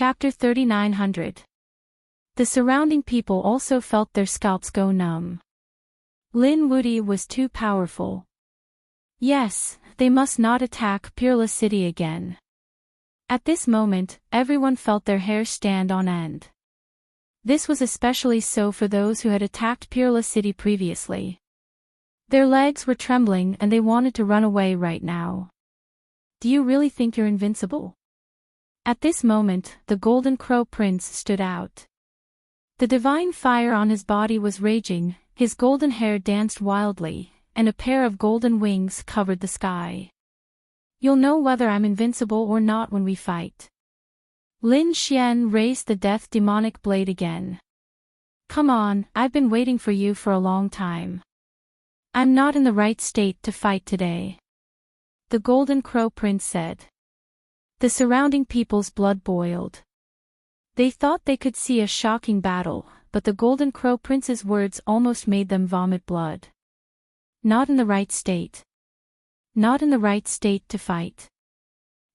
Chapter 3900. The surrounding people also felt their scalps go numb. Lin Wuti was too powerful. Yes, they must not attack Peerless City again. At this moment, everyone felt their hair stand on end. This was especially so for those who had attacked Peerless City previously. Their legs were trembling and they wanted to run away right now. Do you really think you're invincible? At this moment, the Golden Crow Prince stood out. The divine fire on his body was raging, his golden hair danced wildly, and a pair of golden wings covered the sky. You'll know whether I'm invincible or not when we fight. Lin Xian raised the death demonic blade again. Come on, I've been waiting for you for a long time. I'm not in the right state to fight today. The Golden Crow Prince said. The surrounding people's blood boiled. They thought they could see a shocking battle, but the Golden Crow Prince's words almost made them vomit blood. Not in the right state. Not in the right state to fight.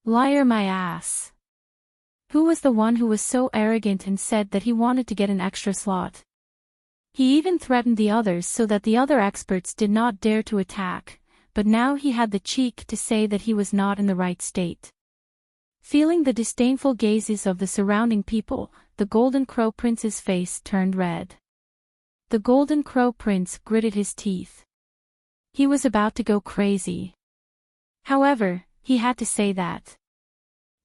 Liar my ass. Who was the one who was so arrogant and said that he wanted to get an extra slot? He even threatened the others so that the other experts did not dare to attack, but now he had the cheek to say that he was not in the right state. Feeling the disdainful gazes of the surrounding people, the Golden Crow Prince's face turned red. The Golden Crow Prince gritted his teeth. He was about to go crazy. However, he had to say that.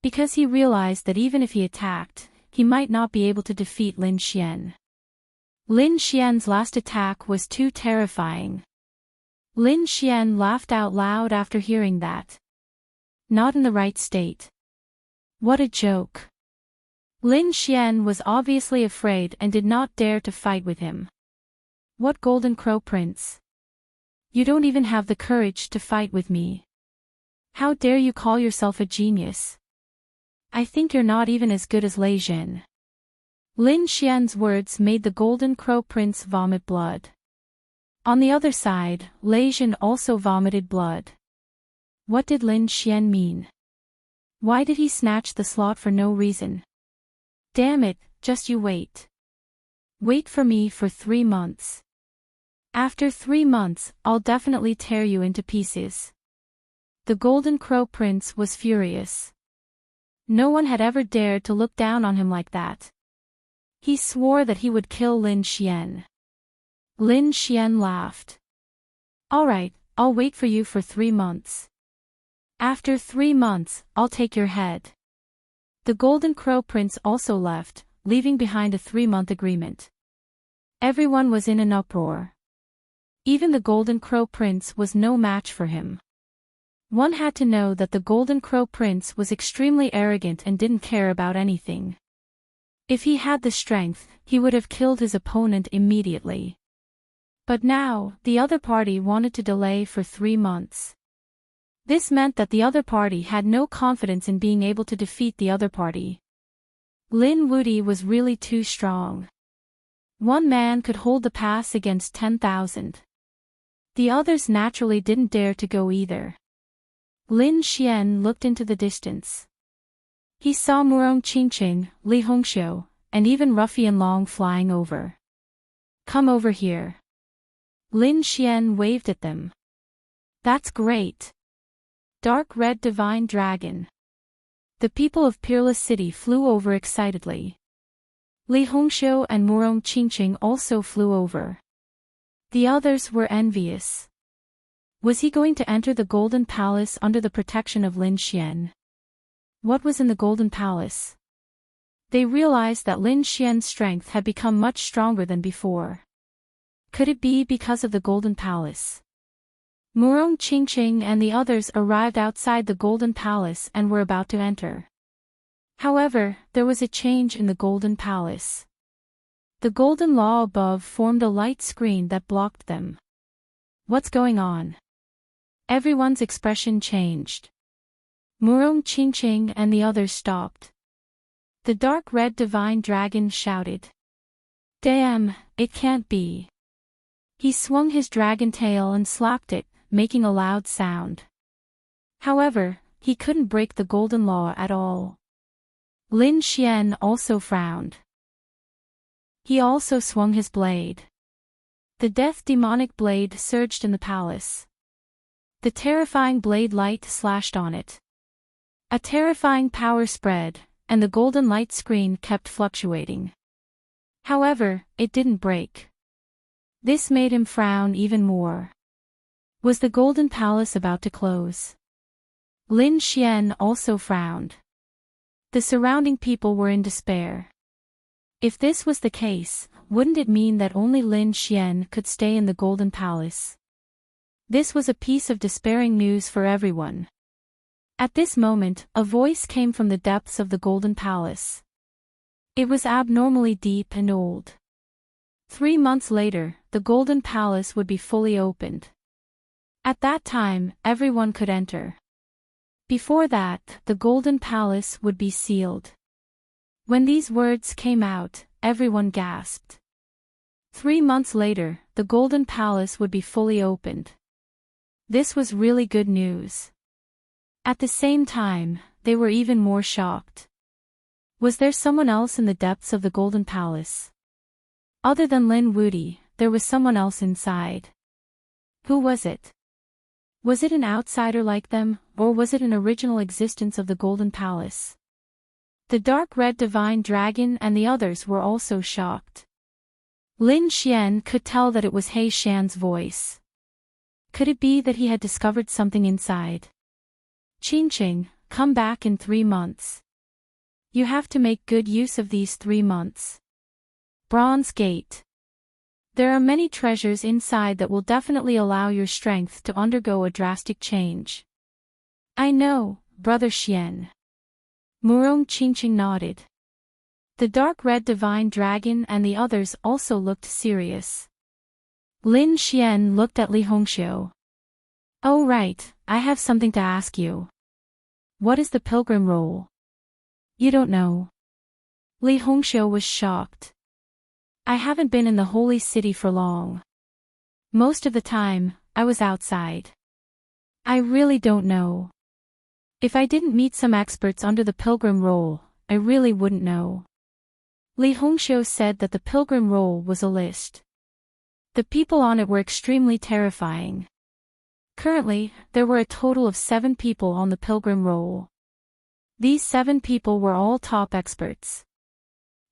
Because he realized that even if he attacked, he might not be able to defeat Lin Xian. Lin Xian's last attack was too terrifying. Lin Xian laughed out loud after hearing that. Not in the right state. What a joke. Lin Xian was obviously afraid and did not dare to fight with him. What Golden Crow Prince? You don't even have the courage to fight with me. How dare you call yourself a genius? I think you're not even as good as Lei Jin. Lin Xian's words made the Golden Crow Prince vomit blood. On the other side, Lei Jin also vomited blood. What did Lin Xian mean? Why did he snatch the slot for no reason? Damn it, just you wait. Wait for me for 3 months. After 3 months, I'll definitely tear you into pieces. The Golden Crow Prince was furious. No one had ever dared to look down on him like that. He swore that he would kill Lin Xian. Lin Xian laughed. Alright, I'll wait for you for 3 months. After 3 months, I'll take your head. The Golden Crow Prince also left, leaving behind a 3-month agreement. Everyone was in an uproar. Even the Golden Crow Prince was no match for him. One had to know that the Golden Crow Prince was extremely arrogant and didn't care about anything. If he had the strength, he would have killed his opponent immediately. But now, the other party wanted to delay for 3 months. This meant that the other party had no confidence in being able to defeat the other party. Lin Wuti was really too strong. One man could hold the pass against 10,000. The others naturally didn't dare to go either. Lin Xian looked into the distance. He saw Murong Qingqing, Li Hongxiu, and even Ruffian Long flying over. Come over here. Lin Xian waved at them. That's great. Dark Red Divine Dragon. The people of Peerless City flew over excitedly. Li Hongxiu and Murong Qingqing also flew over. The others were envious. Was he going to enter the Golden Palace under the protection of Lin Xian? What was in the Golden Palace? They realized that Lin Xian's strength had become much stronger than before. Could it be because of the Golden Palace? Murong Qingqing and the others arrived outside the Golden Palace and were about to enter. However, there was a change in the Golden Palace. The golden law above formed a light screen that blocked them. What's going on? Everyone's expression changed. Murong Qingqing and the others stopped. The dark red divine dragon shouted. Damn, it can't be. He swung his dragon tail and slapped it, making a loud sound. However, he couldn't break the golden law at all. Lin Xian also frowned. He also swung his blade. The death demonic blade surged in the palace. The terrifying blade light slashed on it. A terrifying power spread, and the golden light screen kept fluctuating. However, it didn't break. This made him frown even more. Was the golden palace about to close? Lin Xian also frowned. The surrounding people were in despair. If this was the case, wouldn't it mean that only Lin Xian could stay in the golden palace? This was a piece of despairing news for everyone. At this moment, a voice came from the depths of the golden palace. It was abnormally deep and old. 3 months later, the golden palace would be fully opened. At that time, everyone could enter. Before that, the golden palace would be sealed. When these words came out, everyone gasped. 3 months later, the golden palace would be fully opened. This was really good news. At the same time, they were even more shocked. Was there someone else in the depths of the golden palace? Other than Lin Wuti, there was someone else inside. Who was it? Was it an outsider like them, or was it an original existence of the golden palace? The dark red divine dragon and the others were also shocked. Lin Xian could tell that it was He Shan's voice. Could it be that he had discovered something inside? Qingqing, come back in 3 months. You have to make good use of these 3 months. Bronze Gate. There are many treasures inside that will definitely allow your strength to undergo a drastic change. I know, Brother Xian. Murong Qingqing nodded. The dark red divine dragon and the others also looked serious. Lin Xian looked at Li Hongxiu. Oh right, I have something to ask you. What is the pilgrim roll? You don't know. Li Hongxiu was shocked. I haven't been in the holy city for long. Most of the time, I was outside. I really don't know. If I didn't meet some experts under the pilgrim roll, I really wouldn't know. Li Hongxiu said that the pilgrim roll was a list. The people on it were extremely terrifying. Currently, there were a total of 7 people on the pilgrim roll. These 7 people were all top experts.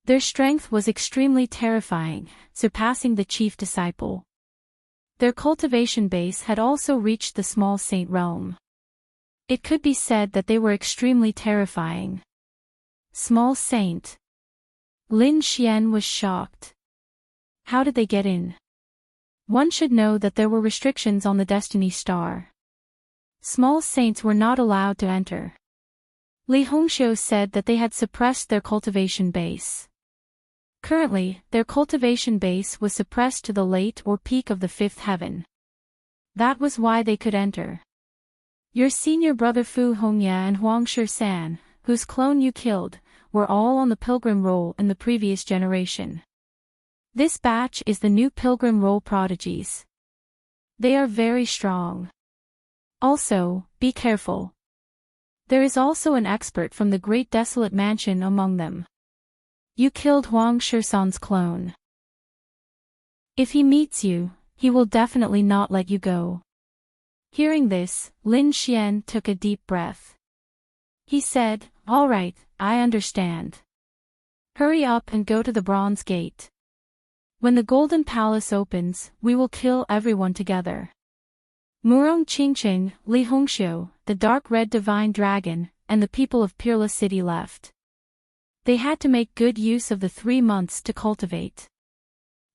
Their strength was extremely terrifying, surpassing the chief disciple. Their cultivation base had also reached the small saint realm. It could be said that they were extremely terrifying. Small saint. Lin Xian was shocked. How did they get in? One should know that there were restrictions on the Destiny Star. Small saints were not allowed to enter. Li Hongxiu said that they had suppressed their cultivation base. Currently, their cultivation base was suppressed to the late or peak of the 5th heaven. That was why they could enter. Your senior brother Fu Hongya and Huang Shisan, whose clone you killed, were all on the pilgrim roll in the previous generation. This batch is the new pilgrim roll prodigies. They are very strong. Also, be careful. There is also an expert from the Great Desolate Mansion among them. You killed Huang Shisan's clone. If he meets you, he will definitely not let you go. Hearing this, Lin Xian took a deep breath. He said, all right, I understand. Hurry up and go to the Bronze Gate. When the Golden Palace opens, we will kill everyone together. Murong Qingqing, Li Hongxiu, the dark red divine dragon, and the people of Peerless City left. They had to make good use of the 3 months to cultivate.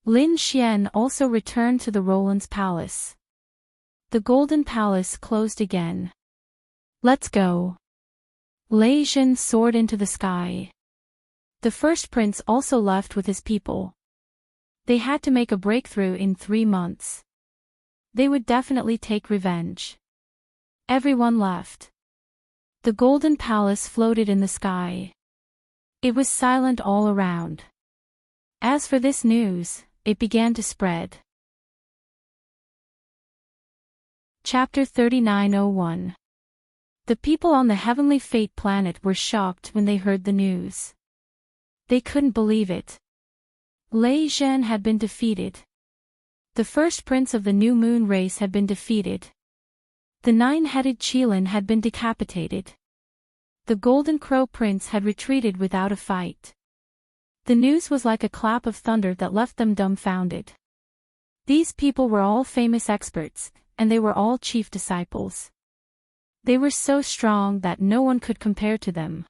Lin Xian also returned to the Roland's palace. The Golden Palace closed again. Let's go. Lei Jin soared into the sky. The first prince also left with his people. They had to make a breakthrough in 3 months. They would definitely take revenge. Everyone left. The Golden Palace floated in the sky. It was silent all around. As for this news, it began to spread. Chapter 3901. The people on the Heavenly Fate planet were shocked when they heard the news. They couldn't believe it. Lei Zhen had been defeated. The first prince of the New Moon race had been defeated. The nine-headed Qilin had been decapitated. The Golden Crow Prince had retreated without a fight. The news was like a clap of thunder that left them dumbfounded. These people were all famous experts, and they were all chief disciples. They were so strong that no one could compare to them.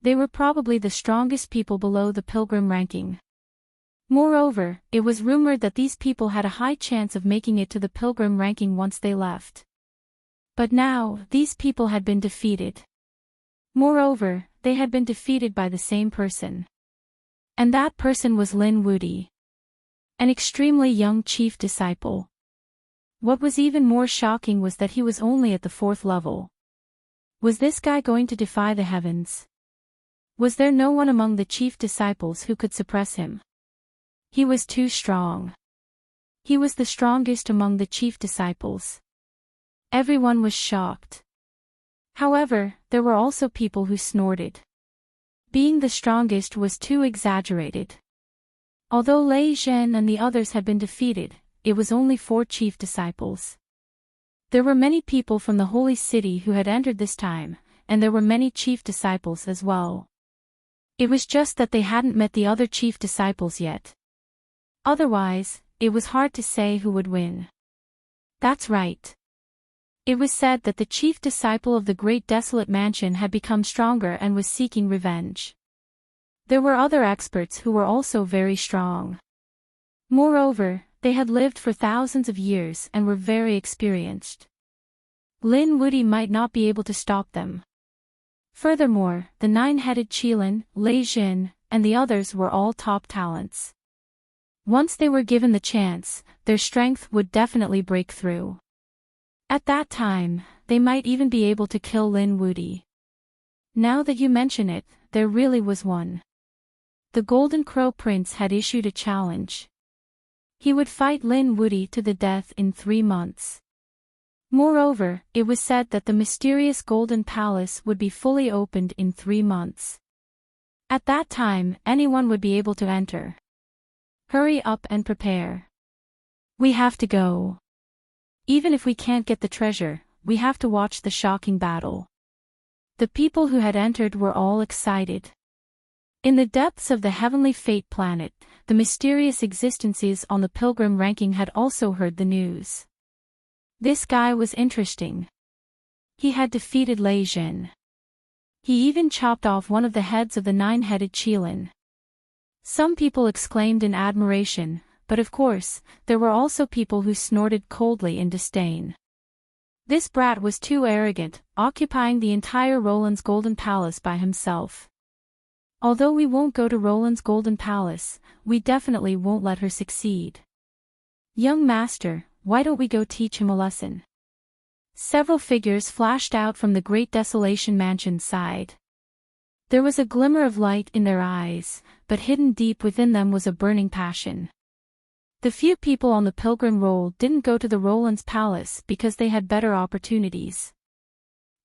They were probably the strongest people below the pilgrim ranking. Moreover, it was rumored that these people had a high chance of making it to the pilgrim ranking once they left. But now, these people had been defeated. Moreover, they had been defeated by the same person. And that person was Lin Wuti, an extremely young chief disciple. What was even more shocking was that he was only at the 4th level. Was this guy going to defy the heavens? Was there no one among the chief disciples who could suppress him? He was too strong. He was the strongest among the chief disciples. Everyone was shocked. However, there were also people who snorted. Being the strongest was too exaggerated. Although Lei Zhen and the others had been defeated, it was only 4 chief disciples. There were many people from the holy city who had entered this time, and there were many chief disciples as well. It was just that they hadn't met the other chief disciples yet. Otherwise, it was hard to say who would win. That's right. It was said that the chief disciple of the Great Desolate Mansion had become stronger and was seeking revenge. There were other experts who were also very strong. Moreover, they had lived for thousands of years and were very experienced. Lin Wuti might not be able to stop them. Furthermore, the nine-headed Qilin, Lei Zhen, and the others were all top talents. Once they were given the chance, their strength would definitely break through. At that time, they might even be able to kill Lin Wuti. Now that you mention it, there really was one. The Golden Crow Prince had issued a challenge. He would fight Lin Wuti to the death in 3 months. Moreover, it was said that the mysterious Golden Palace would be fully opened in 3 months. At that time, anyone would be able to enter. Hurry up and prepare. We have to go. Even if we can't get the treasure, we have to watch the shocking battle. The people who had entered were all excited. In the depths of the Heavenly Fate planet, the mysterious existences on the pilgrim ranking had also heard the news. This guy was interesting. He had defeated Lei Zhen. He even chopped off one of the heads of the nine-headed Qilin. Some people exclaimed in admiration, but of course, there were also people who snorted coldly in disdain. This brat was too arrogant, occupying the entire Roland's Golden Palace by himself. Although we won't go to Roland's Golden Palace, we definitely won't let her succeed. Young master, why don't we go teach him a lesson? Several figures flashed out from the Great Desolation Mansion side. There was a glimmer of light in their eyes, but hidden deep within them was a burning passion. The few people on the pilgrim roll didn't go to the Roland's Palace because they had better opportunities.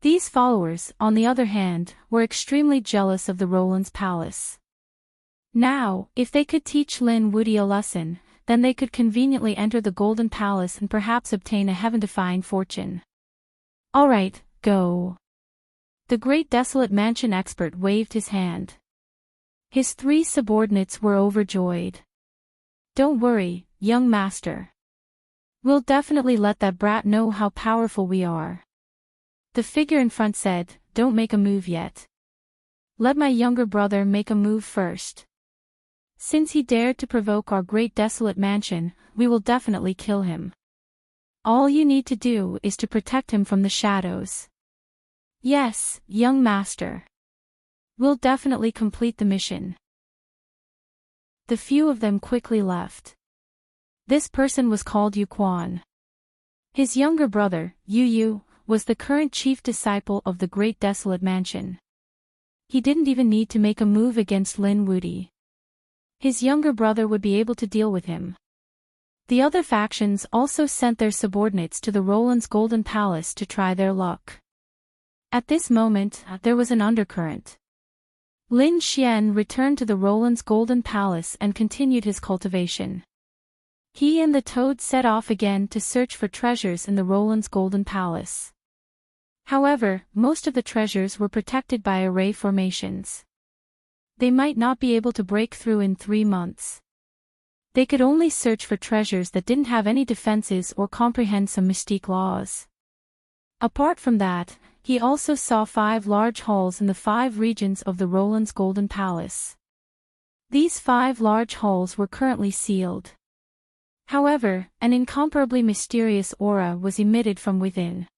These followers, on the other hand, were extremely jealous of the Roland's Palace. Now, if they could teach Lin Wuti a lesson, then they could conveniently enter the Golden Palace and perhaps obtain a heaven-defying fortune. Alright, go. The Great Desolate Mansion expert waved his hand. His 3 subordinates were overjoyed. Don't worry, young master. We'll definitely let that brat know how powerful we are. The figure in front said, don't make a move yet. Let my younger brother make a move first. Since he dared to provoke our Great Desolate Mansion, we will definitely kill him. All you need to do is to protect him from the shadows. Yes, young master. We'll definitely complete the mission. The few of them quickly left. This person was called Yu Quan. His younger brother, Yu, was the current chief disciple of the Great Desolate Mansion. He didn't even need to make a move against Lin Wuti. His younger brother would be able to deal with him. The other factions also sent their subordinates to the Roland's Golden Palace to try their luck. At this moment, there was an undercurrent. Lin Xian returned to the Roland's Golden Palace and continued his cultivation. He and the toad set off again to search for treasures in the Roland's Golden Palace. However, most of the treasures were protected by array formations. They might not be able to break through in 3 months. They could only search for treasures that didn't have any defenses or comprehend some mystique laws. Apart from that, he also saw 5 large halls in the 5 regions of the Roland's Golden Palace. These 5 large halls were currently sealed. However, an incomparably mysterious aura was emitted from within.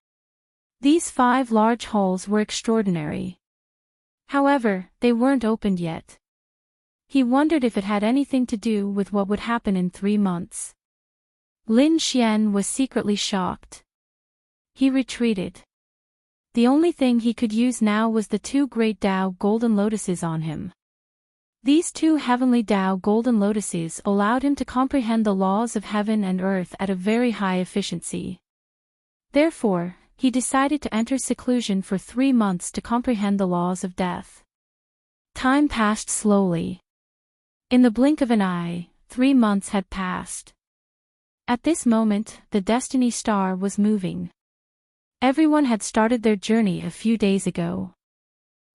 These 5 large halls were extraordinary. However, they weren't opened yet. He wondered if it had anything to do with what would happen in 3 months. Lin Xian was secretly shocked. He retreated. The only thing he could use now was the 2 great Tao golden lotuses on him. These 2 heavenly Tao golden lotuses allowed him to comprehend the laws of heaven and earth at a very high efficiency. Therefore, he decided to enter seclusion for 3 months to comprehend the laws of death. Time passed slowly. In the blink of an eye, 3 months had passed. At this moment, the Destiny Star was moving. Everyone had started their journey a few days ago.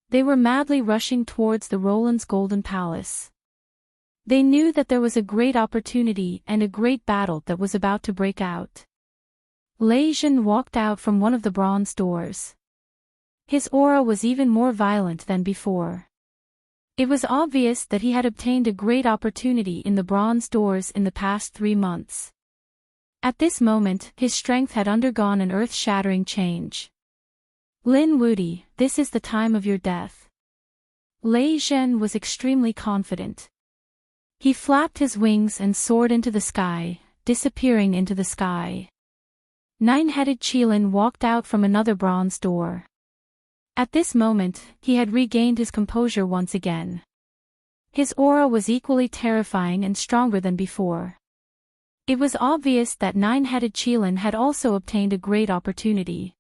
They were madly rushing towards the Roland's Golden Palace. They knew that there was a great opportunity and a great battle that was about to break out. Lei Zhen walked out from one of the bronze doors. His aura was even more violent than before. It was obvious that he had obtained a great opportunity in the bronze doors in the past 3 months. At this moment, his strength had undergone an earth-shattering change. Lin Wudi, this is the time of your death. Lei Zhen was extremely confident. He flapped his wings and soared into the sky, disappearing into the sky. 9-headed Qilin walked out from another bronze door. At this moment, he had regained his composure once again. His aura was equally terrifying and stronger than before. It was obvious that 9-headed Qilin had also obtained a great opportunity.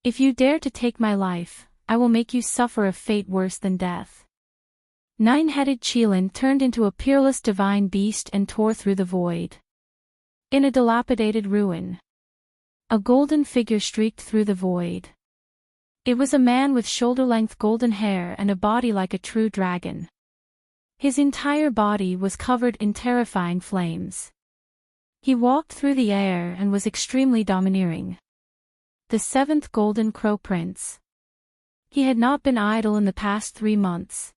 If you dare to take my life, I will make you suffer a fate worse than death. 9-headed Qilin turned into a peerless divine beast and tore through the void. In a dilapidated ruin, a golden figure streaked through the void. It was a man with shoulder-length golden hair and a body like a true dragon. His entire body was covered in terrifying flames. He walked through the air and was extremely domineering. The 7th Golden Crow Prince. He had not been idle in the past 3 months.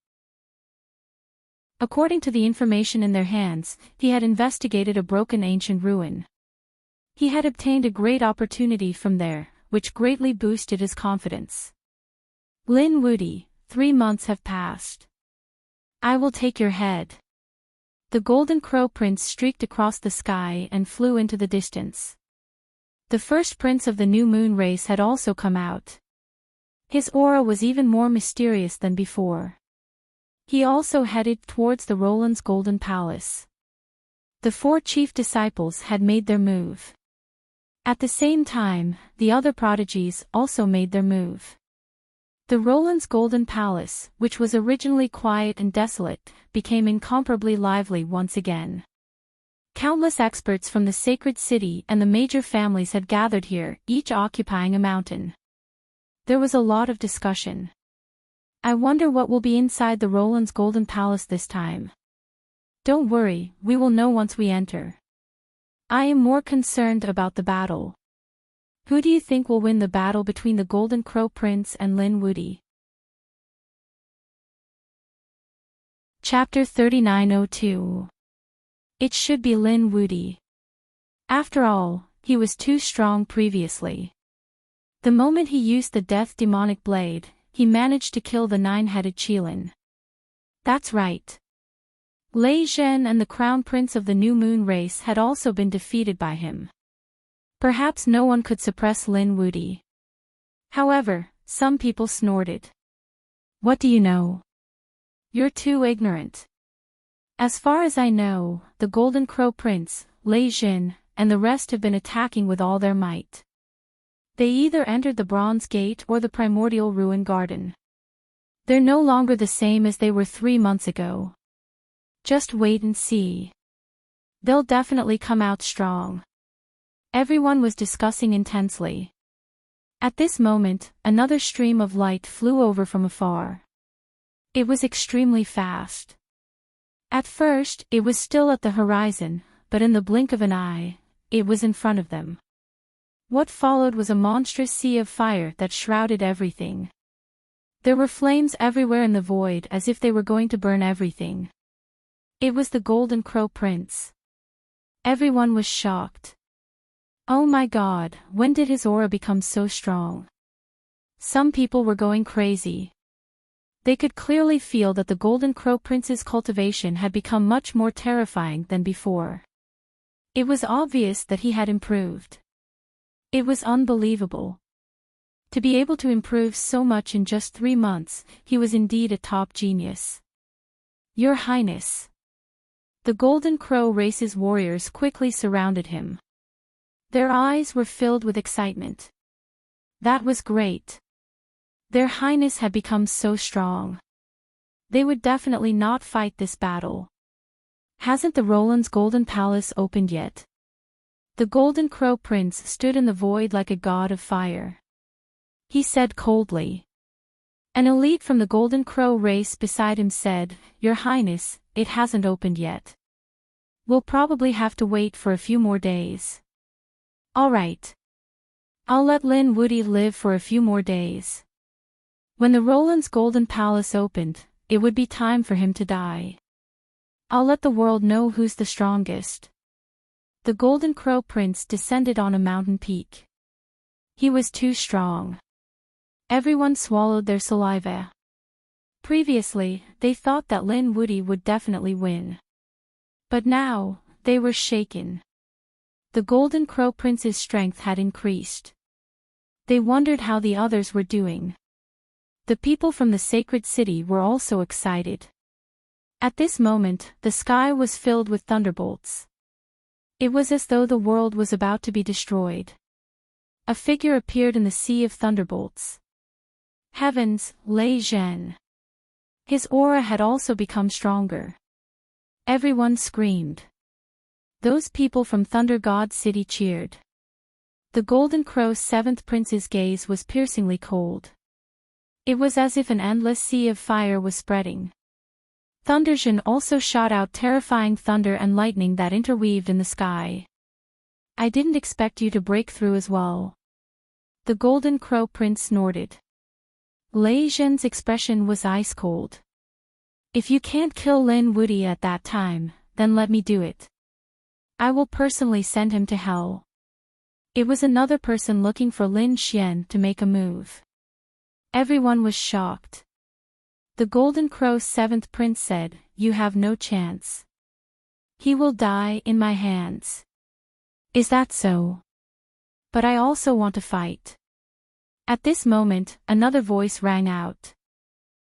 According to the information in their hands, he had investigated a broken ancient ruin. He had obtained a great opportunity from there, which greatly boosted his confidence. Lin Wudi, 3 months have passed. I will take your head. The Golden Crow Prince streaked across the sky and flew into the distance. The first prince of the new moon race had also come out. His aura was even more mysterious than before. He also headed towards the Roland's Golden Palace. The 4 chief disciples had made their move. At the same time, the other prodigies also made their move. The Roland's Golden Palace, which was originally quiet and desolate, became incomparably lively once again. Countless experts from the sacred city and the major families had gathered here, each occupying a mountain. There was a lot of discussion. I wonder what will be inside the Roland's Golden Palace this time. Don't worry, we will know once we enter. I am more concerned about the battle. Who do you think will win the battle between the Golden Crow Prince and Lin Wudi? Chapter 3902. It should be Lin Wudi. After all, he was too strong previously. The moment he used the death demonic blade, he managed to kill the 9-headed Qilin. That's right. Lei Zhen and the Crown Prince of the New Moon race had also been defeated by him. Perhaps no one could suppress Lin Wudi. However, some people snorted. What do you know? You're too ignorant. As far as I know, the Golden Crow Prince, Lei Zhen, and the rest have been attacking with all their might. They either entered the Bronze Gate or the primordial ruin garden. They're no longer the same as they were 3 months ago. Just wait and see. They'll definitely come out strong. Everyone was discussing intensely. At this moment, another stream of light flew over from afar. It was extremely fast. At first, it was still at the horizon, but in the blink of an eye, it was in front of them. What followed was a monstrous sea of fire that shrouded everything. There were flames everywhere in the void as if they were going to burn everything. It was the Golden Crow Prince. Everyone was shocked. Oh my God, when did his aura become so strong? Some people were going crazy. They could clearly feel that the Golden Crow Prince's cultivation had become much more terrifying than before. It was obvious that he had improved. It was unbelievable. To be able to improve so much in just 3 months, he was indeed a top genius. Your Highness. The Golden Crow race's warriors quickly surrounded him. Their eyes were filled with excitement. That was great. Their Highness had become so strong. They would definitely not fight this battle. Hasn't the Roland's Golden Palace opened yet? The Golden Crow Prince stood in the void like a god of fire. He said coldly. An elite from the Golden Crow race beside him said, Your Highness, it hasn't opened yet. We'll probably have to wait for a few more days. All right. I'll let Lin Woody live for a few more days. When the Roland's Golden Palace opened, it would be time for him to die. I'll let the world know who's the strongest. The Golden Crow Prince descended on a mountain peak. He was too strong. Everyone swallowed their saliva. Previously, they thought that Lin Woody would definitely win. But now, they were shaken. The Golden Crow Prince's strength had increased. They wondered how the others were doing. The people from the sacred city were also excited. At this moment, the sky was filled with thunderbolts. It was as though the world was about to be destroyed. A figure appeared in the sea of thunderbolts. Heavens, Lei Zhen. His aura had also become stronger. Everyone screamed. Those people from Thunder God City cheered. The Golden Crow's 7th prince's gaze was piercingly cold. It was as if an endless sea of fire was spreading. Thunderzhen also shot out terrifying thunder and lightning that interweaved in the sky. I didn't expect you to break through as well. The Golden Crow Prince snorted. Lei Zhen's expression was ice cold. If you can't kill Lin Woody at that time, then let me do it. I will personally send him to hell. It was another person looking for Lin Xian to make a move. Everyone was shocked. The Golden Crow's 7th prince said, You have no chance. He will die in my hands. Is that so? But I also want to fight. At this moment, another voice rang out.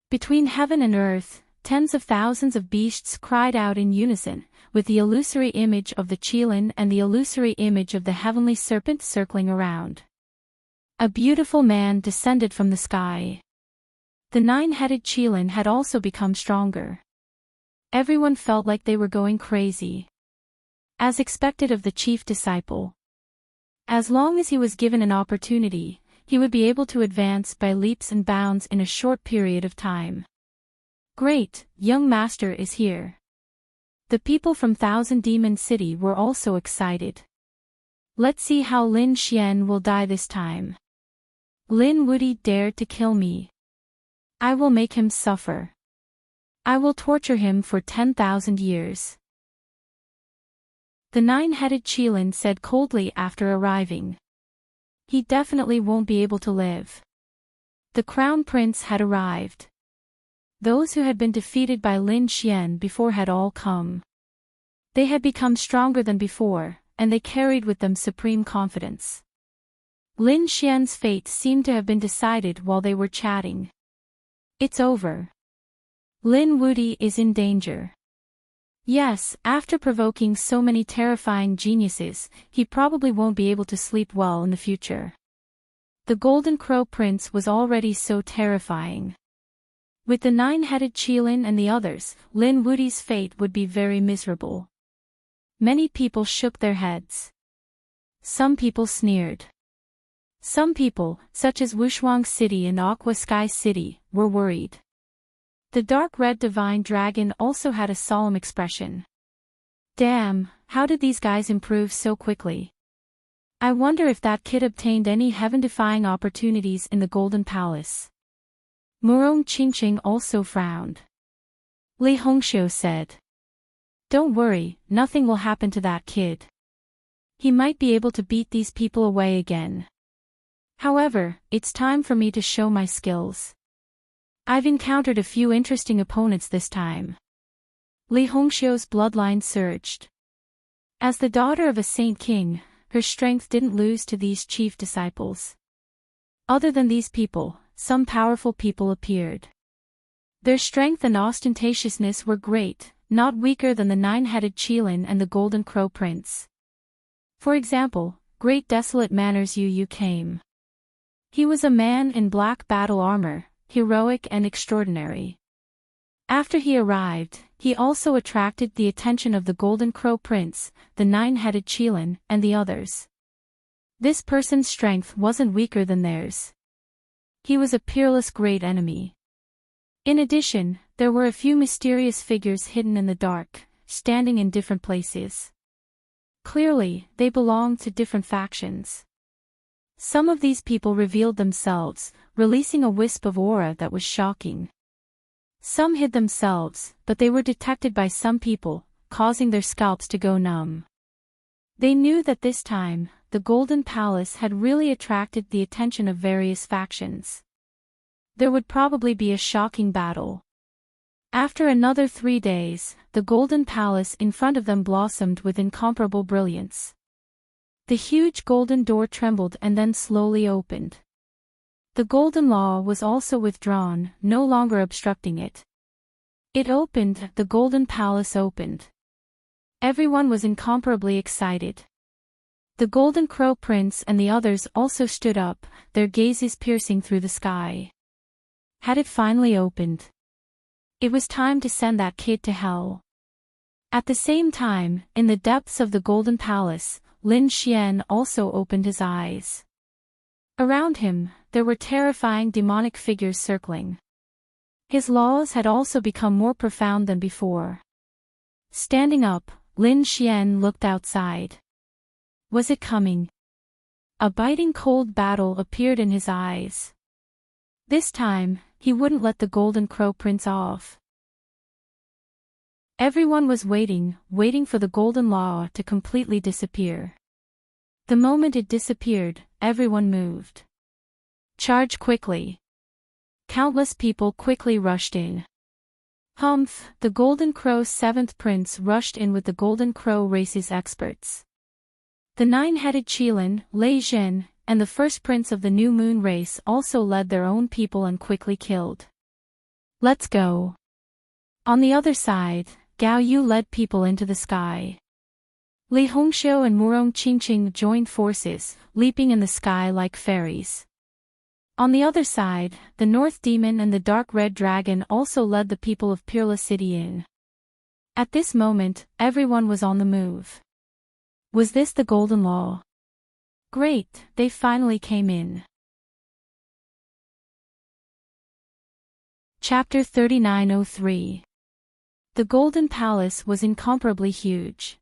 Between heaven and earth, tens of thousands of beasts cried out in unison, with the illusory image of the Qilin and the illusory image of the heavenly serpent circling around. A beautiful man descended from the sky. The 9-headed Qilin had also become stronger. Everyone felt like they were going crazy. As expected of the chief disciple. As long as he was given an opportunity, he would be able to advance by leaps and bounds in a short period of time. Great, young master is here. The people from Thousand Demon City were also excited. Let's see how Lin Xian will die this time. Lin Woody dared to kill me. I will make him suffer. I will torture him for 10,000 years. The 9-headed Qilin said coldly after arriving. He definitely won't be able to live. The Crown Prince had arrived. Those who had been defeated by Lin Xian before had all come. They had become stronger than before, and they carried with them supreme confidence. Lin Xian's fate seemed to have been decided while they were chatting. It's over. Lin Woody is in danger. Yes, after provoking so many terrifying geniuses, he probably won't be able to sleep well in the future. The Golden Crow Prince was already so terrifying. With the nine-headed Qilin and the others, Lin Wudi's fate would be very miserable. Many people shook their heads. Some people sneered. Some people, such as Wushuang City and Aqua Sky City, were worried. The dark red divine dragon also had a solemn expression. Damn, how did these guys improve so quickly? I wonder if that kid obtained any heaven-defying opportunities in the Golden Palace. Murong Qingqing also frowned. Li Hongxiu said. Don't worry, nothing will happen to that kid. He might be able to beat these people away again. However, it's time for me to show my skills. I've encountered a few interesting opponents this time. Li Hongxiu's bloodline surged. As the daughter of a saint king, her strength didn't lose to these chief disciples. Other than these people, some powerful people appeared. Their strength and ostentatiousness were great, not weaker than the nine-headed Qilin and the Golden Crow Prince. For example, Great Desolate Manners Yu came. He was a man in black battle armor, heroic and extraordinary. After he arrived, he also attracted the attention of the Golden Crow Prince, the nine-headed Qilin, and the others. This person's strength wasn't weaker than theirs. He was a peerless great enemy. In addition, there were a few mysterious figures hidden in the dark, standing in different places. Clearly, they belonged to different factions. Some of these people revealed themselves, releasing a wisp of aura that was shocking. Some hid themselves, but they were detected by some people, causing their scalps to go numb. They knew that this time, the Golden Palace had really attracted the attention of various factions. There would probably be a shocking battle. After another 3 days, the Golden Palace in front of them blossomed with incomparable brilliance. The huge golden door trembled and then slowly opened. The golden law was also withdrawn, no longer obstructing it. It opened, the Golden Palace opened. Everyone was incomparably excited. The Golden Crow Prince and the others also stood up, their gazes piercing through the sky. Had it finally opened? It was time to send that kid to hell. At the same time, in the depths of the Golden Palace, Lin Xian also opened his eyes. Around him, there were terrifying demonic figures circling. His laws had also become more profound than before. Standing up, Lin Xian looked outside. Was it coming? A biting cold battle appeared in his eyes. This time, he wouldn't let the Golden Crow Prince off. Everyone was waiting for the Golden Law to completely disappear. The moment it disappeared, everyone moved. Charge quickly. Countless people quickly rushed in. Humph, the Golden Crow's 7th prince rushed in with the Golden Crow race's experts. The nine-headed Qilin, Lei Zhen, and the first prince of the New Moon race also led their own people and quickly killed. Let's go. On the other side, Gao Yu led people into the sky. Li Hongxiu and Murong Qingqing joined forces, leaping in the sky like fairies. On the other side, the North Demon and the Dark Red Dragon also led the people of Peerless City in. At this moment, everyone was on the move. Was this the Golden Law? Great, they finally came in. Chapter 3903. The Golden Palace was incomparably huge.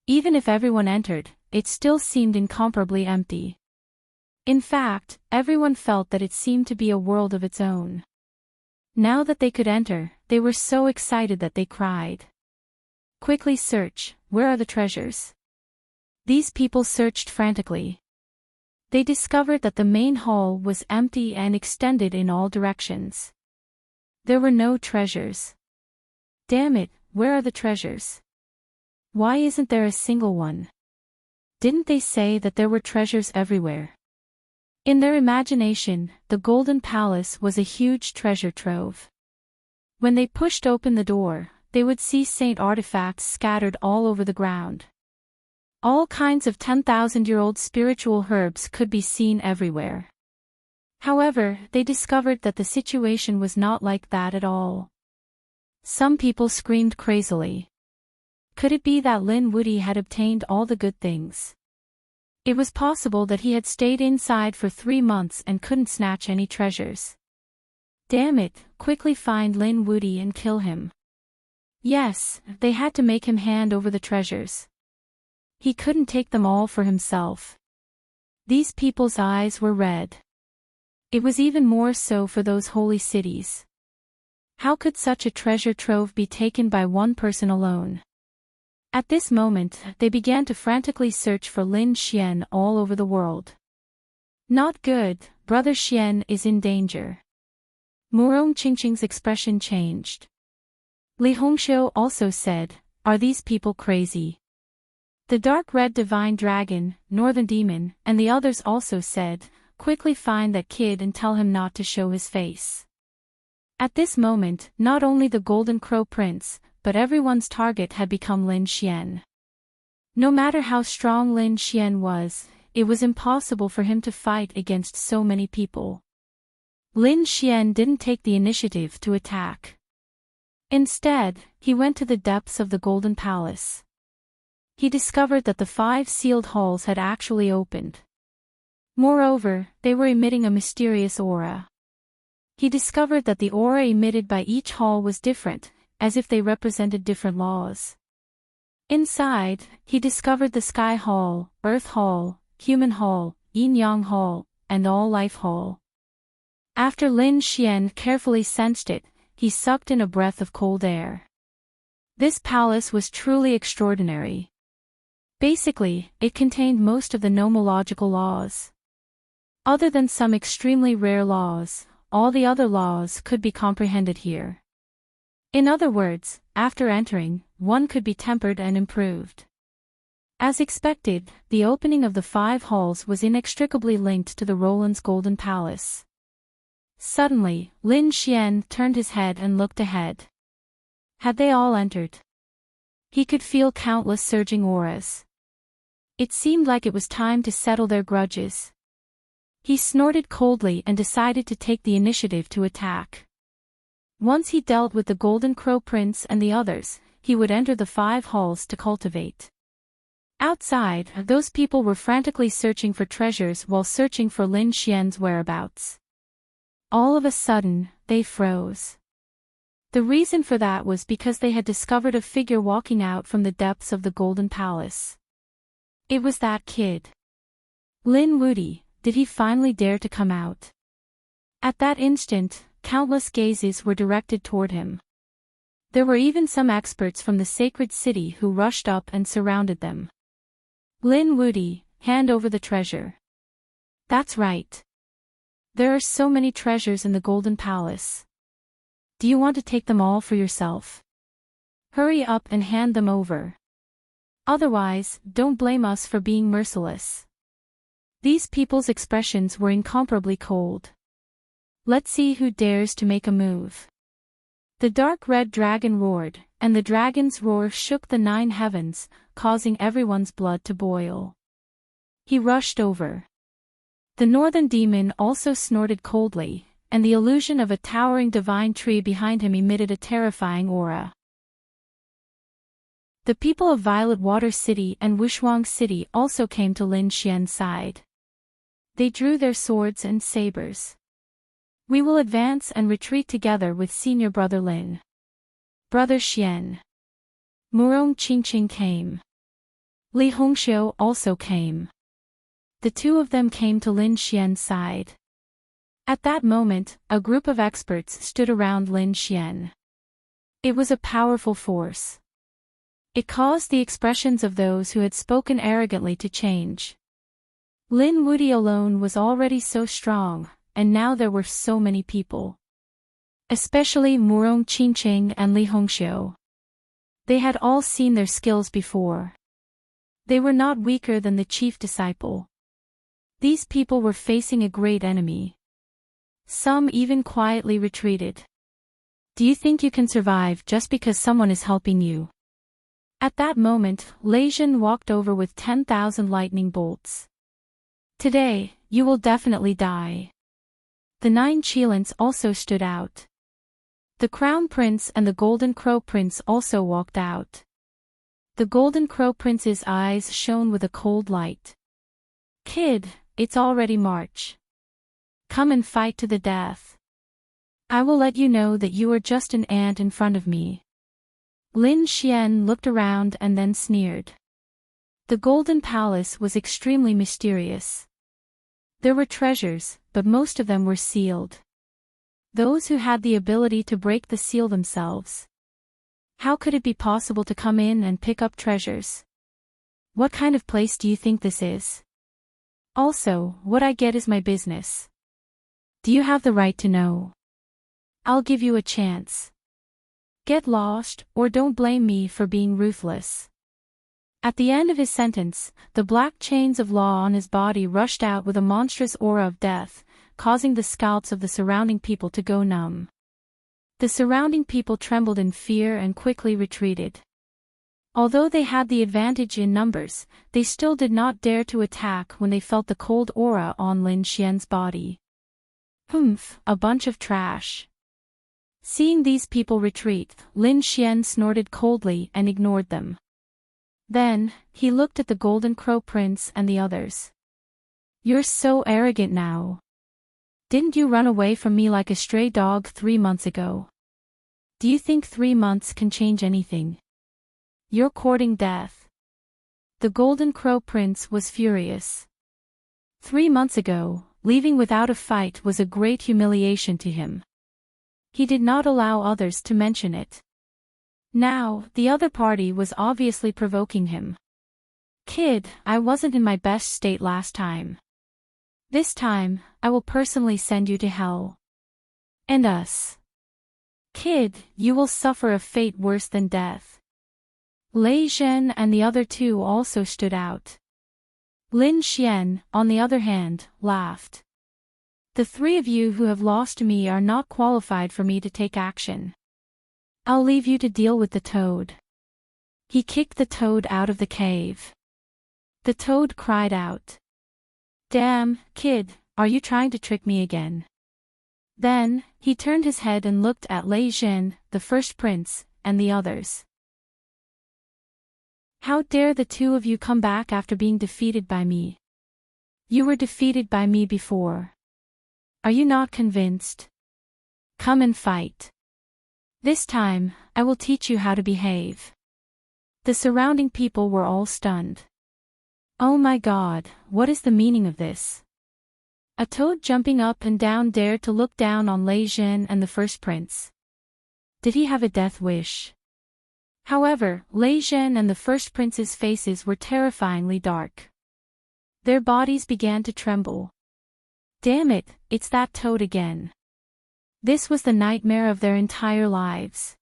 Even if everyone entered, it still seemed incomparably empty. In fact, everyone felt that it seemed to be a world of its own. Now that they could enter, they were so excited that they cried. Quickly search, where are the treasures? These people searched frantically. They discovered that the main hall was empty and extended in all directions. There were no treasures. Damn it, where are the treasures? Why isn't there a single one? Didn't they say that there were treasures everywhere? In their imagination, the Golden Palace was a huge treasure trove. When they pushed open the door, they would see saint artifacts scattered all over the ground. All kinds of 10,000-year-old spiritual herbs could be seen everywhere. However, they discovered that the situation was not like that at all. Some people screamed crazily. Could it be that Lin Woody had obtained all the good things? It was possible that he had stayed inside for 3 months and couldn't snatch any treasures. Damn it, quickly find Lin Woody and kill him. Yes, they had to make him hand over the treasures. He couldn't take them all for himself. These people's eyes were red. It was even more so for those holy cities. How could such a treasure trove be taken by one person alone? At this moment, they began to frantically search for Lin Xian all over the world. Not good, Brother Xian is in danger. Murong Qingqing's expression changed. Li Hongxiu also said, "Are these people crazy?" The dark red divine dragon, northern demon, and the others also said, "Quickly find that kid and tell him not to show his face." At this moment, not only the Golden Crow Prince, but everyone's target had become Lin Xian. No matter how strong Lin Xian was, it was impossible for him to fight against so many people. Lin Xian didn't take the initiative to attack. Instead, he went to the depths of the Golden Palace. He discovered that the 5 sealed halls had actually opened. Moreover, they were emitting a mysterious aura. He discovered that the aura emitted by each hall was different, as if they represented different laws. Inside, he discovered the Sky Hall, Earth Hall, Human Hall, Yin-Yang Hall, and All Life Hall. After Lin Xian carefully sensed it, he sucked in a breath of cold air. This palace was truly extraordinary. Basically, it contained most of the nomological laws. Other than some extremely rare laws, all the other laws could be comprehended here. In other words, after entering, one could be tempered and improved. As expected, the opening of the 5 halls was inextricably linked to the Roland's Golden Palace. Suddenly, Lin Xian turned his head and looked ahead. Had they all entered? He could feel countless surging auras. It seemed like it was time to settle their grudges. He snorted coldly and decided to take the initiative to attack. Once he dealt with the Golden Crow Prince and the others, he would enter the 5 halls to cultivate. Outside, those people were frantically searching for treasures while searching for Lin Xian's whereabouts. All of a sudden, they froze. The reason for that was because they had discovered a figure walking out from the depths of the Golden Palace. It was that kid. Lin Woody, did he finally dare to come out? At that instant, countless gazes were directed toward him. There were even some experts from the sacred city who rushed up and surrounded them. Lin Woody, hand over the treasure. That's right. There are so many treasures in the Golden Palace. Do you want to take them all for yourself? Hurry up and hand them over. Otherwise, don't blame us for being merciless. These people's expressions were incomparably cold. Let's see who dares to make a move. The dark red dragon roared, and the dragon's roar shook the 9 heavens, causing everyone's blood to boil. He rushed over. The northern demon also snorted coldly, and the illusion of a towering divine tree behind him emitted a terrifying aura. The people of Violet Water City and Wushuang City also came to Lin Xian's side. They drew their swords and sabers. We will advance and retreat together with senior brother Lin. Brother Xian. Murong Qingqing came. Li Hongxiu also came. The 2 of them came to Lin Xian's side. At that moment, a group of experts stood around Lin Xian. It was a powerful force. It caused the expressions of those who had spoken arrogantly to change. Lin Woody alone was already so strong, and now there were so many people. Especially Murong Qingqing and Li Hongxiu. They had all seen their skills before. They were not weaker than the chief disciple. These people were facing a great enemy. Some even quietly retreated. Do you think you can survive just because someone is helping you? At that moment, Lei Jin walked over with 10,000 lightning bolts. Today, you will definitely die. The 9 Cheelants also stood out. The Crown Prince and the Golden Crow Prince also walked out. The Golden Crow Prince's eyes shone with a cold light. Kid, it's already March. Come and fight to the death. I will let you know that you are just an ant in front of me. Lin Xian looked around and then sneered. The Golden Palace was extremely mysterious. There were treasures, but most of them were sealed. Those who had the ability to break the seal themselves. How could it be possible to come in and pick up treasures? What kind of place do you think this is? Also, what I get is my business. Do you have the right to know? I'll give you a chance. Get lost, or don't blame me for being ruthless. At the end of his sentence, the black chains of law on his body rushed out with a monstrous aura of death, causing the scalps of the surrounding people to go numb. The surrounding people trembled in fear and quickly retreated. Although they had the advantage in numbers, they still did not dare to attack when they felt the cold aura on Lin Xian's body. Humph, a bunch of trash. Seeing these people retreat, Lin Xian snorted coldly and ignored them. Then, he looked at the Golden Crow Prince and the others. You're so arrogant now. Didn't you run away from me like a stray dog 3 months ago? Do you think 3 months can change anything? You're courting death. The Golden Crow Prince was furious. 3 months ago, leaving without a fight was a great humiliation to him. He did not allow others to mention it. Now, the other party was obviously provoking him. Kid, I wasn't in my best state last time. This time, I will personally send you to hell. And us. Kid, you will suffer a fate worse than death. Lei Zhen and the other 2 also stood out. Lin Xian, on the other hand, laughed. The 3 of you who have lost me are not qualified for me to take action. I'll leave you to deal with the toad. He kicked the toad out of the cave. The toad cried out. Damn, kid, are you trying to trick me again? Then, he turned his head and looked at Lei Zhen, the first prince, and the others. How dare the 2 of you come back after being defeated by me? You were defeated by me before. Are you not convinced? Come and fight. This time, I will teach you how to behave. The surrounding people were all stunned. Oh my God, what is the meaning of this? A toad jumping up and down dared to look down on Lei Zhen and the first prince. Did he have a death wish? However, Lei Zhen and the first prince's faces were terrifyingly dark. Their bodies began to tremble. Damn it, it's that toad again. This was the nightmare of their entire lives.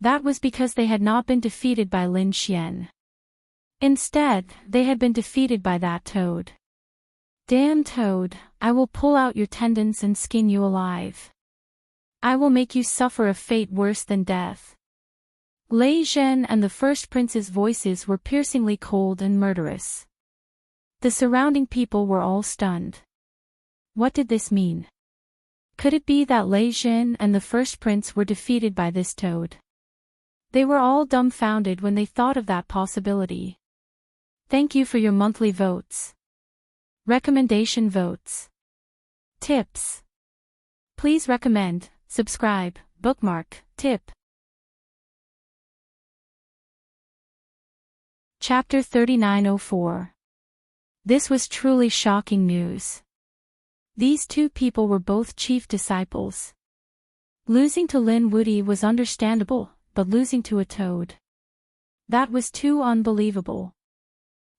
That was because they had not been defeated by Lin Xian. Instead, they had been defeated by that toad. Damn toad, I will pull out your tendons and skin you alive. I will make you suffer a fate worse than death. Lei Zhen and the first prince's voices were piercingly cold and murderous. The surrounding people were all stunned. What did this mean? Could it be that Lei Zhen and the first prince were defeated by this toad? They were all dumbfounded when they thought of that possibility. Thank you for your monthly votes. Recommendation votes. Tips. Please recommend, subscribe, bookmark, tip. Chapter 3904. This was truly shocking news. These 2 people were both chief disciples. Losing to Lin Wuti was understandable, but losing to a toad. That was too unbelievable.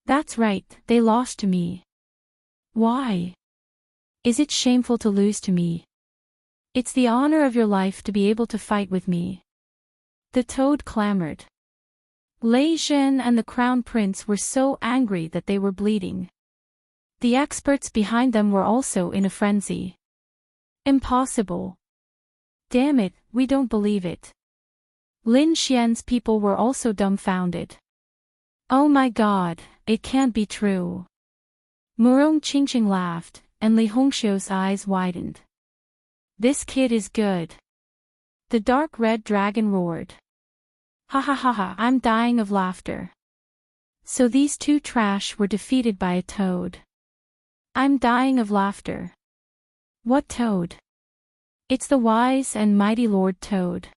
That's right, they lost to me. Why? Is it shameful to lose to me? It's the honor of your life to be able to fight with me. The toad clamored. Lei Zhen and the Crown Prince were so angry that they were bleeding. The experts behind them were also in a frenzy. Impossible. Damn it, we don't believe it. Lin Xian's people were also dumbfounded. Oh my God, it can't be true. Murong Qingqing laughed, and Li Hongxiu's eyes widened. This kid is good. The dark red dragon roared. Ha ha ha ha, I'm dying of laughter. So these two trash were defeated by a toad. I'm dying of laughter. What toad? It's the wise and mighty Lord Toad.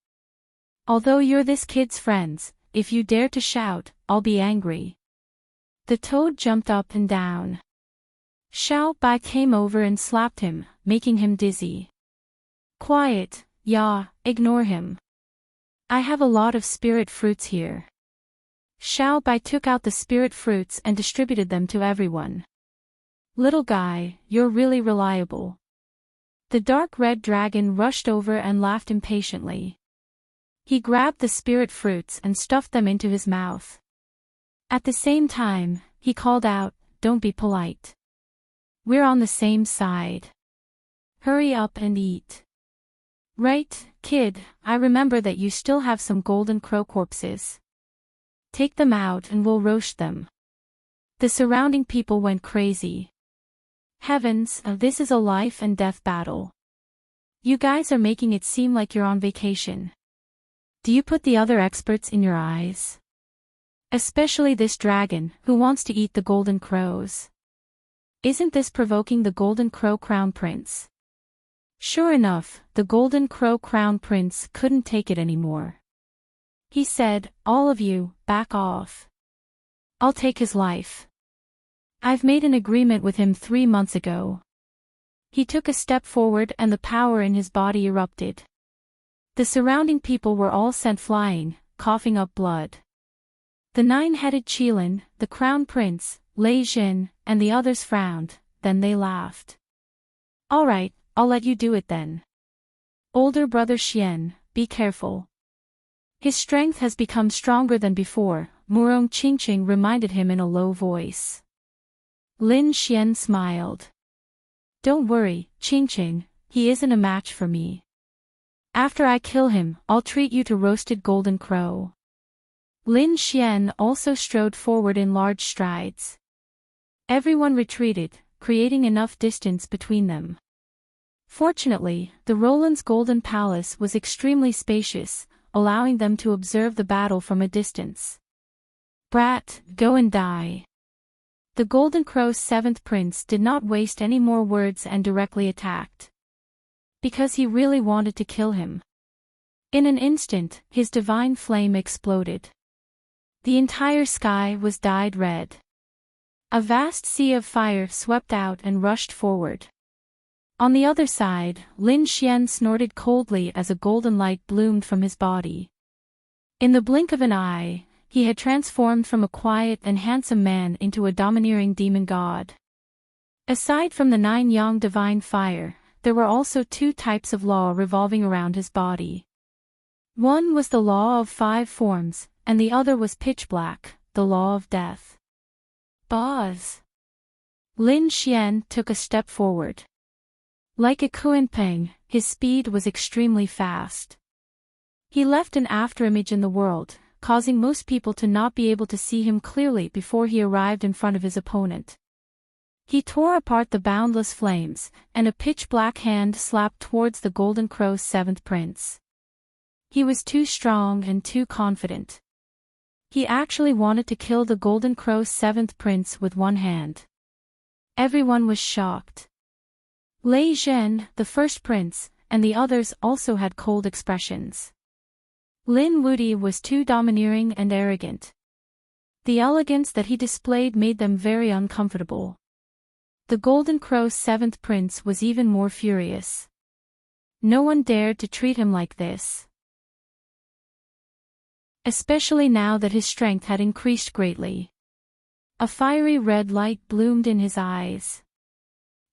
Although you're this kid's friends, if you dare to shout, I'll be angry. The toad jumped up and down. Xiao Bai came over and slapped him, making him dizzy. Quiet, ya, ignore him. I have a lot of spirit fruits here. Xiao Bai took out the spirit fruits and distributed them to everyone. Little guy, you're really reliable. The dark red dragon rushed over and laughed impatiently. He grabbed the spirit fruits and stuffed them into his mouth. At the same time, he called out, "Don't be polite. We're on the same side. Hurry up and eat." Right, kid, I remember that you still have some golden crow corpses. Take them out and we'll roast them. The surrounding people went crazy. Heavens, this is a life and death battle. You guys are making it seem like you're on vacation. Do you put the other experts in your eyes? Especially this dragon, who wants to eat the golden crows. Isn't this provoking the golden crow crown prince? Sure enough, the golden crow crown prince couldn't take it anymore. He said, "All of you, back off. I'll take his life. I've made an agreement with him 3 months ago." He took a step forward and the power in his body erupted. The surrounding people were all sent flying, coughing up blood. The 9-headed Qilin, the crown prince, Lei Jin, and the others frowned, then they laughed. "All right, I'll let you do it then. Older brother Xian, be careful. His strength has become stronger than before," Murong Qingqing reminded him in a low voice. Lin Xian smiled. "Don't worry, Qingqing, he isn't a match for me. After I kill him, I'll treat you to roasted golden crow." Lin Xian also strode forward in large strides. Everyone retreated, creating enough distance between them. Fortunately, the Roland's Golden Palace was extremely spacious, allowing them to observe the battle from a distance. "Brat, go and die." The Golden Crow's 7th prince did not waste any more words and directly attacked. Because he really wanted to kill him. In an instant, his divine flame exploded. The entire sky was dyed red. A vast sea of fire swept out and rushed forward. On the other side, Lin Xian snorted coldly as a golden light bloomed from his body. In the blink of an eye, he had transformed from a quiet and handsome man into a domineering demon god. Aside from the 9 yang divine fire, there were also 2 types of law revolving around his body. One was the law of 5 forms, and the other was pitch black, the law of death. Boz. Lin Xian took a step forward. Like a Kuanpeng, his speed was extremely fast. He left an afterimage in the world, causing most people to not be able to see him clearly before he arrived in front of his opponent. He tore apart the boundless flames, and a pitch-black hand slapped towards the Golden Crow's 7th prince. He was too strong and too confident. He actually wanted to kill the Golden Crow's 7th prince with one hand. Everyone was shocked. Lei Zhen, the first prince, and the others also had cold expressions. Lin Wuti was too domineering and arrogant. The elegance that he displayed made them very uncomfortable. The Golden Crow's 7th prince was even more furious. No one dared to treat him like this. Especially now that his strength had increased greatly. A fiery red light bloomed in his eyes.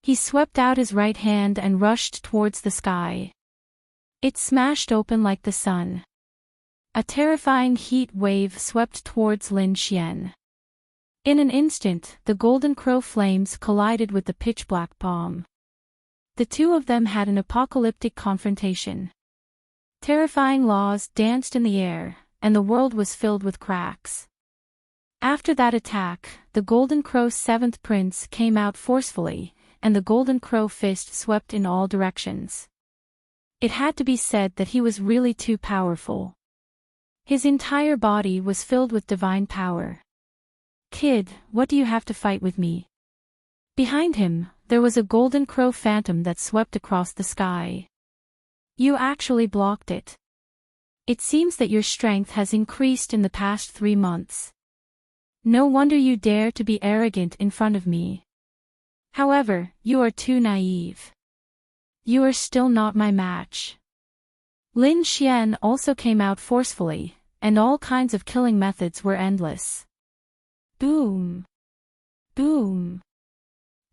He swept out his right hand and rushed towards the sky. It smashed open like the sun. A terrifying heat wave swept towards Lin Xian. In an instant, the Golden Crow flames collided with the pitch-black palm. The two of them had an apocalyptic confrontation. Terrifying laws danced in the air, and the world was filled with cracks. After that attack, the Golden Crow's 7th prince came out forcefully, and the Golden Crow fist swept in all directions. It had to be said that he was really too powerful. His entire body was filled with divine power. "Kid, what do you have to fight with me?" Behind him, there was a golden crow phantom that swept across the sky. "You actually blocked it. It seems that your strength has increased in the past 3 months. No wonder you dare to be arrogant in front of me. However, you are too naive. You are still not my match." Lin Xian also came out forcefully, and all kinds of killing methods were endless. Boom! Boom!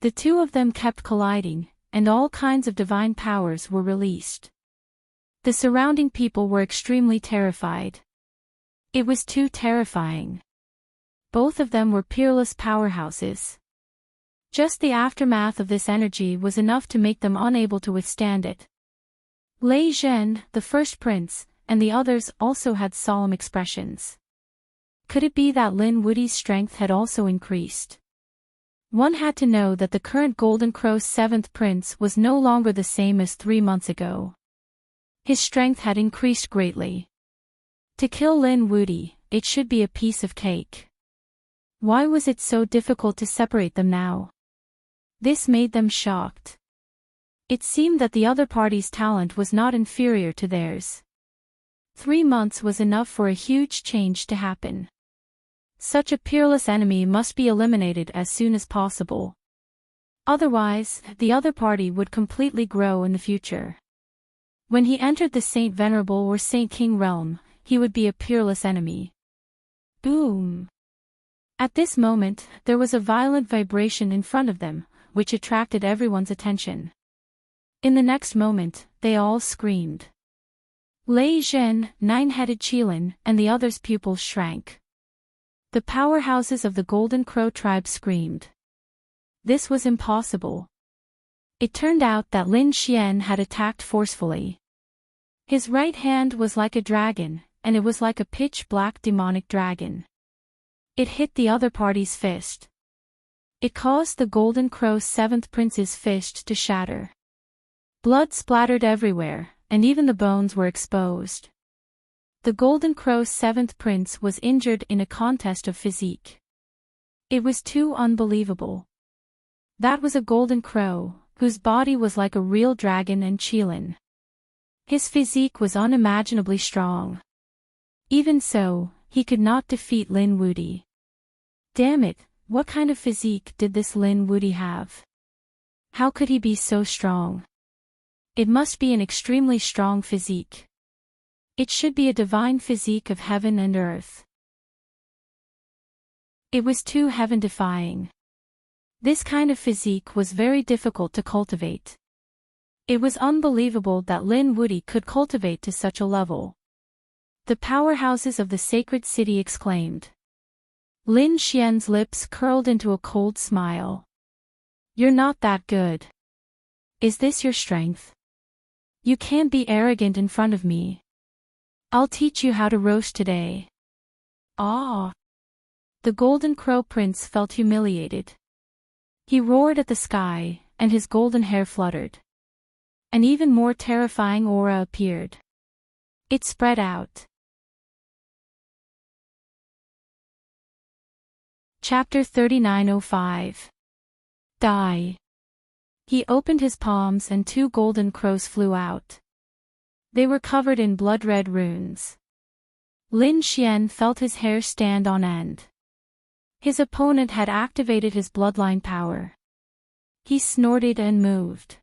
The two of them kept colliding, and all kinds of divine powers were released. The surrounding people were extremely terrified. It was too terrifying. Both of them were peerless powerhouses. Just the aftermath of this energy was enough to make them unable to withstand it. Lei Zhen, the first prince, and the others also had solemn expressions. Could it be that Lin Wudi's strength had also increased? One had to know that the current Golden Crow's 7th prince was no longer the same as 3 months ago. His strength had increased greatly. To kill Lin Wudi, it should be a piece of cake. Why was it so difficult to separate them now? This made them shocked. It seemed that the other party's talent was not inferior to theirs. 3 months was enough for a huge change to happen. Such a peerless enemy must be eliminated as soon as possible. Otherwise, the other party would completely grow in the future. When he entered the Saint Venerable or Saint King realm, he would be a peerless enemy. Boom! At this moment, there was a violent vibration in front of them, which attracted everyone's attention. In the next moment, they all screamed. Lei Zhen, 9-headed Qilin, and the others' pupils shrank. The powerhouses of the Golden Crow tribe screamed. This was impossible. It turned out that Lin Xian had attacked forcefully. His right hand was like a dragon, and it was like a pitch-black demonic dragon. It hit the other party's fist. It caused the Golden Crow's 7th prince's fist to shatter. Blood splattered everywhere, and even the bones were exposed. The Golden Crow's 7th prince was injured in a contest of physique. It was too unbelievable. That was a Golden Crow, whose body was like a real dragon and Qilin. His physique was unimaginably strong. Even so, he could not defeat Lin Wudi. Damn it, what kind of physique did this Lin Wudi have? How could he be so strong? It must be an extremely strong physique. It should be a divine physique of heaven and earth. It was too heaven-defying. This kind of physique was very difficult to cultivate. It was unbelievable that Lin Wudi could cultivate to such a level. The powerhouses of the sacred city exclaimed. Lin Xian's lips curled into a cold smile. "You're not that good. Is this your strength? You can't be arrogant in front of me. I'll teach you how to roast today." Ah! The Golden Crow Prince felt humiliated. He roared at the sky, and his golden hair fluttered. An even more terrifying aura appeared. It spread out. Chapter 3905. Die. He opened his palms and 2 golden crows flew out. They were covered in blood-red runes. Lin Xian felt his hair stand on end. His opponent had activated his bloodline power. He snorted and moved.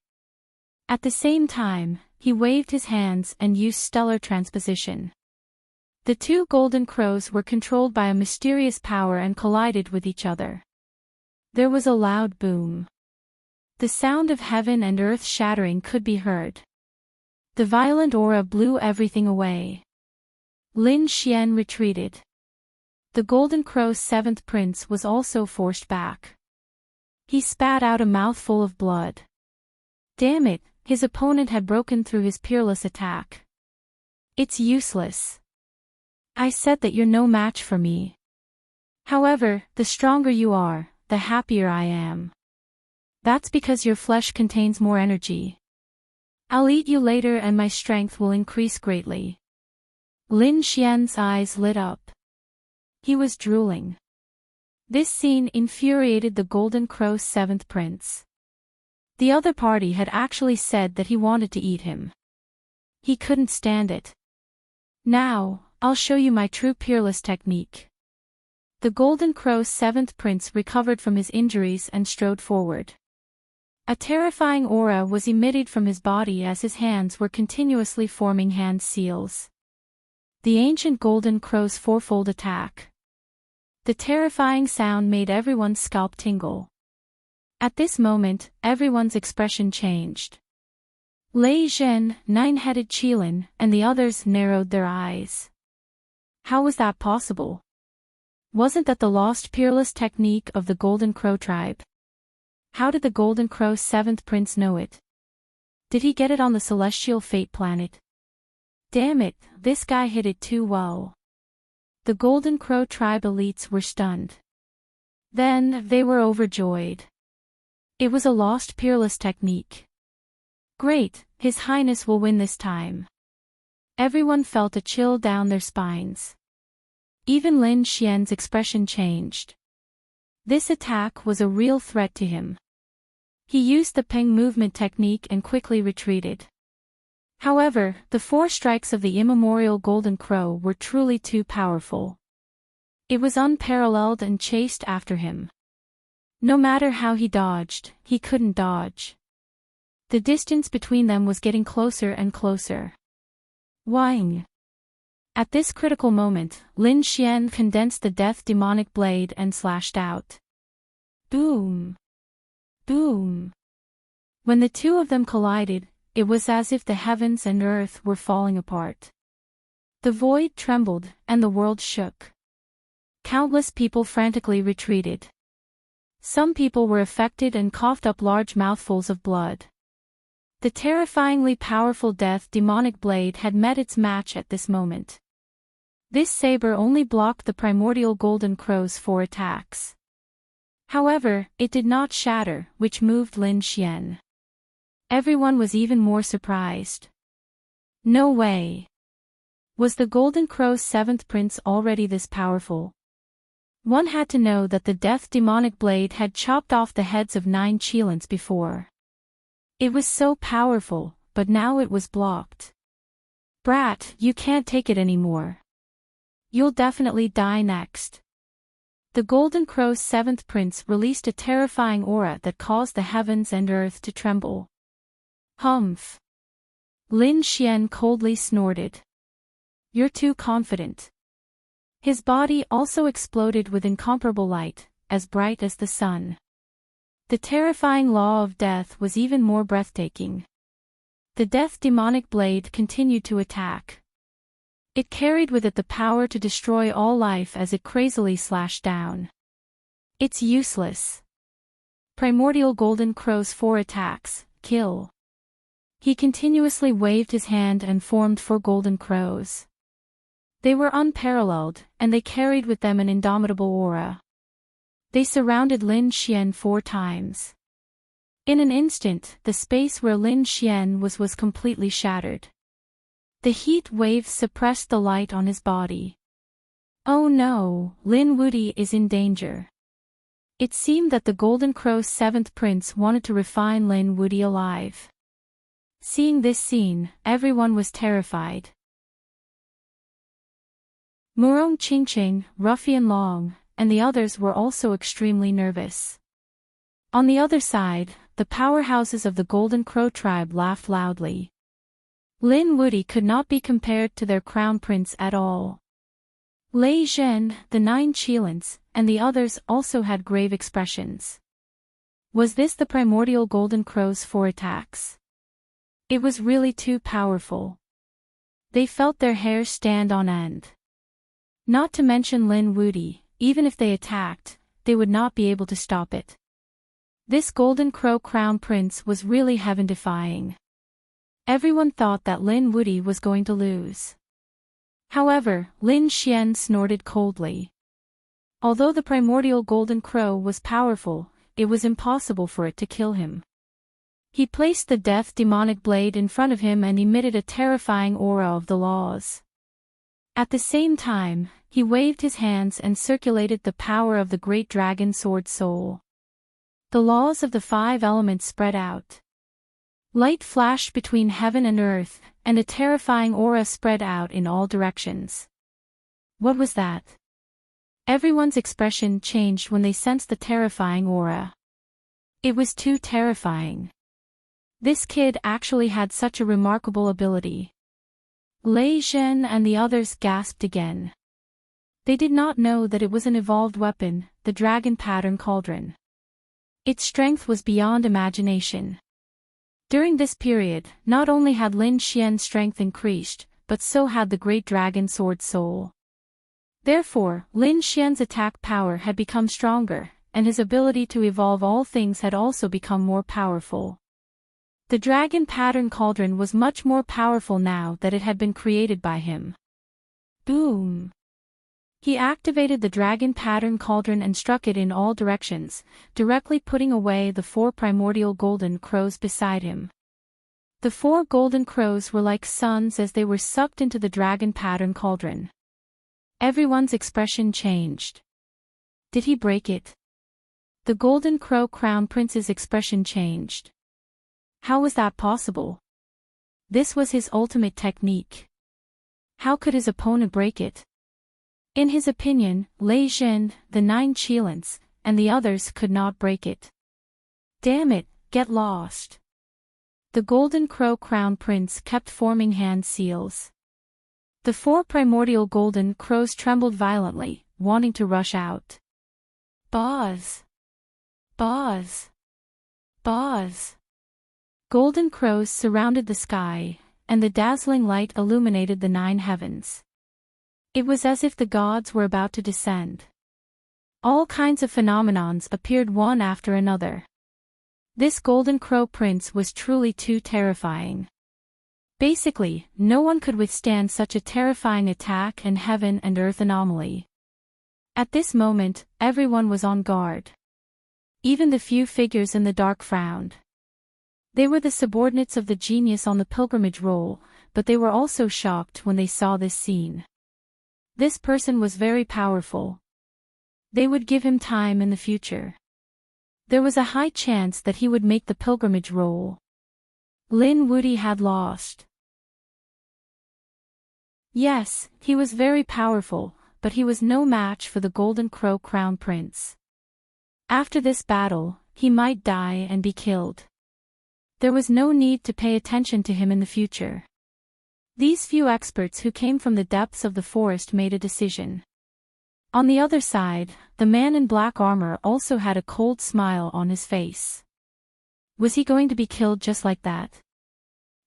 At the same time, he waved his hands and used stellar transposition. The 2 golden crows were controlled by a mysterious power and collided with each other. There was a loud boom. The sound of heaven and earth shattering could be heard. The violent aura blew everything away. Lin Xian retreated. The Golden Crow's 7th prince was also forced back. He spat out a mouthful of blood. Damn it, his opponent had broken through his peerless attack. It's useless. I said that you're no match for me. However, the stronger you are, the happier I am. That's because your flesh contains more energy. I'll eat you later and my strength will increase greatly. Lin Xian's eyes lit up. He was drooling. This scene infuriated the Golden Crow's seventh prince. The other party had actually said that he wanted to eat him. He couldn't stand it. Now, I'll show you my true peerless technique. The Golden Crow's seventh prince recovered from his injuries and strode forward. A terrifying aura was emitted from his body as his hands were continuously forming hand seals. The ancient Golden Crow's fourfold attack. The terrifying sound made everyone's scalp tingle. At this moment, everyone's expression changed. Lei Zhen, nine-headed Qilin, and the others narrowed their eyes. How was that possible? Wasn't that the lost peerless technique of the Golden Crow tribe? How did the Golden Crow's seventh prince know it? Did he get it on the celestial fate planet? Damn it, this guy hit it too well. The Golden Crow tribe elites were stunned. Then, they were overjoyed. It was a lost peerless technique. Great, His Highness will win this time. Everyone felt a chill down their spines. Even Lin Xian's expression changed. This attack was a real threat to him. He used the Peng movement technique and quickly retreated. However, the four strikes of the immemorial Golden Crow were truly too powerful. It was unparalleled and chased after him. No matter how he dodged, he couldn't dodge. The distance between them was getting closer and closer. Wang. At this critical moment, Lin Xian condensed the death demonic blade and slashed out. Boom! Boom! When the two of them collided, it was as if the heavens and earth were falling apart. The void trembled, and the world shook. Countless people frantically retreated. Some people were affected and coughed up large mouthfuls of blood. The terrifyingly powerful death demonic blade had met its match at this moment. This saber only blocked the primordial Golden Crow's four attacks. However, it did not shatter, which moved Lin Xian. Everyone was even more surprised. No way. Was the Golden Crow's seventh prince already this powerful? One had to know that the death demonic blade had chopped off the heads of 9 Qilins before. It was so powerful, but now it was blocked. Brat, you can't take it anymore. You'll definitely die next. The Golden Crow's seventh prince released a terrifying aura that caused the heavens and earth to tremble. Humph. Lin Xian coldly snorted. You're too confident. His body also exploded with incomparable light, as bright as the sun. The terrifying law of death was even more breathtaking. The death demonic blade continued to attack. It carried with it the power to destroy all life as it crazily slashed down. It's useless. Primordial Golden Crow's 4 attacks, kill. He continuously waved his hand and formed 4 Golden Crows. They were unparalleled, and they carried with them an indomitable aura. They surrounded Lin Xian 4 times. In an instant, the space where Lin Xian was completely shattered. The heat waves suppressed the light on his body. Oh no, Lin Wuti is in danger. It seemed that the Golden Crow's 7th prince wanted to refine Lin Wuti alive. Seeing this scene, everyone was terrified. Murong Qingqing, Ruffian Long, and the others were also extremely nervous. On the other side, the powerhouses of the Golden Crow tribe laughed loudly. Lin Wuti could not be compared to their crown prince at all. Lei Zhen, the 9 Qilins, and the others also had grave expressions. Was this the primordial Golden Crow's 4 attacks? It was really too powerful. They felt their hair stand on end. Not to mention Lin Wuti, even if they attacked, they would not be able to stop it. This Golden Crow crown prince was really heaven-defying. Everyone thought that Lin Wuti was going to lose. However, Lin Xian snorted coldly. Although the primordial Golden Crow was powerful, it was impossible for it to kill him. He placed the death demonic blade in front of him and emitted a terrifying aura of the laws. At the same time, he waved his hands and circulated the power of the great dragon sword soul. The laws of the 5 elements spread out. Light flashed between heaven and earth, and a terrifying aura spread out in all directions. What was that? Everyone's expression changed when they sensed the terrifying aura. It was too terrifying. This kid actually had such a remarkable ability. Lei Zhen and the others gasped again. They did not know that it was an evolved weapon, the dragon pattern cauldron. Its strength was beyond imagination. During this period, not only had Lin Xian's strength increased, but so had the great dragon sword soul. Therefore, Lin Xian's attack power had become stronger, and his ability to evolve all things had also become more powerful. The dragon pattern cauldron was much more powerful now that it had been created by him. Boom! He activated the dragon pattern cauldron and struck it in all directions, directly putting away the 4 primordial golden crows beside him. The 4 golden crows were like suns as they were sucked into the dragon pattern cauldron. Everyone's expression changed. Did he break it? The golden crow crown prince's expression changed. How was that possible? This was his ultimate technique. How could his opponent break it? In his opinion, Lei Zhen, the 9 Qilins, and the others could not break it. Damn it, get lost. The golden crow crown prince kept forming hand seals. The 4 primordial golden crows trembled violently, wanting to rush out. Buzz! Buzz! Buzz! Golden crows surrounded the sky, and the dazzling light illuminated the 9 heavens. It was as if the gods were about to descend. All kinds of phenomenons appeared one after another. This golden crow prince was truly too terrifying. Basically, no one could withstand such a terrifying attack and heaven and earth anomaly. At this moment, everyone was on guard. Even the few figures in the dark frowned. They were the subordinates of the genius on the pilgrimage roll, but they were also shocked when they saw this scene. This person was very powerful. They would give him time in the future. There was a high chance that he would make the pilgrimage roll. Lin Wuti had lost. Yes, he was very powerful, but he was no match for the Golden Crow Crown Prince. After this battle, he might die and be killed. There was no need to pay attention to him in the future. These few experts who came from the depths of the forest made a decision. On the other side, the man in black armor also had a cold smile on his face. Was he going to be killed just like that?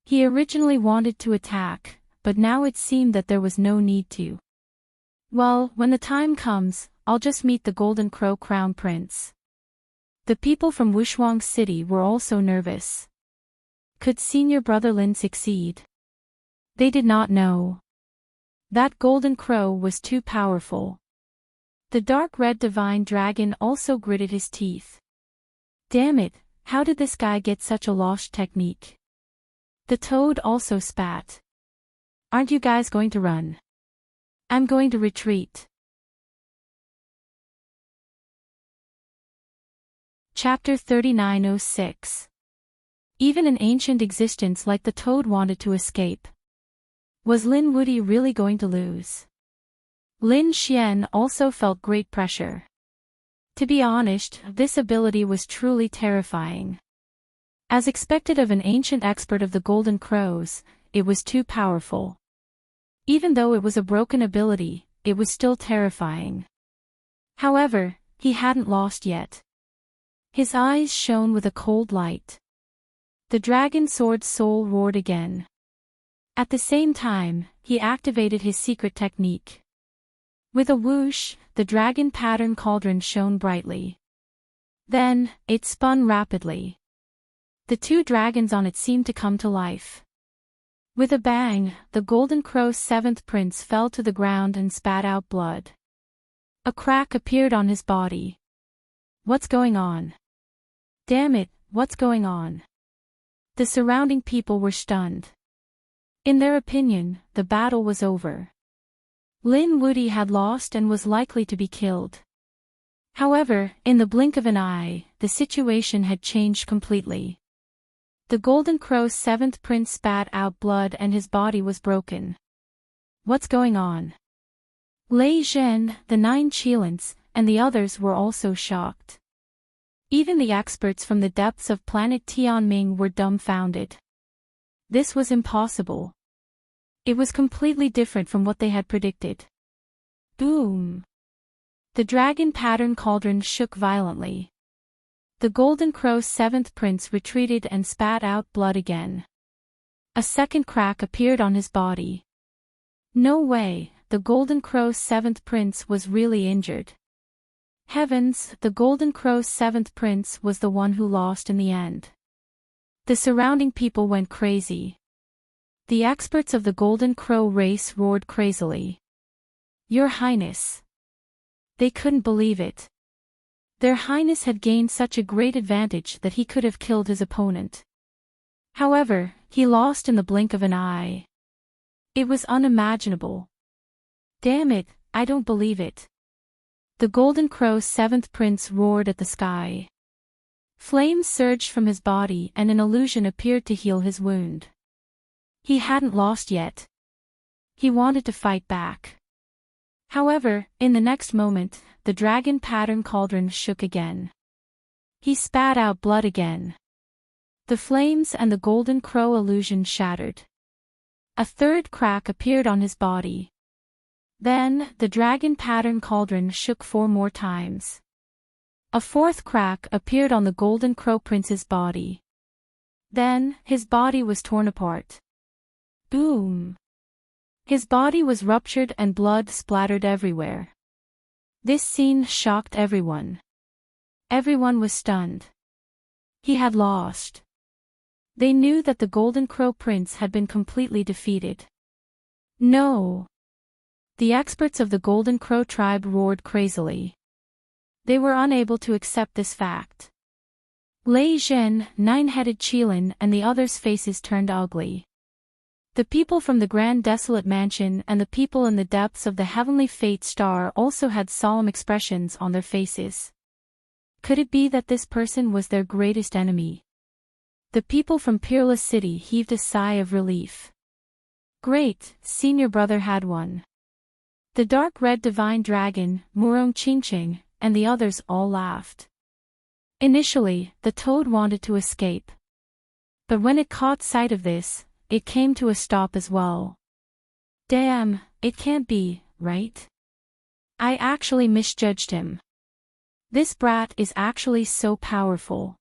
He originally wanted to attack, but now it seemed that there was no need to. Well, when the time comes, I'll just meet the Golden Crow Crown Prince. The people from Wushuang City were also nervous. Could senior brother Lin succeed? They did not know. That golden crow was too powerful. The dark red divine dragon also gritted his teeth. Damn it, how did this guy get such a lost technique? The toad also spat. Aren't you guys going to run? I'm going to retreat. Chapter 3906. Even an ancient existence like the toad wanted to escape. Was Lin Wuti really going to lose? Lin Xian also felt great pressure. To be honest, this ability was truly terrifying. As expected of an ancient expert of the Golden Crows, it was too powerful. Even though it was a broken ability, it was still terrifying. However, he hadn't lost yet. His eyes shone with a cold light. The dragon sword soul roared again. At the same time, he activated his secret technique. With a whoosh, the dragon pattern cauldron shone brightly. Then, it spun rapidly. The 2 dragons on it seemed to come to life. With a bang, the Golden Crow's 7th prince fell to the ground and spat out blood. A crack appeared on his body. What's going on? Damn it, what's going on? The surrounding people were stunned. In their opinion, the battle was over. Lin Wuti had lost and was likely to be killed. However, in the blink of an eye, the situation had changed completely. The Golden Crow's seventh prince spat out blood and his body was broken. What's going on? Lei Zhen, the 9 Qilins, and the others were also shocked. Even the experts from the depths of planet Tianming were dumbfounded. This was impossible. It was completely different from what they had predicted. Boom! The dragon pattern cauldron shook violently. The Golden Crow's 7th prince retreated and spat out blood again. A second crack appeared on his body. No way, the Golden Crow's 7th prince was really injured. Heavens, the Golden Crow's 7th prince was the one who lost in the end. The surrounding people went crazy. The experts of the Golden Crow race roared crazily. Your Highness! They couldn't believe it. Their Highness had gained such a great advantage that he could have killed his opponent. However, he lost in the blink of an eye. It was unimaginable. Damn it, I don't believe it. The Golden Crow's 7th prince roared at the sky. Flames surged from his body and an illusion appeared to heal his wound. He hadn't lost yet. He wanted to fight back. However, in the next moment, the dragon pattern cauldron shook again. He spat out blood again. The flames and the Golden Crow illusion shattered. A third crack appeared on his body. Then, the dragon pattern cauldron shook 4 more times. A 4th crack appeared on the Golden Crow Prince's body. Then, his body was torn apart. Boom! His body was ruptured and blood splattered everywhere. This scene shocked everyone. Everyone was stunned. He had lost. They knew that the Golden Crow Prince had been completely defeated. No! The experts of the Golden Crow tribe roared crazily. They were unable to accept this fact. Lei Zhen, 9-headed Qilin and the others' faces turned ugly. The people from the Grand Desolate Mansion and the people in the depths of the Heavenly Fate Star also had solemn expressions on their faces. Could it be that this person was their greatest enemy? The people from Peerless City heaved a sigh of relief. Great, senior brother had won. The dark red divine dragon, Murong Qingqing, and the others all laughed. Initially, the toad wanted to escape. But when it caught sight of this, it came to a stop as well. Damn, it can't be, right? I actually misjudged him. This brat is actually so powerful.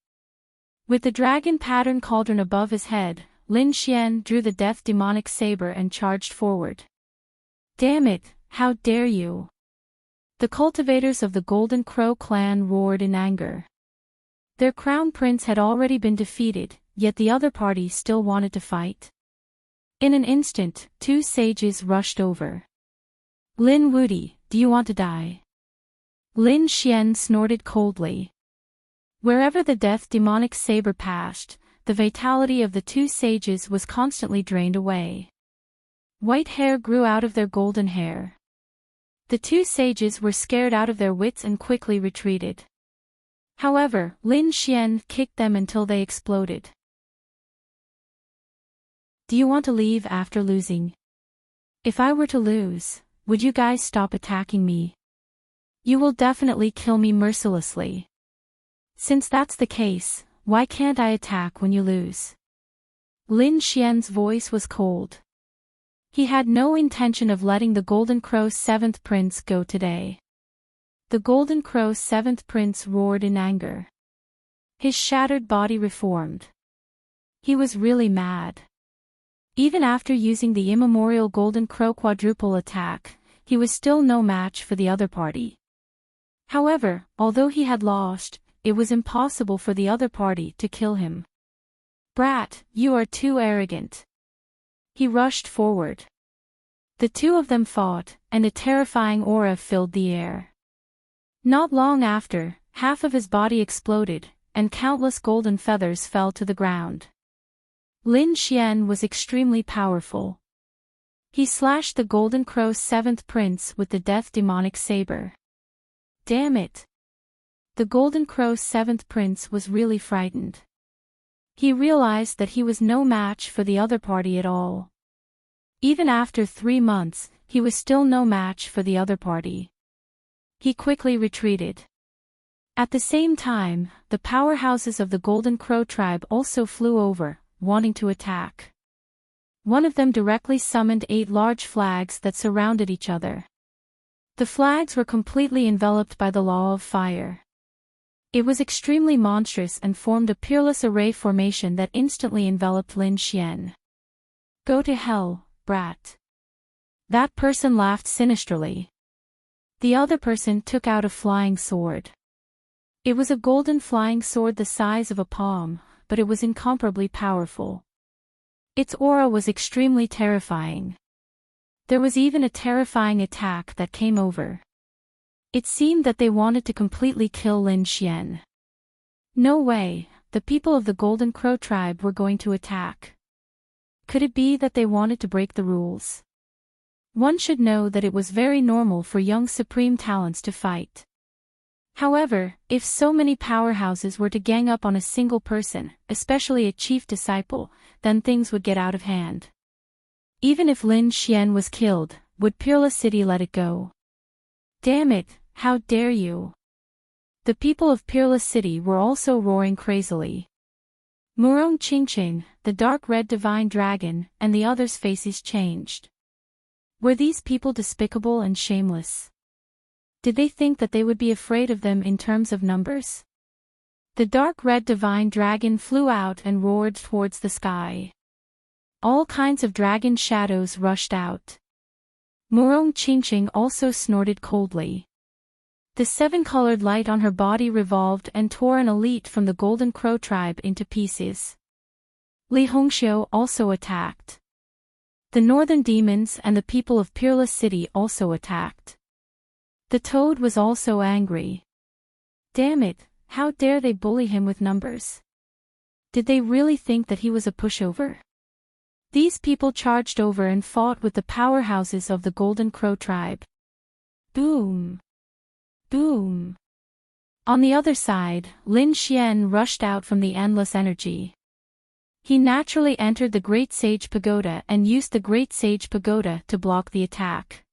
With the dragon pattern cauldron above his head, Lin Xian drew the death demonic saber and charged forward. Damn it, how dare you! The cultivators of the Golden Crow clan roared in anger. Their crown prince had already been defeated, yet the other party still wanted to fight. In an instant, 2 sages rushed over. Lin Wuti, do you want to die? Lin Xian snorted coldly. Wherever the death demonic saber passed, the vitality of the 2 sages was constantly drained away. White hair grew out of their golden hair. The 2 sages were scared out of their wits and quickly retreated. However, Lin Xian kicked them until they exploded. Do you want to leave after losing? If I were to lose, would you guys stop attacking me? You will definitely kill me mercilessly. Since that's the case, why can't I attack when you lose? Lin Xian's voice was cold. He had no intention of letting the Golden Crow's 7th prince go today. The Golden Crow's 7th prince roared in anger. His shattered body reformed. He was really mad. Even after using the immemorial Golden Crow quadruple attack, he was still no match for the other party. However, although he had lost, it was impossible for the other party to kill him. Brat, you are too arrogant. He rushed forward. The 2 of them fought, and a terrifying aura filled the air. Not long after, half of his body exploded, and countless golden feathers fell to the ground. Lin Xian was extremely powerful. He slashed the Golden Crow's 7th prince with the death demonic saber. Damn it! The Golden Crow's 7th prince was really frightened. He realized that he was no match for the other party at all. Even after 3 months, he was still no match for the other party. He quickly retreated. At the same time, the powerhouses of the Golden Crow tribe also flew over, wanting to attack. One of them directly summoned 8 large flags that surrounded each other. The flags were completely enveloped by the law of fire. It was extremely monstrous and formed a peerless array formation that instantly enveloped Lin Xian. Go to hell, brat. That person laughed sinisterly. The other person took out a flying sword. It was a golden flying sword the size of a palm, but it was incomparably powerful. Its aura was extremely terrifying. There was even a terrifying attack that came over. It seemed that they wanted to completely kill Lin Xian. No way, the people of the Golden Crow tribe were going to attack. Could it be that they wanted to break the rules? One should know that it was very normal for young supreme talents to fight. However, if so many powerhouses were to gang up on a single person, especially a chief disciple, then things would get out of hand. Even if Lin Xian was killed, would Peerless City let it go? Damn it, how dare you! The people of Peerless City were also roaring crazily. Murong Qingqing, the dark red divine dragon, and the others' faces changed. Were these people despicable and shameless? Did they think that they would be afraid of them in terms of numbers? The dark red divine dragon flew out and roared towards the sky. All kinds of dragon shadows rushed out. Murong Qingqing also snorted coldly. The 7-colored light on her body revolved and tore an elite from the Golden Crow tribe into pieces. Li Hongxiu also attacked. The northern demons and the people of Peerless City also attacked. The toad was also angry. Damn it, how dare they bully him with numbers? Did they really think that he was a pushover? These people charged over and fought with the powerhouses of the Golden Crow tribe. Boom! Boom! On the other side, Lin Xian rushed out from the endless energy. He naturally entered the Great Sage Pagoda and used the Great Sage Pagoda to block the attack.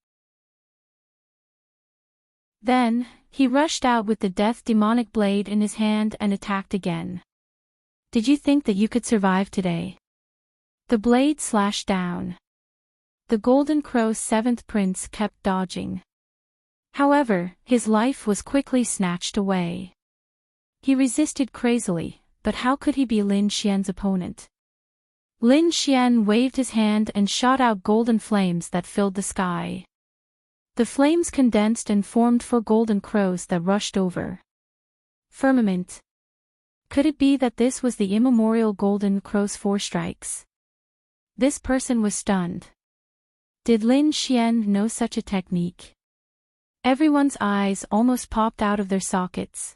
Then, he rushed out with the Death Demonic Blade in his hand and attacked again. Did you think that you could survive today? The blade slashed down. The Golden Crow's 7th prince kept dodging. However, his life was quickly snatched away. He resisted crazily, but how could he be Lin Xian's opponent? Lin Xian waved his hand and shot out golden flames that filled the sky. The flames condensed and formed 4 golden crows that rushed over. Firmament. Could it be that this was the immemorial Golden Crow's 4 strikes? This person was stunned. Did Lin Xian know such a technique? Everyone's eyes almost popped out of their sockets.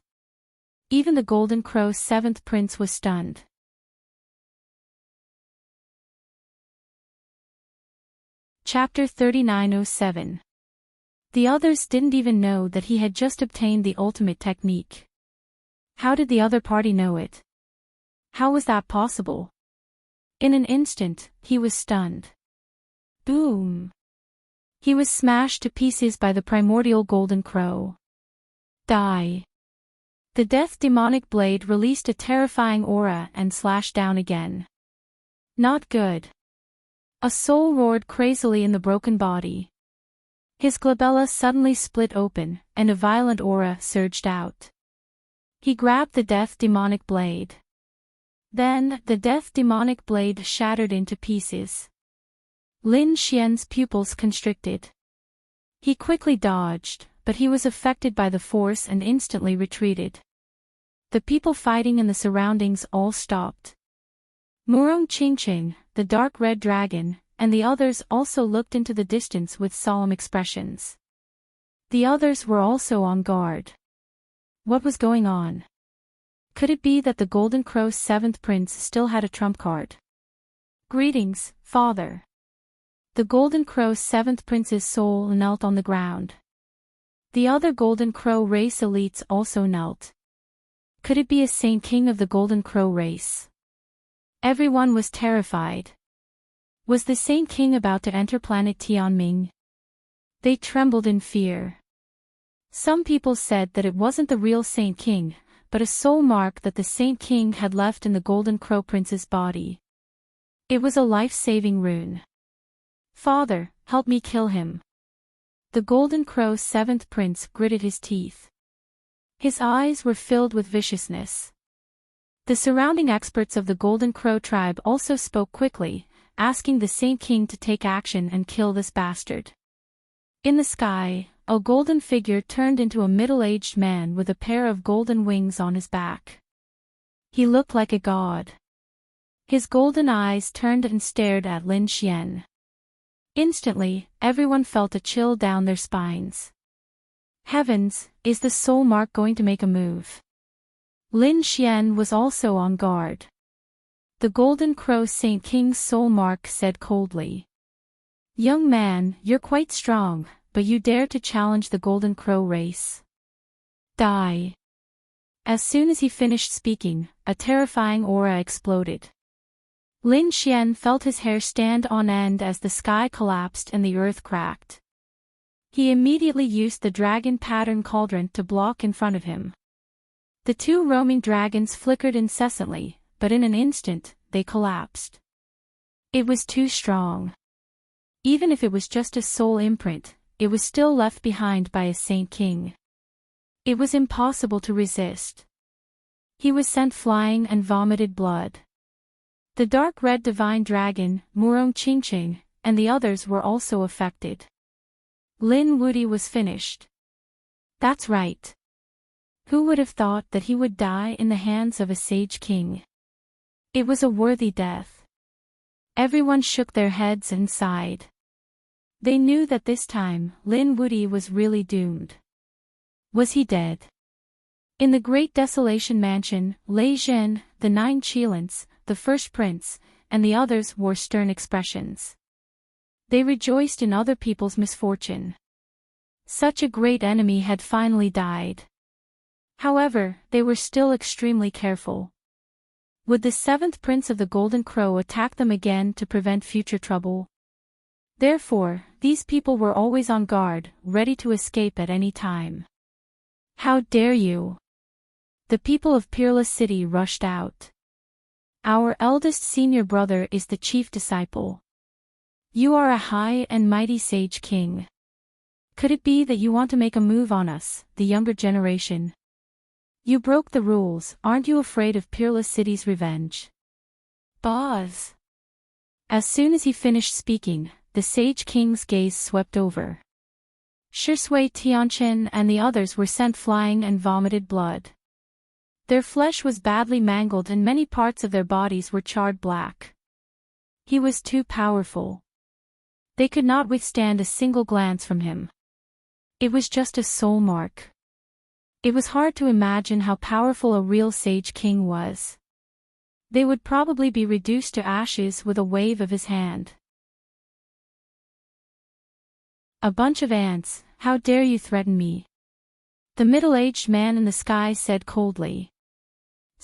Even the Golden Crow's 7th prince was stunned. Chapter 3907. The others didn't even know that he had just obtained the ultimate technique. How did the other party know it? How was that possible? In an instant, he was stunned. Boom! He was smashed to pieces by the primordial Golden Crow. Die! The Death Demonic Blade released a terrifying aura and slashed down again. Not good. A soul roared crazily in the broken body. His glabella suddenly split open, and a violent aura surged out. He grabbed the Death Demonic Blade. Then, the Death Demonic Blade shattered into pieces. Lin Xian's pupils constricted. He quickly dodged, but he was affected by the force and instantly retreated. The people fighting in the surroundings all stopped. Murong Qingqing, the dark red dragon, and the others also looked into the distance with solemn expressions. The others were also on guard. What was going on? Could it be that the Golden Crow's 7th prince still had a trump card? Greetings, father. The Golden Crow's seventh prince's soul knelt on the ground. The other Golden Crow race elites also knelt. Could it be a Saint King of the Golden Crow race? Everyone was terrified. Was the Saint King about to enter planet Tianming? They trembled in fear. Some people said that it wasn't the real Saint King, but a soul mark that the Saint King had left in the Golden Crow Prince's body. It was a life-saving rune. Father, help me kill him. The Golden Crow's seventh prince gritted his teeth. His eyes were filled with viciousness. The surrounding experts of the Golden Crow tribe also spoke quickly, asking the Saint King to take action and kill this bastard. In the sky, a golden figure turned into a middle-aged man with a pair of golden wings on his back. He looked like a god. His golden eyes turned and stared at Lin Xian. Instantly, everyone felt a chill down their spines. Heavens, is the soul mark going to make a move? Lin Xian was also on guard. The Golden Crow Saint King's soul mark said coldly. Young man, you're quite strong, but you dare to challenge the Golden Crow race? Die. As soon as he finished speaking, a terrifying aura exploded. Lin Xian felt his hair stand on end as the sky collapsed and the earth cracked. He immediately used the dragon pattern cauldron to block in front of him. The two roaming dragons flickered incessantly, but in an instant, they collapsed. It was too strong. Even if it was just a soul imprint, it was still left behind by a Saint King. It was impossible to resist. He was sent flying and vomited blood. The dark red divine dragon, Murong Qingqing, and the others were also affected. Lin Wuti was finished. That's right. Who would have thought that he would die in the hands of a sage king? It was a worthy death. Everyone shook their heads and sighed. They knew that this time, Lin Wuti was really doomed. Was he dead? In the Great Desolation Mansion, Lei Zhen, the 9 Qilins, the first prince, and the others wore stern expressions. They rejoiced in other people's misfortune. Such a great enemy had finally died. However, they were still extremely careful. Would the seventh prince of the Golden Crow attack them again to prevent future trouble? Therefore, these people were always on guard, ready to escape at any time. How dare you! The people of Peerless City rushed out. Our eldest senior brother is the chief disciple. You are a high and mighty sage king. Could it be that you want to make a move on us, the younger generation? You broke the rules, aren't you afraid of Peerless City's revenge? Boz. As soon as he finished speaking, the sage king's gaze swept over. Shisui Tianchen and the others were sent flying and vomited blood. Their flesh was badly mangled and many parts of their bodies were charred black. He was too powerful. They could not withstand a single glance from him. It was just a soul mark. It was hard to imagine how powerful a real sage king was. They would probably be reduced to ashes with a wave of his hand. A bunch of ants, how dare you threaten me? The middle-aged man in the sky said coldly.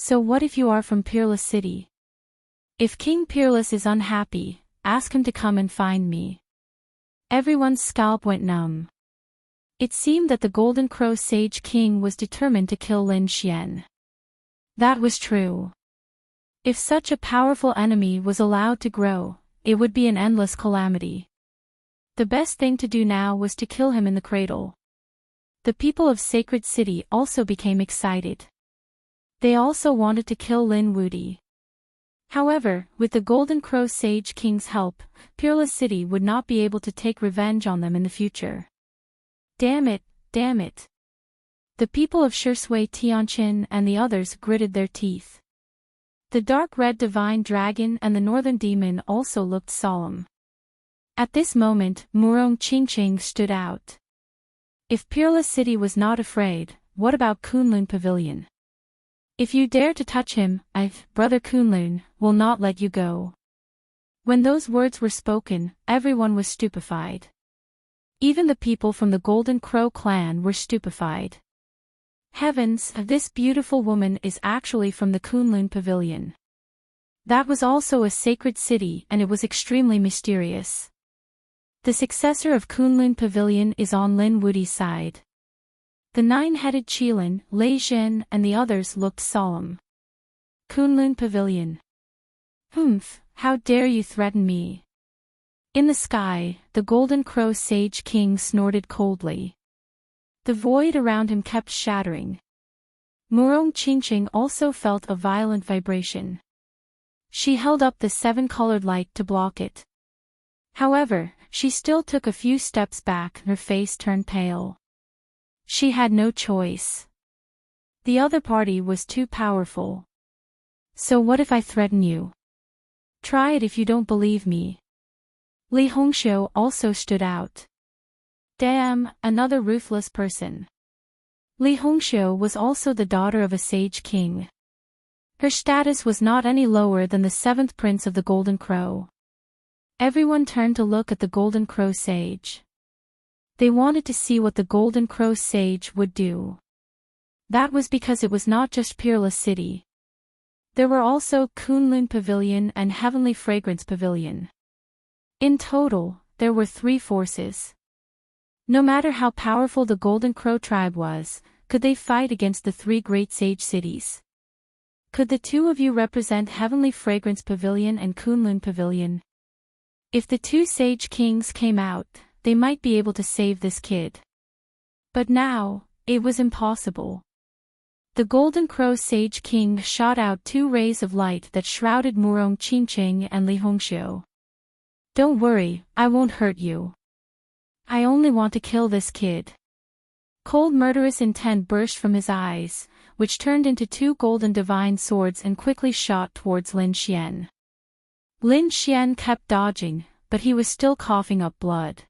So what if you are from Peerless City? If King Peerless is unhappy, ask him to come and find me. Everyone's scalp went numb. It seemed that the Golden Crow Sage King was determined to kill Lin Xian. That was true. If such a powerful enemy was allowed to grow, it would be an endless calamity. The best thing to do now was to kill him in the cradle. The people of Sacred City also became excited. They also wanted to kill Lin Wuti. However, with the Golden Crow Sage King's help, Peerless City would not be able to take revenge on them in the future. Damn it, damn it. The people of Shisui Tianchen and the others gritted their teeth. The dark red divine dragon and the northern demon also looked solemn. At this moment, Murong Qingqing stood out. If Peerless City was not afraid, what about Kunlun Pavilion? If you dare to touch him, Brother Kunlun, will not let you go. When those words were spoken, everyone was stupefied. Even the people from the Golden Crow clan were stupefied. Heavens, this beautiful woman is actually from the Kunlun Pavilion. That was also a sacred city and it was extremely mysterious. The successor of Kunlun Pavilion is on Lin Wudi's side. The nine-headed Qilin, Lei Zhen and the others looked solemn. Kunlun Pavilion. Humph, how dare you threaten me? In the sky, the Golden Crow Sage King snorted coldly. The void around him kept shattering. Murong Qingqing also felt a violent vibration. She held up the seven-colored light to block it. However, she still took a few steps back and her face turned pale. She had no choice. The other party was too powerful. So what if I threaten you? Try it if you don't believe me. Li Hongxiu also stood out. Damn, another ruthless person. Li Hongxiu was also the daughter of a sage king. Her status was not any lower than the seventh prince of the Golden Crow. Everyone turned to look at the Golden Crow sage. They wanted to see what the Golden Crow sage would do. That was because it was not just Peerless City. There were also Kunlun Pavilion and Heavenly Fragrance Pavilion. In total, there were 3 forces. No matter how powerful the Golden Crow tribe was, could they fight against the 3 great sage cities? Could the 2 of you represent Heavenly Fragrance Pavilion and Kunlun Pavilion? If the 2 sage kings came out, they might be able to save this kid. But now, it was impossible. The Golden Crow Sage King shot out 2 rays of light that shrouded Murong Qingqing and Li Hongxiu. Don't worry, I won't hurt you. I only want to kill this kid. Cold murderous intent burst from his eyes, which turned into 2 golden divine swords and quickly shot towards Lin Xian. Lin Xian kept dodging, but he was still coughing up blood.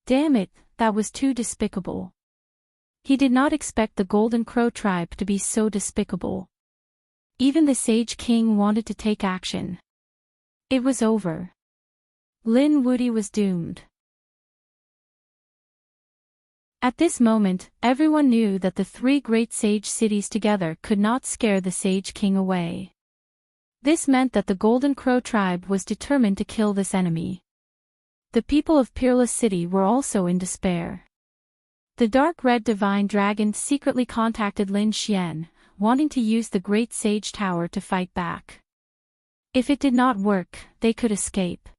Damn it, that was too despicable. He did not expect the Golden Crow tribe to be so despicable. Even the Sage King wanted to take action. It was over. Lin Wudi was doomed. At this moment, everyone knew that the 3 great sage cities together could not scare the Sage King away. This meant that the Golden Crow tribe was determined to kill this enemy. The people of Peerless City were also in despair. The dark red divine dragon secretly contacted Lin Xian, wanting to use the Great Sage Tower to fight back. If it did not work, they could escape.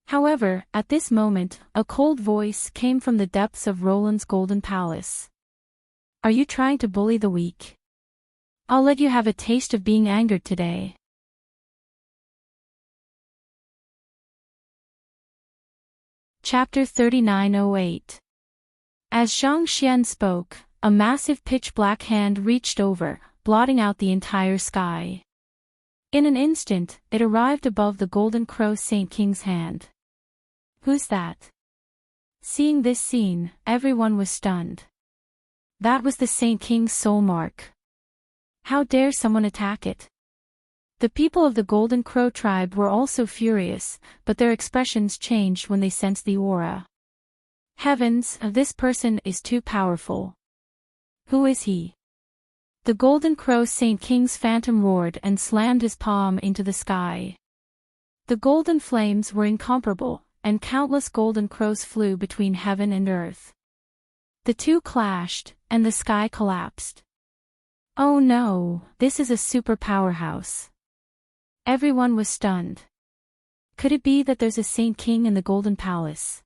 However, at this moment, a cold voice came from the depths of Roland's Golden Palace. Are you trying to bully the weak? I'll let you have a taste of being angered today. Chapter 3908. As Zhang Xian spoke, a massive pitch-black hand reached over, blotting out the entire sky. In an instant, it arrived above the Golden Crow Saint King's hand. Who's that? Seeing this scene, everyone was stunned. That was the Saint King's soul mark. How dare someone attack it? The people of the Golden Crow tribe were also furious, but their expressions changed when they sensed the aura. Heavens, this person is too powerful. Who is he? The Golden Crow Saint King's phantom roared and slammed his palm into the sky. The golden flames were incomparable, and countless golden crows flew between heaven and earth. The 2 clashed, and the sky collapsed. Oh no, this is a super powerhouse. Everyone was stunned. Could it be that there's a Saint King in the Golden Palace?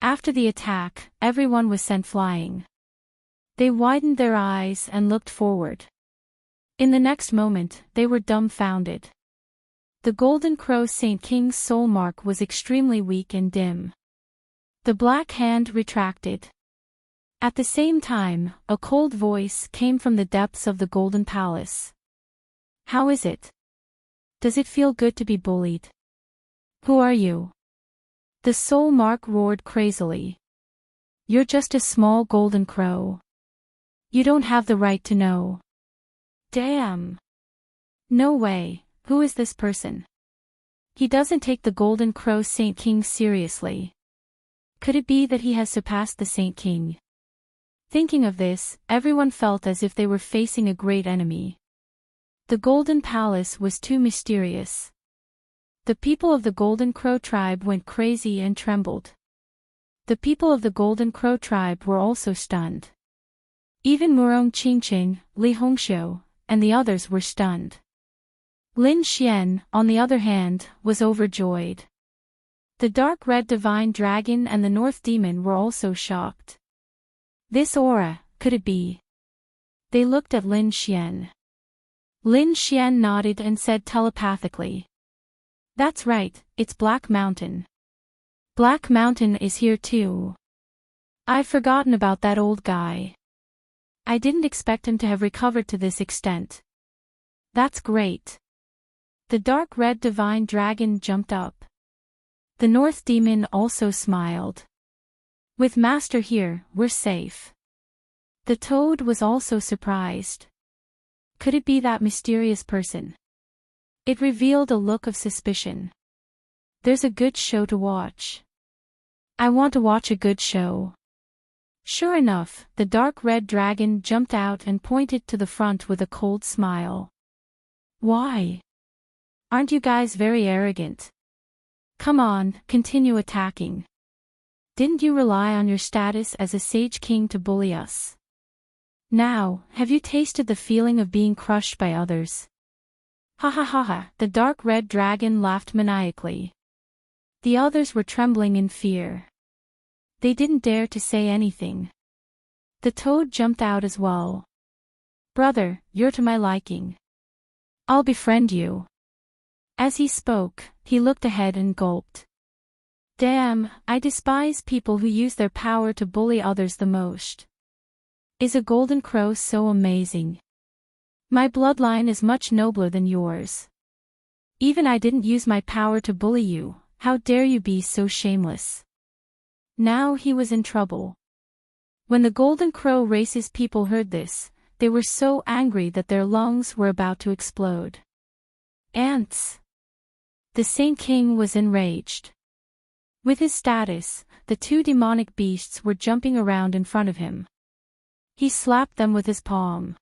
After the attack, everyone was sent flying. They widened their eyes and looked forward. In the next moment, they were dumbfounded. The Golden Crow Saint King's soul mark was extremely weak and dim. The black hand retracted. At the same time, a cold voice came from the depths of the Golden Palace. How is it? Does it feel good to be bullied? Who are you? The soul mark roared crazily. You're just a small golden crow. You don't have the right to know. Damn. No way, who is this person? He doesn't take the Golden Crow Saint King seriously. Could it be that he has surpassed the Saint King? Thinking of this, everyone felt as if they were facing a great enemy. The Golden Palace was too mysterious. The people of the Golden Crow tribe went crazy and trembled. The people of the Golden Crow tribe were also stunned. Even Murong Qingqing, Li Hongxiu, and the others were stunned. Lin Xian, on the other hand, was overjoyed. The dark red divine dragon and the North Demon were also shocked. This aura, could it be? They looked at Lin Xian. Lin Xian nodded and said telepathically. That's right, it's Black Mountain. Black Mountain is here too. I've forgotten about that old guy. I didn't expect him to have recovered to this extent. That's great. The dark red divine dragon jumped up. The North Demon also smiled. With Master here, we're safe. The Toad was also surprised. Could it be that mysterious person? It revealed a look of suspicion. There's a good show to watch. I want to watch a good show. Sure enough, the dark red dragon jumped out and pointed to the front with a cold smile. Why? Aren't you guys very arrogant? Come on, continue attacking. Didn't you rely on your status as a Sage King to bully us? Now, have you tasted the feeling of being crushed by others? Ha ha ha ha, the dark red dragon laughed maniacally. The others were trembling in fear. They didn't dare to say anything. The Toad jumped out as well. Brother, you're to my liking. I'll befriend you. As he spoke, he looked ahead and gulped. Damn, I despise people who use their power to bully others the most. Is a golden crow so amazing? My bloodline is much nobler than yours. Even I didn't use my power to bully you, how dare you be so shameless? Now he was in trouble. When the Golden Crow race's people heard this, they were so angry that their lungs were about to explode. Ants! The Saint King was enraged. With his status, the two demonic beasts were jumping around in front of him. He slapped them with his palm.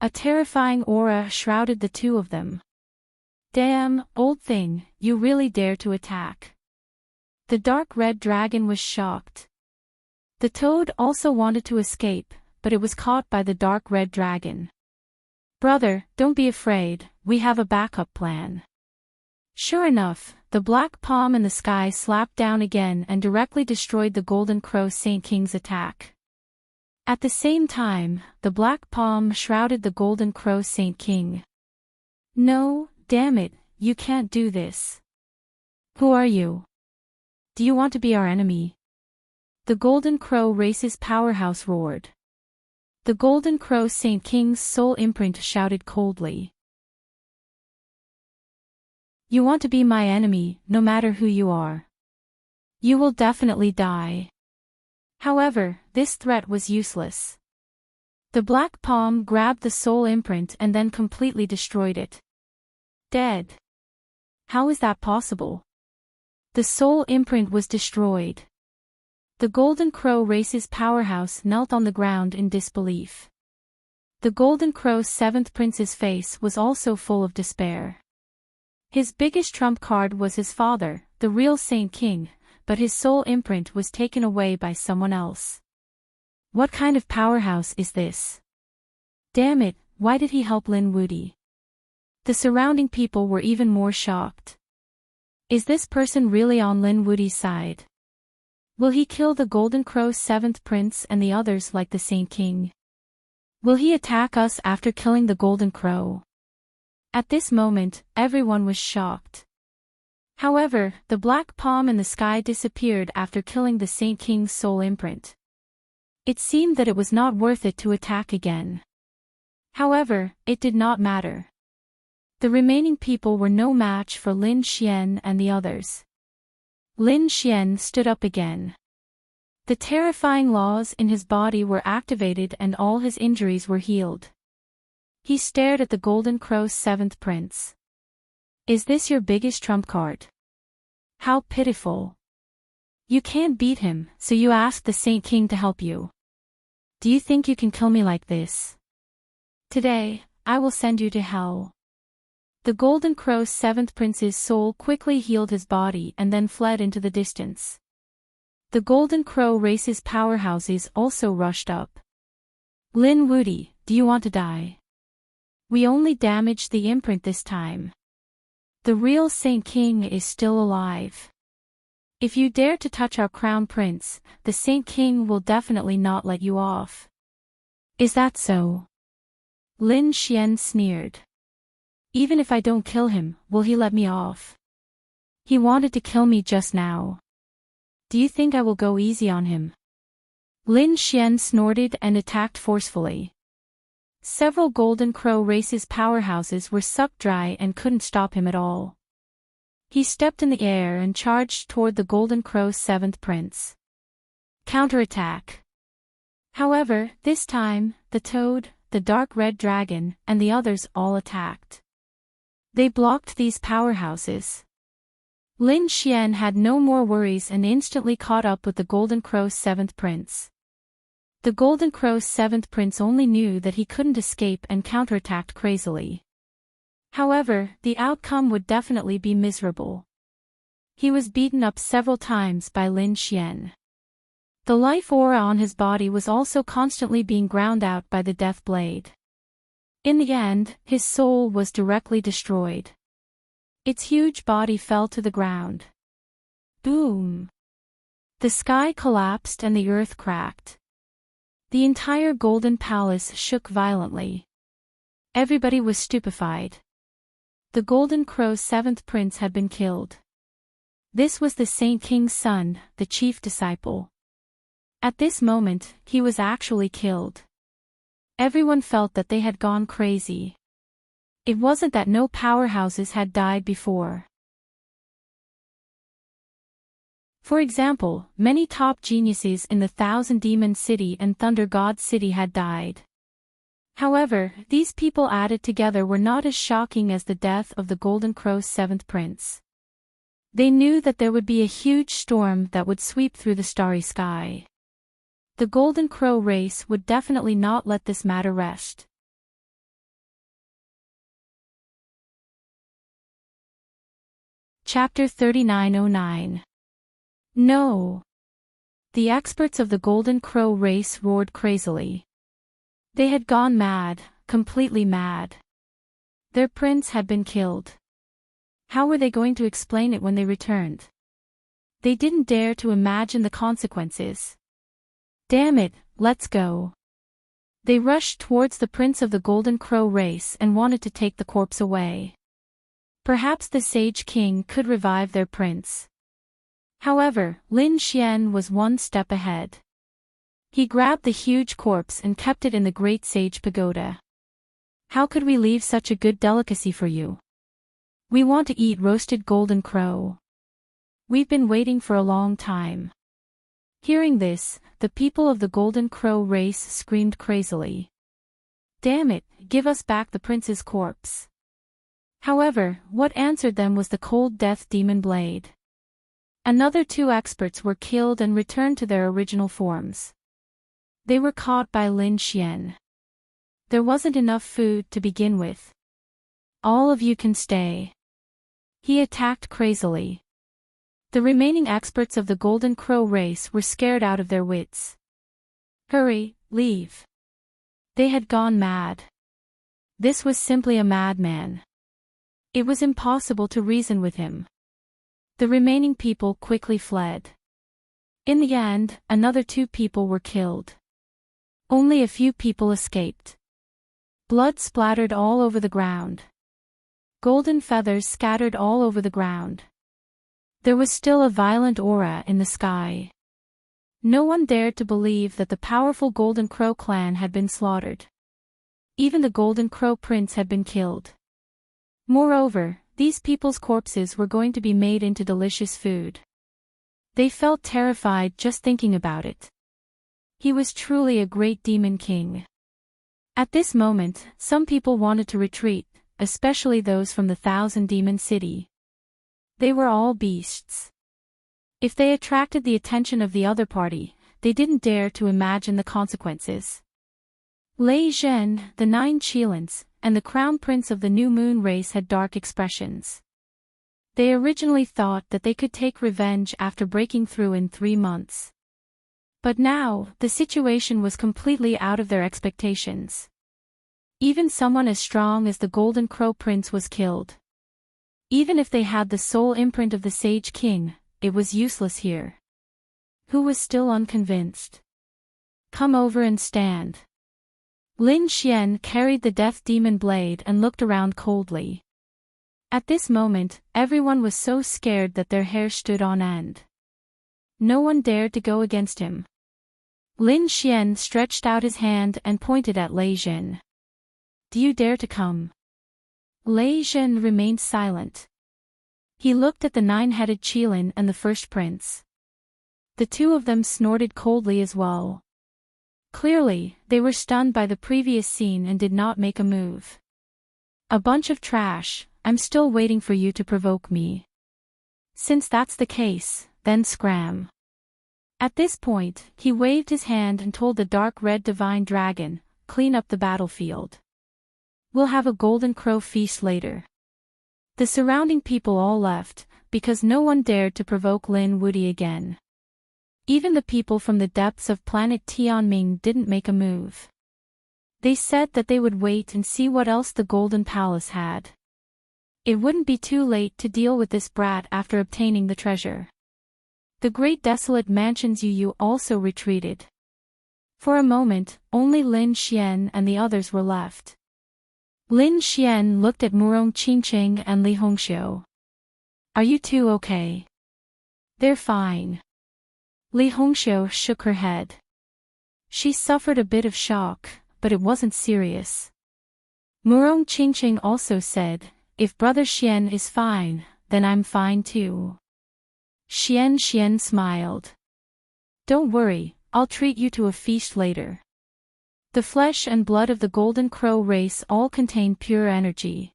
A terrifying aura shrouded the two of them. Damn, old thing, you really dare to attack. The dark red dragon was shocked. The Toad also wanted to escape, but it was caught by the dark red dragon. Brother, don't be afraid, we have a backup plan. Sure enough, the black palm in the sky slapped down again and directly destroyed the Golden Crow Saint King's attack. At the same time, the black palm shrouded the Golden Crow Saint King. No, damn it, you can't do this. Who are you? Do you want to be our enemy? The Golden Crow race's powerhouse roared. The Golden Crow Saint King's soul imprint shouted coldly. You want to be my enemy, no matter who you are. You will definitely die. However, this threat was useless. The black palm grabbed the soul imprint and then completely destroyed it. Dead. How is that possible? The soul imprint was destroyed. The Golden Crow race's powerhouse knelt on the ground in disbelief. The Golden Crow's seventh prince's face was also full of despair. His biggest trump card was his father, the real Saint King, but his soul imprint was taken away by someone else. What kind of powerhouse is this? Damn it, why did he help Lin Wuti? The surrounding people were even more shocked. Is this person really on Lin Wuti's side? Will he kill the Golden Crow's seventh prince and the others like the Saint King? Will he attack us after killing the Golden Crow? At this moment, everyone was shocked. However, the black palm in the sky disappeared after killing the Saint King's soul imprint. It seemed that it was not worth it to attack again. However, it did not matter. The remaining people were no match for Lin Xian and the others. Lin Xian stood up again. The terrifying laws in his body were activated and all his injuries were healed. He stared at the Golden Crow's seventh prince. Is this your biggest trump card? How pitiful. You can't beat him, so you ask the Saint King to help you. Do you think you can kill me like this? Today, I will send you to hell. The Golden Crow's seventh prince's soul quickly healed his body and then fled into the distance. The Golden Crow race's powerhouses also rushed up. Lin Woody, do you want to die? We only damaged the imprint this time. The real Saint King is still alive. If you dare to touch our crown prince, the Saint King will definitely not let you off. Is that so? Lin Xian sneered. Even if I don't kill him, will he let me off? He wanted to kill me just now. Do you think I will go easy on him? Lin Xian snorted and attacked forcefully. Several Golden Crow race's powerhouses were sucked dry and couldn't stop him at all. He stepped in the air and charged toward the Golden Crow's seventh prince. Counterattack. However, this time, the toad, the dark red dragon, and the others all attacked. They blocked these powerhouses. Lin Xian had no more worries and instantly caught up with the Golden Crow's seventh prince. The Golden Crow's seventh prince only knew that he couldn't escape and counterattacked crazily. However, the outcome would definitely be miserable. He was beaten up several times by Lin Xian. The life aura on his body was also constantly being ground out by the death blade. In the end, his soul was directly destroyed. Its huge body fell to the ground. Boom! The sky collapsed and the earth cracked. The entire Golden Palace shook violently. Everybody was stupefied. The Golden Crow's seventh prince had been killed. This was the Saint King's son, the chief disciple. At this moment, he was actually killed. Everyone felt that they had gone crazy. It wasn't that no powerhouses had died before. For example, many top geniuses in the Thousand Demon City and Thunder God City had died. However, these people added together were not as shocking as the death of the Golden Crow's seventh prince. They knew that there would be a huge storm that would sweep through the starry sky. The Golden Crow race would definitely not let this matter rest. Chapter 3909. No! The experts of the Golden Crow race roared crazily. They had gone mad, completely mad. Their prince had been killed. How were they going to explain it when they returned? They didn't dare to imagine the consequences. Damn it, let's go. They rushed towards the prince of the Golden Crow race and wanted to take the corpse away. Perhaps the Sage King could revive their prince. However, Lin Xian was one step ahead. He grabbed the huge corpse and kept it in the Great Sage Pagoda. How could we leave such a good delicacy for you? We want to eat roasted Golden Crow. We've been waiting for a long time. Hearing this, the people of the Golden Crow race screamed crazily. Damn it, give us back the prince's corpse. However, what answered them was the cold death demon blade. Another two experts were killed and returned to their original forms. They were caught by Lin Xian. There wasn't enough food to begin with. All of you can stay. He attacked crazily. The remaining experts of the Golden Crow race were scared out of their wits. Hurry, leave. They had gone mad. This was simply a madman. It was impossible to reason with him. The remaining people quickly fled. In the end, another two people were killed. Only a few people escaped. Blood splattered all over the ground. Golden feathers scattered all over the ground. There was still a violent aura in the sky. No one dared to believe that the powerful Golden Crow clan had been slaughtered. Even the Golden Crow prince had been killed. Moreover, these people's corpses were going to be made into delicious food. They felt terrified just thinking about it. He was truly a great demon king. At this moment, some people wanted to retreat, especially those from the Thousand Demon City. They were all beasts. If they attracted the attention of the other party, they didn't dare to imagine the consequences. Lei Zhen, the 9 Qilins, and the crown prince of the New Moon race had dark expressions. They originally thought that they could take revenge after breaking through in 3 months. But now, the situation was completely out of their expectations. Even someone as strong as the Golden Crow Prince was killed. Even if they had the soul imprint of the Sage King, it was useless here. Who was still unconvinced? Come over and stand. Lin Xian carried the Death Demon blade and looked around coldly. At this moment, everyone was so scared that their hair stood on end. No one dared to go against him. Lin Xian stretched out his hand and pointed at Lei Zhen. Do you dare to come? Lei Zhen remained silent. He looked at the 9-headed Qilin and the first prince. The 2 of them snorted coldly as well. Clearly, they were stunned by the previous scene and did not make a move. A bunch of trash, I'm still waiting for you to provoke me. Since that's the case, then scram. At this point, he waved his hand and told the dark red divine dragon, clean up the battlefield. We'll have a golden crow feast later. The surrounding people all left, because no one dared to provoke Lin Wuti again. Even the people from the depths of planet Tianming didn't make a move. They said that they would wait and see what else the Golden Palace had. It wouldn't be too late to deal with this brat after obtaining the treasure. The great desolate mansions Yu also retreated. For a moment, only Lin Xian and the others were left. Lin Xian looked at Murong Qingqing and Li Hongxiu. Are you two okay? They're fine. Li Hongxiu shook her head. She suffered a bit of shock, but it wasn't serious. Murong Qingqing also said, if Brother Xian is fine, then I'm fine too. Xian smiled. Don't worry, I'll treat you to a feast later. The flesh and blood of the Golden Crow race all contain pure energy.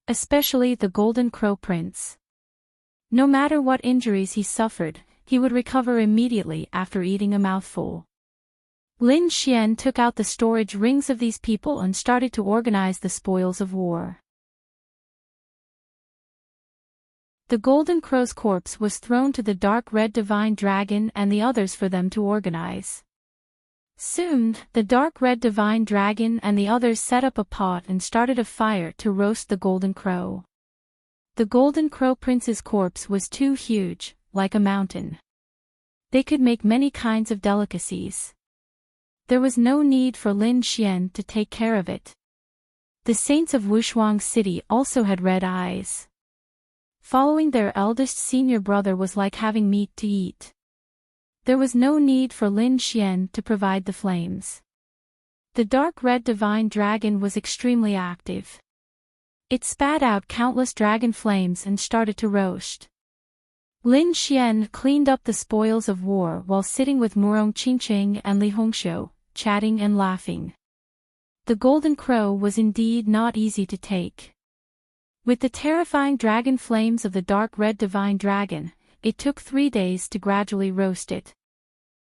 Especially the Golden Crow Prince. No matter what injuries he suffered, he would recover immediately after eating a mouthful. Lin Xian took out the storage rings of these people and started to organize the spoils of war. The Golden Crow's corpse was thrown to the dark red divine dragon and the others for them to organize. Soon, the dark red divine dragon and the others set up a pot and started a fire to roast the Golden Crow. The Golden Crow Prince's corpse was too huge, like a mountain. They could make many kinds of delicacies. There was no need for Lin Xian to take care of it. The saints of Wushuang City also had red eyes. Following their eldest senior brother was like having meat to eat. There was no need for Lin Xian to provide the flames. The dark red divine dragon was extremely active. It spat out countless dragon flames and started to roast. Lin Xian cleaned up the spoils of war while sitting with Murong Qingqing and Li Hongxiu, chatting and laughing. The Golden Crow was indeed not easy to take. With the terrifying dragon flames of the dark red divine dragon, it took 3 days to gradually roast it.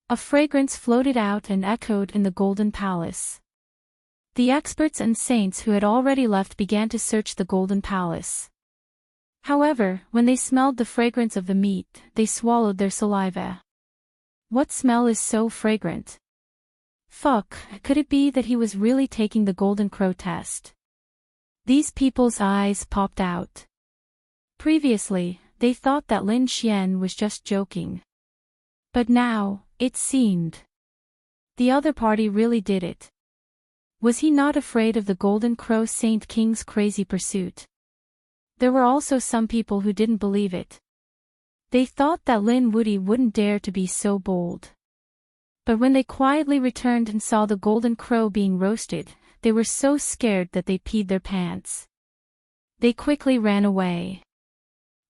A fragrance floated out and echoed in the Golden Palace. The experts and saints who had already left began to search the Golden Palace. However, when they smelled the fragrance of the meat, they swallowed their saliva. What smell is so fragrant? Fuck, could it be that he was really taking the Golden Crow test? These people's eyes popped out. Previously, they thought that Lin Xian was just joking. But now, it seemed. The other party really did it. Was he not afraid of the Golden Crow Saint King's crazy pursuit? There were also some people who didn't believe it. They thought that Lin Wuti wouldn't dare to be so bold. But when they quietly returned and saw the Golden Crow being roasted, they were so scared that they peed their pants. They quickly ran away.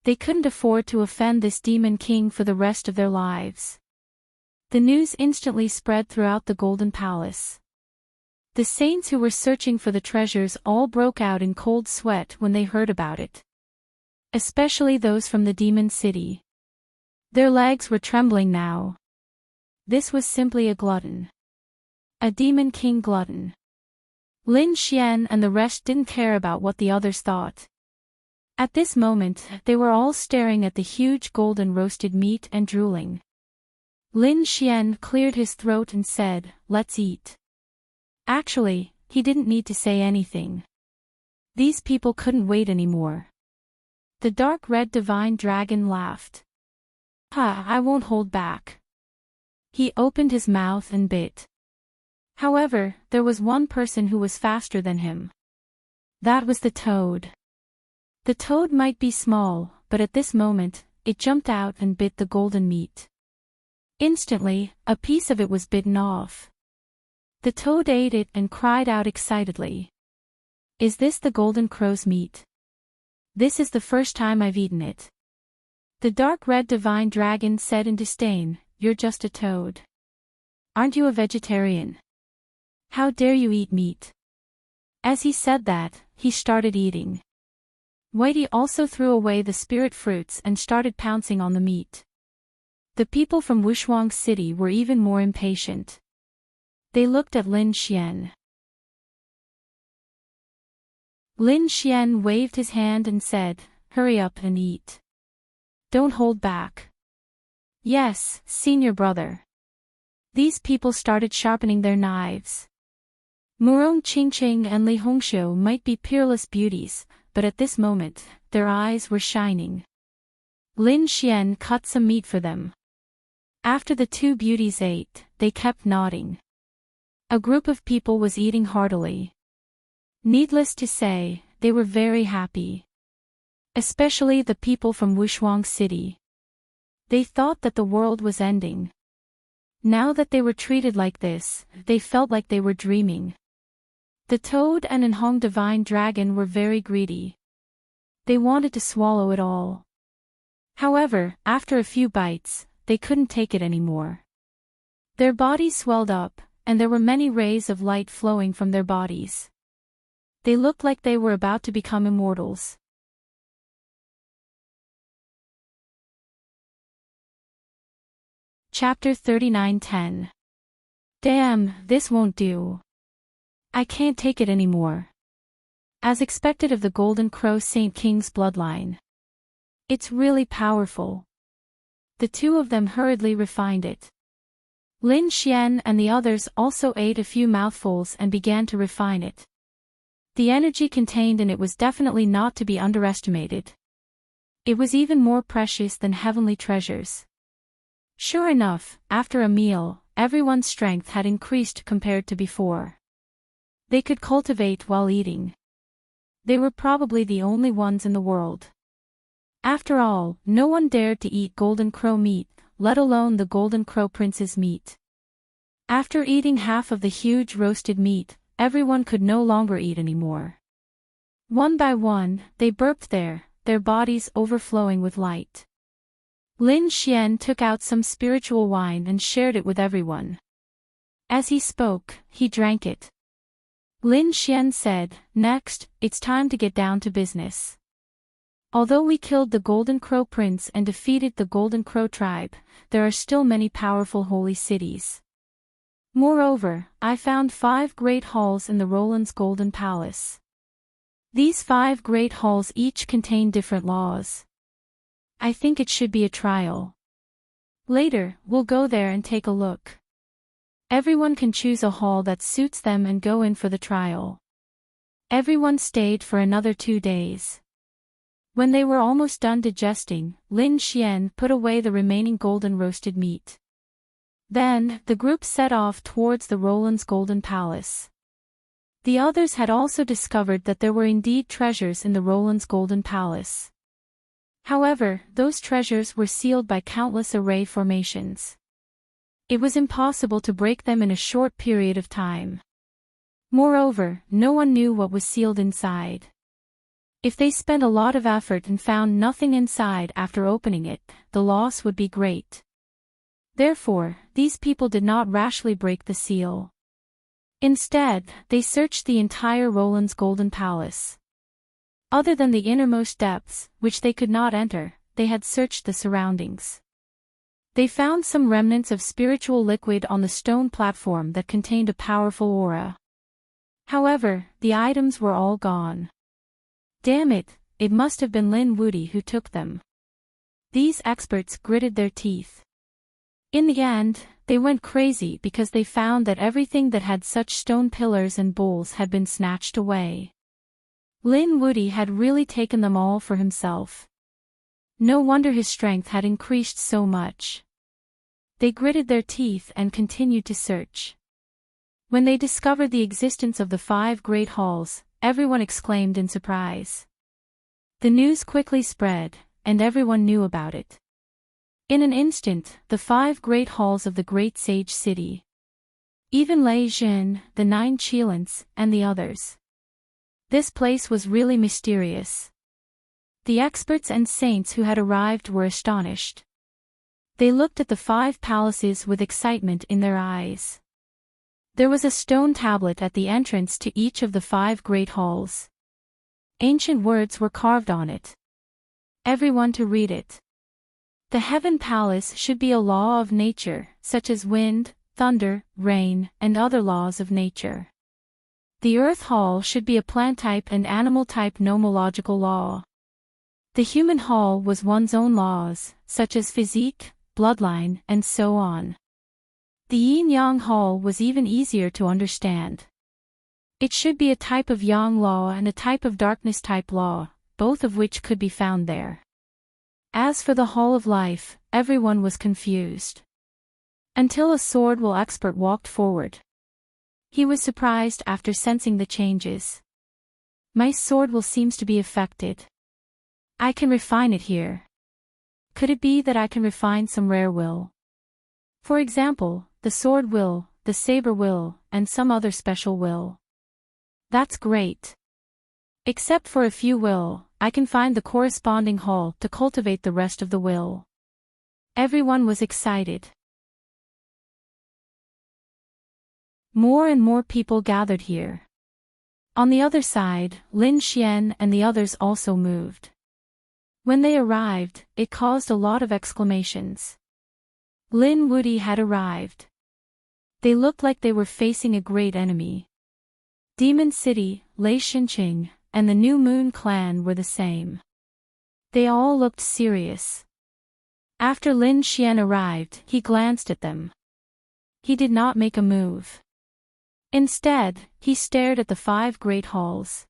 They couldn't afford to offend this demon king for the rest of their lives. The news instantly spread throughout the Golden Palace. The saints who were searching for the treasures all broke out in cold sweat when they heard about it. Especially those from the demon city. Their legs were trembling now. This was simply a glutton. A demon king glutton. Lin Xian and the rest didn't care about what the others thought. At this moment, they were all staring at the huge golden roasted meat and drooling. Lin Xian cleared his throat and said, "Let's eat." Actually, he didn't need to say anything. These people couldn't wait anymore. The dark red divine dragon laughed. "Ha, I won't hold back." He opened his mouth and bit. However, there was one person who was faster than him. That was the toad. The toad might be small, but at this moment, it jumped out and bit the golden meat. Instantly, a piece of it was bitten off. The toad ate it and cried out excitedly. "Is this the golden crow's meat? This is the first time I've eaten it." The dark red divine dragon said in disdain, "You're just a toad. Aren't you a vegetarian? How dare you eat meat?" As he said that, he started eating. Whitey also threw away the spirit fruits and started pouncing on the meat. The people from Wushuang City were even more impatient. They looked at Lin Xian. Lin Xian waved his hand and said, "Hurry up and eat. Don't hold back." "Yes, senior brother." These people started sharpening their knives. Murong Qingqing and Li Hongxiu might be peerless beauties, but at this moment, their eyes were shining. Lin Xian cut some meat for them. After the two beauties ate, they kept nodding. A group of people was eating heartily. Needless to say, they were very happy. Especially the people from Wushuang City. They thought that the world was ending. Now that they were treated like this, they felt like they were dreaming. The toad and Enhong divine dragon were very greedy. They wanted to swallow it all. However, after a few bites, they couldn't take it anymore. Their bodies swelled up, and there were many rays of light flowing from their bodies. They looked like they were about to become immortals. Chapter 39:10. Damn, this won't do. I can't take it anymore. As expected of the Golden Crow Saint King's bloodline. It's really powerful. The two of them hurriedly refined it. Lin Xian and the others also ate a few mouthfuls and began to refine it. The energy contained in it was definitely not to be underestimated. It was even more precious than heavenly treasures. Sure enough, after a meal, everyone's strength had increased compared to before. They could cultivate while eating. They were probably the only ones in the world. After all, no one dared to eat Golden Crow meat, let alone the Golden Crow Prince's meat. After eating half of the huge roasted meat, everyone could no longer eat anymore. One by one, they burped their bodies overflowing with light. Lin Xian took out some spiritual wine and shared it with everyone. As he spoke, he drank it. Lin Xian said, "Next, it's time to get down to business. Although we killed the Golden Crow Prince and defeated the Golden Crow tribe, there are still many powerful holy cities. Moreover, I found 5 great halls in the Roland's Golden Palace. These 5 great halls each contain different laws. I think it should be a trial. Later, we'll go there and take a look. Everyone can choose a hall that suits them and go in for the trial." Everyone stayed for another 2 days. When they were almost done digesting, Lin Xian put away the remaining golden roasted meat. Then, the group set off towards the Roland's Golden Palace. The others had also discovered that there were indeed treasures in the Roland's Golden Palace. However, those treasures were sealed by countless array formations. It was impossible to break them in a short period of time. Moreover, no one knew what was sealed inside. If they spent a lot of effort and found nothing inside after opening it, the loss would be great. Therefore, these people did not rashly break the seal. Instead, they searched the entire Roland's golden palace. Other than the innermost depths, which they could not enter, they had searched the surroundings. They found some remnants of spiritual liquid on the stone platform that contained a powerful aura. However, the items were all gone. Damn it, it must have been Lin Wuti who took them. These experts gritted their teeth. In the end, they went crazy because they found that everything that had such stone pillars and bowls had been snatched away. Lin Wuti had really taken them all for himself. No wonder his strength had increased so much. They gritted their teeth and continued to search. When they discovered the existence of the 5 great halls, everyone exclaimed in surprise. The news quickly spread, and everyone knew about it. In an instant, the 5 great halls of the great sage city. Even Lei Jin, the 9 Qilins, and the others. This place was really mysterious. The experts and saints who had arrived were astonished. They looked at the 5 palaces with excitement in their eyes. There was a stone tablet at the entrance to each of the 5 great halls. Ancient words were carved on it. Everyone to read it. The Heaven Palace should be a law of nature, such as wind, thunder, rain, and other laws of nature. The Earth Hall should be a plant type and animal type nomological law. The Human Hall was one's own laws, such as physique, bloodline, and so on. The Yin-Yang Hall was even easier to understand. It should be a type of Yang law and a type of darkness type law, both of which could be found there. As for the Hall of Life, everyone was confused. Until a sword will expert walked forward. He was surprised after sensing the changes. My sword will seems to be affected. I can refine it here. Could it be that I can refine some rare will? For example, the sword will, the saber will, and some other special will. That's great. Except for a few will, I can find the corresponding hall to cultivate the rest of the will. Everyone was excited. More and more people gathered here. On the other side, Lin Xian and the others also moved. When they arrived, it caused a lot of exclamations. Lin Wuti had arrived. They looked like they were facing a great enemy. Demon City, Lei Xinqing, and the New Moon clan were the same. They all looked serious. After Lin Xian arrived, he glanced at them. He did not make a move. Instead, he stared at the 5 great halls.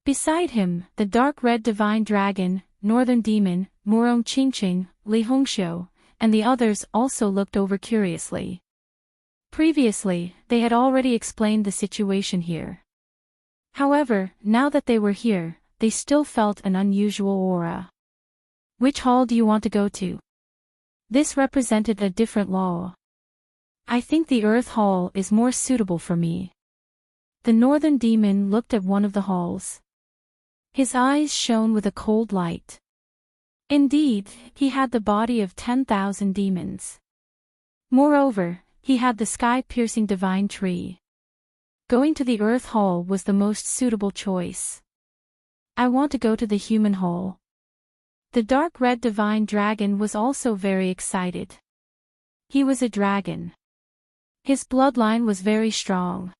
Beside him, the dark red divine dragon, Northern Demon, Murong Qingqing, Li Hongxiu, and the others also looked over curiously. Previously, they had already explained the situation here. However, now that they were here, they still felt an unusual aura. Which hall do you want to go to? This represented a different law. I think the Earth Hall is more suitable for me. The Northern Demon looked at one of the halls. His eyes shone with a cold light. Indeed, he had the body of 10,000 demons. Moreover, he had the sky-piercing divine tree. Going to the Earth Hall was the most suitable choice. I want to go to the Human Hall. The dark red divine dragon was also very excited. He was a dragon. His bloodline was very strong.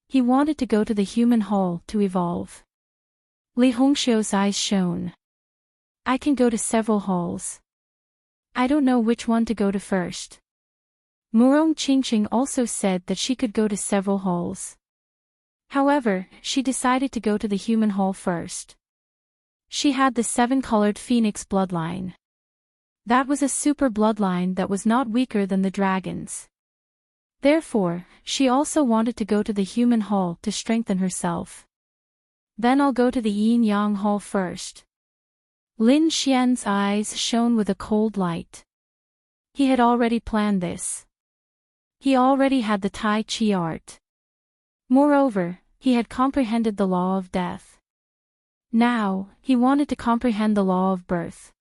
He wanted to go to the Human Hall to evolve. Li Hongxiu's eyes shone. I can go to several halls. I don't know which one to go to first. Murong Qingqing also said that she could go to several halls. However, she decided to go to the Human Hall first. She had the 7-colored phoenix bloodline. That was a super bloodline that was not weaker than the dragons. Therefore, she also wanted to go to the Human Hall to strengthen herself. Then I'll go to the Yin-Yang Hall first. Lin Xian's eyes shone with a cold light. He had already planned this. He already had the Tai Chi art. Moreover, he had comprehended the law of death. Now, he wanted to comprehend the law of birth.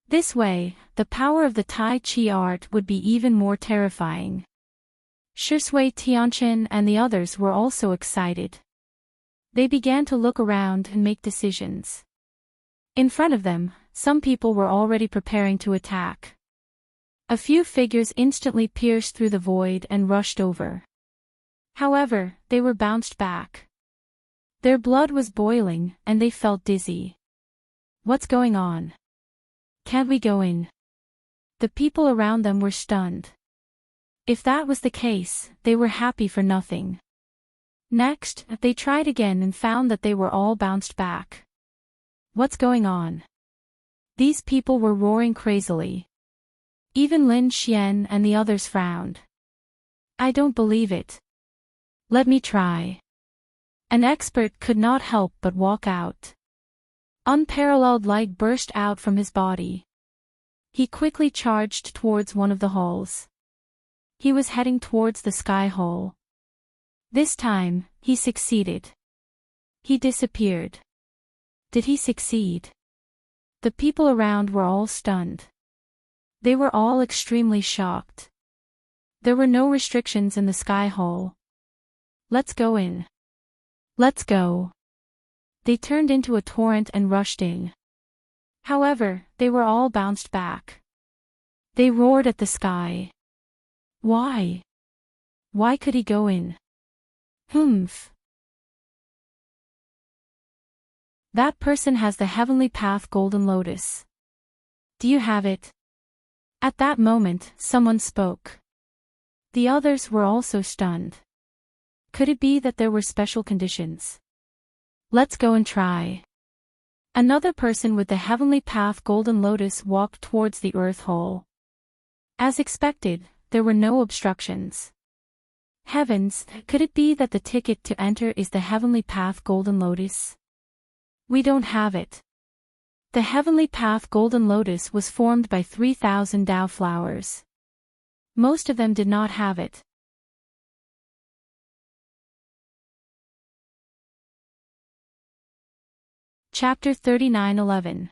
This way, the power of the Tai Chi art would be even more terrifying. Shui Tianchen and the others were also excited. They began to look around and make decisions. In front of them, some people were already preparing to attack. A few figures instantly pierced through the void and rushed over. However, they were bounced back. Their blood was boiling, and they felt dizzy. What's going on? Can't we go in? The people around them were stunned. If that was the case, they were happy for nothing. Next, they tried again and found that they were all bounced back. What's going on? These people were roaring crazily. Even Lin Xian and the others frowned. I don't believe it. Let me try. An expert could not help but walk out. Unparalleled light burst out from his body. He quickly charged towards one of the halls. He was heading towards the sky hall. This time, he succeeded. He disappeared. Did he succeed? The people around were all stunned. They were all extremely shocked. There were no restrictions in the sky hall. Let's go in. Let's go. They turned into a torrent and rushed in. However, they were all bounced back. They roared at the sky. Why? Why could he go in? Humph. That person has the Heavenly Path Golden Lotus. Do you have it? At that moment, someone spoke. The others were also stunned. Could it be that there were special conditions? Let's go and try. Another person with the Heavenly Path Golden Lotus walked towards the Earth Hall. As expected, there were no obstructions. Heavens, could it be that the ticket to enter is the Heavenly Path Golden Lotus? We don't have it. The Heavenly Path Golden Lotus was formed by 3,000 Dao flowers. Most of them did not have it. Chapter 39:11.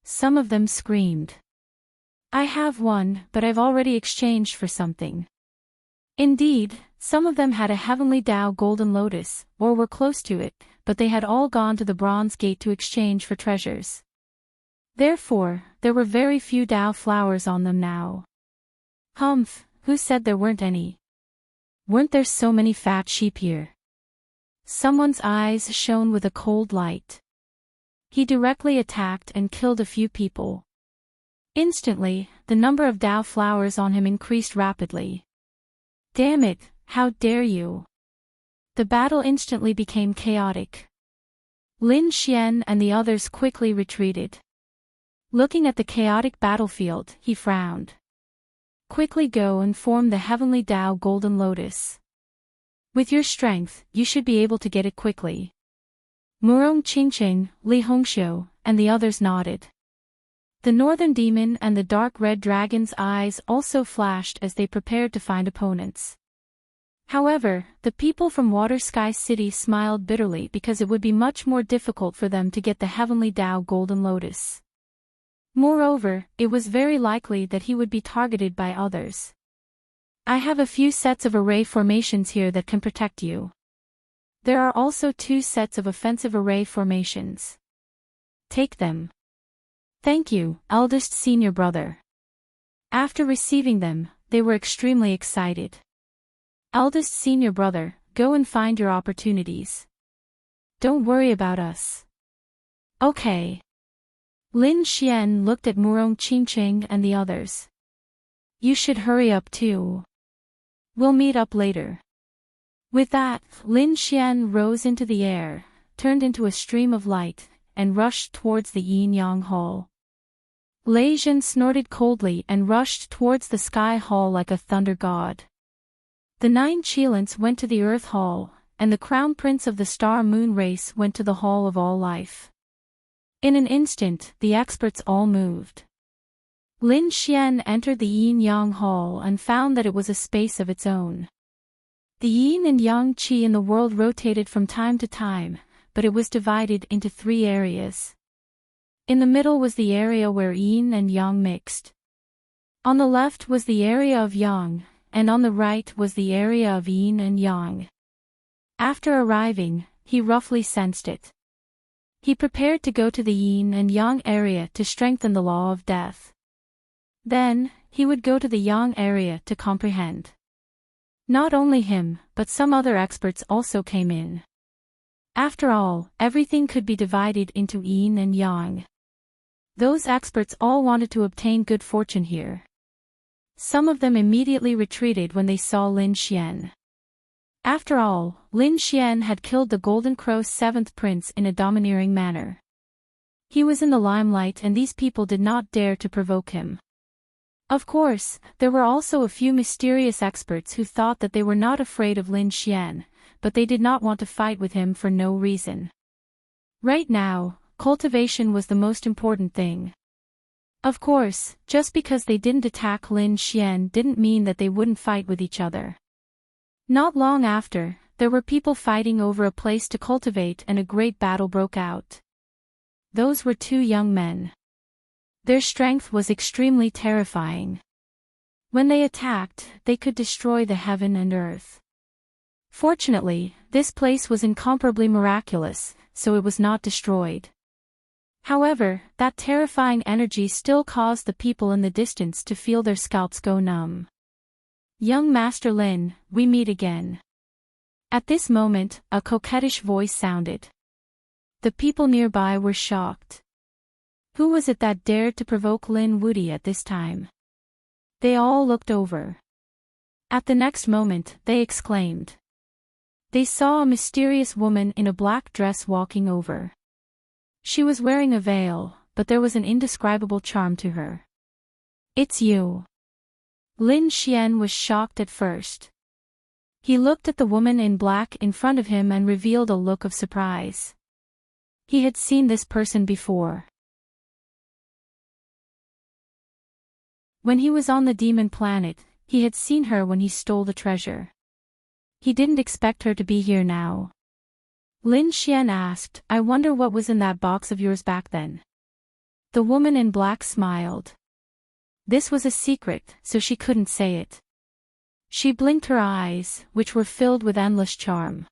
Some of them screamed. I have one, but I've already exchanged for something. Indeed, some of them had a Heavenly Dao Golden Lotus, or were close to it, but they had all gone to the Bronze Gate to exchange for treasures. Therefore, there were very few Dao flowers on them now. Humph, who said there weren't any? Weren't there so many fat sheep here? Someone's eyes shone with a cold light. He directly attacked and killed a few people. Instantly, the number of Dao flowers on him increased rapidly. Damn it, how dare you! The battle instantly became chaotic. Lin Xian and the others quickly retreated. Looking at the chaotic battlefield, he frowned. Quickly go and form the Heavenly Dao Golden Lotus. With your strength, you should be able to get it quickly. Murong Qingqing, Li Hongxiu, and the others nodded. The Northern Demon and the Dark Red Dragon's eyes also flashed as they prepared to find opponents. However, the people from Water Sky City smiled bitterly because it would be much more difficult for them to get the Heavenly Dao Golden Lotus. Moreover, it was very likely that he would be targeted by others. I have a few sets of array formations here that can protect you. There are also 2 sets of offensive array formations. Take them. Thank you, eldest senior brother. After receiving them, they were extremely excited. Eldest senior brother, go and find your opportunities. Don't worry about us. Okay. Lin Xian looked at Murong Qingqing and the others. You should hurry up too. We'll meet up later. With that, Lin Xian rose into the air, turned into a stream of light, and rushed towards the Yin-Yang Hall. Lei Zhen snorted coldly and rushed towards the Sky Hall like a thunder god. The 9 Qilins went to the Earth Hall, and the Crown Prince of the Star Moon race went to the Hall of All Life. In an instant, the experts all moved. Lin Xian entered the Yin-Yang Hall and found that it was a space of its own. The yin and yang qi in the world rotated from time to time, but it was divided into 3 areas. In the middle was the area where yin and yang mixed. On the left was the area of yang, and on the right was the area of yin and yang. After arriving, he roughly sensed it. He prepared to go to the yin and yang area to strengthen the law of death. Then, he would go to the yang area to comprehend. Not only him, but some other experts also came in. After all, everything could be divided into yin and yang. Those experts all wanted to obtain good fortune here. Some of them immediately retreated when they saw Lin Xian. After all, Lin Xian had killed the Golden Crow's seventh prince in a domineering manner. He was in the limelight and these people did not dare to provoke him. Of course, there were also a few mysterious experts who thought that they were not afraid of Lin Xian, but they did not want to fight with him for no reason. Right now, cultivation was the most important thing. Of course, just because they didn't attack Lin Xian didn't mean that they wouldn't fight with each other. Not long after, there were people fighting over a place to cultivate and a great battle broke out. Those were two young men. Their strength was extremely terrifying. When they attacked, they could destroy the heaven and earth. Fortunately, this place was incomparably miraculous, so it was not destroyed. However, that terrifying energy still caused the people in the distance to feel their scalps go numb. Young Master Lin, we meet again. At this moment, a coquettish voice sounded. The people nearby were shocked. Who was it that dared to provoke Lin Wuti at this time? They all looked over. At the next moment, they exclaimed. They saw a mysterious woman in a black dress walking over. She was wearing a veil, but there was an indescribable charm to her. It's you. Lin Xian was shocked at first. He looked at the woman in black in front of him and revealed a look of surprise. He had seen this person before. When he was on the demon planet, he had seen her when he stole the treasure. He didn't expect her to be here now. Lin Xian asked, I wonder what was in that box of yours back then. The woman in black smiled. This was a secret, so she couldn't say it. She blinked her eyes, which were filled with endless charm.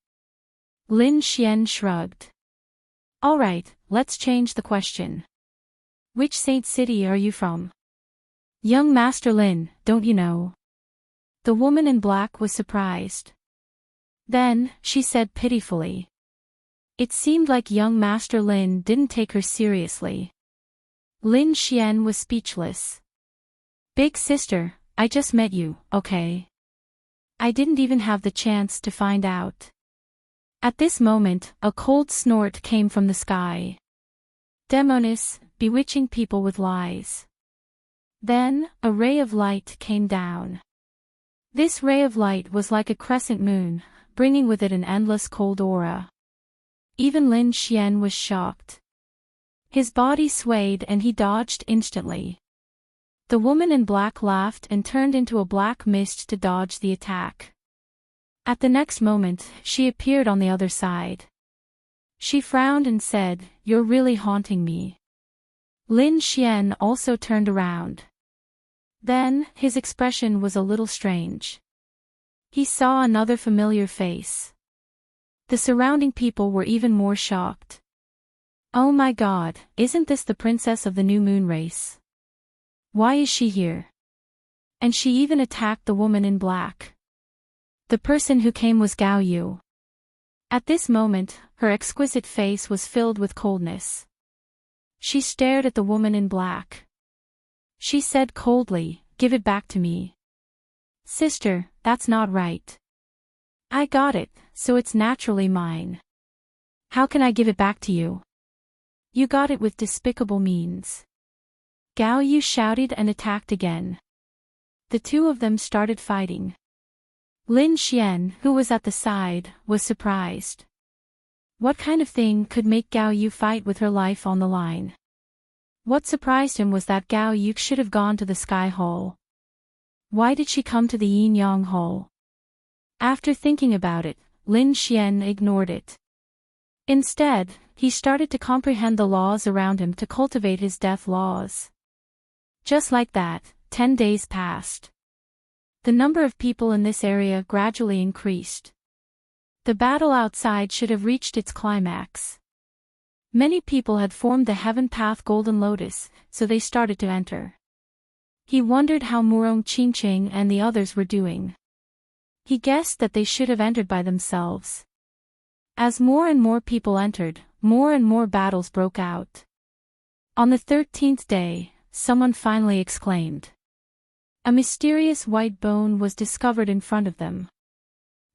Lin Xian shrugged. All right, let's change the question. Which saint city are you from? Young Master Lin, don't you know? The woman in black was surprised. Then, she said pitifully. It seemed like young Master Lin didn't take her seriously. Lin Xian was speechless. Big sister, I just met you, okay? I didn't even have the chance to find out. At this moment, a cold snort came from the sky. Demonis, bewitching people with lies. Then, a ray of light came down. This ray of light was like a crescent moon, bringing with it an endless cold aura. Even Lin Xian was shocked. His body swayed and he dodged instantly. The woman in black laughed and turned into a black mist to dodge the attack. At the next moment, she appeared on the other side. She frowned and said, You're really haunting me. Lin Xian also turned around. Then, his expression was a little strange. He saw another familiar face. The surrounding people were even more shocked. Oh my God, isn't this the princess of the new moon race? Why is she here? And she even attacked the woman in black. The person who came was Gao Yu. At this moment, her exquisite face was filled with coldness. She stared at the woman in black. She said coldly, Give it back to me. Sister, that's not right. I got it, so it's naturally mine. How can I give it back to you? You got it with despicable means. Gao Yu shouted and attacked again. The two of them started fighting. Lin Xian, who was at the side, was surprised. What kind of thing could make Gao Yu fight with her life on the line? What surprised him was that Gao Yu should have gone to the Sky Hall. Why did she come to the Yin Yang Hall? After thinking about it, Lin Xian ignored it. Instead, he started to comprehend the laws around him to cultivate his death laws. Just like that, 10 days passed. The number of people in this area gradually increased. The battle outside should have reached its climax. Many people had formed the Heaven Path Golden Lotus, so they started to enter. He wondered how Murong Qingqing and the others were doing. He guessed that they should have entered by themselves. As more and more people entered, more and more battles broke out. On the 13th day, someone finally exclaimed. A mysterious white bone was discovered in front of them.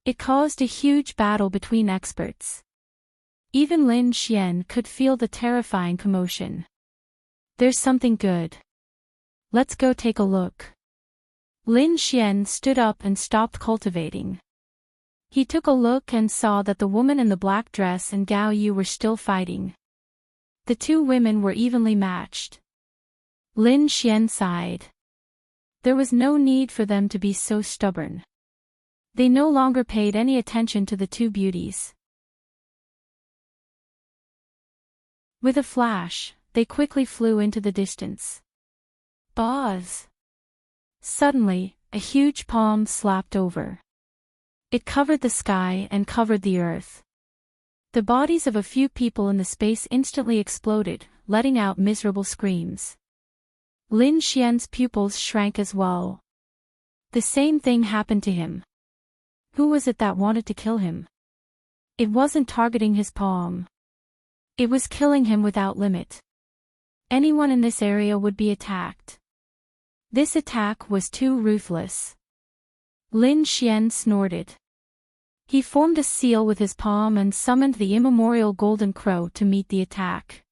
It caused a huge battle between experts. Even Lin Xian could feel the terrifying commotion. There's something good. Let's go take a look. Lin Xian stood up and stopped cultivating. He took a look and saw that the woman in the black dress and Gao Yu were still fighting. The two women were evenly matched. Lin Xian sighed. There was no need for them to be so stubborn. They no longer paid any attention to the two beauties. With a flash, they quickly flew into the distance. Buzz! Suddenly, a huge palm slapped over. It covered the sky and covered the earth. The bodies of a few people in the space instantly exploded, letting out miserable screams. Lin Xian's pupils shrank as well. The same thing happened to him. Who was it that wanted to kill him? It wasn't targeting his palm. It was killing him without limit. Anyone in this area would be attacked. This attack was too ruthless. Lin Xian snorted. He formed a seal with his palm and summoned the immemorial golden crow to meet the attack.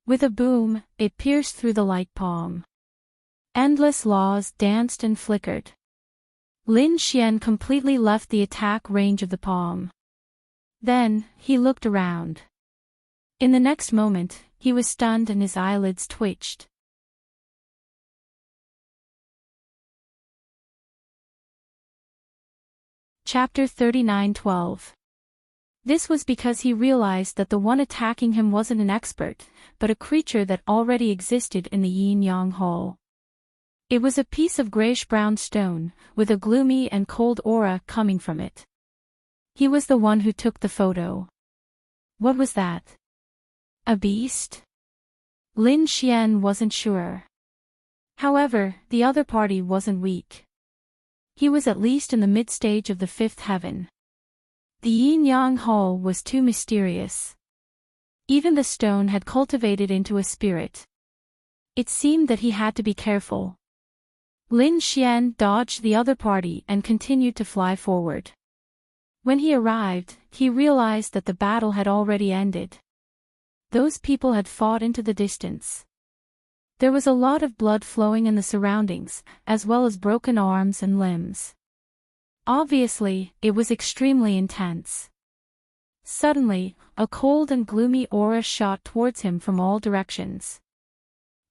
With a boom, it pierced through the light palm. Endless laws danced and flickered. Lin Xian completely left the attack range of the palm. Then, he looked around. In the next moment, he was stunned and his eyelids twitched. Chapter 39:12. This was because he realized that the one attacking him wasn't an expert, but a creature that already existed in the Yin-Yang Hall. It was a piece of grayish-brown stone, with a gloomy and cold aura coming from it. He was the one who took the photo. What was that? A beast? Lin Xian wasn't sure. However, the other party wasn't weak. He was at least in the mid-stage of the fifth heaven. The Yin-Yang Hall was too mysterious. Even the stone had cultivated into a spirit. It seemed that he had to be careful. Lin Xian dodged the other party and continued to fly forward. When he arrived, he realized that the battle had already ended. Those people had fought into the distance. There was a lot of blood flowing in the surroundings, as well as broken arms and limbs. Obviously, it was extremely intense. Suddenly, a cold and gloomy aura shot towards him from all directions.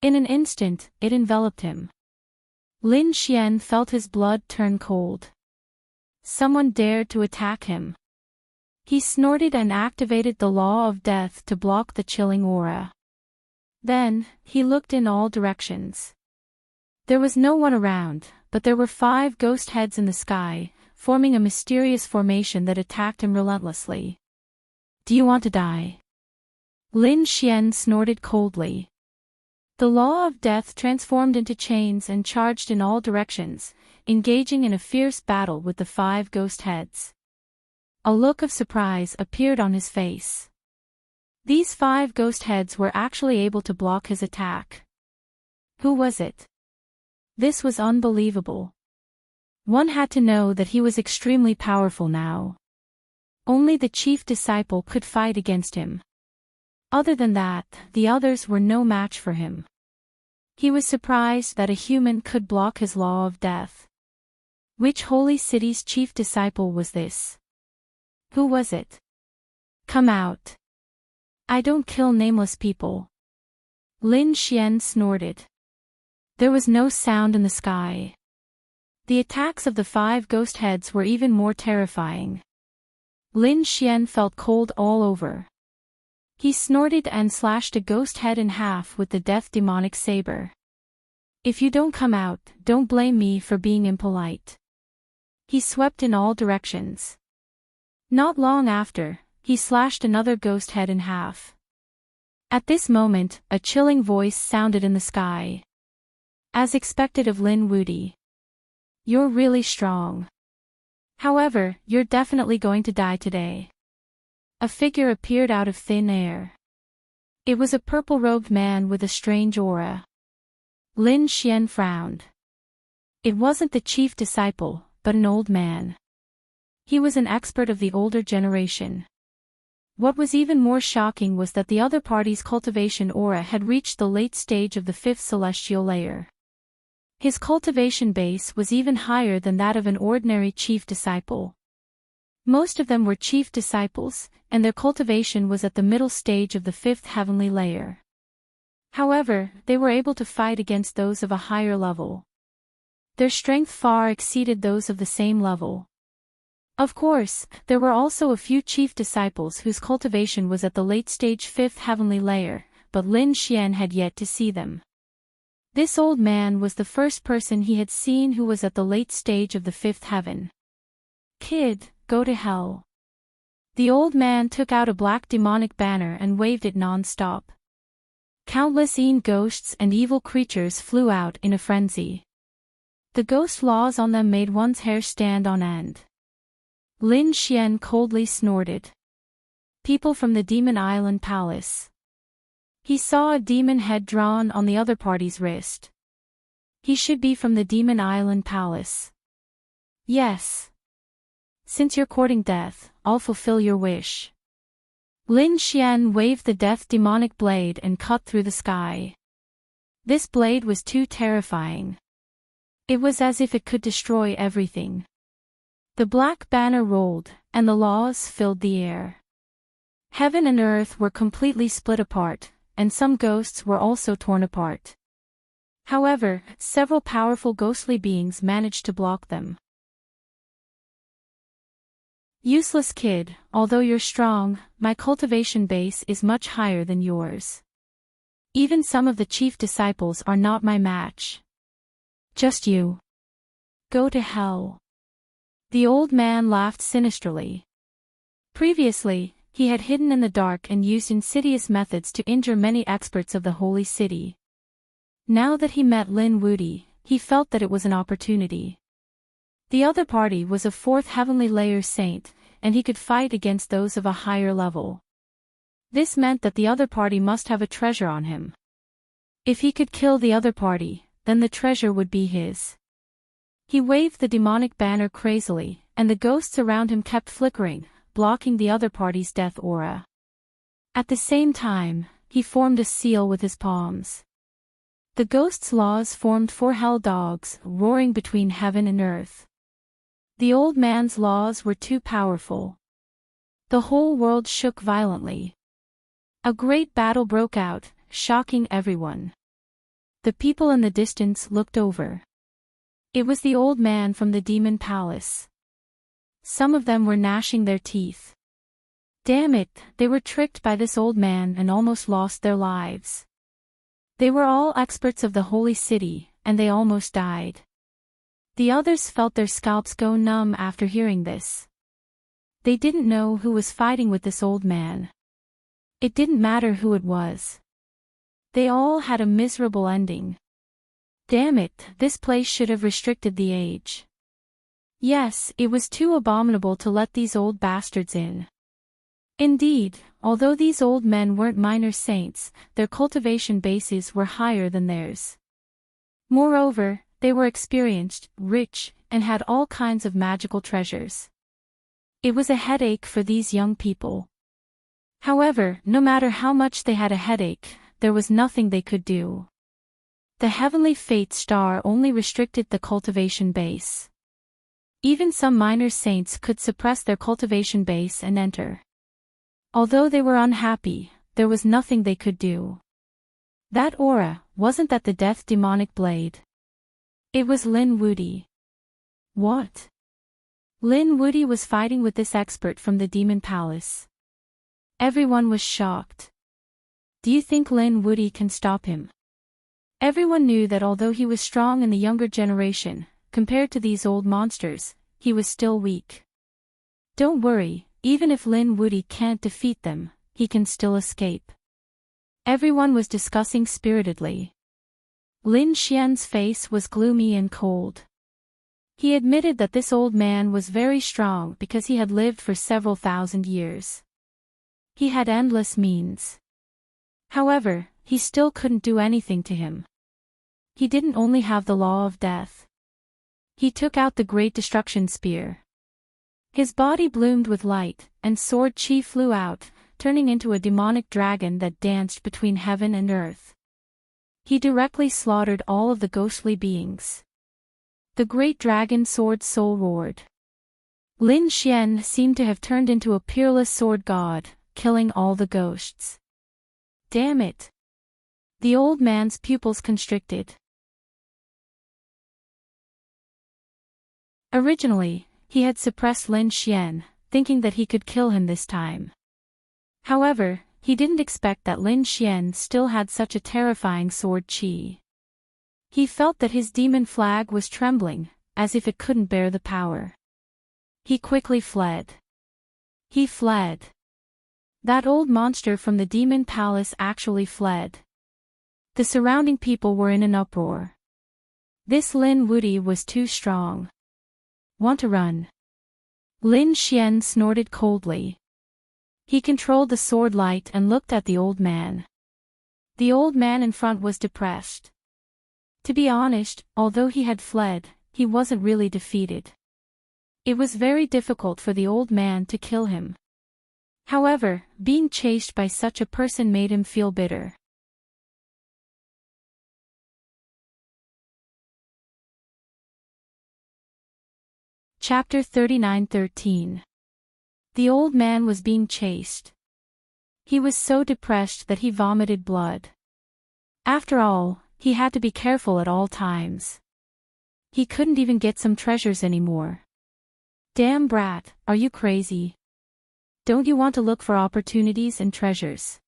In an instant, it enveloped him. Lin Xian felt his blood turn cold. Someone dared to attack him. He snorted and activated the law of death to block the chilling aura. Then, he looked in all directions. There was no one around, but there were 5 ghost heads in the sky, forming a mysterious formation that attacked him relentlessly. Do you want to die? Lin Xian snorted coldly. The law of death transformed into chains and charged in all directions, engaging in a fierce battle with the 5 ghost heads. A look of surprise appeared on his face. These 5 ghost heads were actually able to block his attack. Who was it? This was unbelievable. One had to know that he was extremely powerful now. Only the chief disciple could fight against him. Other than that, the others were no match for him. He was surprised that a human could block his law of death. Which holy city's chief disciple was this? Who was it? Come out. I don't kill nameless people. Lin Xian snorted. There was no sound in the sky. The attacks of the 5 ghost heads were even more terrifying. Lin Xian felt cold all over. He snorted and slashed a ghost head in half with the death demonic saber. If you don't come out, don't blame me for being impolite. He swept in all directions. Not long after, he slashed another ghost head in half. At this moment, a chilling voice sounded in the sky. As expected of Lin Wuti. You're really strong. However, you're definitely going to die today. A figure appeared out of thin air. It was a purple-robed man with a strange aura. Lin Xian frowned. It wasn't the chief disciple, but an old man. He was an expert of the older generation. What was even more shocking was that the other party's cultivation aura had reached the late stage of the fifth celestial layer. His cultivation base was even higher than that of an ordinary chief disciple. Most of them were chief disciples, and their cultivation was at the middle stage of the fifth heavenly layer. However, they were able to fight against those of a higher level. Their strength far exceeded those of the same level. Of course, there were also a few chief disciples whose cultivation was at the late stage fifth heavenly layer, but Lin Xian had yet to see them. This old man was the first person he had seen who was at the late stage of the fifth heaven. Kid, go to hell. The old man took out a black demonic banner and waved it non-stop. Countless ghosts and evil creatures flew out in a frenzy. The ghost laws on them made one's hair stand on end. Lin Xian coldly snorted. People from the Demon Island Palace. He saw a demon head drawn on the other party's wrist. He should be from the Demon Island Palace. Yes. Since you're courting death, I'll fulfill your wish. Lin Xian waved the death demonic blade and cut through the sky. This blade was too terrifying. It was as if it could destroy everything. The black banner rolled, and the laws filled the air. Heaven and earth were completely split apart, and some ghosts were also torn apart. However, several powerful ghostly beings managed to block them. Useless kid, although you're strong, my cultivation base is much higher than yours. Even some of the chief disciples are not my match. Just you. Go to hell. The old man laughed sinisterly. Previously, he had hidden in the dark and used insidious methods to injure many experts of the holy city. Now that he met Lin Wuti, he felt that it was an opportunity. The other party was a fourth heavenly layer saint, and he could fight against those of a higher level. This meant that the other party must have a treasure on him. If he could kill the other party, then the treasure would be his. He waved the demonic banner crazily, and the ghosts around him kept flickering, blocking the other party's death aura. At the same time, he formed a seal with his palms. The ghost's laws formed 4 hell dogs, roaring between heaven and earth. The old man's laws were too powerful. The whole world shook violently. A great battle broke out, shocking everyone. The people in the distance looked over. It was the old man from the demon palace. Some of them were gnashing their teeth. Damn it, they were tricked by this old man and almost lost their lives. They were all experts of the holy city, and they almost died. The others felt their scalps go numb after hearing this. They didn't know who was fighting with this old man. It didn't matter who it was. They all had a miserable ending. Damn it, this place should have restricted the age. Yes, it was too abominable to let these old bastards in. Indeed, although these old men weren't minor saints, their cultivation bases were higher than theirs. Moreover, they were experienced, rich, and had all kinds of magical treasures. It was a headache for these young people. However, no matter how much they had a headache, there was nothing they could do. The heavenly fate star only restricted the cultivation base. Even some minor saints could suppress their cultivation base and enter. Although they were unhappy, there was nothing they could do. That aura, wasn't that the death demonic blade? It was Lin Wuti. What? Lin Wuti was fighting with this expert from the demon palace. Everyone was shocked. Do you think Lin Wuti can stop him? Everyone knew that although he was strong in the younger generation, compared to these old monsters, he was still weak. Don't worry, even if Lin Wuti can't defeat them, he can still escape. Everyone was discussing spiritedly. Lin Xian's face was gloomy and cold. He admitted that this old man was very strong because he had lived for several thousand years. He had endless means. However, he still couldn't do anything to him. He didn't only have the law of death. He took out the great destruction spear. His body bloomed with light, and sword chi flew out, turning into a demonic dragon that danced between heaven and earth. He directly slaughtered all of the ghostly beings. The great dragon sword's soul roared. Lin Xian seemed to have turned into a peerless sword god, killing all the ghosts. Damn it! The old man's pupils constricted. Originally, he had suppressed Lin Xian, thinking that he could kill him this time. However, he didn't expect that Lin Xian still had such a terrifying sword chi. He felt that his demon flag was trembling, as if it couldn't bear the power. He quickly fled. He fled. That old monster from the demon palace actually fled. The surrounding people were in an uproar. This Lin Wuti was too strong. Want to run? Lin Xian snorted coldly. He controlled the sword light and looked at the old man. The old man in front was depressed. To be honest, although he had fled, he wasn't really defeated. It was very difficult for the old man to kill him. However, being chased by such a person made him feel bitter. Chapter 39:13. The old man was being chased. He was so depressed that he vomited blood. After all, he had to be careful at all times. He couldn't even get some treasures anymore. Damn brat, are you crazy? Don't you want to look for opportunities and treasures?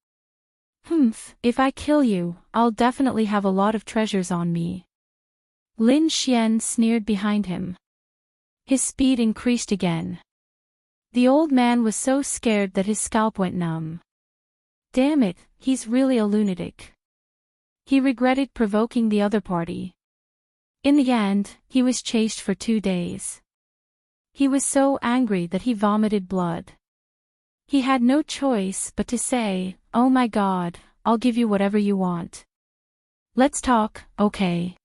If I kill you, I'll definitely have a lot of treasures on me. Lin Xian sneered behind him. His speed increased again. The old man was so scared that his scalp went numb. Damn it, he's really a lunatic. He regretted provoking the other party. In the end, he was chased for 2 days. He was so angry that he vomited blood. He had no choice but to say, "Oh my God, I'll give you whatever you want. Let's talk, okay?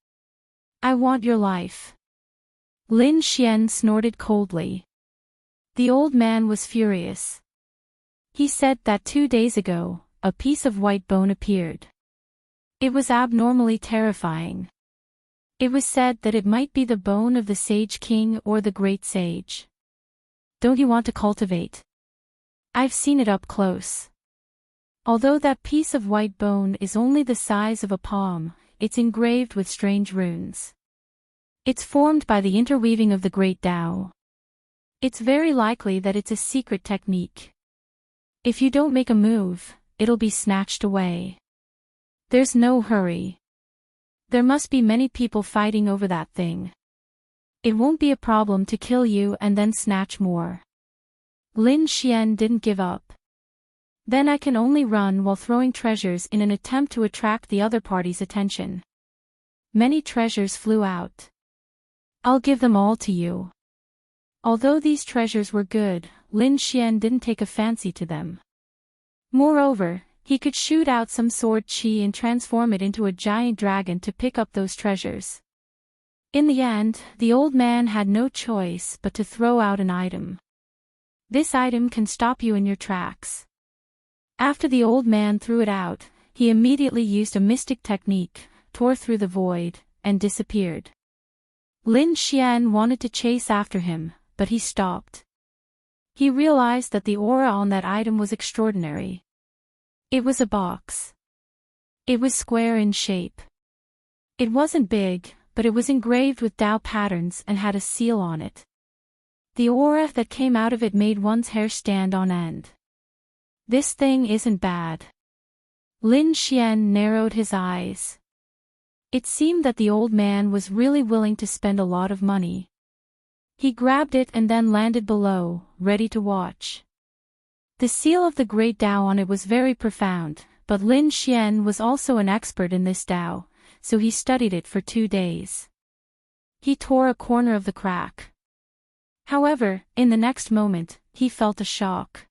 I want your life." Lin Xian snorted coldly. The old man was furious. He said that 2 days ago, a piece of white bone appeared. It was abnormally terrifying. It was said that it might be the bone of the Sage King or the Great Sage. Don't you want to cultivate? I've seen it up close. Although that piece of white bone is only the size of a palm, it's engraved with strange runes. It's formed by the interweaving of the Great Tao. It's very likely that it's a secret technique. If you don't make a move, it'll be snatched away. There's no hurry. There must be many people fighting over that thing. It won't be a problem to kill you and then snatch more. Lin Xian didn't give up. Then I can only run while throwing treasures in an attempt to attract the other party's attention. Many treasures flew out. I'll give them all to you. Although these treasures were good, Lin Xian didn't take a fancy to them. Moreover, he could shoot out some sword chi and transform it into a giant dragon to pick up those treasures. In the end, the old man had no choice but to throw out an item. This item can stop you in your tracks. After the old man threw it out, he immediately used a mystic technique, tore through the void, and disappeared. Lin Xian wanted to chase after him, but he stopped. He realized that the aura on that item was extraordinary. It was a box. It was square in shape. It wasn't big, but it was engraved with Tao patterns and had a seal on it. The aura that came out of it made one's hair stand on end. This thing isn't bad. Lin Xian narrowed his eyes. It seemed that the old man was really willing to spend a lot of money. He grabbed it and then landed below, ready to watch. The seal of the Great Tao on it was very profound, but Lin Xian was also an expert in this Tao, so he studied it for 2 days. He tore a corner of the crack. However, in the next moment, he felt a shock.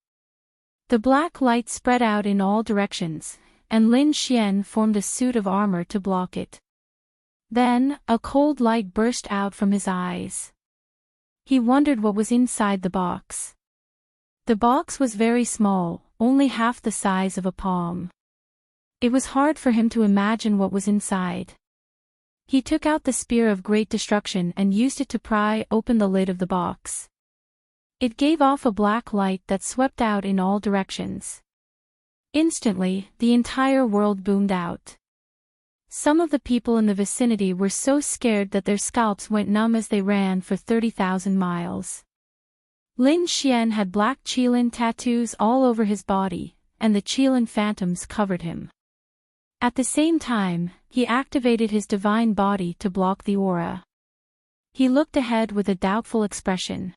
The black light spread out in all directions, and Lin Xian formed a suit of armor to block it. Then, a cold light burst out from his eyes. He wondered what was inside the box. The box was very small, only half the size of a palm. It was hard for him to imagine what was inside. He took out the spear of great destruction and used it to pry open the lid of the box. It gave off a black light that swept out in all directions. Instantly, the entire world boomed out. Some of the people in the vicinity were so scared that their scalps went numb as they ran for 30,000 miles. Lin Xian had black Qilin tattoos all over his body, and the Qilin phantoms covered him. At the same time, he activated his divine body to block the aura. He looked ahead with a doubtful expression.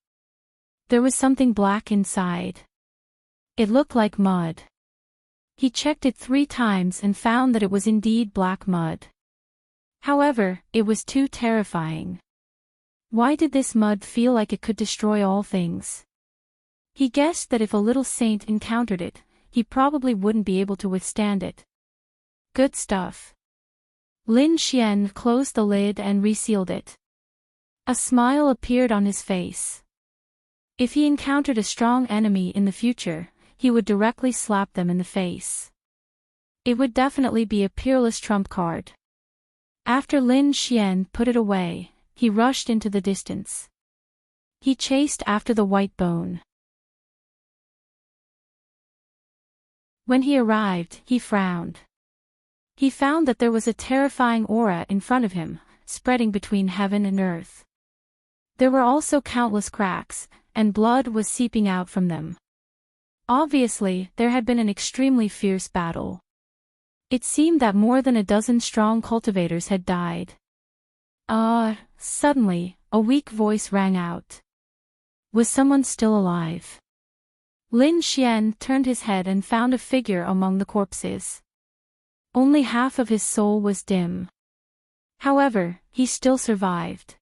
There was something black inside. It looked like mud. He checked it 3 times and found that it was indeed black mud. However, it was too terrifying. Why did this mud feel like it could destroy all things? He guessed that if a little saint encountered it, he probably wouldn't be able to withstand it. Good stuff. Lin Xian closed the lid and resealed it. A smile appeared on his face. If he encountered a strong enemy in the future, he would directly slap them in the face. It would definitely be a peerless trump card. After Lin Xian put it away, he rushed into the distance. He chased after the white bone. When he arrived, he frowned. He found that there was a terrifying aura in front of him, spreading between heaven and earth. There were also countless cracks, and blood was seeping out from them. Obviously, there had been an extremely fierce battle. It seemed that more than a dozen strong cultivators had died. Suddenly, a weak voice rang out. Was someone still alive? Lin Xian turned his head and found a figure among the corpses. Only half of his soul was dim. However, he still survived.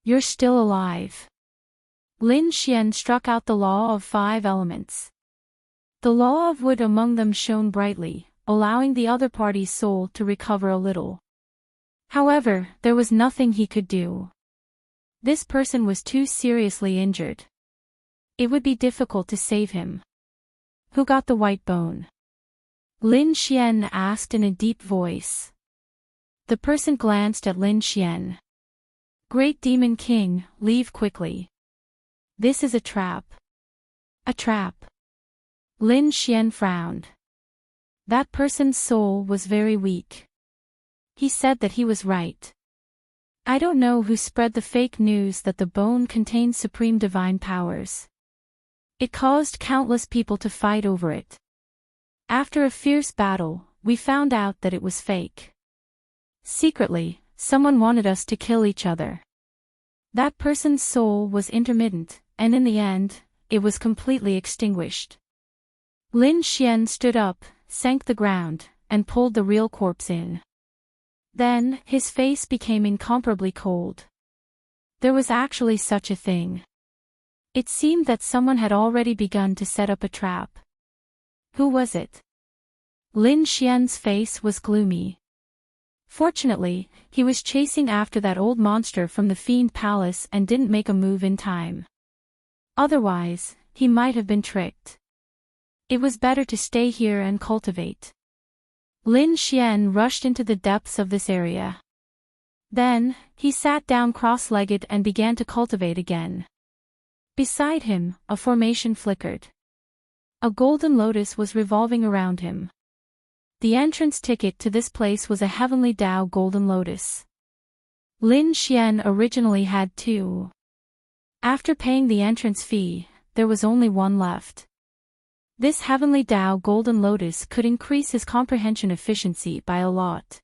You're still alive. Lin Xian struck out the law of 5 elements. The law of wood among them shone brightly, allowing the other party's soul to recover a little. However, there was nothing he could do. This person was too seriously injured. It would be difficult to save him. Who got the white bone? Lin Xian asked in a deep voice. The person glanced at Lin Xian. Great Demon King, leave quickly. This is a trap. A trap. Lin Xian frowned. That person's soul was very weak. He said that he was right. I don't know who spread the fake news that the bone contained supreme divine powers. It caused countless people to fight over it. After a fierce battle, we found out that it was fake. Secretly, someone wanted us to kill each other. That person's soul was intermittent, and in the end, it was completely extinguished. Lin Xian stood up, sank the ground, and pulled the real corpse in. Then, his face became incomparably cold. There was actually such a thing. It seemed that someone had already begun to set up a trap. Who was it? Lin Xian's face was gloomy. Fortunately, he was chasing after that old monster from the Fiend Palace and didn't make a move in time. Otherwise, he might have been tricked. It was better to stay here and cultivate. Lin Xian rushed into the depths of this area. Then, he sat down cross-legged and began to cultivate again. Beside him, a formation flickered. A golden lotus was revolving around him. The entrance ticket to this place was a heavenly Tao golden lotus. Lin Xian originally had 2. After paying the entrance fee, there was only 1 left. This heavenly Tao golden lotus could increase his comprehension efficiency by a lot.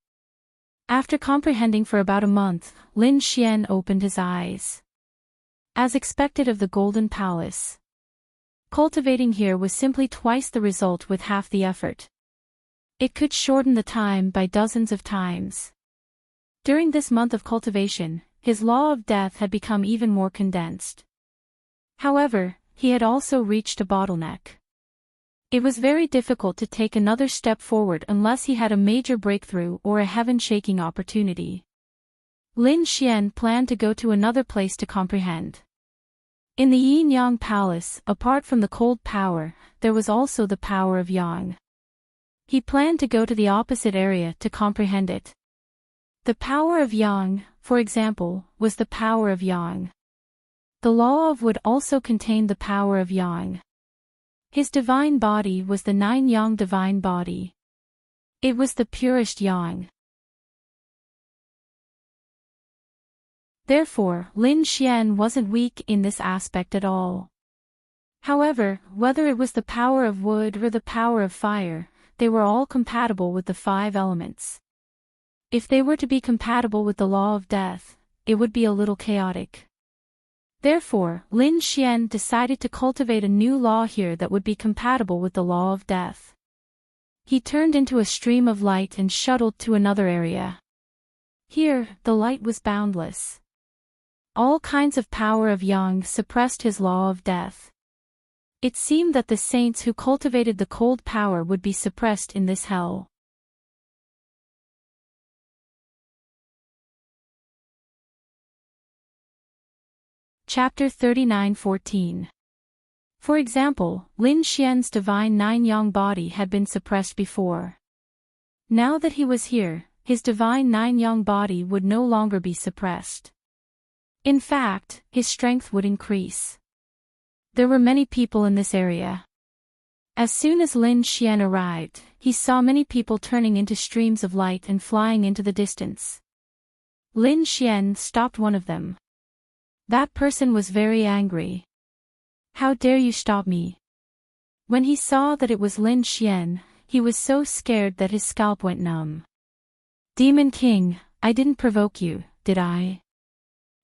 After comprehending for about a month, Lin Xian opened his eyes. As expected of the Golden Palace. Cultivating here was simply twice the result with half the effort. It could shorten the time by dozens of times. During this month of cultivation, his law of death had become even more condensed. However, he had also reached a bottleneck. It was very difficult to take another step forward unless he had a major breakthrough or a heaven-shaking opportunity. Lin Xian planned to go to another place to comprehend. In the Yin-Yang Palace, apart from the cold power, there was also the power of Yang. He planned to go to the opposite area to comprehend it. The power of Yang, for example, was the power of Yang. The law of wood also contained the power of Yang. His divine body was the 9-Yang divine body. It was the purest Yang. Therefore, Lin Xian wasn't weak in this aspect at all. However, whether it was the power of wood or the power of fire, they were all compatible with the 5 elements. If they were to be compatible with the law of death, it would be a little chaotic. Therefore, Lin Xian decided to cultivate a new law here that would be compatible with the law of death. He turned into a stream of light and shuttled to another area. Here, the light was boundless. All kinds of power of Yang suppressed his law of death. It seemed that the saints who cultivated the cold power would be suppressed in this hell. Chapter 39:14. For example, Lin Xian's divine 9-Yang body had been suppressed before. Now that he was here, his divine 9-Yang body would no longer be suppressed. In fact, his strength would increase. There were many people in this area. As soon as Lin Xian arrived, he saw many people turning into streams of light and flying into the distance. Lin Xian stopped one of them. That person was very angry. How dare you stop me? When he saw that it was Lin Xian, he was so scared that his scalp went numb. Demon King, I didn't provoke you, did I?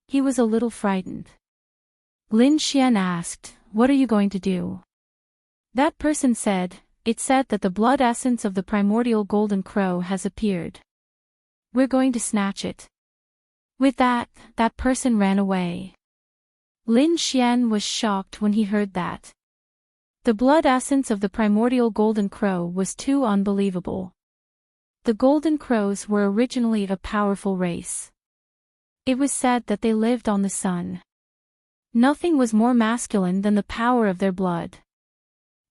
He was a little frightened. Lin Xian asked, what are you going to do? That person said, it said that the blood essence of the primordial golden crow has appeared. We're going to snatch it. With that person ran away. Lin Xian was shocked when he heard that. The blood essence of the primordial golden crow was too unbelievable. The golden crows were originally a powerful race. It was said that they lived on the sun. Nothing was more masculine than the power of their blood.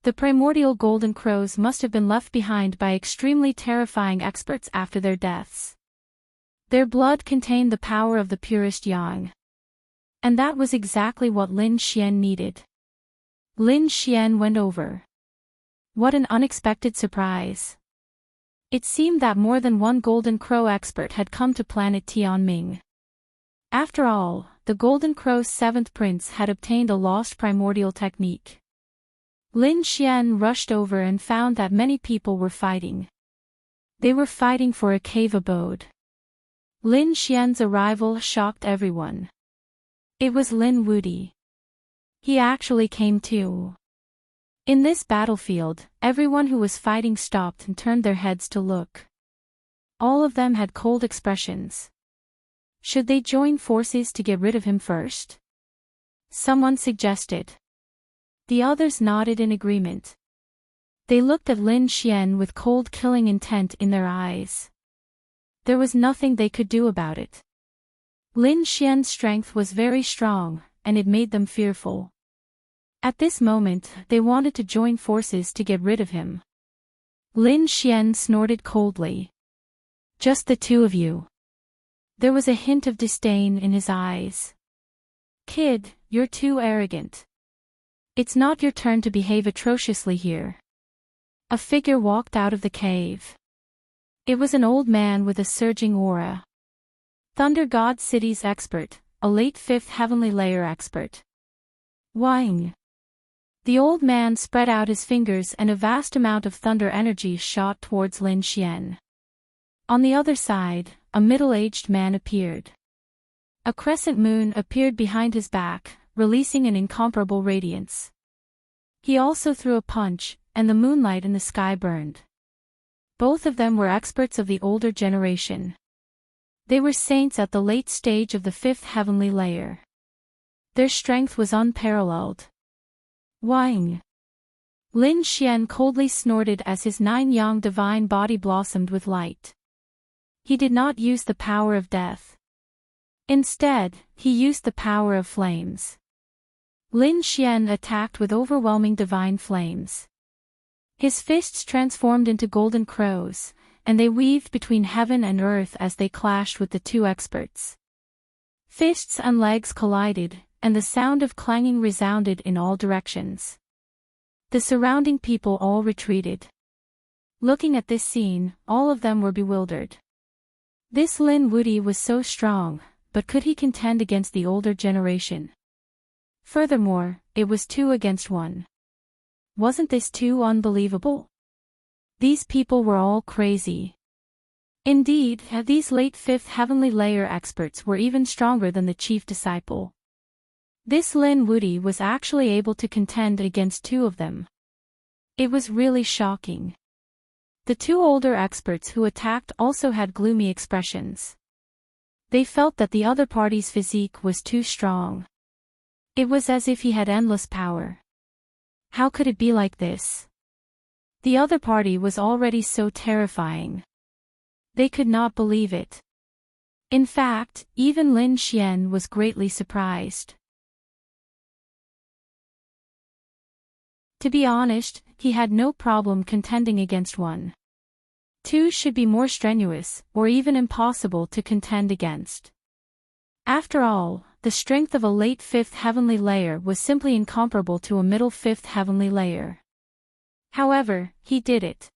The primordial golden crows must have been left behind by extremely terrifying experts after their deaths. Their blood contained the power of the purest Yang. And that was exactly what Lin Xian needed. Lin Xian went over. What an unexpected surprise. It seemed that more than one golden crow expert had come to planet Tianming. After all, the golden crow's 7th prince had obtained a lost primordial technique. Lin Xian rushed over and found that many people were fighting. They were fighting for a cave abode. Lin Xian's arrival shocked everyone. It was Lin Wudi. He actually came too. In this battlefield, everyone who was fighting stopped and turned their heads to look. All of them had cold expressions. Should they join forces to get rid of him first? Someone suggested. The others nodded in agreement. They looked at Lin Xian with cold killing intent in their eyes. There was nothing they could do about it. Lin Xian's strength was very strong, and it made them fearful. At this moment, they wanted to join forces to get rid of him. Lin Xian snorted coldly. Just the two of you. There was a hint of disdain in his eyes. Kid, you're too arrogant. It's not your turn to behave atrociously here. A figure walked out of the cave. It was an old man with a surging aura. Thunder God City's expert, a late 5th heavenly layer expert. Wang. The old man spread out his fingers and a vast amount of thunder energy shot towards Lin Xian. On the other side, a middle-aged man appeared. A crescent moon appeared behind his back, releasing an incomparable radiance. He also threw a punch, and the moonlight in the sky burned. Both of them were experts of the older generation. They were saints at the late stage of the fifth heavenly layer. Their strength was unparalleled. Wang! Lin Xian coldly snorted as his 9-yang divine body blossomed with light. He did not use the power of death. Instead, he used the power of flames. Lin Xian attacked with overwhelming divine flames. His fists transformed into golden crows, and they weaved between heaven and earth as they clashed with the two experts. Fists and legs collided, and the sound of clanging resounded in all directions. The surrounding people all retreated. Looking at this scene, all of them were bewildered. This Lin Wuti was so strong, but could he contend against the older generation? Furthermore, it was 2 against 1. Wasn't this too unbelievable? These people were all crazy. Indeed, these late 5th heavenly layer experts were even stronger than the chief disciple. This Lin Wuti was actually able to contend against 2 of them. It was really shocking. The 2 older experts who attacked also had gloomy expressions. They felt that the other party's physique was too strong. It was as if he had endless power. How could it be like this? The other party was already so terrifying. They could not believe it. In fact, even Lin Xian was greatly surprised. To be honest, he had no problem contending against 1. 2 should be more strenuous, or even impossible to contend against. After all, the strength of a late 5th heavenly layer was simply incomparable to a middle 5th heavenly layer. However, he did it.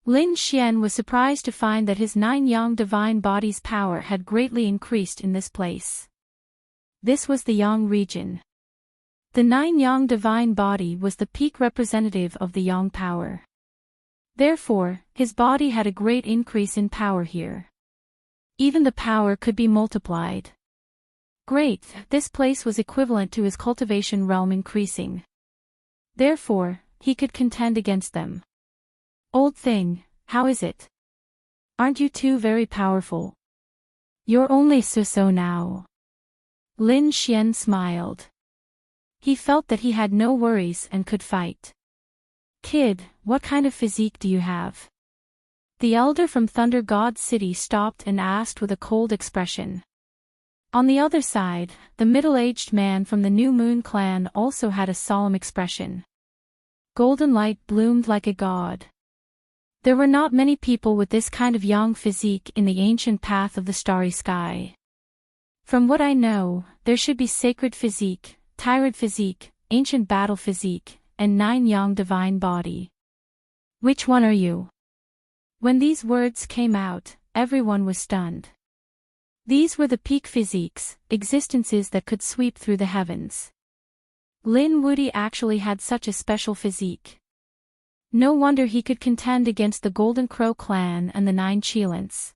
Lin Xian was surprised to find that his 9-yang divine body's power had greatly increased in this place. This was the Yang region. The 9-yang divine body was the peak representative of the Yang power. Therefore, his body had a great increase in power here. Even the power could be multiplied. Great, this place was equivalent to his cultivation realm increasing. Therefore, he could contend against them. Old thing, how is it? Aren't you 2 very powerful? You're only so now. Lin Xian smiled. He felt that he had no worries and could fight. Kid, what kind of physique do you have? The elder from Thunder God City stopped and asked with a cold expression. On the other side, the middle-aged man from the New Moon clan also had a solemn expression. Golden light bloomed like a god. There were not many people with this kind of young physique in the ancient path of the starry sky. From what I know, there should be sacred physique, tyrant physique, ancient battle physique, and 9-yang divine body. Which one are you? When these words came out, everyone was stunned. These were the peak physiques, existences that could sweep through the heavens. Lin Wuti actually had such a special physique. No wonder he could contend against the Golden Crow clan and the 9 Chilants.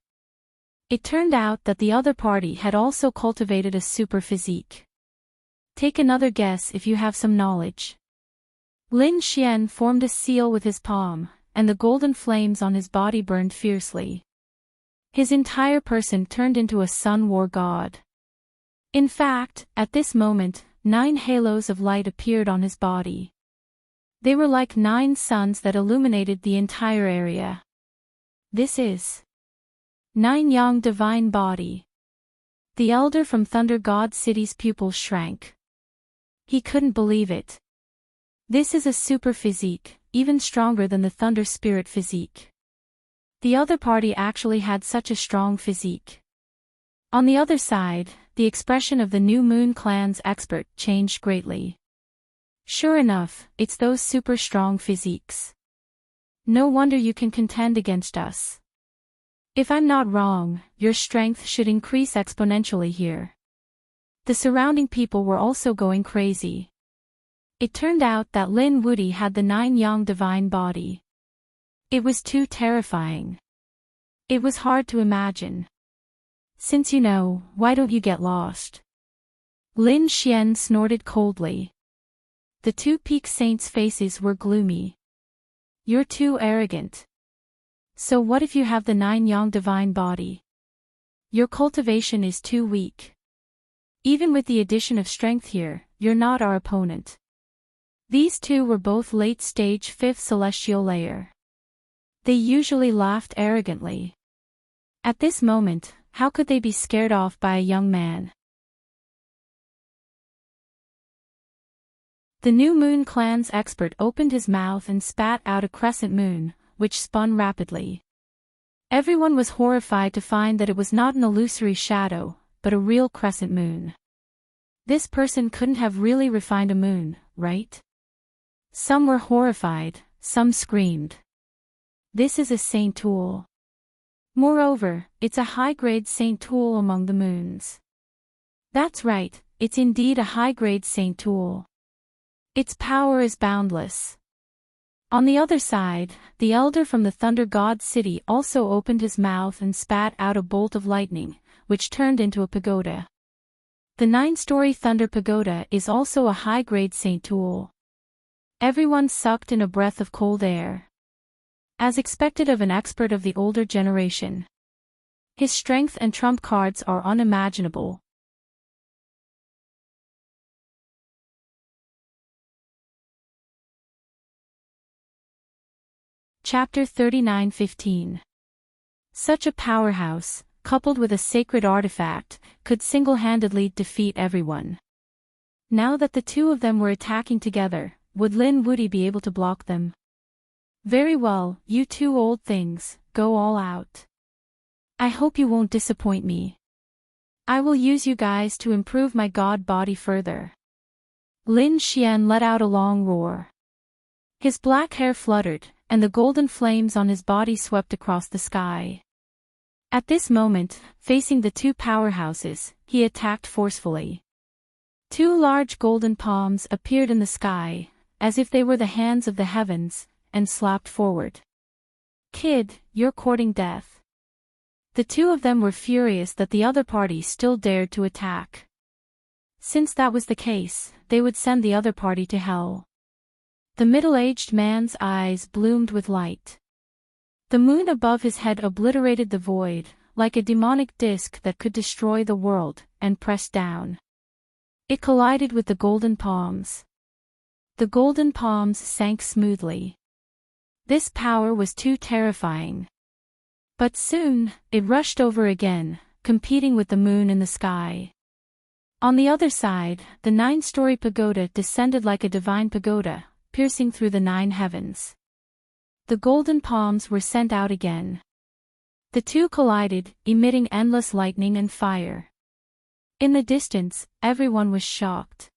It turned out that the other party had also cultivated a super physique. Take another guess if you have some knowledge. Lin Xian formed a seal with his palm, and the golden flames on his body burned fiercely. His entire person turned into a sun war god. In fact, at this moment, 9 halos of light appeared on his body. They were like 9 suns that illuminated the entire area. This is 9-yang divine body. The elder from Thunder God City's pupils shrank. He couldn't believe it. This is a super physique, even stronger than the Thunder Spirit physique. The other party actually had such a strong physique. On the other side, the expression of the New Moon clan's expert changed greatly. Sure enough, it's those super strong physiques. No wonder you can contend against us. If I'm not wrong, your strength should increase exponentially here. The surrounding people were also going crazy. It turned out that Lin Wuti had the 9-yang divine body. It was too terrifying. It was hard to imagine. Since you know, why don't you get lost? Lin Xian snorted coldly. The two peak saints' faces were gloomy. You're too arrogant. So what if you have the 9 yang divine body? Your cultivation is too weak. Even with the addition of strength here, you're not our opponent. These two were both late-stage 5th celestial layer. They usually laughed arrogantly. At this moment, how could they be scared off by a young man? The New Moon Clan's expert opened his mouth and spat out a crescent moon, which spun rapidly. Everyone was horrified to find that it was not an illusory shadow, but a real crescent moon. This person couldn't have really refined a moon, right? Some were horrified, some screamed. This is a saint tool. Moreover, it's a high-grade saint tool among the moons. That's right, it's indeed a high-grade saint tool. Its power is boundless. On the other side, the elder from the Thunder God City also opened his mouth and spat out a bolt of lightning, which turned into a pagoda. The 9-story Thunder Pagoda is also a high-grade saint tool. Everyone sucked in a breath of cold air. As expected of an expert of the older generation. His strength and trump cards are unimaginable. Chapter 39:15. Such a powerhouse, coupled with a sacred artifact, could single-handedly defeat everyone. Now that the two of them were attacking together, would Lin Wuti be able to block them? Very well, you two old things, go all out. I hope you won't disappoint me. I will use you guys to improve my god body further. Lin Xian let out a long roar. His black hair fluttered, and the golden flames on his body swept across the sky. At this moment, facing the two powerhouses, he attacked forcefully. 2 large golden palms appeared in the sky, as if they were the hands of the heavens, and slapped forward. Kid, you're courting death. The two of them were furious that the other party still dared to attack. Since that was the case, they would send the other party to hell. The middle-aged man's eyes bloomed with light. The moon above his head obliterated the void, like a demonic disk that could destroy the world, and pressed down. It collided with the golden palms. The golden palms sank smoothly. This power was too terrifying. But soon, it rushed over again, competing with the moon in the sky. On the other side, the 9-story pagoda descended like a divine pagoda, piercing through the 9 heavens. The golden palms were sent out again. The two collided, emitting endless lightning and fire. In the distance, everyone was shocked.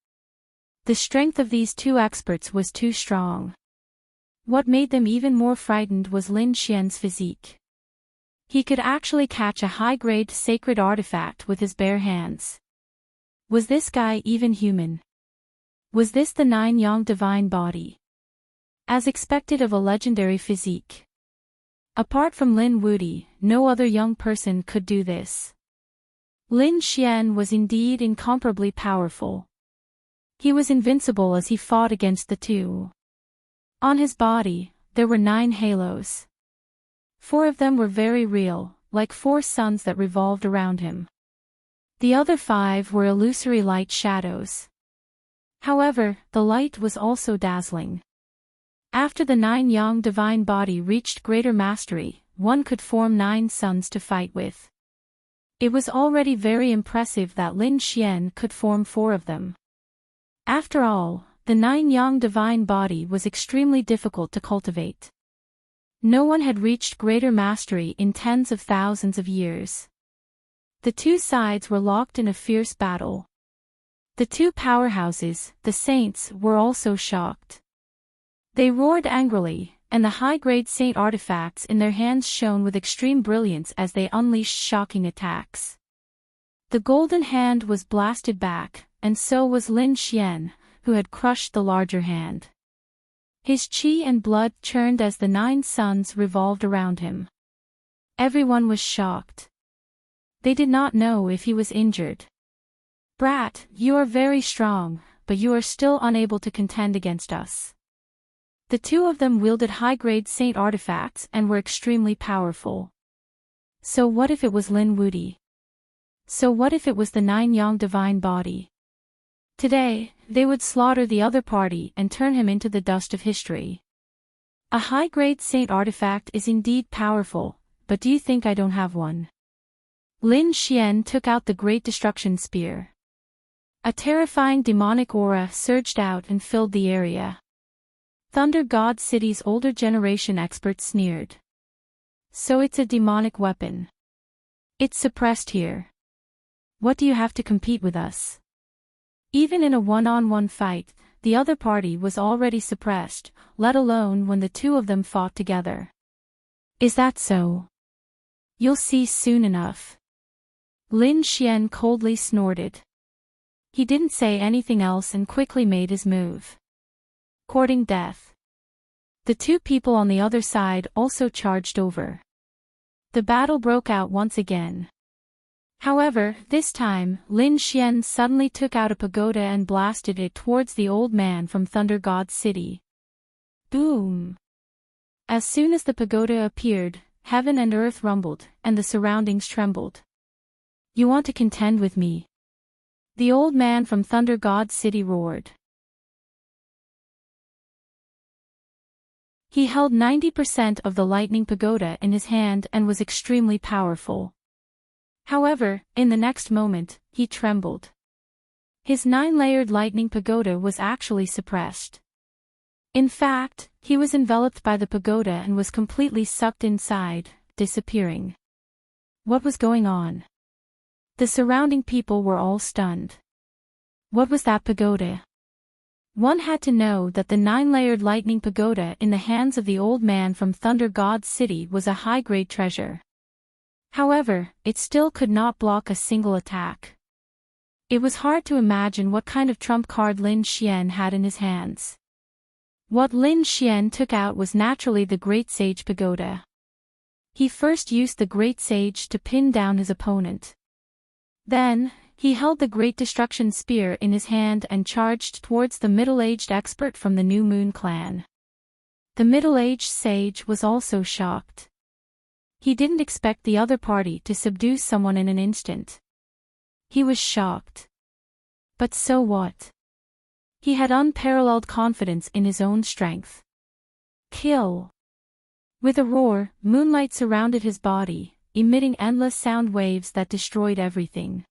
The strength of these two experts was too strong. What made them even more frightened was Lin Xian's physique. He could actually catch a high-grade sacred artifact with his bare hands. Was this guy even human? Was this the 9 yang divine body? As expected of a legendary physique. Apart from Lin Wuti, no other young person could do this. Lin Xian was indeed incomparably powerful. He was invincible as he fought against the two. On his body, there were 9 halos. 4 of them were very real, like 4 suns that revolved around him. The other 5 were illusory light shadows. However, the light was also dazzling. After the 9 yang divine body reached greater mastery, one could form 9 suns to fight with. It was already very impressive that Lin Xian could form 4 of them. After all, the 9 yang divine body was extremely difficult to cultivate. No one had reached greater mastery in tens of thousands of years. The two sides were locked in a fierce battle. The two powerhouses, the saints, were also shocked. They roared angrily, and the high-grade saint artifacts in their hands shone with extreme brilliance as they unleashed shocking attacks. The golden hand was blasted back, and so was Lin Xian, who had crushed the larger hand. His qi and blood churned as the 9 suns revolved around him. Everyone was shocked. They did not know if he was injured. Brat, you are very strong, but you are still unable to contend against us. The two of them wielded high-grade saint artifacts and were extremely powerful. So what if it was Lin Wuti? So what if it was the Nine-Yang divine body? Today, they would slaughter the other party and turn him into the dust of history. A high-grade saint artifact is indeed powerful, but do you think I don't have one? Lin Xian took out the Great Destruction Spear. A terrifying demonic aura surged out and filled the area. Thunder God City's older generation experts sneered. So it's a demonic weapon. It's suppressed here. What do you have to compete with us? Even in a one-on-one fight, the other party was already suppressed, let alone when the two of them fought together. Is that so? You'll see soon enough. Lin Xian coldly snorted. He didn't say anything else and quickly made his move. Courting death. The two people on the other side also charged over. The battle broke out once again. However, this time, Lin Xian suddenly took out a pagoda and blasted it towards the old man from Thunder God City. Boom! As soon as the pagoda appeared, heaven and earth rumbled, and the surroundings trembled. You want to contend with me? The old man from Thunder God City roared. He held 90% of the lightning pagoda in his hand and was extremely powerful. However, in the next moment, he trembled. His 9-layered lightning pagoda was actually suppressed. In fact, he was enveloped by the pagoda and was completely sucked inside, disappearing. What was going on? The surrounding people were all stunned. What was that pagoda? One had to know that the 9-layered lightning pagoda in the hands of the old man from Thunder God City was a high-grade treasure. However, it still could not block a single attack. It was hard to imagine what kind of trump card Lin Xian had in his hands. What Lin Xian took out was naturally the Great Sage Pagoda. He first used the Great Sage to pin down his opponent. Then, he held the Great Destruction Spear in his hand and charged towards the middle-aged expert from the New Moon clan. The middle-aged sage was also shocked. He didn't expect the other party to subdue someone in an instant. He was shocked. But so what? He had unparalleled confidence in his own strength. Kill! With a roar, moonlight surrounded his body, emitting endless sound waves that destroyed everything.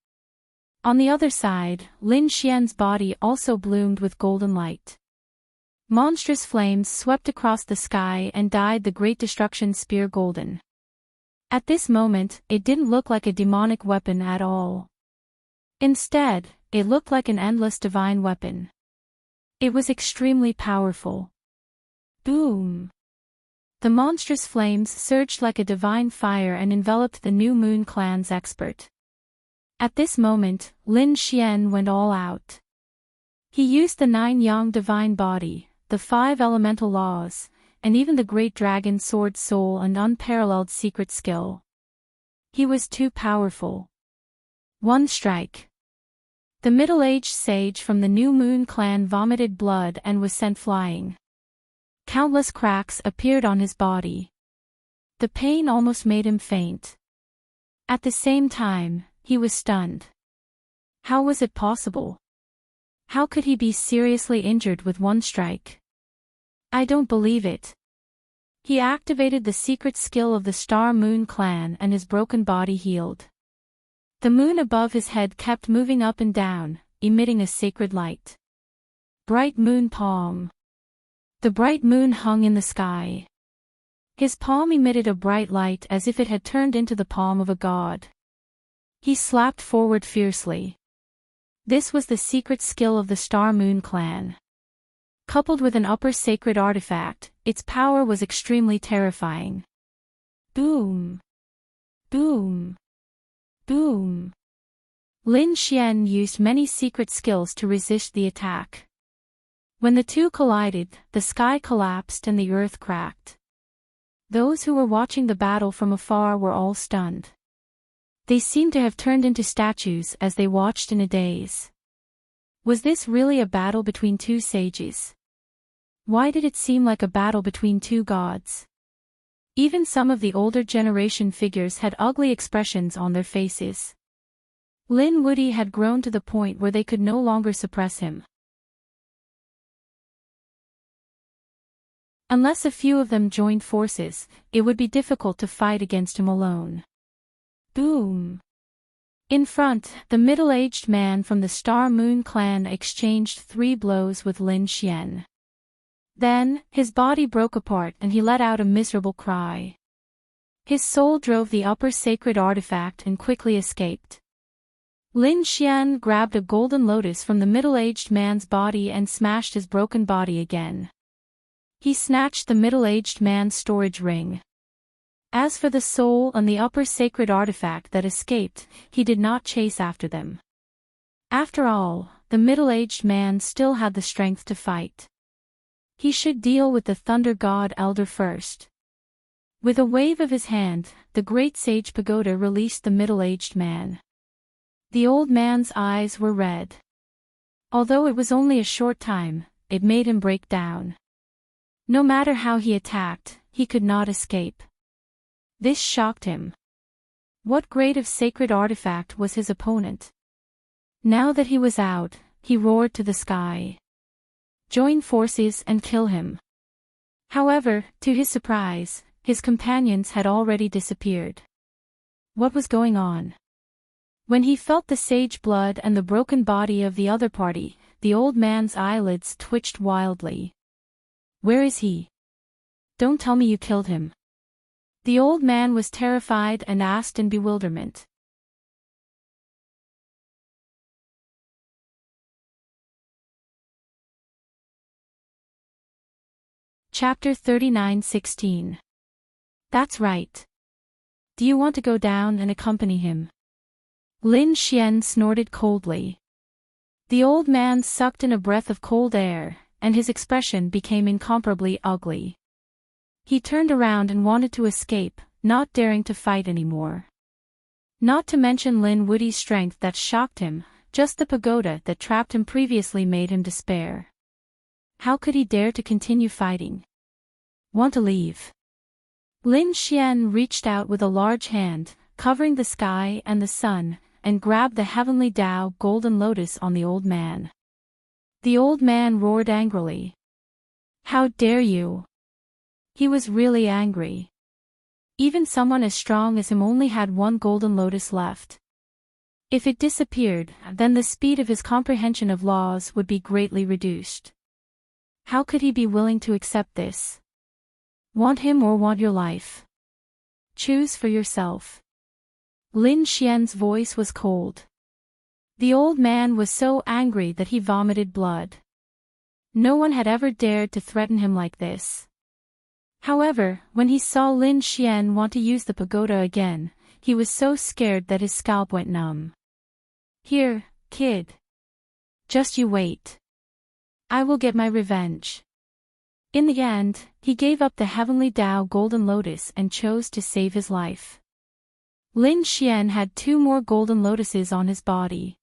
On the other side, Lin Xian's body also bloomed with golden light. Monstrous flames swept across the sky and dyed the Great Destruction Spear golden. At this moment, it didn't look like a demonic weapon at all. Instead, it looked like an endless divine weapon. It was extremely powerful. Boom! The monstrous flames surged like a divine fire and enveloped the New Moon clan's expert. At this moment, Lin Xian went all out. He used the 9-Yang divine body, the 5 elemental laws, and even the great dragon sword soul and unparalleled secret skill. He was too powerful. One strike. The middle-aged sage from the New Moon clan vomited blood and was sent flying. Countless cracks appeared on his body. The pain almost made him faint. At the same time, he was stunned. How was it possible? How could he be seriously injured with one strike? I don't believe it. He activated the secret skill of the Star Moon clan and his broken body healed. The moon above his head kept moving up and down, emitting a sacred light. Bright moon palm. The bright moon hung in the sky. His palm emitted a bright light as if it had turned into the palm of a god. He slapped forward fiercely. This was the secret skill of the Star Moon clan. Coupled with an upper sacred artifact, its power was extremely terrifying. Boom! Boom! Boom! Lin Xian used many secret skills to resist the attack. When the two collided, the sky collapsed and the earth cracked. Those who were watching the battle from afar were all stunned. They seemed to have turned into statues as they watched in a daze. Was this really a battle between two sages? Why did it seem like a battle between two gods? Even some of the older generation figures had ugly expressions on their faces. Lin Woody had grown to the point where they could no longer suppress him. Unless a few of them joined forces, it would be difficult to fight against him alone. Boom! In front, the middle-aged man from the Star Moon clan exchanged 3 blows with Lin Xian. Then, his body broke apart and he let out a miserable cry. His soul drove the upper sacred artifact and quickly escaped. Lin Xian grabbed a golden lotus from the middle-aged man's body and smashed his broken body again. He snatched the middle-aged man's storage ring. As for the soul and the upper sacred artifact that escaped, he did not chase after them. After all, the middle-aged man still had the strength to fight. He should deal with the Thunder God Elder first. With a wave of his hand, the great sage Pagoda released the middle-aged man. The old man's eyes were red. Although it was only a short time, it made him break down. No matter how he attacked, he could not escape. This shocked him. What grade of sacred artifact was his opponent? Now that he was out, he roared to the sky. Join forces and kill him. However, to his surprise, his companions had already disappeared. What was going on? When he felt the sage blood and the broken body of the other party, the old man's eyelids twitched wildly. Where is he? Don't tell me you killed him. The old man was terrified and asked in bewilderment. Chapter 39:16. That's right. Do you want to go down and accompany him? Lin Xian snorted coldly. The old man sucked in a breath of cold air, and his expression became incomparably ugly. He turned around and wanted to escape, not daring to fight anymore. Not to mention Lin Woody's strength that shocked him, just the pagoda that trapped him previously made him despair. How could he dare to continue fighting? Want to leave? Lin Xian reached out with a large hand, covering the sky and the sun, and grabbed the heavenly Tao golden lotus on the old man. The old man roared angrily. How dare you? He was really angry. Even someone as strong as him only had 1 golden lotus left. If it disappeared, then the speed of his comprehension of laws would be greatly reduced. How could he be willing to accept this? Want him or want your life? Choose for yourself. Lin Xian's voice was cold. The old man was so angry that he vomited blood. No one had ever dared to threaten him like this. However, when he saw Lin Xian want to use the pagoda again, he was so scared that his scalp went numb. Here, kid. Just you wait. I will get my revenge. In the end, he gave up the heavenly Tao golden lotus and chose to save his life. Lin Xian had 2 more golden lotuses on his body.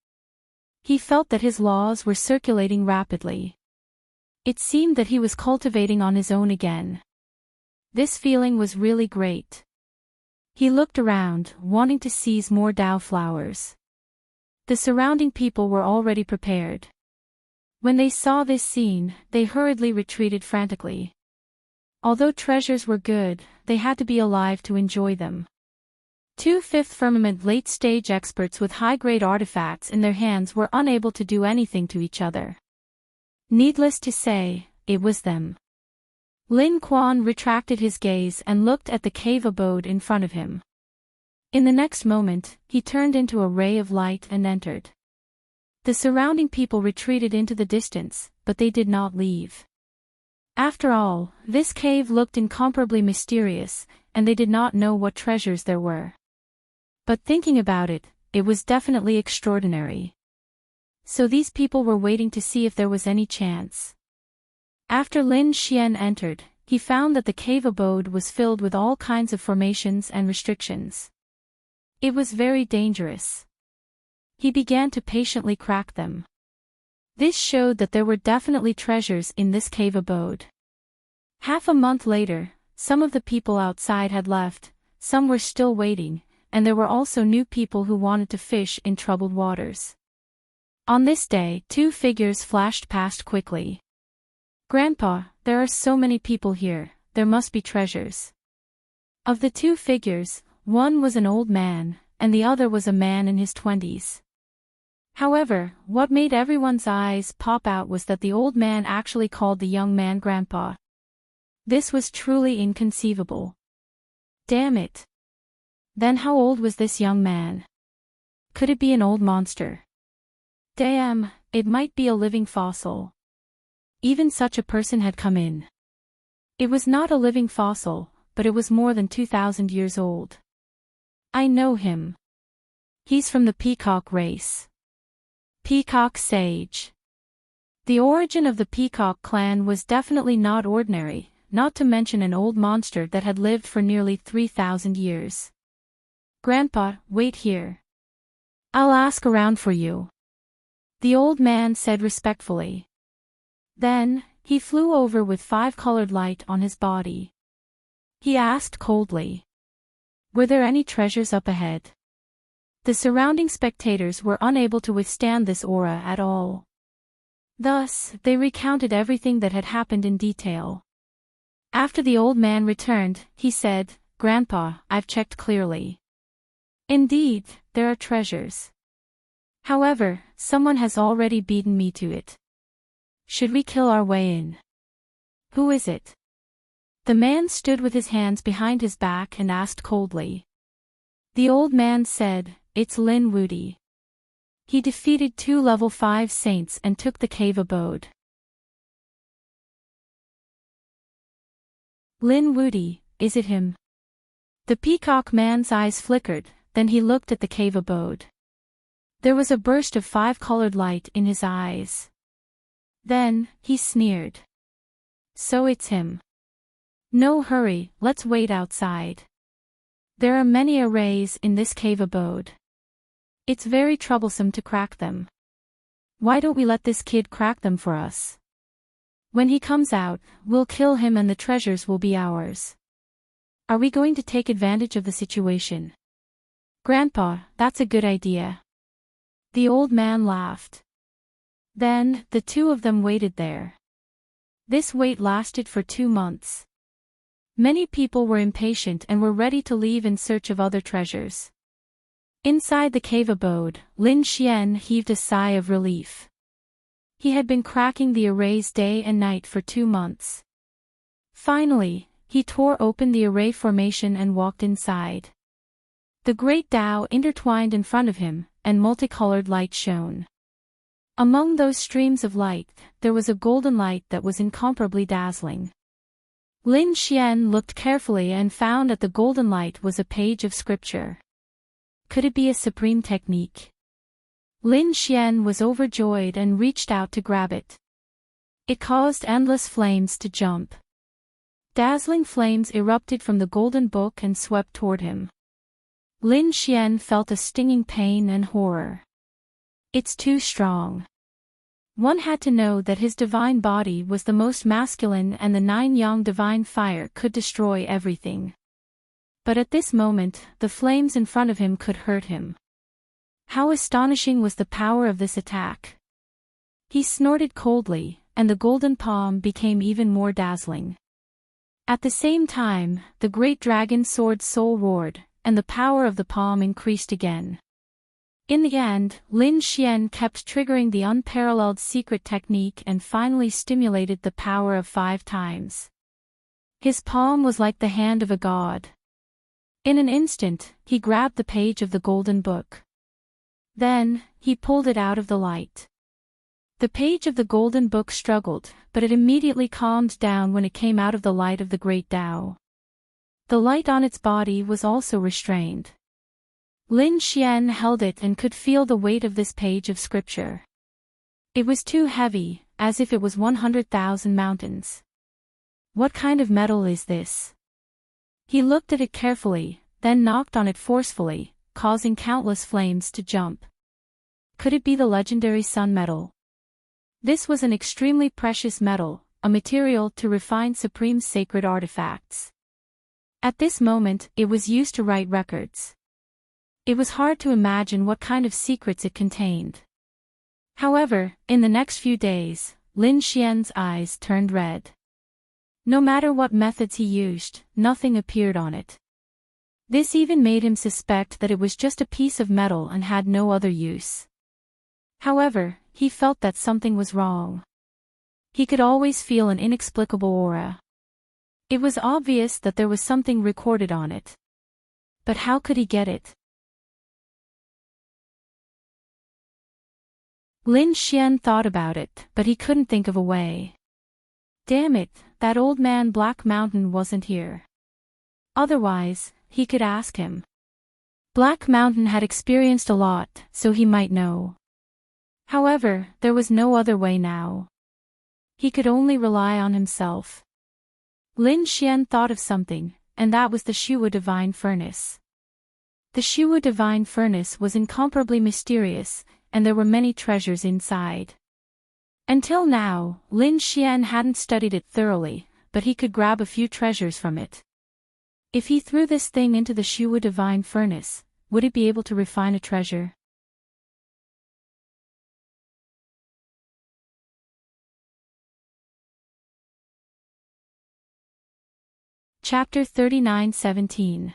He felt that his laws were circulating rapidly. It seemed that he was cultivating on his own again. This feeling was really great. He looked around, wanting to seize more Tao flowers. The surrounding people were already prepared. When they saw this scene, they hurriedly retreated frantically. Although treasures were good, they had to be alive to enjoy them. 2 Fifth Firmament late-stage experts with high-grade artifacts in their hands were unable to do anything to each other. Needless to say, it was them. Lin Quan retracted his gaze and looked at the cave abode in front of him. In the next moment, he turned into a ray of light and entered. The surrounding people retreated into the distance, but they did not leave. After all, this cave looked incomparably mysterious, and they did not know what treasures there were. But thinking about it, it was definitely extraordinary. So these people were waiting to see if there was any chance. After Lin Xian entered, he found that the cave abode was filled with all kinds of formations and restrictions. It was very dangerous. He began to patiently crack them. This showed that there were definitely treasures in this cave abode. Half a month later, some of the people outside had left, some were still waiting, and there were also new people who wanted to fish in troubled waters. On this day, two figures flashed past quickly. "Grandpa, there are so many people here, there must be treasures." Of the two figures, one was an old man, and the other was a man in his 20s. However, what made everyone's eyes pop out was that the old man actually called the young man Grandpa. This was truly inconceivable. Damn it. Then how old was this young man? Could it be an old monster? Damn, it might be a living fossil. Even such a person had come in. It was not a living fossil, but it was more than 2,000 years old. I know him. He's from the peacock race. Peacock Sage. The origin of the peacock clan was definitely not ordinary, not to mention an old monster that had lived for nearly 3,000 years. "Grandpa, wait here. I'll ask around for you," the old man said respectfully. Then, he flew over with 5-colored light on his body. He asked coldly, "Were there any treasures up ahead?" The surrounding spectators were unable to withstand this aura at all. Thus, they recounted everything that had happened in detail. After the old man returned, he said, "Grandpa, I've checked clearly. Indeed, there are treasures. However, someone has already beaten me to it. Should we kill our way in?" "Who is it?" The man stood with his hands behind his back and asked coldly. The old man said, "It's Lin Wudi. He defeated 2 level 5 saints and took the cave abode." Lin Wudi, is it him? The peacock man's eyes flickered, then he looked at the cave abode. There was a burst of 5-colored light in his eyes. Then, he sneered. "So it's him. No hurry, let's wait outside. There are many arrays in this cave abode. It's very troublesome to crack them. Why don't we let this kid crack them for us? When he comes out, we'll kill him and the treasures will be ours. Are we going to take advantage of the situation?" "Grandpa, that's a good idea." The old man laughed. Then, the two of them waited there. This wait lasted for 2 months. Many people were impatient and were ready to leave in search of other treasures. Inside the cave abode, Lin Xian heaved a sigh of relief. He had been cracking the arrays day and night for 2 months. Finally, he tore open the array formation and walked inside. The great Tao intertwined in front of him, and multicolored light shone. Among those streams of light, there was a golden light that was incomparably dazzling. Lin Xian looked carefully and found that the golden light was a page of scripture. Could it be a supreme technique? Lin Xian was overjoyed and reached out to grab it. It caused endless flames to jump. Dazzling flames erupted from the golden book and swept toward him. Lin Xian felt a stinging pain and horror. It's too strong. One had to know that his divine body was the most masculine and the 9 yang divine fire could destroy everything. But at this moment, the flames in front of him could hurt him. How astonishing was the power of this attack! He snorted coldly, and the golden palm became even more dazzling. At the same time, the great dragon sword soul roared, and the power of the palm increased again. In the end, Lin Xian kept triggering the unparalleled secret technique and finally stimulated the power of 5 times. His palm was like the hand of a god. In an instant, he grabbed the page of the golden book. Then, he pulled it out of the light. The page of the golden book struggled, but it immediately calmed down when it came out of the light of the great Tao. The light on its body was also restrained. Lin Xian held it and could feel the weight of this page of scripture. It was too heavy, as if it was 100,000 mountains. What kind of metal is this? He looked at it carefully, then knocked on it forcefully, causing countless flames to jump. Could it be the legendary sun metal? This was an extremely precious metal, a material to refine supreme sacred artifacts. At this moment, it was used to write records. It was hard to imagine what kind of secrets it contained. However, in the next few days, Lin Xian's eyes turned red. No matter what methods he used, nothing appeared on it. This even made him suspect that it was just a piece of metal and had no other use. However, he felt that something was wrong. He could always feel an inexplicable aura. It was obvious that there was something recorded on it. But how could he get it? Lin Xian thought about it, but he couldn't think of a way. Damn it, that old man Black Mountain wasn't here. Otherwise, he could ask him. Black Mountain had experienced a lot, so he might know. However, there was no other way now. He could only rely on himself. Lin Xian thought of something, and that was the Shuwu Divine Furnace. The Shuwu Divine Furnace was incomparably mysterious, and there were many treasures inside. Until now, Lin Xian hadn't studied it thoroughly, but he could grab a few treasures from it. If he threw this thing into the Shuwu Divine Furnace, would it be able to refine a treasure? Chapter 39:17.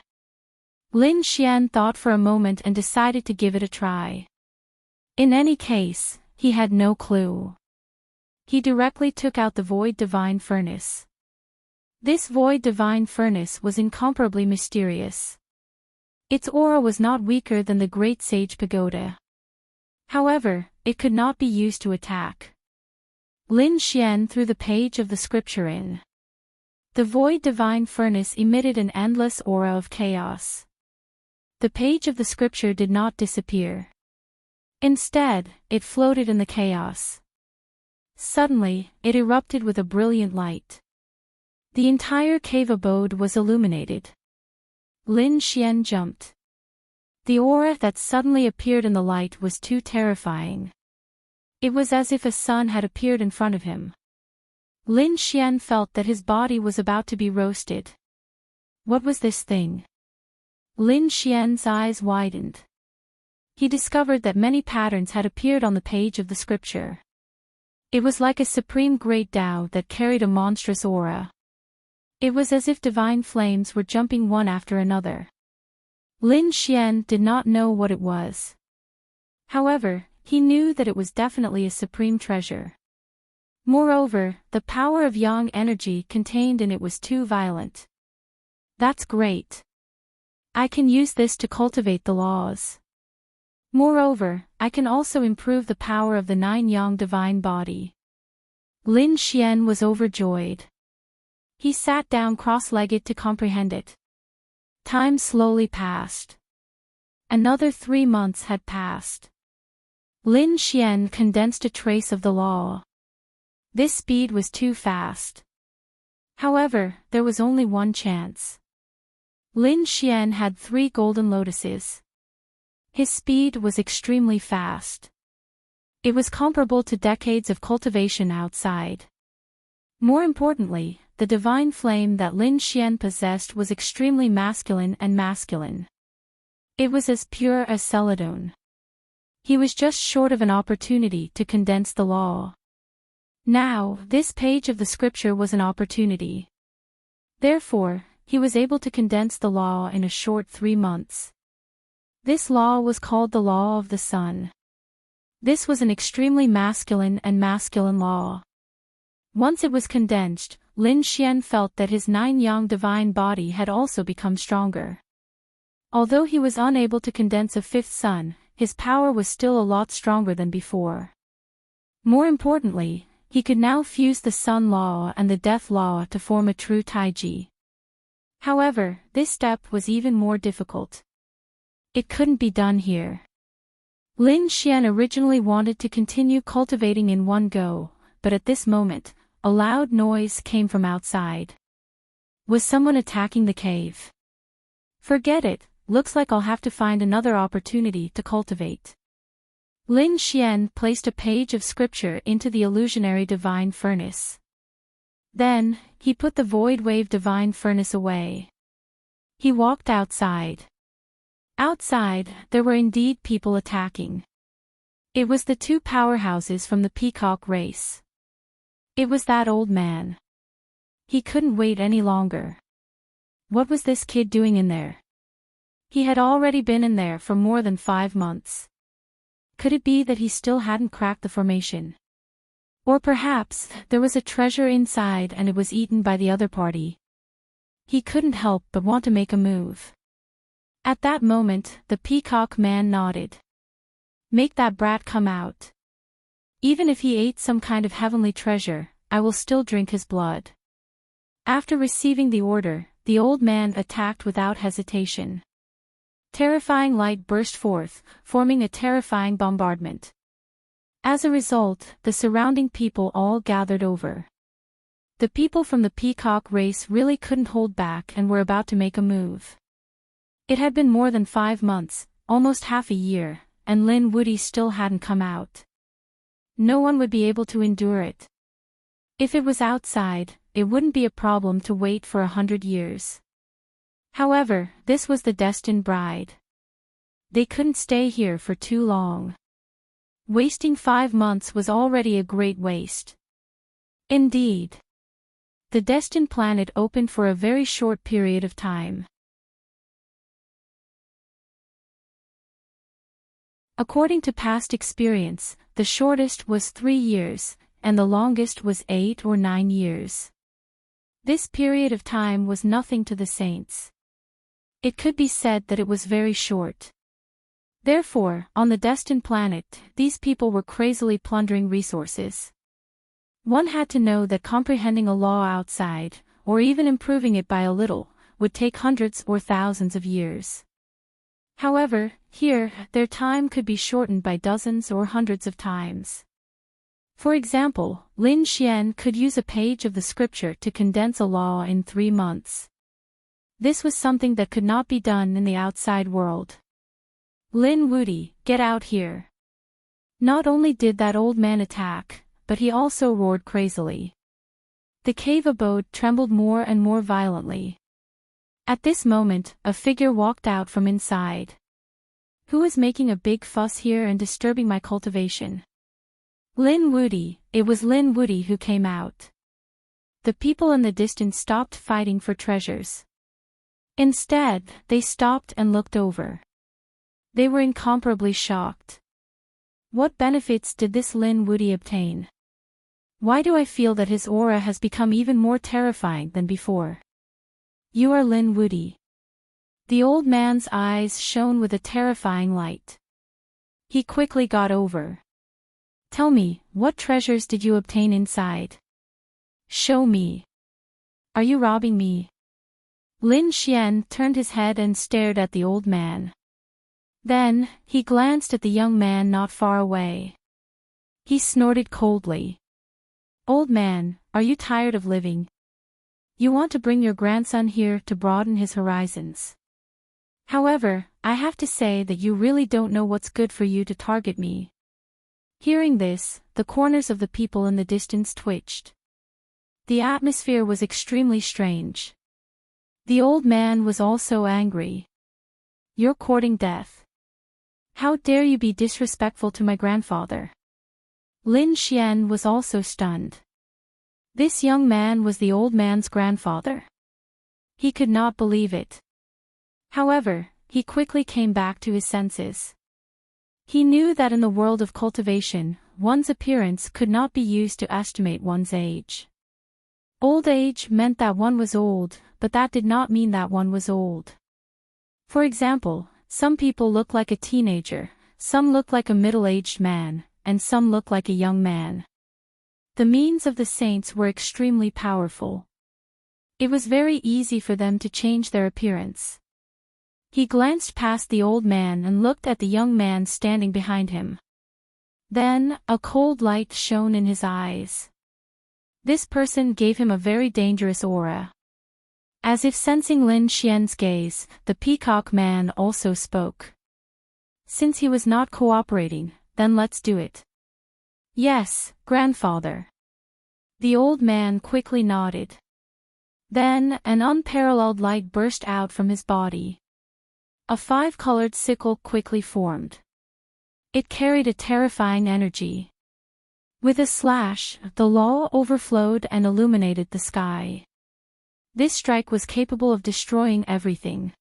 Lin Xian thought for a moment and decided to give it a try. In any case, he had no clue. He directly took out the Void Divine Furnace. This Void Divine Furnace was incomparably mysterious. Its aura was not weaker than the Great Sage Pagoda. However, it could not be used to attack. Lin Xian threw the page of the scripture in. The Void Divine Furnace emitted an endless aura of chaos. The page of the scripture did not disappear. Instead, it floated in the chaos. Suddenly, it erupted with a brilliant light. The entire cave abode was illuminated. Lin Xian jumped. The aura that suddenly appeared in the light was too terrifying. It was as if a sun had appeared in front of him. Lin Xian felt that his body was about to be roasted. What was this thing? Lin Xian's eyes widened. He discovered that many patterns had appeared on the page of the scripture. It was like a supreme great Tao that carried a monstrous aura. It was as if divine flames were jumping one after another. Lin Xian did not know what it was. However, he knew that it was definitely a supreme treasure. Moreover, the power of yang energy contained in it was too violent. That's great. I can use this to cultivate the laws. Moreover, I can also improve the power of the 9 yang divine body. Lin Xian was overjoyed. He sat down cross-legged to comprehend it. Time slowly passed. Another 3 months had passed. Lin Xian condensed a trace of the law. This speed was too fast. However, there was only one chance. Lin Xian had 3 golden lotuses. His speed was extremely fast. It was comparable to decades of cultivation outside. More importantly, the divine flame that Lin Xian possessed was extremely masculine and masculine. It was as pure as celadone. He was just short of an opportunity to condense the law. Now, this page of the scripture was an opportunity. Therefore, he was able to condense the law in a short 3 months. This law was called the law of the sun. This was an extremely masculine and masculine law. Once it was condensed, Lin Xian felt that his 9 yang divine body had also become stronger. Although he was unable to condense a 5th sun, his power was still a lot stronger than before. More importantly, he could now fuse the sun law and the death law to form a true Taiji. However, this step was even more difficult. It couldn't be done here. Lin Xian originally wanted to continue cultivating in one go, but at this moment, a loud noise came from outside. Was someone attacking the cave? Forget it, looks like I'll have to find another opportunity to cultivate. Lin Xian placed a page of scripture into the illusionary divine furnace. Then, he put the void wave divine furnace away. He walked outside. Outside, there were indeed people attacking. It was the two powerhouses from the peacock race. It was that old man. He couldn't wait any longer. What was this kid doing in there? He had already been in there for more than 5 months. Could it be that he still hadn't cracked the formation? Or perhaps, there was a treasure inside and it was eaten by the other party. He couldn't help but want to make a move. At that moment, the peacock man nodded. Make that brat come out. Even if he ate some kind of heavenly treasure, I will still drink his blood. After receiving the order, the old man attacked without hesitation. Terrifying light burst forth, forming a terrifying bombardment. As a result, the surrounding people all gathered over. The people from the peacock race really couldn't hold back and were about to make a move. It had been more than 5 months, almost half a year, and Lin Wuti still hadn't come out. No one would be able to endure it. If it was outside, it wouldn't be a problem to wait for 100 years. However, this was the destined bride. They couldn't stay here for too long. Wasting 5 months was already a great waste. Indeed. The destined planet opened for a very short period of time. According to past experience, the shortest was 3 years, and the longest was 8 or 9 years. This period of time was nothing to the saints. It could be said that it was very short. Therefore, on the destined planet, these people were crazily plundering resources. One had to know that comprehending a law outside, or even improving it by a little, would take hundreds or thousands of years. However, here, their time could be shortened by dozens or hundreds of times. For example, Lin Xian could use a page of the scripture to condense a law in 3 months. This was something that could not be done in the outside world. Lin Wuti, get out here. Not only did that old man attack, but he also roared crazily. The cave abode trembled more and more violently. At this moment, a figure walked out from inside. Who is making a big fuss here and disturbing my cultivation? Lin Wuti, it was Lin Wuti who came out. The people in the distance stopped fighting for treasures. Instead, they stopped and looked over. They were incomparably shocked. What benefits did this Lin Wuti obtain? Why do I feel that his aura has become even more terrifying than before? You are Lin Wuti. The old man's eyes shone with a terrifying light. He quickly got over. Tell me, what treasures did you obtain inside? Show me. Are you robbing me? Lin Xian turned his head and stared at the old man. Then, he glanced at the young man not far away. He snorted coldly. Old man, are you tired of living? You want to bring your grandson here to broaden his horizons. However, I have to say that you really don't know what's good for you to target me. Hearing this, the corners of the people in the distance twitched. The atmosphere was extremely strange. The old man was also angry. You're courting death. How dare you be disrespectful to my grandfather? Lin Xian was also stunned. This young man was the old man's grandfather. He could not believe it. However, he quickly came back to his senses. He knew that in the world of cultivation, one's appearance could not be used to estimate one's age. Old age meant that one was old, but that did not mean that one was old. For example, some people look like a teenager, some look like a middle-aged man, and some look like a young man. The means of the saints were extremely powerful. It was very easy for them to change their appearance. He glanced past the old man and looked at the young man standing behind him. Then, a cold light shone in his eyes. This person gave him a very dangerous aura. As if sensing Lin Xian's gaze, the peacock man also spoke. Since he was not cooperating, then let's do it. Yes, grandfather. The old man quickly nodded. Then, an unparalleled light burst out from his body. A five-colored sickle quickly formed. It carried a terrifying energy. With a slash, the law overflowed and illuminated the sky. This strike was capable of destroying everything.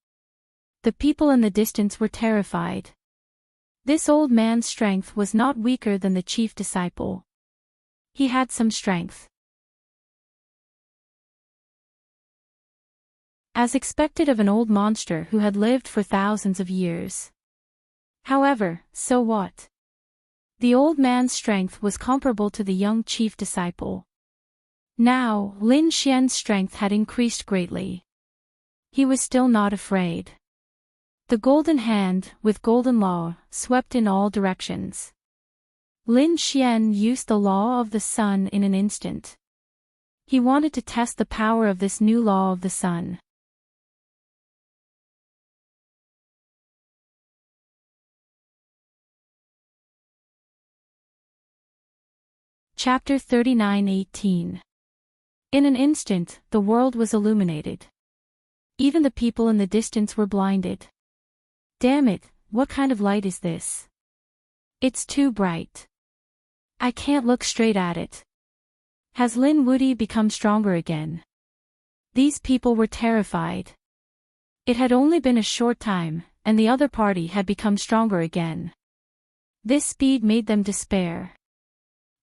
The people in the distance were terrified. This old man's strength was not weaker than the chief disciple. He had some strength. As expected of an old monster who had lived for thousands of years. However, so what? The old man's strength was comparable to the young chief disciple. Now, Lin Xian's strength had increased greatly. He was still not afraid. The golden hand, with golden law, swept in all directions. Lin Xian used the law of the sun in an instant. He wanted to test the power of this new law of the sun. Chapter 39:18. In an instant, the world was illuminated. Even the people in the distance were blinded. Damn it, what kind of light is this? It's too bright. I can't look straight at it. Has Lin Wuti become stronger again? These people were terrified. It had only been a short time, and the other party had become stronger again. This speed made them despair.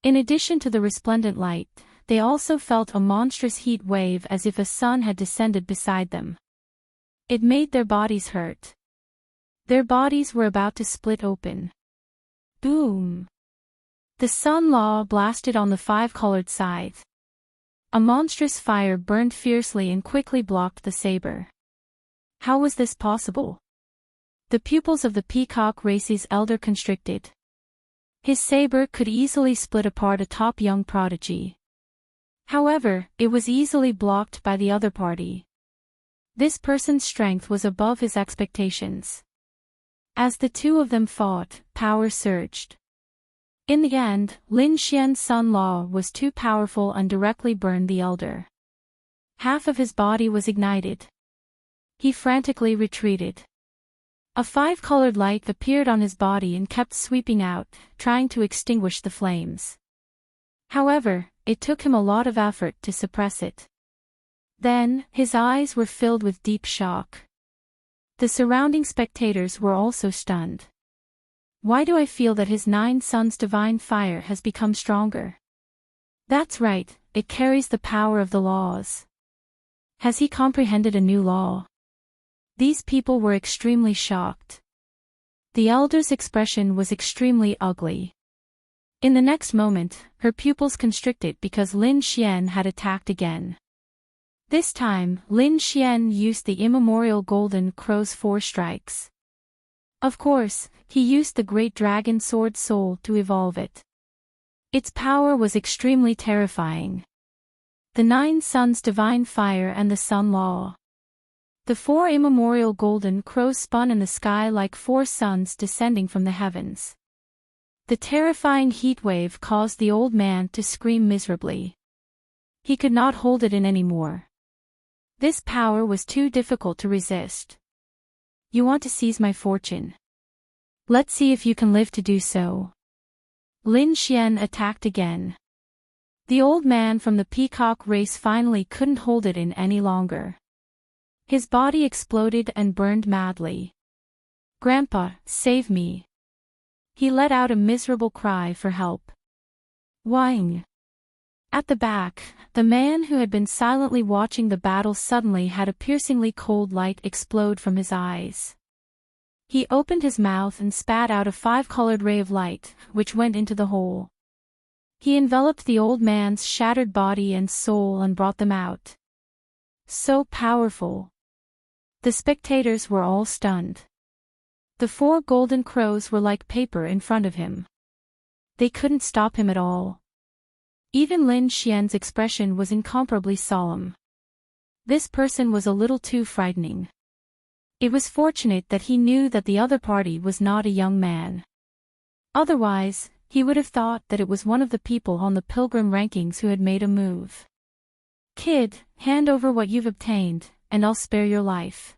In addition to the resplendent light, they also felt a monstrous heat wave as if a sun had descended beside them. It made their bodies hurt. Their bodies were about to split open. Boom! The sun law blasted on the five-colored scythe. A monstrous fire burned fiercely and quickly blocked the saber. How was this possible? The pupils of the peacock race's elder constricted. His saber could easily split apart a top young prodigy. However, it was easily blocked by the other party. This person's strength was above his expectations. As the two of them fought, power surged. In the end, Lin Xian's sun law was too powerful and directly burned the elder. Half of his body was ignited. He frantically retreated. A five-colored light appeared on his body and kept sweeping out, trying to extinguish the flames. However, it took him a lot of effort to suppress it. Then, his eyes were filled with deep shock. The surrounding spectators were also stunned. Why do I feel that his 9 sons' divine fire has become stronger? That's right, it carries the power of the laws. Has he comprehended a new law? These people were extremely shocked. The elder's expression was extremely ugly. In the next moment, her pupils constricted because Lin Xian had attacked again. This time, Lin Xian used the immemorial golden crow's 4 strikes. Of course, he used the great dragon sword soul to evolve it. Its power was extremely terrifying. The 9 sons' divine fire and the sun law. The 4 immemorial golden crows spun in the sky like 4 suns descending from the heavens. The terrifying heat wave caused the old man to scream miserably. He could not hold it in anymore. This power was too difficult to resist. You want to seize my fortune? Let's see if you can live to do so. Lin Xian attacked again. The old man from the peacock race finally couldn't hold it in any longer. His body exploded and burned madly. Grandpa, save me. He let out a miserable cry for help. Whing. At the back, the man who had been silently watching the battle suddenly had a piercingly cold light explode from his eyes. He opened his mouth and spat out a 5-colored ray of light, which went into the hole. He enveloped the old man's shattered body and soul and brought them out. So powerful. The spectators were all stunned. The 4 golden crows were like paper in front of him. They couldn't stop him at all. Even Lin Xian's expression was incomparably solemn. This person was a little too frightening. It was fortunate that he knew that the other party was not a young man. Otherwise, he would have thought that it was one of the people on the Pilgrim rankings who had made a move. Kid, hand over what you've obtained, and I'll spare your life.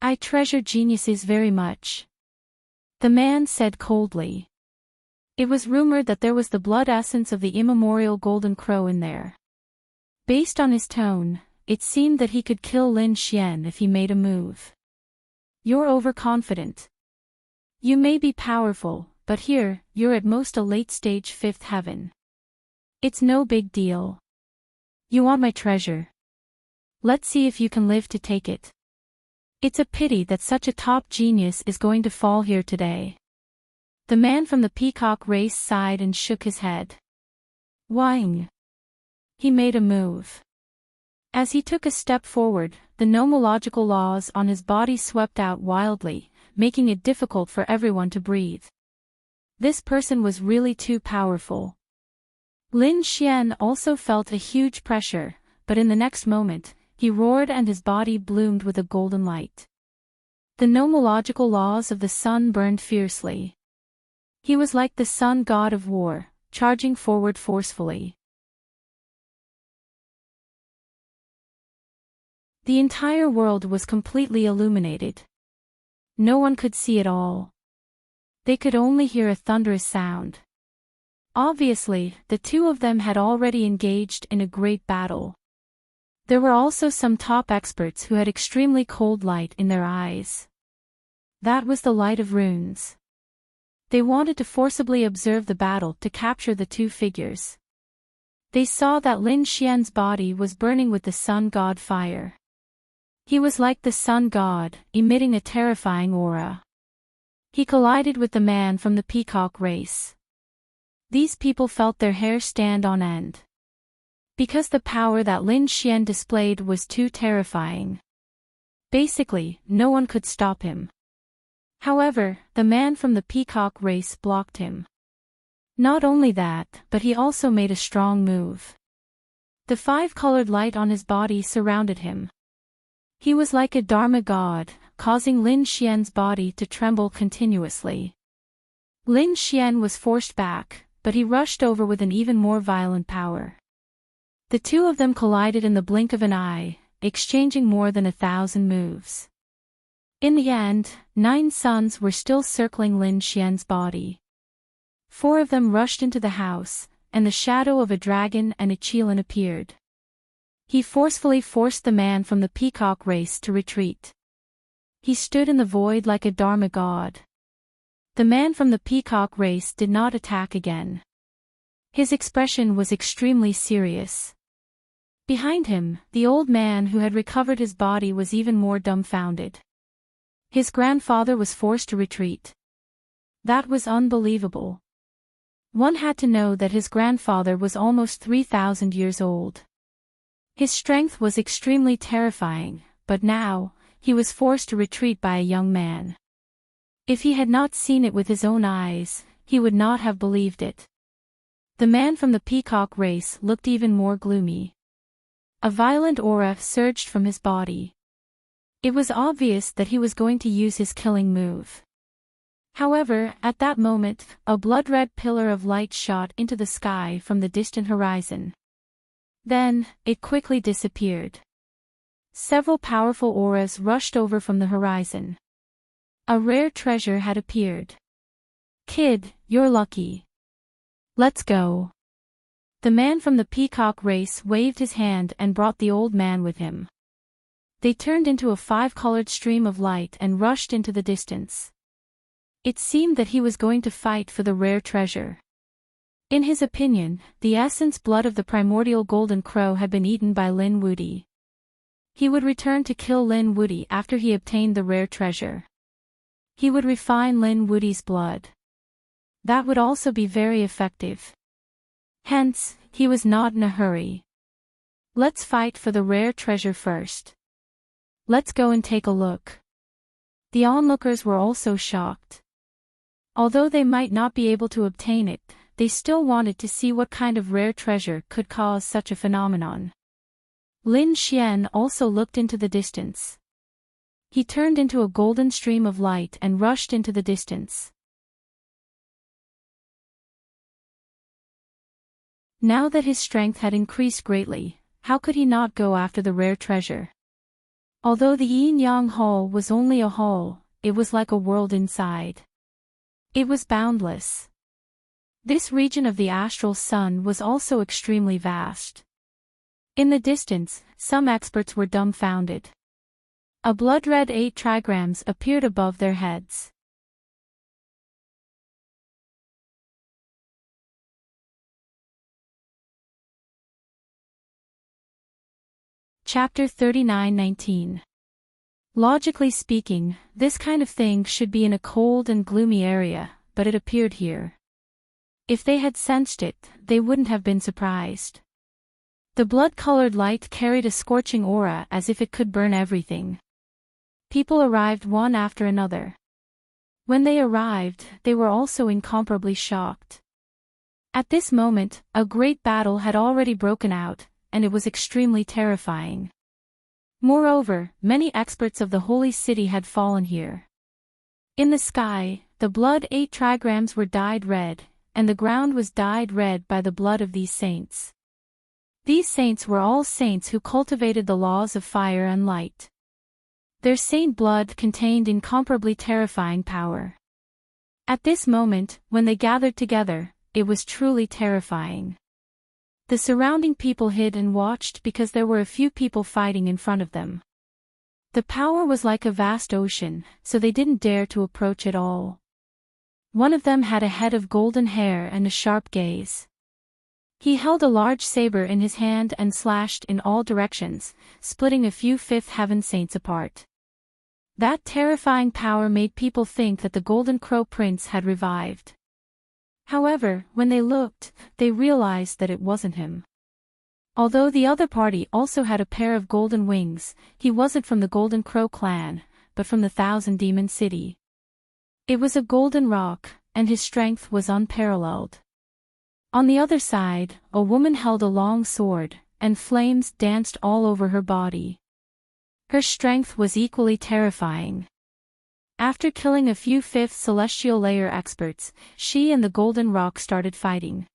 I treasure geniuses very much. The man said coldly. It was rumored that there was the blood essence of the immemorial Golden Crow in there. Based on his tone, it seemed that he could kill Lin Xian if he made a move. You're overconfident. You may be powerful, but here, you're at most a late-stage fifth heaven. It's no big deal. You want my treasure. Let's see if you can live to take it. It's a pity that such a top genius is going to fall here today. The man from the peacock race sighed and shook his head. Whing. He made a move. As he took a step forward, the nomological laws on his body swept out wildly, making it difficult for everyone to breathe. This person was really too powerful. Lin Xian also felt a huge pressure, but in the next moment, he roared and his body bloomed with a golden light. The nomological laws of the sun burned fiercely. He was like the sun god of war, charging forward forcefully. The entire world was completely illuminated. No one could see it all. They could only hear a thunderous sound. Obviously, the two of them had already engaged in a great battle. There were also some top experts who had extremely cold light in their eyes. That was the light of runes. They wanted to forcibly observe the battle to capture the two figures. They saw that Lin Xian's body was burning with the sun god fire. He was like the sun god, emitting a terrifying aura. He collided with the man from the peacock race. These people felt their hair stand on end. Because the power that Lin Xian displayed was too terrifying. Basically, no one could stop him. However, the man from the peacock race blocked him. Not only that, but he also made a strong move. The five-colored light on his body surrounded him. He was like a Dharma god, causing Lin Xian's body to tremble continuously. Lin Xian was forced back, but he rushed over with an even more violent power. The two of them collided in the blink of an eye, exchanging more than 1,000 moves. In the end, 9 suns were still circling Lin Xian's body. 4 of them rushed into the house, and the shadow of a dragon and a qilin appeared. He forcefully forced the man from the peacock race to retreat. He stood in the void like a Dharma god. The man from the peacock race did not attack again. His expression was extremely serious. Behind him, the old man who had recovered his body was even more dumbfounded. His grandfather was forced to retreat. That was unbelievable. One had to know that his grandfather was almost 3,000 years old. His strength was extremely terrifying, but now, he was forced to retreat by a young man. If he had not seen it with his own eyes, he would not have believed it. The man from the peacock race looked even more gloomy. A violent aura surged from his body. It was obvious that he was going to use his killing move. However, at that moment, a blood-red pillar of light shot into the sky from the distant horizon. Then, it quickly disappeared. Several powerful auras rushed over from the horizon. A rare treasure had appeared. Kid, you're lucky. Let's go. The man from the peacock race waved his hand and brought the old man with him. They turned into a 5-colored stream of light and rushed into the distance. It seemed that he was going to fight for the rare treasure. In his opinion, the essence blood of the primordial golden crow had been eaten by Lin Wuti. He would return to kill Lin Wuti after he obtained the rare treasure. He would refine Lin Wuti's blood. That would also be very effective. Hence, he was not in a hurry. Let's fight for the rare treasure first. Let's go and take a look. The onlookers were also shocked. Although they might not be able to obtain it, they still wanted to see what kind of rare treasure could cause such a phenomenon. Lin Xian also looked into the distance. He turned into a golden stream of light and rushed into the distance. Now that his strength had increased greatly, how could he not go after the rare treasure? Although the Yin-Yang Hall was only a hall, it was like a world inside. It was boundless. This region of the astral sun was also extremely vast. In the distance, some experts were dumbfounded. A blood-red 8 trigrams appeared above their heads. Chapter 39:19. Logically speaking, this kind of thing should be in a cold and gloomy area, but it appeared here. If they had sensed it, they wouldn't have been surprised. The blood-colored light carried a scorching aura as if it could burn everything. People arrived one after another. When they arrived, they were also incomparably shocked. At this moment, a great battle had already broken out, and it was extremely terrifying. Moreover, many experts of the holy city had fallen here. In the sky, the blood 8 trigrams were dyed red, and the ground was dyed red by the blood of these saints. These saints were all saints who cultivated the laws of fire and light. Their saint blood contained incomparably terrifying power. At this moment, when they gathered together, it was truly terrifying. The surrounding people hid and watched because there were a few people fighting in front of them. The power was like a vast ocean, so they didn't dare to approach at all. One of them had a head of golden hair and a sharp gaze. He held a large saber in his hand and slashed in all directions, splitting a few fifth heaven saints apart. That terrifying power made people think that the Golden Crow Prince had revived. However, when they looked, they realized that it wasn't him. Although the other party also had a pair of golden wings, he wasn't from the Golden Crow clan, but from the Thousand Demon City. It was a golden rock, and his strength was unparalleled. On the other side, a woman held a long sword, and flames danced all over her body. Her strength was equally terrifying. After killing a few fifth celestial layer experts, she and the Golden Rock started fighting.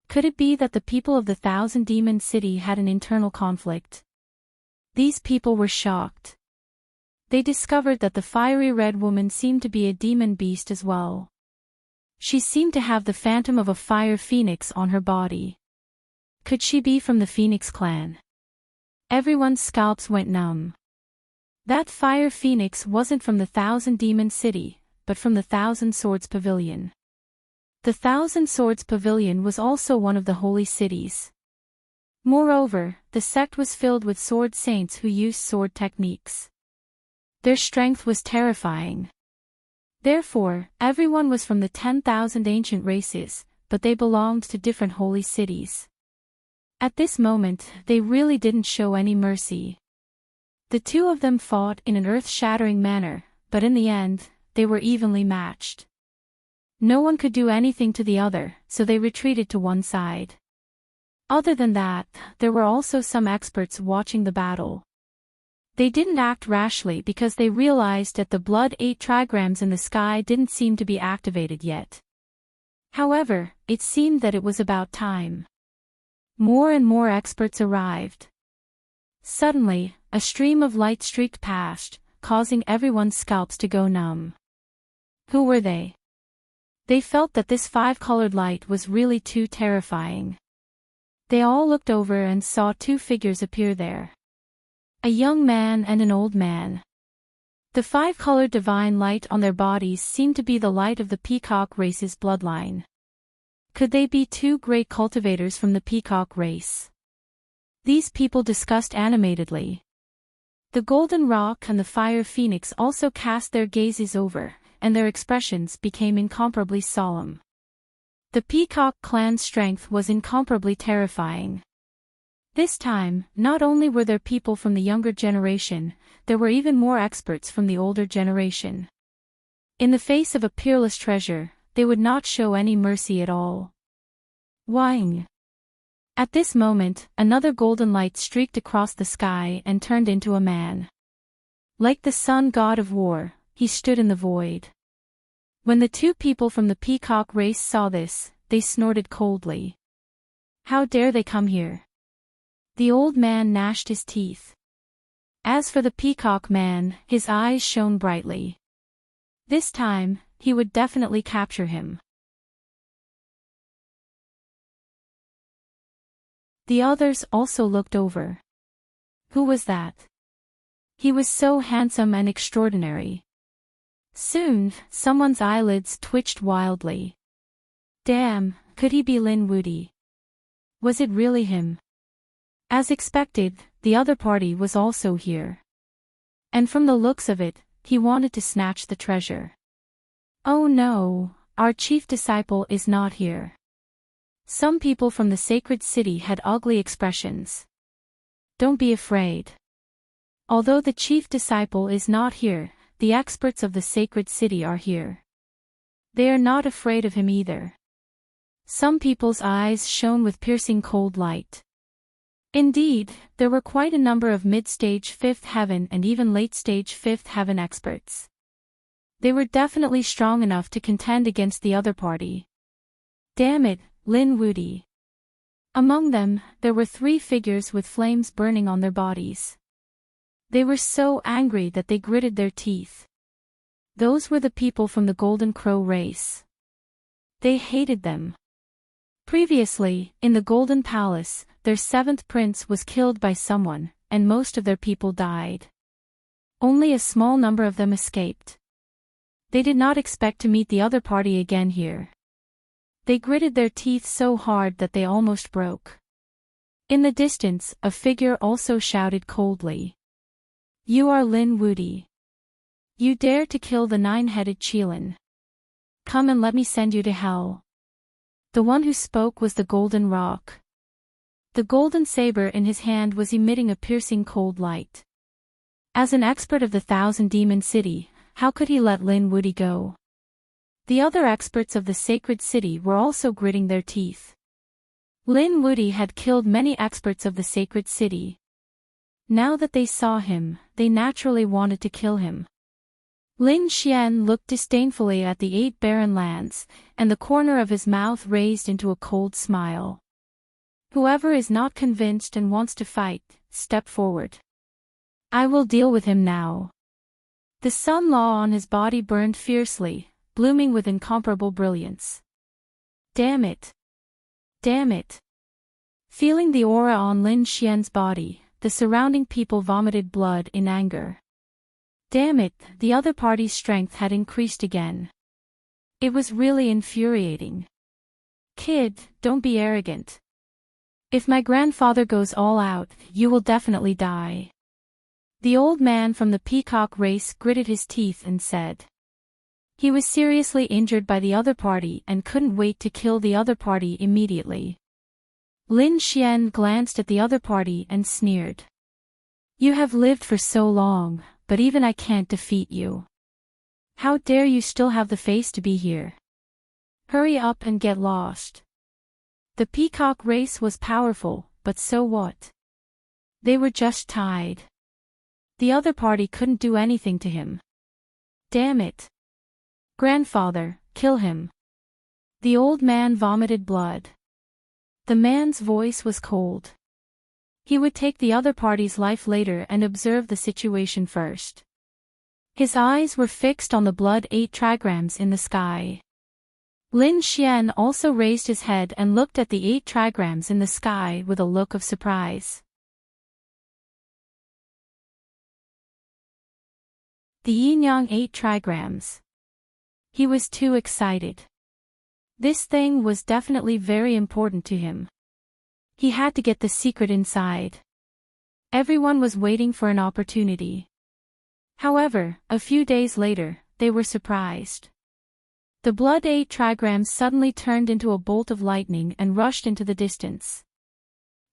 Could it be that the people of the Thousand Demon City had an internal conflict? These people were shocked. They discovered that the fiery red woman seemed to be a demon beast as well. She seemed to have the phantom of a fire phoenix on her body. Could she be from the Phoenix clan? Everyone's scalps went numb. That fire phoenix wasn't from the Thousand Demon City, but from the Thousand Swords Pavilion. The Thousand Swords Pavilion was also one of the holy cities. Moreover, the sect was filled with sword saints who used sword techniques. Their strength was terrifying. Therefore, everyone was from the 10,000 ancient races, but they belonged to different holy cities. At this moment, they really didn't show any mercy. The two of them fought in an earth-shattering manner, but in the end, they were evenly matched. No one could do anything to the other, so they retreated to one side. Other than that, there were also some experts watching the battle. They didn't act rashly because they realized that the blood 8 trigrams in the sky didn't seem to be activated yet. However, it seemed that it was about time. More and more experts arrived. Suddenly, a stream of light streaked past, causing everyone's scalps to go numb. Who were they? They felt that this 5-colored light was really too terrifying. They all looked over and saw 2 figures appear there. A young man and an old man. The 5-colored divine light on their bodies seemed to be the light of the peacock race's bloodline. Could they be 2 great cultivators from the peacock race? These people discussed animatedly. The Golden Rock and the Fire Phoenix also cast their gazes over, and their expressions became incomparably solemn. The Peacock clan's strength was incomparably terrifying. This time, not only were there people from the younger generation, there were even more experts from the older generation. In the face of a peerless treasure, they would not show any mercy at all. Wang. At this moment, another golden light streaked across the sky and turned into a man. Like the sun god of war, he stood in the void. When the two people from the peacock race saw this, they snorted coldly. How dare they come here? The old man gnashed his teeth. As for the peacock man, his eyes shone brightly. This time, he would definitely capture him. The others also looked over. Who was that? He was so handsome and extraordinary. Soon, someone's eyelids twitched wildly. Damn, could he be Lin Woody? Was it really him? As expected, the other party was also here. And from the looks of it, he wanted to snatch the treasure. Oh no, our chief disciple is not here. Some people from the sacred city had ugly expressions. Don't be afraid. Although the chief disciple is not here, the experts of the sacred city are here. They are not afraid of him either. Some people's eyes shone with piercing cold light. Indeed, there were quite a number of mid-stage fifth heaven and even late-stage fifth heaven experts. They were definitely strong enough to contend against the other party. Damn it, Lin Woody. Among them, there were 3 figures with flames burning on their bodies. They were so angry that they gritted their teeth. Those were the people from the Golden Crow race. They hated them. Previously, in the Golden Palace, their 7th prince was killed by someone, and most of their people died. Only a small number of them escaped. They did not expect to meet the other party again here. They gritted their teeth so hard that they almost broke. In the distance, a figure also shouted coldly. You are Lin Woody. You dare to kill the 9-headed Qilin. Come and let me send you to hell. The one who spoke was the Golden Rock. The golden saber in his hand was emitting a piercing cold light. As an expert of the Thousand Demon City, how could he let Lin Woody go? The other experts of the sacred city were also gritting their teeth. Lin Woody had killed many experts of the sacred city. Now that they saw him, they naturally wanted to kill him. Lin Xian looked disdainfully at the 8 barren lands, and the corner of his mouth raised into a cold smile. Whoever is not convinced and wants to fight, step forward. I will deal with him now. The sun law on his body burned fiercely, blooming with incomparable brilliance. Damn it! Damn it! Feeling the aura on Lin Xian's body, the surrounding people vomited blood in anger. Damn it, the other party's strength had increased again. It was really infuriating. Kid, don't be arrogant. If my grandfather goes all out, you will definitely die. The old man from the peacock race gritted his teeth and said. He was seriously injured by the other party and couldn't wait to kill the other party immediately. Lin Xian glanced at the other party and sneered. You have lived for so long, but even I can't defeat you. How dare you still have the face to be here? Hurry up and get lost. The peacock race was powerful, but so what? They were just tied. The other party couldn't do anything to him. Damn it. Grandfather, kill him. The old man vomited blood. The man's voice was cold. He would take the other party's life later and observe the situation first. His eyes were fixed on the blood 8 trigrams in the sky. Lin Xian also raised his head and looked at the 8 trigrams in the sky with a look of surprise. The yin-yang 8 trigrams. He was too excited. This thing was definitely very important to him. He had to get the secret inside. Everyone was waiting for an opportunity. However, a few days later, they were surprised. The blood 8 trigrams suddenly turned into a bolt of lightning and rushed into the distance.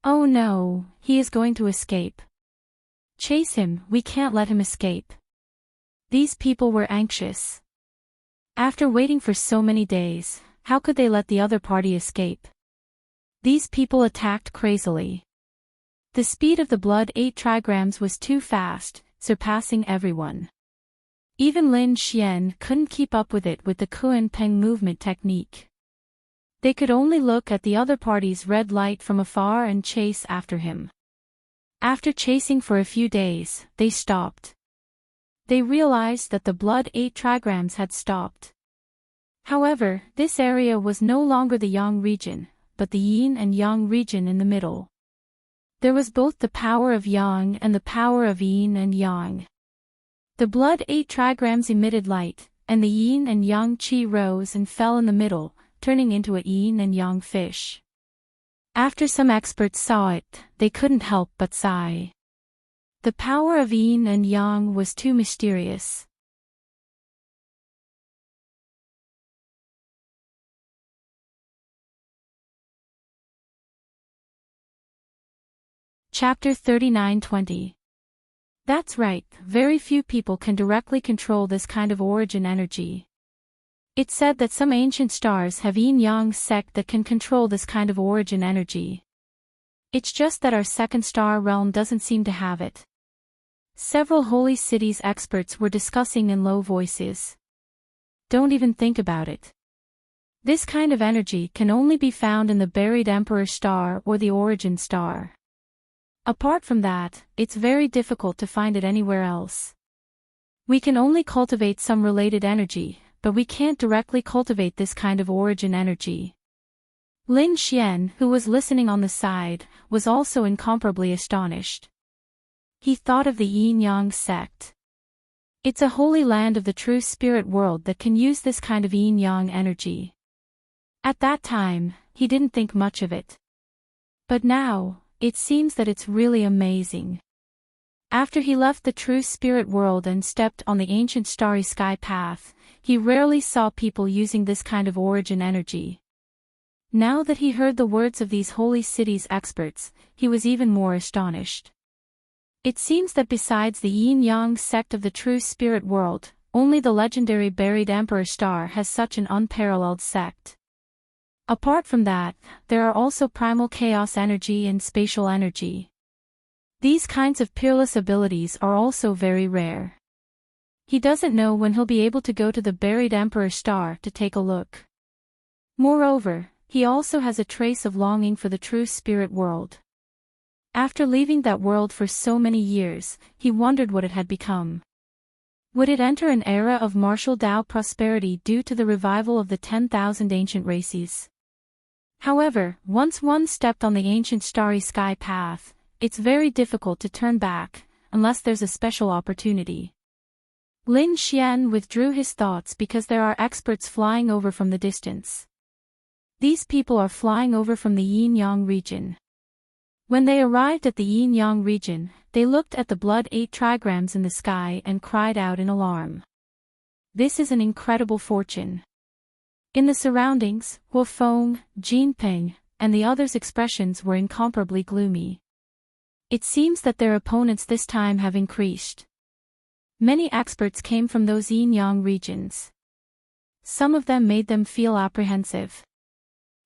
Oh no, he is going to escape. Chase him, we can't let him escape. These people were anxious. After waiting for so many days, how could they let the other party escape? These people attacked crazily. The speed of the blood 8 trigrams was too fast, surpassing everyone. Even Lin Xian couldn't keep up with it with the Kuan Peng movement technique. They could only look at the other party's red light from afar and chase after him. After chasing for a few days, they stopped. They realized that the blood 8 trigrams had stopped. However, this area was no longer the Yang region, but the Yin and Yang region in the middle. There was both the power of Yang and the power of Yin and Yang. The blood 8 trigrams emitted light, and the Yin and Yang qi rose and fell in the middle, turning into a Yin and Yang fish. After some experts saw it, they couldn't help but sigh. The power of Yin and Yang was too mysterious. Chapter 39-20. That's right, very few people can directly control this kind of origin energy. It's said that some ancient stars have yin-yang sect that can control this kind of origin energy. It's just that our second star realm doesn't seem to have it. Several holy cities experts were discussing in low voices. Don't even think about it. This kind of energy can only be found in the buried emperor star or the origin star. Apart from that, it's very difficult to find it anywhere else. We can only cultivate some related energy, but we can't directly cultivate this kind of origin energy. Lin Xian, who was listening on the side, was also incomparably astonished. He thought of the yin-yang sect. It's a holy land of the true spirit world that can use this kind of yin-yang energy. At that time, he didn't think much of it. But now, it seems that it's really amazing. After he left the true spirit world and stepped on the ancient starry sky path, he rarely saw people using this kind of origin energy. Now that he heard the words of these holy cities experts, he was even more astonished. It seems that besides the yin-yang sect of the true spirit world, only the legendary buried emperor star has such an unparalleled sect. Apart from that, there are also primal chaos energy and spatial energy. These kinds of peerless abilities are also very rare. He doesn't know when he'll be able to go to the buried emperor star to take a look. Moreover, he also has a trace of longing for the true spirit world. After leaving that world for so many years, he wondered what it had become. Would it enter an era of martial Dao prosperity due to the revival of the 10,000 ancient races? However, once one stepped on the ancient starry sky path, it's very difficult to turn back, unless there's a special opportunity. Lin Xian withdrew his thoughts because there are experts flying over from the distance. These people are flying over from the yin-yang region. When they arrived at the yin-yang region, they looked at the blood 8 trigrams in the sky and cried out in alarm. This is an incredible fortune. In the surroundings, Hu Feng, Jinping, and the others' expressions were incomparably gloomy. It seems that their opponents this time have increased. Many experts came from those yin-yang regions. Some of them made them feel apprehensive.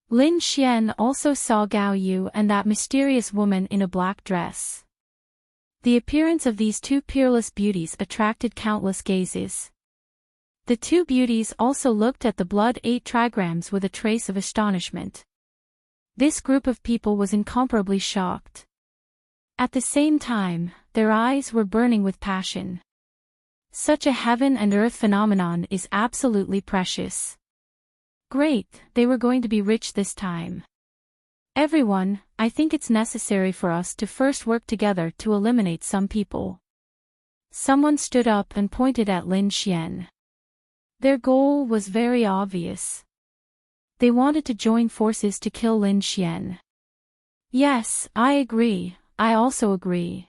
Lin Xian also saw Gao Yu and that mysterious woman in a black dress. The appearance of these two peerless beauties attracted countless gazes. The two beauties also looked at the blood 8 trigrams with a trace of astonishment. This group of people was incomparably shocked. At the same time, their eyes were burning with passion. Such a heaven and earth phenomenon is absolutely precious. Great, they were going to be rich this time. Everyone, I think it's necessary for us to first work together to eliminate some people. Someone stood up and pointed at Lin Xian. Their goal was very obvious. They wanted to join forces to kill Lin Xian. Yes, I agree, I also agree.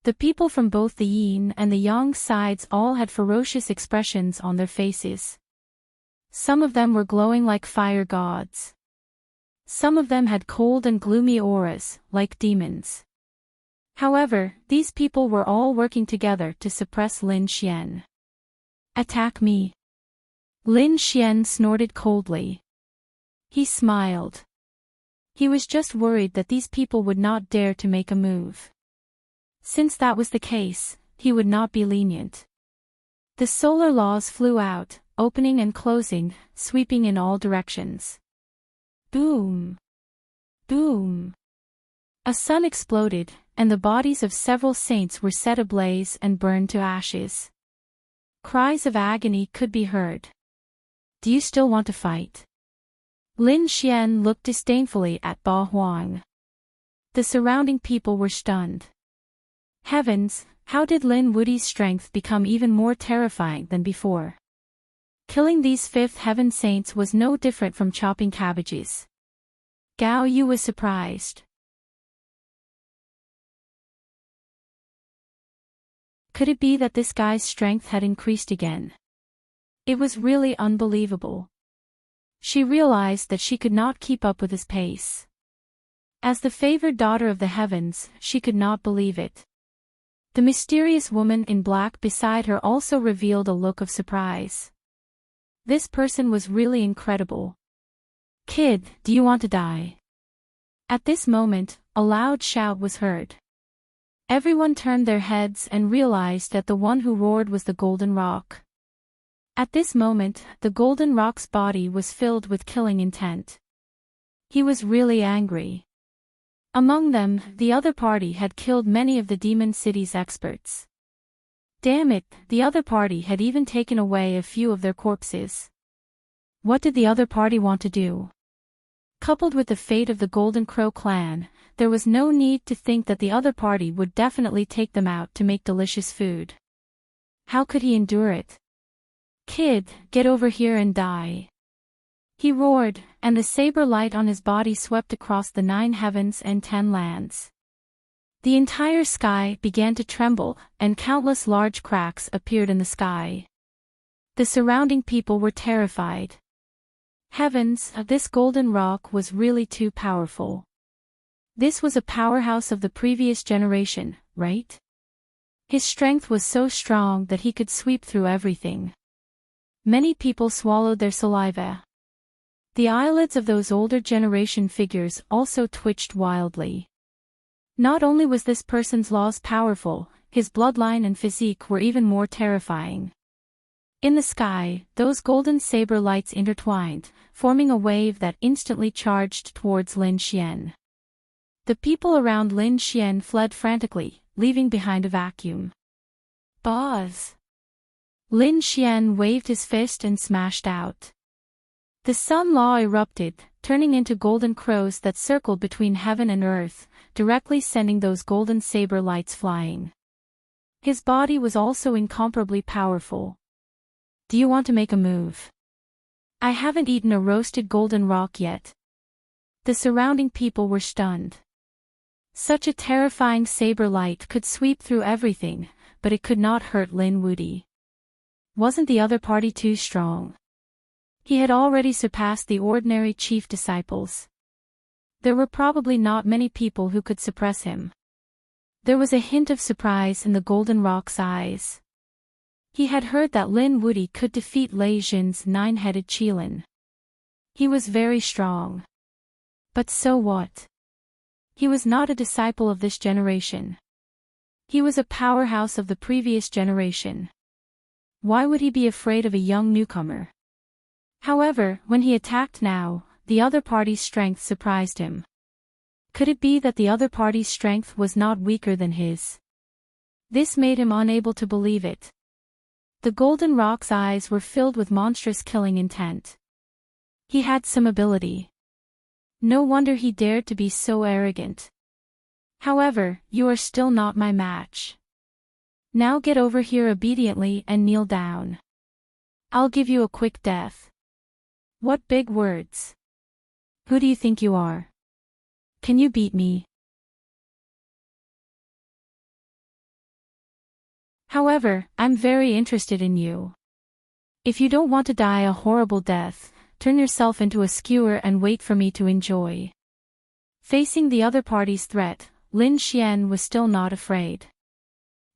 The people from both the yin and the yang sides all had ferocious expressions on their faces. Some of them were glowing like fire gods. Some of them had cold and gloomy auras, like demons. However, these people were all working together to suppress Lin Xian. Attack me. Lin Xian snorted coldly. He smiled. He was just worried that these people would not dare to make a move. Since that was the case, he would not be lenient. The solar laws flew out, opening and closing, sweeping in all directions. Boom! Boom! A sun exploded, and the bodies of several saints were set ablaze and burned to ashes. Cries of agony could be heard. Do you still want to fight? Lin Xian looked disdainfully at Ba Huang. The surrounding people were stunned. Heavens, how did Lin Wudi's strength become even more terrifying than before? Killing these fifth heaven saints was no different from chopping cabbages. Gao Yu was surprised. Could it be that this guy's strength had increased again? It was really unbelievable. She realized that she could not keep up with his pace. As the favored daughter of the heavens, she could not believe it. The mysterious woman in black beside her also revealed a look of surprise. This person was really incredible. Kid, do you want to die? At this moment, a loud shout was heard. Everyone turned their heads and realized that the one who roared was the Golden Rock. At this moment, the Golden Rock's body was filled with killing intent. He was really angry. Among them, the other party had killed many of the Demon City's experts. Damn it, the other party had even taken away a few of their corpses. What did the other party want to do? Coupled with the fate of the Golden Crow clan, there was no need to think that the other party would definitely take them out to make delicious food. How could he endure it? Kid, get over here and die. He roared, and the saber light on his body swept across the 9 heavens and 10 lands. The entire sky began to tremble, and countless large cracks appeared in the sky. The surrounding people were terrified. Heavens, this Golden Rock was really too powerful. This was a powerhouse of the previous generation, right? His strength was so strong that he could sweep through everything. Many people swallowed their saliva. The eyelids of those older generation figures also twitched wildly. Not only was this person's laws powerful, his bloodline and physique were even more terrifying. In the sky, those golden saber lights intertwined, forming a wave that instantly charged towards Lin Xian. The people around Lin Xian fled frantically, leaving behind a vacuum. Buzz! Lin Xian waved his fist and smashed out. The Sun Law erupted, turning into golden crows that circled between heaven and earth, directly sending those golden saber lights flying. His body was also incomparably powerful. Do you want to make a move? I haven't eaten a roasted golden rock yet. The surrounding people were stunned. Such a terrifying saber light could sweep through everything, but it could not hurt Lin Wudi. Wasn't the other party too strong? He had already surpassed the ordinary chief disciples. There were probably not many people who could suppress him. There was a hint of surprise in the Golden Rock's eyes. He had heard that Lin Wudi could defeat Lei Jin's 9-headed Qilin. He was very strong. But so what? He was not a disciple of this generation. He was a powerhouse of the previous generation. Why would he be afraid of a young newcomer? However, when he attacked now, the other party's strength surprised him. Could it be that the other party's strength was not weaker than his? This made him unable to believe it. The Golden Rock's eyes were filled with monstrous killing intent. He had some ability. No wonder he dared to be so arrogant. However, you are still not my match. Now get over here obediently and kneel down. I'll give you a quick death. What big words. Who do you think you are? Can you beat me? However, I'm very interested in you. If you don't want to die a horrible death, turn yourself into a skewer and wait for me to enjoy. Facing the other party's threat, Lin Xian was still not afraid.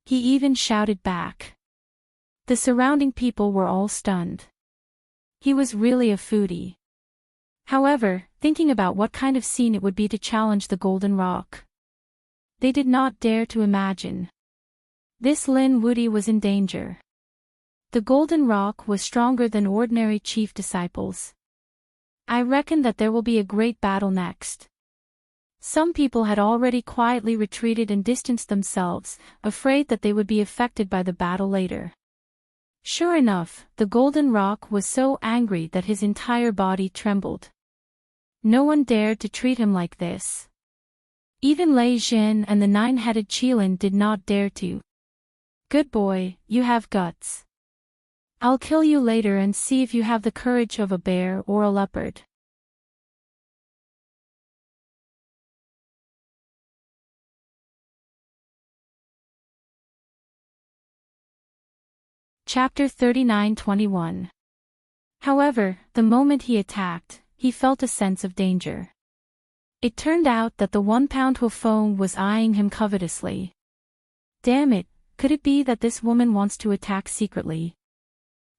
He even shouted back. The surrounding people were all stunned. He was really a foodie. However, thinking about what kind of scene it would be to challenge the Golden Rock. They did not dare to imagine. This Lin Wuti was in danger. The Golden Rock was stronger than ordinary chief disciples. I reckon that there will be a great battle next. Some people had already quietly retreated and distanced themselves, afraid that they would be affected by the battle later. Sure enough, the Golden Rock was so angry that his entire body trembled. No one dared to treat him like this. Even Lei Jin and the nine-headed Qilin did not dare to. Good boy, you have guts. I'll kill you later and see if you have the courage of a bear or a leopard. Chapter 39-21. However, the moment he attacked, he felt a sense of danger. It turned out that the 1-pound Huofeng was eyeing him covetously. Damn it, could it be that this woman wants to attack secretly?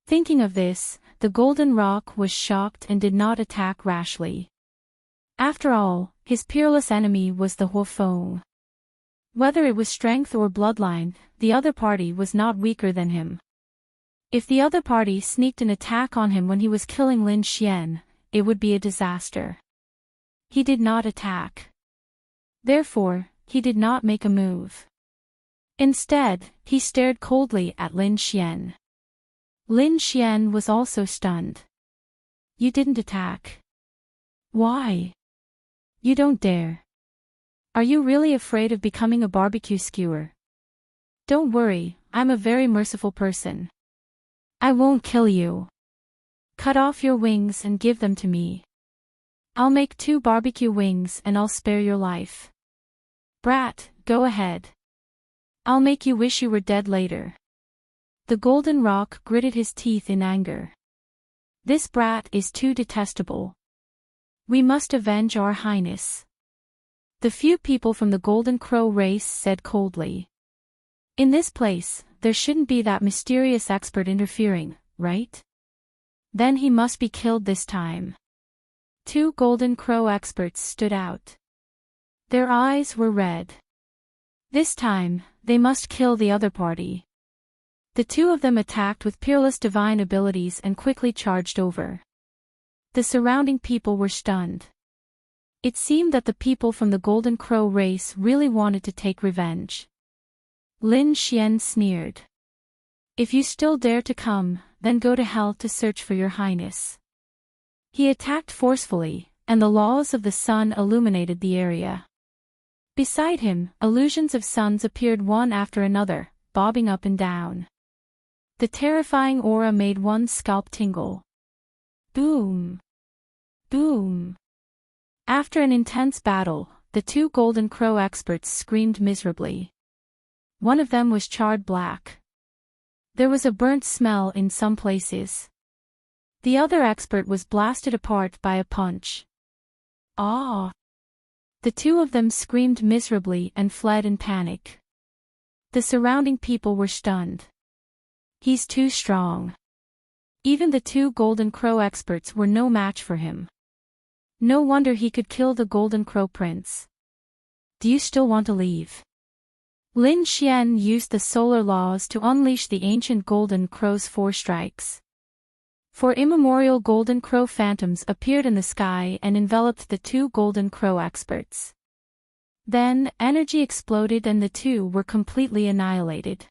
Thinking of this, the Golden Rock was shocked and did not attack rashly. After all, his peerless enemy was the Huofeng. Whether it was strength or bloodline, the other party was not weaker than him. If the other party sneaked an attack on him when he was killing Lin Xian, it would be a disaster. He did not attack. Therefore, he did not make a move. Instead, he stared coldly at Lin Xian. Lin Xian was also stunned. You didn't attack. Why? You don't dare. Are you really afraid of becoming a barbecue skewer? Don't worry, I'm a very merciful person. I won't kill you. Cut off your wings and give them to me. I'll make 2 barbecue wings and I'll spare your life. Brat, go ahead. I'll make you wish you were dead later. The Golden Rock gritted his teeth in anger. This brat is too detestable. We must avenge our highness. The few people from the Golden Crow race said coldly. In this place, there shouldn't be that mysterious expert interfering, right? Then he must be killed this time. 2 Golden Crow experts stood out. Their eyes were red. This time, they must kill the other party. The 2 of them attacked with peerless divine abilities and quickly charged over. The surrounding people were stunned. It seemed that the people from the Golden Crow race really wanted to take revenge. Lin Xian sneered. If you still dare to come, then go to hell to search for your highness. He attacked forcefully, and the laws of the sun illuminated the area. Beside him, illusions of suns appeared one after another, bobbing up and down. The terrifying aura made one's scalp tingle. Boom! Boom! After an intense battle, the 2 Golden Crow experts screamed miserably. One of them was charred black. There was a burnt smell in some places. The other expert was blasted apart by a punch. Ah! The 2 of them screamed miserably and fled in panic. The surrounding people were stunned. He's too strong. Even the 2 Golden Crow experts were no match for him. No wonder he could kill the Golden Crow Prince. Do you still want to leave? Lin Xian used the solar laws to unleash the ancient Golden Crow's 4 strikes. 4 immemorial Golden Crow phantoms appeared in the sky and enveloped the 2 Golden Crow experts. Then, energy exploded and the 2 were completely annihilated.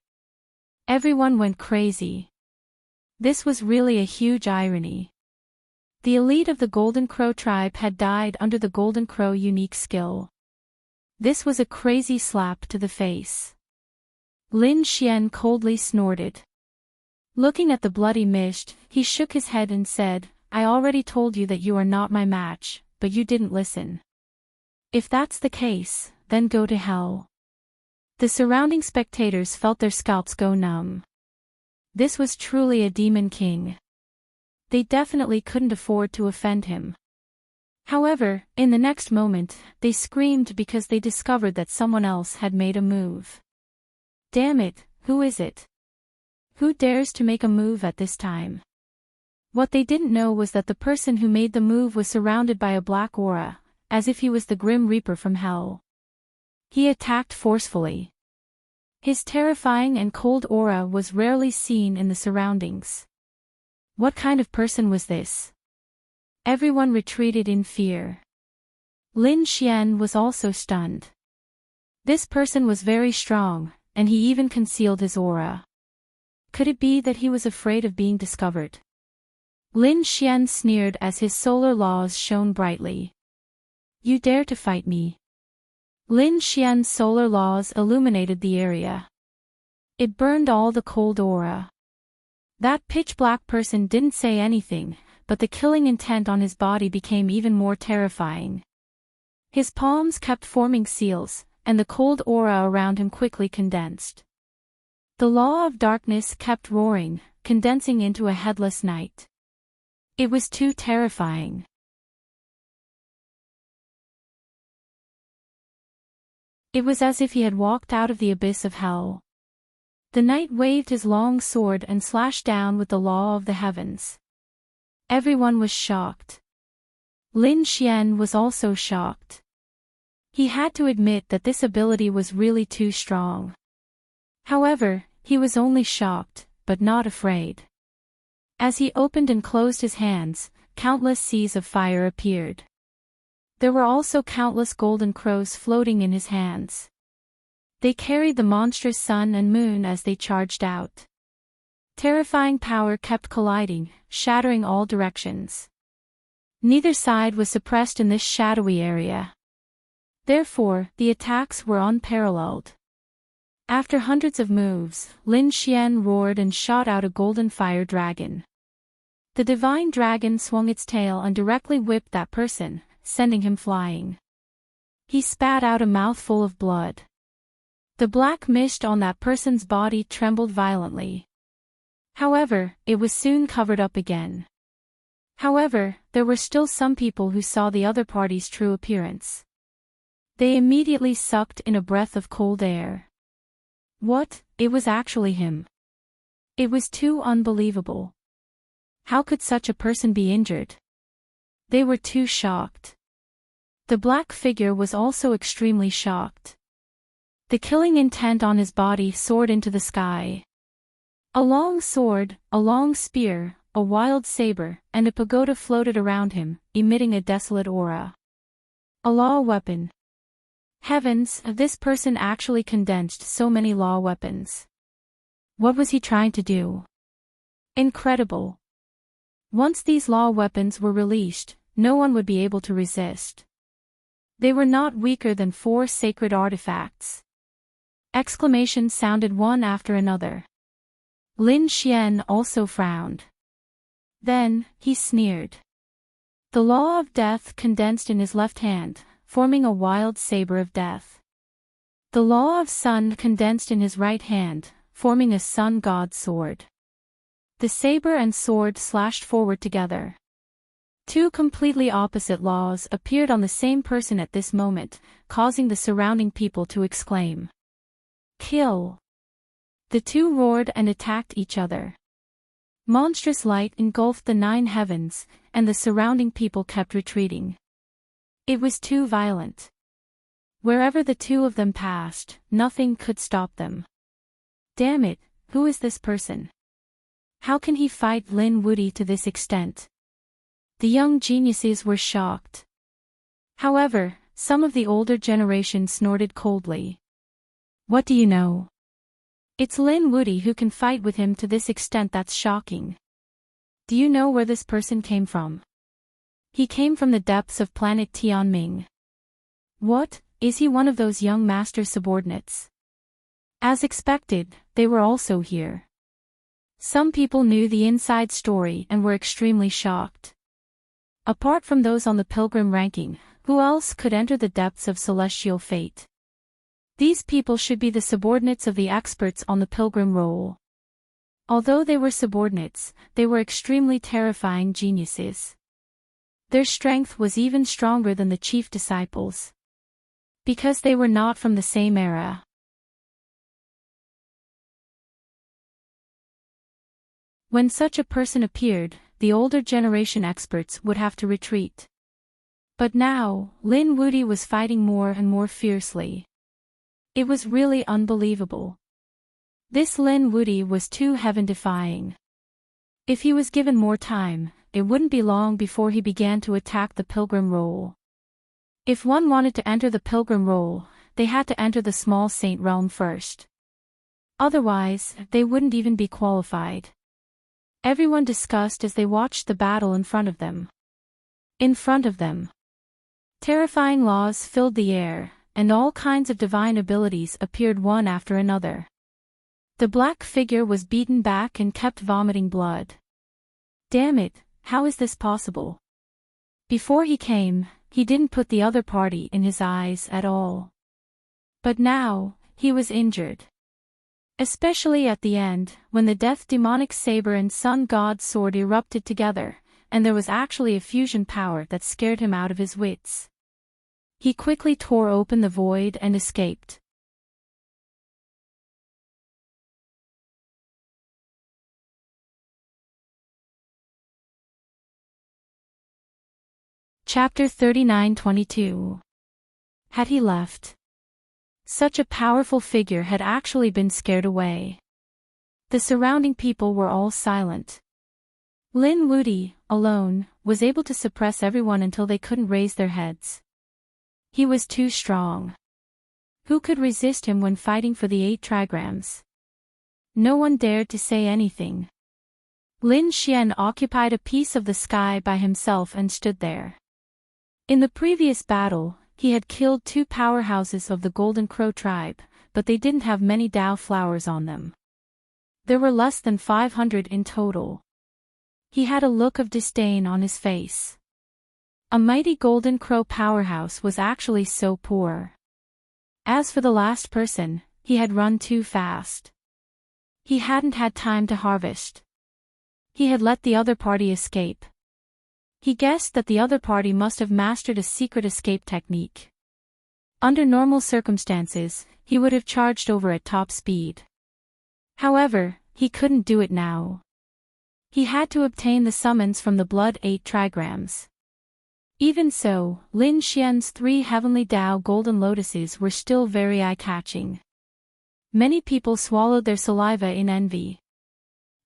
Everyone went crazy. This was really a huge irony. The elite of the Golden Crow tribe had died under the Golden Crow unique skill. This was a crazy slap to the face. Lin Xian coldly snorted. Looking at the bloody mist, he shook his head and said, I already told you that you are not my match, but you didn't listen. If that's the case, then go to hell. The surrounding spectators felt their scalps go numb. This was truly a demon king. They definitely couldn't afford to offend him. However, in the next moment, they screamed because they discovered that someone else had made a move. Damn it, who is it? Who dares to make a move at this time? What they didn't know was that the person who made the move was surrounded by a black aura, as if he was the Grim Reaper from hell. He attacked forcefully. His terrifying and cold aura was rarely seen in the surroundings. What kind of person was this? Everyone retreated in fear. Lin Xian was also stunned. This person was very strong, and he even concealed his aura. Could it be that he was afraid of being discovered? Lin Xian sneered as his solar laws shone brightly. You dare to fight me? Lin Xian's solar laws illuminated the area. It burned all the cold aura. That pitch-black person didn't say anything, but the killing intent on his body became even more terrifying. His palms kept forming seals, and the cold aura around him quickly condensed. The law of darkness kept roaring, condensing into a headless night. It was too terrifying. It was as if he had walked out of the abyss of hell. The knight waved his long sword and slashed down with the law of the heavens. Everyone was shocked. Lin Xian was also shocked. He had to admit that this ability was really too strong. However, he was only shocked, but not afraid. As he opened and closed his hands, countless seas of fire appeared. There were also countless golden crows floating in his hands. They carried the monstrous sun and moon as they charged out. Terrifying power kept colliding, shattering all directions. Neither side was suppressed in this shadowy area. Therefore, the attacks were unparalleled. After hundreds of moves, Lin Xian roared and shot out a golden fire dragon. The divine dragon swung its tail and directly whipped that person, sending him flying. He spat out a mouthful of blood. The black mist on that person's body trembled violently. However, it was soon covered up again. However, there were still some people who saw the other party's true appearance. They immediately sucked in a breath of cold air. What? It was actually him. It was too unbelievable. How could such a person be injured? They were too shocked. The black figure was also extremely shocked. The killing intent on his body soared into the sky. A long sword, a long spear, a wild saber, and a pagoda floated around him, emitting a desolate aura. A law weapon. Heavens, this person actually condensed so many law weapons. What was he trying to do? Incredible. Once these law weapons were released, no one would be able to resist. They were not weaker than 4 sacred artifacts. Exclamations sounded one after another. Lin Xian also frowned. Then, he sneered. The law of death condensed in his left hand, forming a wild saber of death. The law of sun condensed in his right hand, forming a sun god sword. The saber and sword slashed forward together. 2 completely opposite laws appeared on the same person at this moment, causing the surrounding people to exclaim. Kill! The 2 roared and attacked each other. Monstrous light engulfed the 9 heavens, and the surrounding people kept retreating. It was too violent. Wherever the 2 of them passed, nothing could stop them. Damn it, who is this person? How can he fight Lin Wuti to this extent? The young geniuses were shocked. However, some of the older generation snorted coldly. What do you know? It's Lin Wuti who can fight with him to this extent. That's shocking. Do you know where this person came from? He came from the depths of planet Tianming. What, is he one of those young master subordinates? As expected, they were also here. Some people knew the inside story and were extremely shocked. Apart from those on the pilgrim ranking, who else could enter the depths of celestial fate? These people should be the subordinates of the experts on the pilgrim roll. Although they were subordinates, they were extremely terrifying geniuses. Their strength was even stronger than the chief disciples. Because they were not from the same era. When such a person appeared, the older generation experts would have to retreat. But now, Lin Wuti was fighting more and more fiercely. It was really unbelievable. This Lin Wuti was too heaven-defying. If he was given more time, it wouldn't be long before he began to attack the Pilgrim Role. If one wanted to enter the Pilgrim Role, they had to enter the Small Saint realm first. Otherwise, they wouldn't even be qualified. Everyone discussed as they watched the battle in front of them. In front of them, terrifying laws filled the air, and all kinds of divine abilities appeared one after another. The black figure was beaten back and kept vomiting blood. Damn it, how is this possible? Before he came, he didn't put the other party in his eyes at all. But now, he was injured. Especially at the end, when the death demonic saber and sun god sword erupted together, and there was actually a fusion power that scared him out of his wits. He quickly tore open the void and escaped. Chapter 39-22. Had he left? Such a powerful figure had actually been scared away. The surrounding people were all silent. Lin Wuti, alone, was able to suppress everyone until they couldn't raise their heads. He was too strong. Who could resist him when fighting for the 8 trigrams? No one dared to say anything. Lin Xian occupied a piece of the sky by himself and stood there. In the previous battle, he had killed 2 powerhouses of the Golden Crow tribe, but they didn't have many Dao flowers on them. There were less than 500 in total. He had a look of disdain on his face. A mighty Golden Crow powerhouse was actually so poor. As for the last person, he had run too fast. He hadn't had time to harvest. He had let the other party escape. He guessed that the other party must have mastered a secret escape technique. Under normal circumstances, he would have charged over at top speed. However, he couldn't do it now. He had to obtain the summons from the Blood 8 trigrams. Even so, Lin Xian's 3 heavenly Dao golden lotuses were still very eye-catching. Many people swallowed their saliva in envy.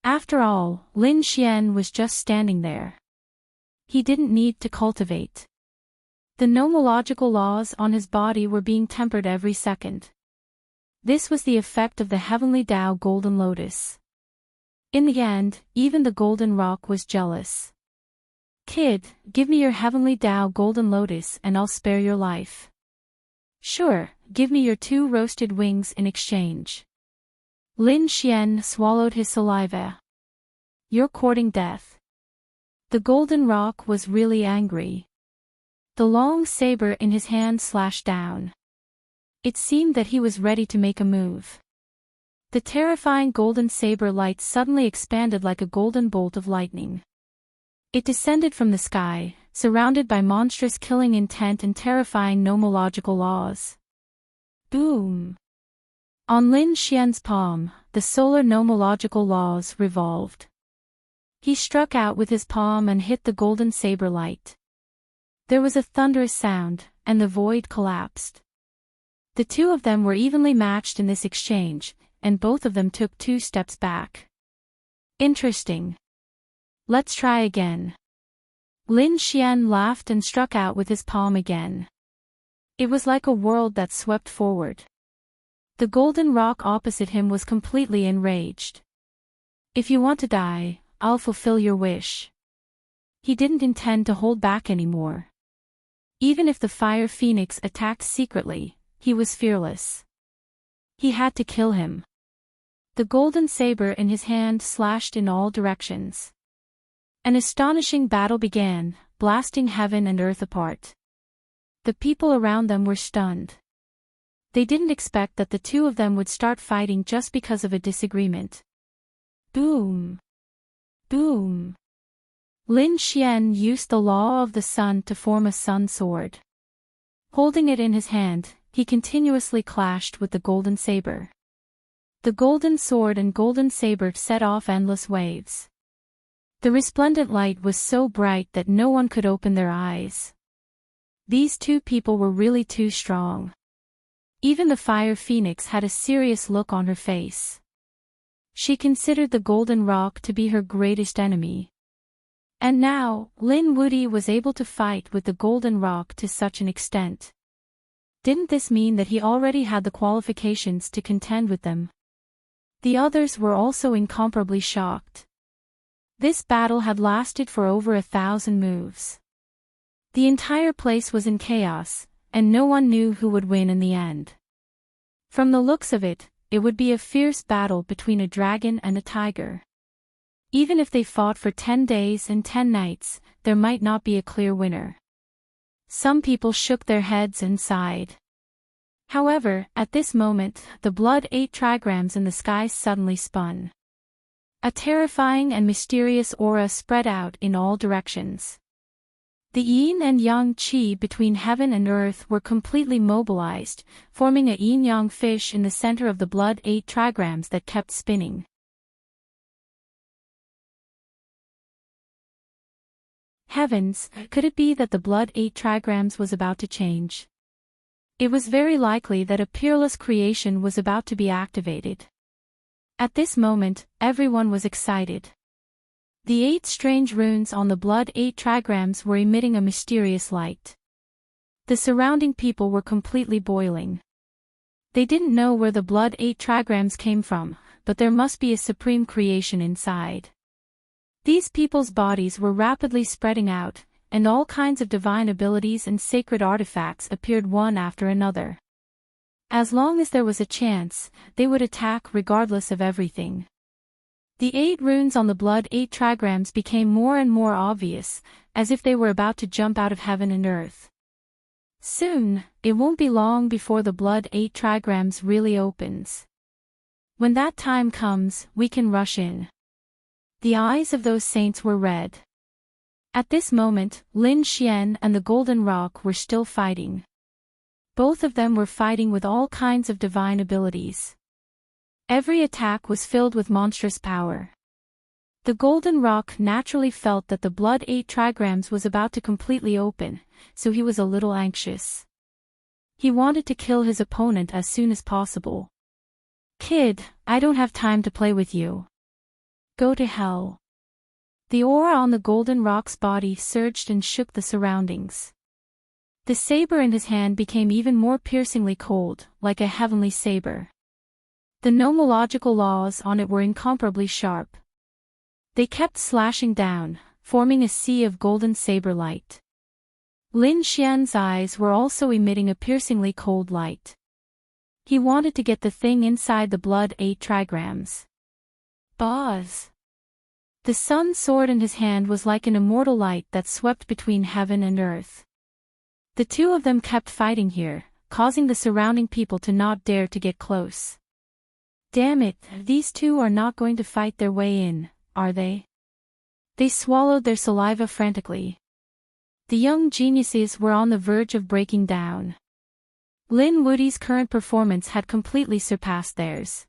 After all, Lin Xian was just standing there. He didn't need to cultivate. The nomological laws on his body were being tempered every second. This was the effect of the heavenly Dao golden lotus. In the end, even the golden rock was jealous. Kid, give me your heavenly Dao golden lotus and I'll spare your life. Sure, give me your 2 roasted wings in exchange. Lin Xian swallowed his saliva. You're courting death. The golden rock was really angry. The long saber in his hand slashed down. It seemed that he was ready to make a move. The terrifying golden saber light suddenly expanded like a golden bolt of lightning. It descended from the sky, surrounded by monstrous killing intent and terrifying nomological laws. Boom! On Lin Xian's palm, the solar nomological laws revolved. He struck out with his palm and hit the golden saber light. There was a thunderous sound, and the void collapsed. The 2 of them were evenly matched in this exchange, and both of them took 2 steps back. Interesting. Let's try again. Lin Xian laughed and struck out with his palm again. It was like a world that swept forward. The golden rock opposite him was completely enraged. If you want to die, I'll fulfill your wish. He didn't intend to hold back anymore. Even if the Fire Phoenix attacked secretly, he was fearless. He had to kill him. The golden saber in his hand slashed in all directions. An astonishing battle began, blasting heaven and earth apart. The people around them were stunned. They didn't expect that the 2 of them would start fighting just because of a disagreement. Boom! Boom! Lin Xian used the law of the sun to form a sun sword. Holding it in his hand, he continuously clashed with the golden saber. The golden sword and golden saber set off endless waves. The resplendent light was so bright that no one could open their eyes. These two people were really too strong. Even the fire phoenix had a serious look on her face. She considered the golden rock to be her greatest enemy. And now, Lin Wuti was able to fight with the golden rock to such an extent. Didn't this mean that he already had the qualifications to contend with them? The others were also incomparably shocked. This battle had lasted for over 1,000 moves. The entire place was in chaos, and no one knew who would win in the end. From the looks of it, it would be a fierce battle between a dragon and a tiger. Even if they fought for 10 days and 10 nights, there might not be a clear winner. Some people shook their heads and sighed. However, at this moment, the blood 8 trigrams in the sky suddenly spun. A terrifying and mysterious aura spread out in all directions. The yin and yang qi between heaven and earth were completely mobilized, forming a yin-yang fish in the center of the blood 8 trigrams that kept spinning. Heavens, could it be that the blood 8 trigrams was about to change? It was very likely that a peerless creation was about to be activated. At this moment, everyone was excited. The 8 strange runes on the blood 8 trigrams were emitting a mysterious light. The surrounding people were completely boiling. They didn't know where the blood 8 trigrams came from, but there must be a supreme creation inside. These people's bodies were rapidly spreading out, and all kinds of divine abilities and sacred artifacts appeared one after another. As long as there was a chance, they would attack regardless of everything. The 8 runes on the blood 8 trigrams became more and more obvious, as if they were about to jump out of heaven and earth. Soon, it won't be long before the blood 8 trigrams really opens. When that time comes, we can rush in. The eyes of those saints were red. At this moment, Lin Xian and the Golden Rock were still fighting. Both of them were fighting with all kinds of divine abilities. Every attack was filled with monstrous power. The Golden Rock naturally felt that the blood 8 trigrams was about to completely open, so he was a little anxious. He wanted to kill his opponent as soon as possible. "Kid, I don't have time to play with you. Go to hell." The aura on the Golden Rock's body surged and shook the surroundings. The saber in his hand became even more piercingly cold, like a heavenly saber. The nomological laws on it were incomparably sharp. They kept slashing down, forming a sea of golden saber light. Lin Xian's eyes were also emitting a piercingly cold light. He wanted to get the thing inside the blood 8 trigrams. Boz! The sun sword in his hand was like an immortal light that swept between heaven and earth. The two of them kept fighting here, causing the surrounding people to not dare to get close. Damn it, these two are not going to fight their way in, are they? They swallowed their saliva frantically. The young geniuses were on the verge of breaking down. Lin Wuti's current performance had completely surpassed theirs.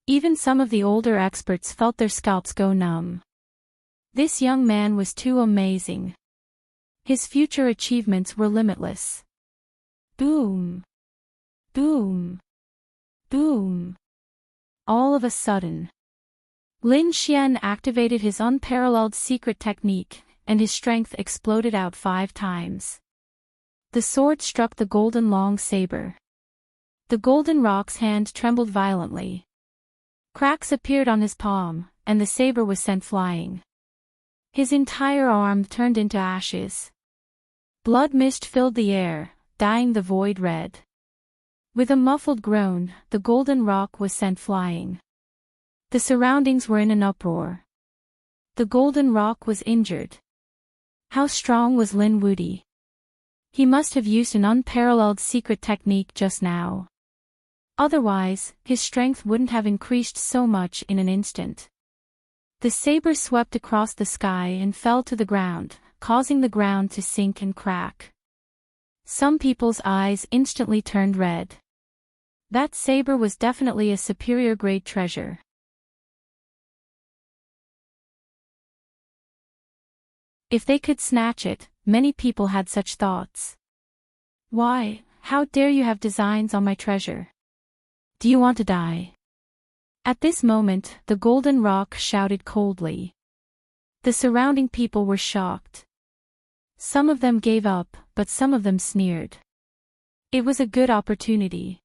Even some of the older experts felt their scalps go numb. This young man was too amazing. His future achievements were limitless. Boom! Boom! Boom! All of a sudden, Lin Xian activated his unparalleled secret technique, and his strength exploded out 5 times. The sword struck the golden long saber. The Golden Rock's hand trembled violently. Cracks appeared on his palm, and the saber was sent flying. His entire arm turned into ashes. Blood mist filled the air, dyeing the void red. With a muffled groan, the Golden Rock was sent flying. The surroundings were in an uproar. The Golden Rock was injured. How strong was Lin Wuti? He must have used an unparalleled secret technique just now. Otherwise, his strength wouldn't have increased so much in an instant. The saber swept across the sky and fell to the ground, causing the ground to sink and crack. Some people's eyes instantly turned red. That saber was definitely a superior grade treasure. If they could snatch it, many people had such thoughts. Why, how dare you have designs on my treasure? Do you want to die? At this moment, the golden rock shouted coldly. The surrounding people were shocked. Some of them gave up, but some of them sneered. It was a good opportunity.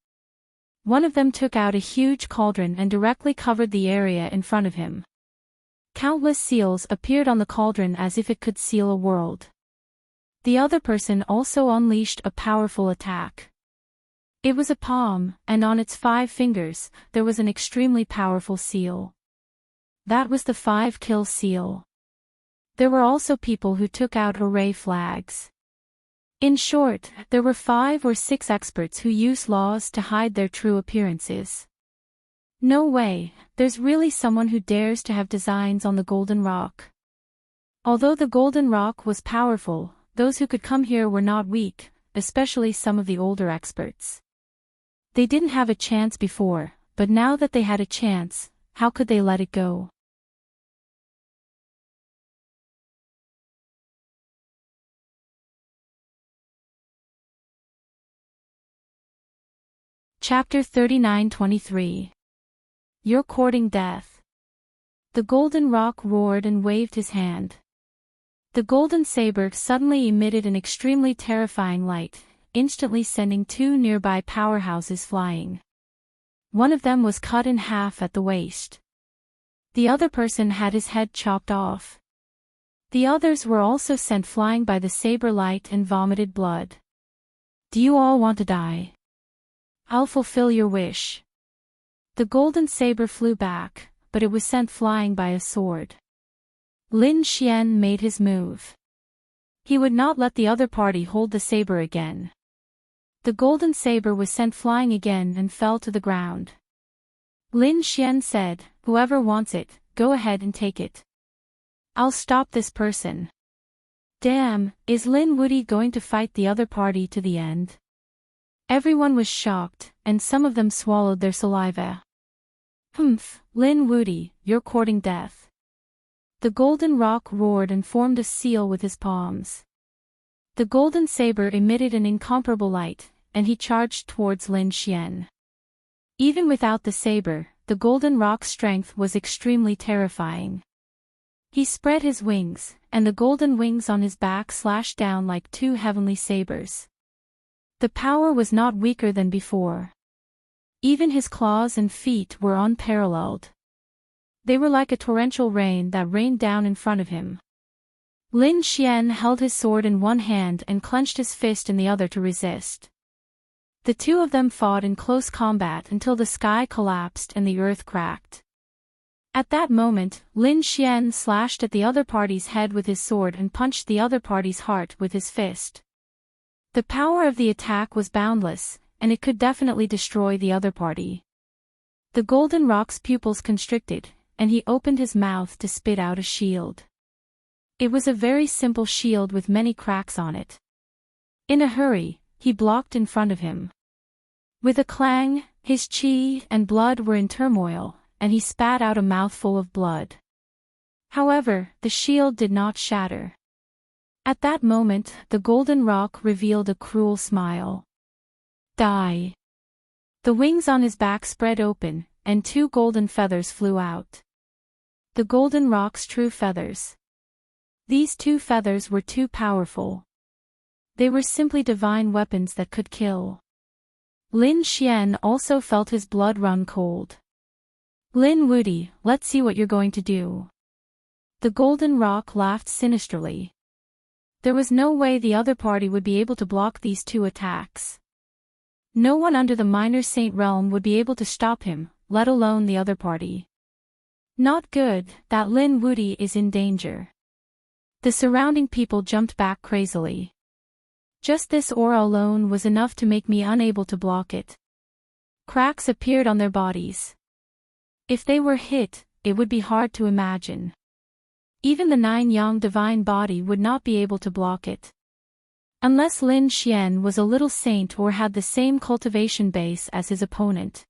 One of them took out a huge cauldron and directly covered the area in front of him. Countless seals appeared on the cauldron as if it could seal a world. The other person also unleashed a powerful attack. It was a palm, and on its 5 fingers, there was an extremely powerful seal. That was the 5-kill seal. There were also people who took out array flags. In short, there were 5 or 6 experts who used laws to hide their true appearances. No way, there's really someone who dares to have designs on the golden rock. Although the golden rock was powerful, those who could come here were not weak, especially some of the older experts. They didn't have a chance before, but now that they had a chance, how could they let it go? Chapter 39-23. You're courting death. The golden rock roared and waved his hand. The golden saber suddenly emitted an extremely terrifying light, instantly sending 2 nearby powerhouses flying. One of them was cut in half at the waist. The other person had his head chopped off. The others were also sent flying by the saber light and vomited blood. Do you all want to die? I'll fulfill your wish. The golden saber flew back, but it was sent flying by a sword. Lin Xian made his move. He would not let the other party hold the saber again. The golden saber was sent flying again and fell to the ground. Lin Xian said, "Whoever wants it, go ahead and take it. I'll stop this person." Damn, is Lin Wuti going to fight the other party to the end? Everyone was shocked, and some of them swallowed their saliva. Humph, Lin Wuti, you're courting death. The golden rock roared and formed a seal with his palms. The golden saber emitted an incomparable light, and he charged towards Lin Xian. Even without the saber, the golden rock's strength was extremely terrifying. He spread his wings, and the golden wings on his back slashed down like 2 heavenly sabers. The power was not weaker than before. Even his claws and feet were unparalleled. They were like a torrential rain that rained down in front of him. Lin Xian held his sword in one hand and clenched his fist in the other to resist. The 2 of them fought in close combat until the sky collapsed and the earth cracked. At that moment, Lin Xian slashed at the other party's head with his sword and punched the other party's heart with his fist. The power of the attack was boundless, and it could definitely destroy the other party. The golden rock's pupils constricted, and he opened his mouth to spit out a shield. It was a very simple shield with many cracks on it. In a hurry, he blocked in front of him. With a clang, his chi and blood were in turmoil, and he spat out a mouthful of blood. However, the shield did not shatter. At that moment, the golden rock revealed a cruel smile. Die. The wings on his back spread open, and 2 golden feathers flew out. The golden rock's true feathers. These 2 feathers were too powerful. They were simply divine weapons that could kill. Lin Xian also felt his blood run cold. Lin Wuti, let's see what you're going to do. The golden rock laughed sinisterly. There was no way the other party would be able to block these 2 attacks. No one under the Minor Saint realm would be able to stop him, let alone the other party. Not good, that Lin Wuti is in danger. The surrounding people jumped back crazily. Just this aura alone was enough to make me unable to block it. Cracks appeared on their bodies. If they were hit, it would be hard to imagine. Even the 9-yang divine body would not be able to block it. Unless Lin Xian was a little saint or had the same cultivation base as his opponent.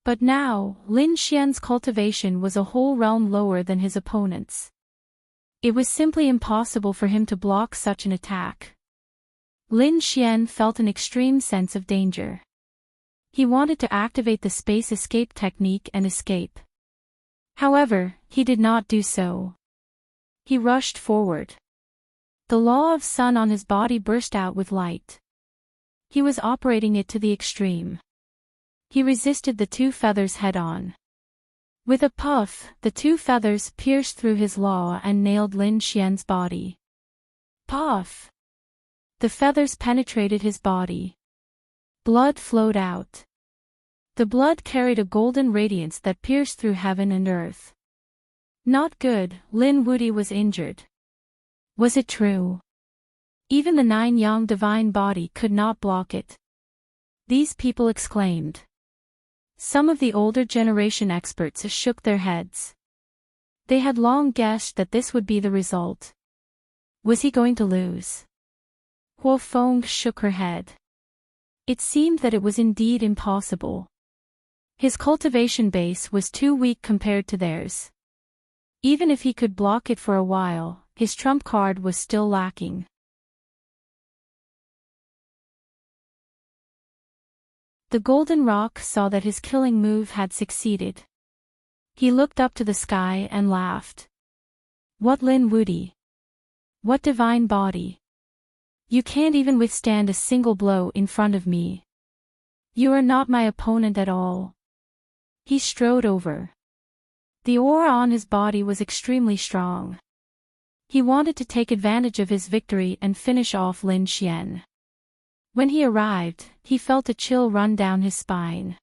But now, Lin Xian's cultivation was a whole realm lower than his opponent's. It was simply impossible for him to block such an attack. Lin Xian felt an extreme sense of danger. He wanted to activate the space escape technique and escape. However, he did not do so. He rushed forward. The law of sun on his body burst out with light. He was operating it to the extreme. He resisted the two feathers head-on. With a puff, the two feathers pierced through his law and nailed Lin Xian's body. Puff! The feathers penetrated his body. Blood flowed out. The blood carried a golden radiance that pierced through heaven and earth. Not good, Lin Wuti was injured. Was it true? Even the 9 yang divine body could not block it. These people exclaimed. Some of the older generation experts shook their heads. They had long guessed that this would be the result. Was he going to lose? Huo Feng shook her head. It seemed that it was indeed impossible. His cultivation base was too weak compared to theirs. Even if he could block it for a while, his trump card was still lacking. The golden rock saw that his killing move had succeeded. He looked up to the sky and laughed. What Lin Wuti? What divine body? You can't even withstand a single blow in front of me. You are not my opponent at all. He strode over. The aura on his body was extremely strong. He wanted to take advantage of his victory and finish off Lin Xian. When he arrived, he felt a chill run down his spine.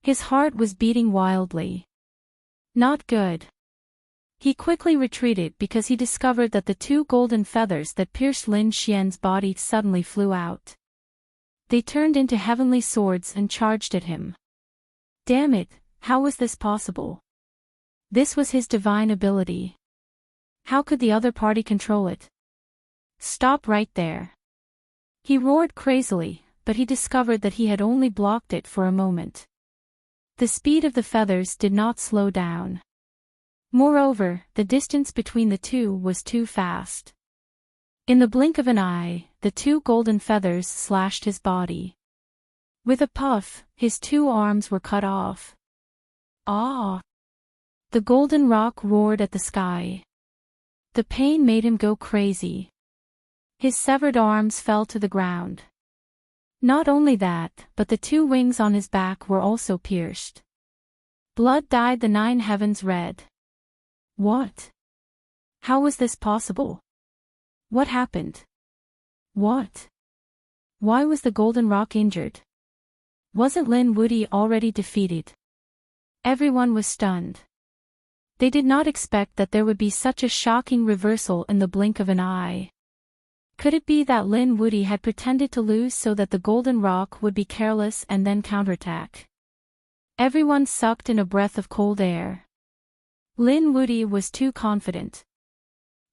His heart was beating wildly. Not good. He quickly retreated because he discovered that the 2 golden feathers that pierced Lin Xian's body suddenly flew out. They turned into heavenly swords and charged at him. Damn it, how was this possible? This was his divine ability. How could the other party control it? Stop right there. He roared crazily, but he discovered that he had only blocked it for a moment. The speed of the feathers did not slow down. Moreover, the distance between the two was too fast. In the blink of an eye, the 2 golden feathers slashed his body. With a puff, his 2 arms were cut off. Ah! The golden rock roared at the sky. The pain made him go crazy. His severed arms fell to the ground. Not only that, but the 2 wings on his back were also pierced. Blood dyed the 9 heavens red. What? How was this possible? What happened? What? Why was the golden rock injured? Wasn't Lin Wuti already defeated? Everyone was stunned. They did not expect that there would be such a shocking reversal in the blink of an eye. Could it be that Lin Wuti had pretended to lose so that the golden rock would be careless and then counterattack? Everyone sucked in a breath of cold air. Lin Wuti was too confident.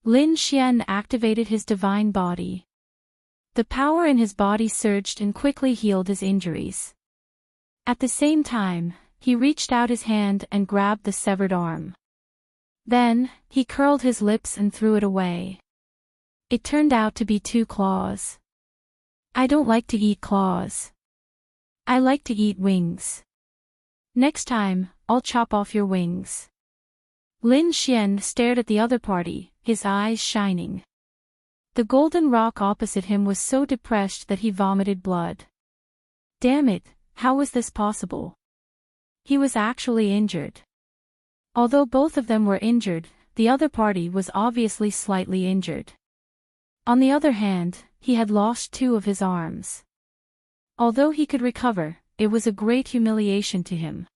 Lin Xian activated his divine body. The power in his body surged and quickly healed his injuries. At the same time, he reached out his hand and grabbed the severed arm. Then, he curled his lips and threw it away. It turned out to be 2 claws. I don't like to eat claws. I like to eat wings. Next time, I'll chop off your wings. Lin Xian stared at the other party, his eyes shining. The golden rock opposite him was so depressed that he vomited blood. Damn it, how was this possible? He was actually injured. Although both of them were injured, the other party was obviously slightly injured. On the other hand, he had lost 2 of his arms. Although he could recover, it was a great humiliation to him.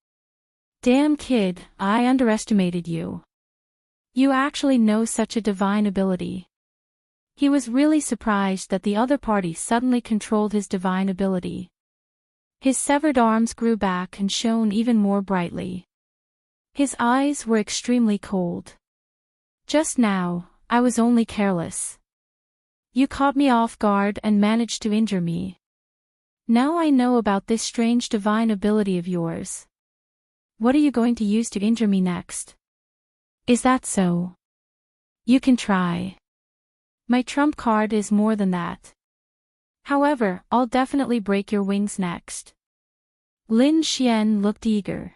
Damn kid, I underestimated you. You actually know such a divine ability. He was really surprised that the other party suddenly controlled his divine ability. His severed arms grew back and shone even more brightly. His eyes were extremely cold. Just now, I was only careless. You caught me off guard and managed to injure me. Now I know about this strange divine ability of yours. What are you going to use to injure me next? Is that so? You can try. My trump card is more than that. However, I'll definitely break your wings next. Lin Xian looked eager.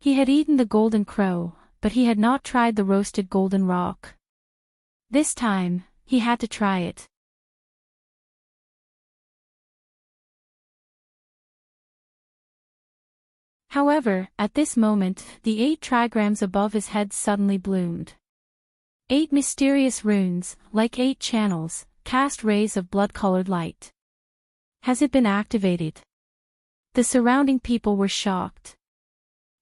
He had eaten the golden crow, but he had not tried the roasted golden rock. This time, he had to try it. However, at this moment, the 8 trigrams above his head suddenly bloomed. 8 mysterious runes, like 8 channels, cast rays of blood-colored light. Has it been activated? The surrounding people were shocked.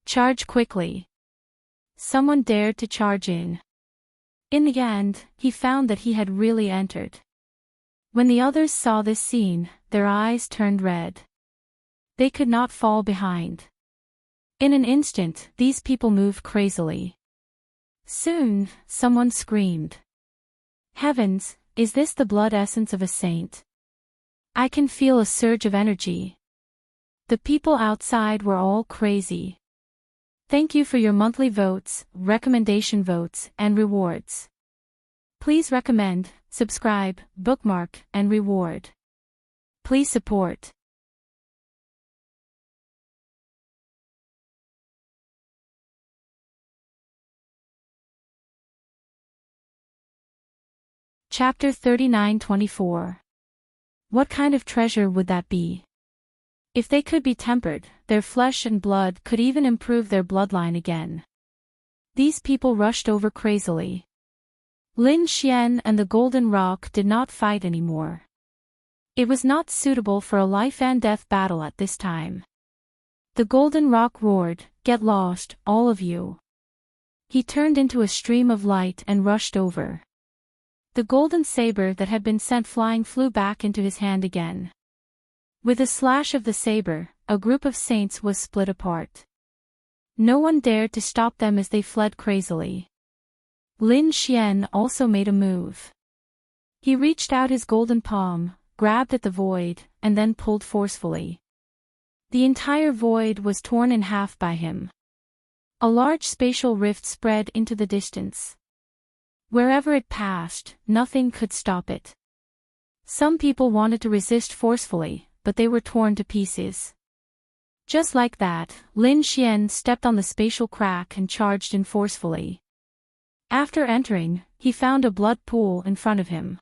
Charge quickly. Someone dared to charge in. In the end, he found that he had really entered. When the others saw this scene, their eyes turned red. They could not fall behind. In an instant, these people moved crazily. Soon, someone screamed. Heavens, is this the blood essence of a saint? I can feel a surge of energy. The people outside were all crazy. Thank you for your monthly votes, recommendation votes, and rewards. Please recommend, subscribe, bookmark, and reward. Please support. Chapter 39-24. What kind of treasure would that be? If they could be tempered, their flesh and blood could even improve their bloodline again. These people rushed over crazily. Lin Xian and the Golden Rock did not fight anymore. It was not suitable for a life-and-death battle at this time. The Golden Rock roared, "Get lost, all of you." He turned into a stream of light and rushed over. The golden saber that had been sent flying flew back into his hand again. With a slash of the saber, a group of saints was split apart. No one dared to stop them as they fled crazily. Lin Xian also made a move. He reached out his golden palm, grabbed at the void, and then pulled forcefully. The entire void was torn in half by him. A large spatial rift spread into the distance. Wherever it passed, nothing could stop it. Some people wanted to resist forcefully, but they were torn to pieces. Just like that, Lin Xian stepped on the spatial crack and charged in forcefully. After entering, he found a blood pool in front of him.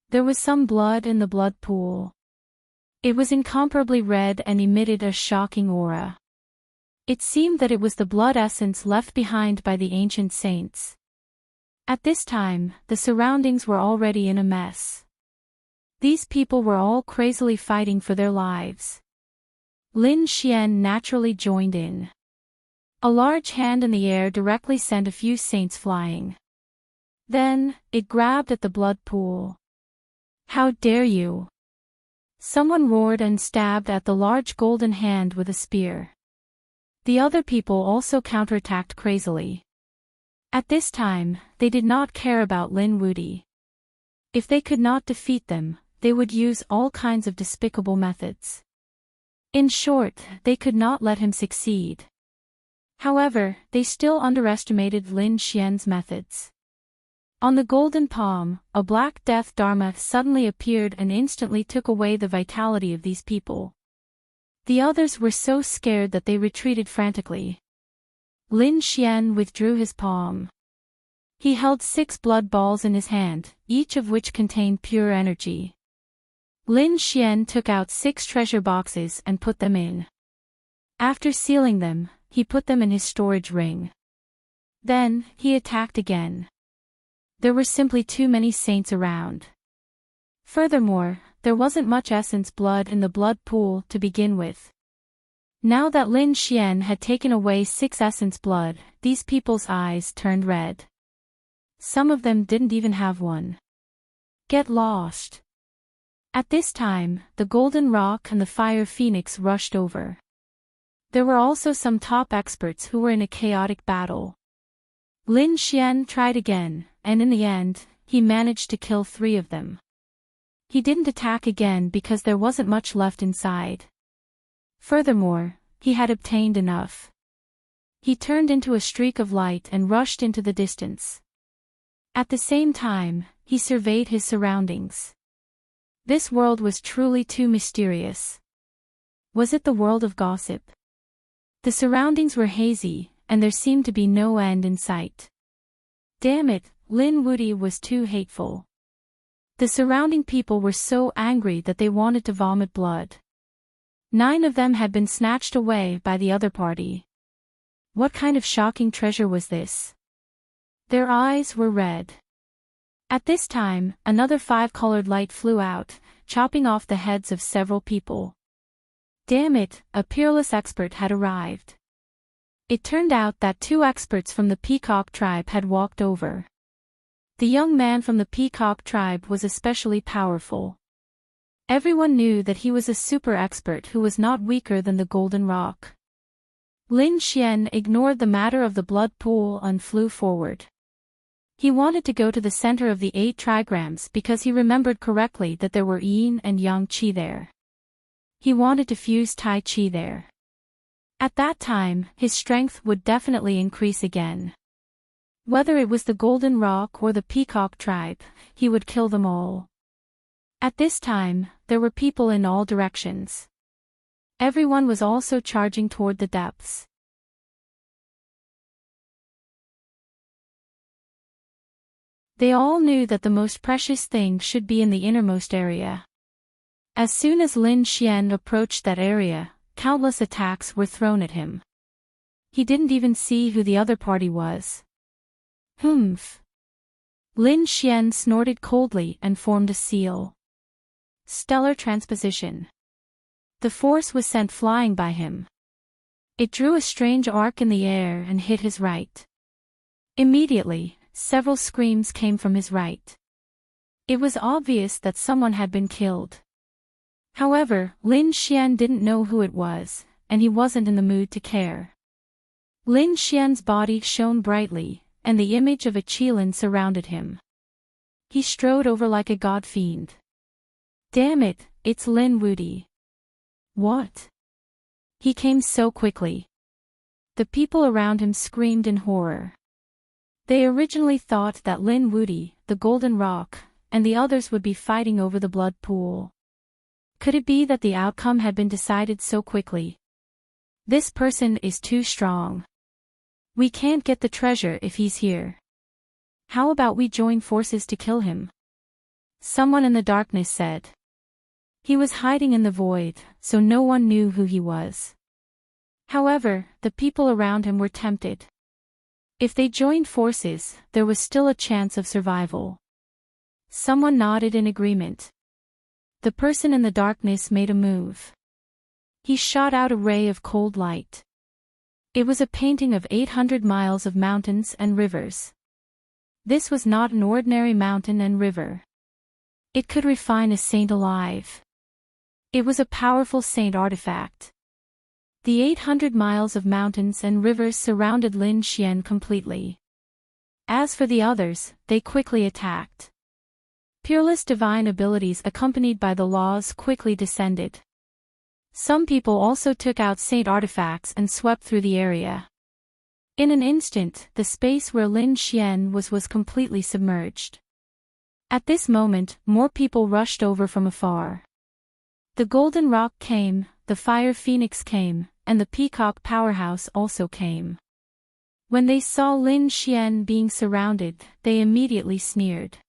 There was some blood in the blood pool. It was incomparably red and emitted a shocking aura. It seemed that it was the blood essence left behind by the ancient saints. At this time, the surroundings were already in a mess. These people were all crazily fighting for their lives. Lin Xian naturally joined in. A large hand in the air directly sent a few saints flying. Then, it grabbed at the blood pool. How dare you! Someone roared and stabbed at the large golden hand with a spear. The other people also counterattacked crazily. At this time, they did not care about Lin Wudi. If they could not defeat them, they would use all kinds of despicable methods. In short, they could not let him succeed. However, they still underestimated Lin Xian's methods. On the golden palm, a black death dharma suddenly appeared and instantly took away the vitality of these people. The others were so scared that they retreated frantically. Lin Xian withdrew his palm. He held 6 blood balls in his hand, each of which contained pure energy. Lin Xian took out 6 treasure boxes and put them in. After sealing them, he put them in his storage ring. Then, he attacked again. There were simply too many saints around. Furthermore, there wasn't much essence blood in the blood pool to begin with. Now that Lin Xian had taken away 6 essence blood, these people's eyes turned red. Some of them didn't even have one. Get lost. At this time, the Golden Rock and the Fire Phoenix rushed over. There were also some top experts who were in a chaotic battle. Lin Xian tried again, and in the end, he managed to kill 3 of them. He didn't attack again because there wasn't much left inside. Furthermore, he had obtained enough. He turned into a streak of light and rushed into the distance. At the same time, he surveyed his surroundings. This world was truly too mysterious. Was it the world of gossip? The surroundings were hazy, and there seemed to be no end in sight. Damn it, Lin Wuti was too hateful. The surrounding people were so angry that they wanted to vomit blood. 9 of them had been snatched away by the other party. What kind of shocking treasure was this? Their eyes were red. At this time, another 5-colored light flew out, chopping off the heads of several people. Damn it, a peerless expert had arrived. It turned out that 2 experts from the Peacock tribe had walked over. The young man from the Peacock tribe was especially powerful. Everyone knew that he was a super expert who was not weaker than the Golden Rock. Lin Xian ignored the matter of the blood pool and flew forward. He wanted to go to the center of the 8 trigrams because he remembered correctly that there were yin and yang qi there. He wanted to fuse Tai Chi there. At that time, his strength would definitely increase again. Whether it was the Golden Rock or the Peacock tribe, he would kill them all. At this time, there were people in all directions. Everyone was also charging toward the depths. They all knew that the most precious thing should be in the innermost area. As soon as Lin Xian approached that area, countless attacks were thrown at him. He didn't even see who the other party was. Humph. Lin Xian snorted coldly and formed a seal. Stellar transposition. The force was sent flying by him. It drew a strange arc in the air and hit his right. Immediately, several screams came from his right. It was obvious that someone had been killed. However, Lin Xian didn't know who it was, and he wasn't in the mood to care. Lin Xian's body shone brightly, and the image of a Qilin surrounded him. He strode over like a god fiend. Damn it, it's Lin Wuti. What? He came so quickly. The people around him screamed in horror. They originally thought that Lin Wuti, the Golden Rock, and the others would be fighting over the blood pool. Could it be that the outcome had been decided so quickly? This person is too strong. We can't get the treasure if he's here. How about we join forces to kill him? Someone in the darkness said. He was hiding in the void, so no one knew who he was. However, the people around him were tempted. If they joined forces, there was still a chance of survival. Someone nodded in agreement. The person in the darkness made a move. He shot out a ray of cold light. It was a painting of 800 miles of mountains and rivers. This was not an ordinary mountain and river. It could refine a saint alive. It was a powerful saint artifact. The 800 miles of mountains and rivers surrounded Lin Xian completely. As for the others, they quickly attacked. Peerless divine abilities accompanied by the laws quickly descended. Some people also took out saint artifacts and swept through the area. In an instant, the space where Lin Xian was completely submerged. At this moment, more people rushed over from afar. The Golden Rock came, the Fire Phoenix came, and the Peacock Powerhouse also came. When they saw Lin Xian being surrounded, they immediately sneered.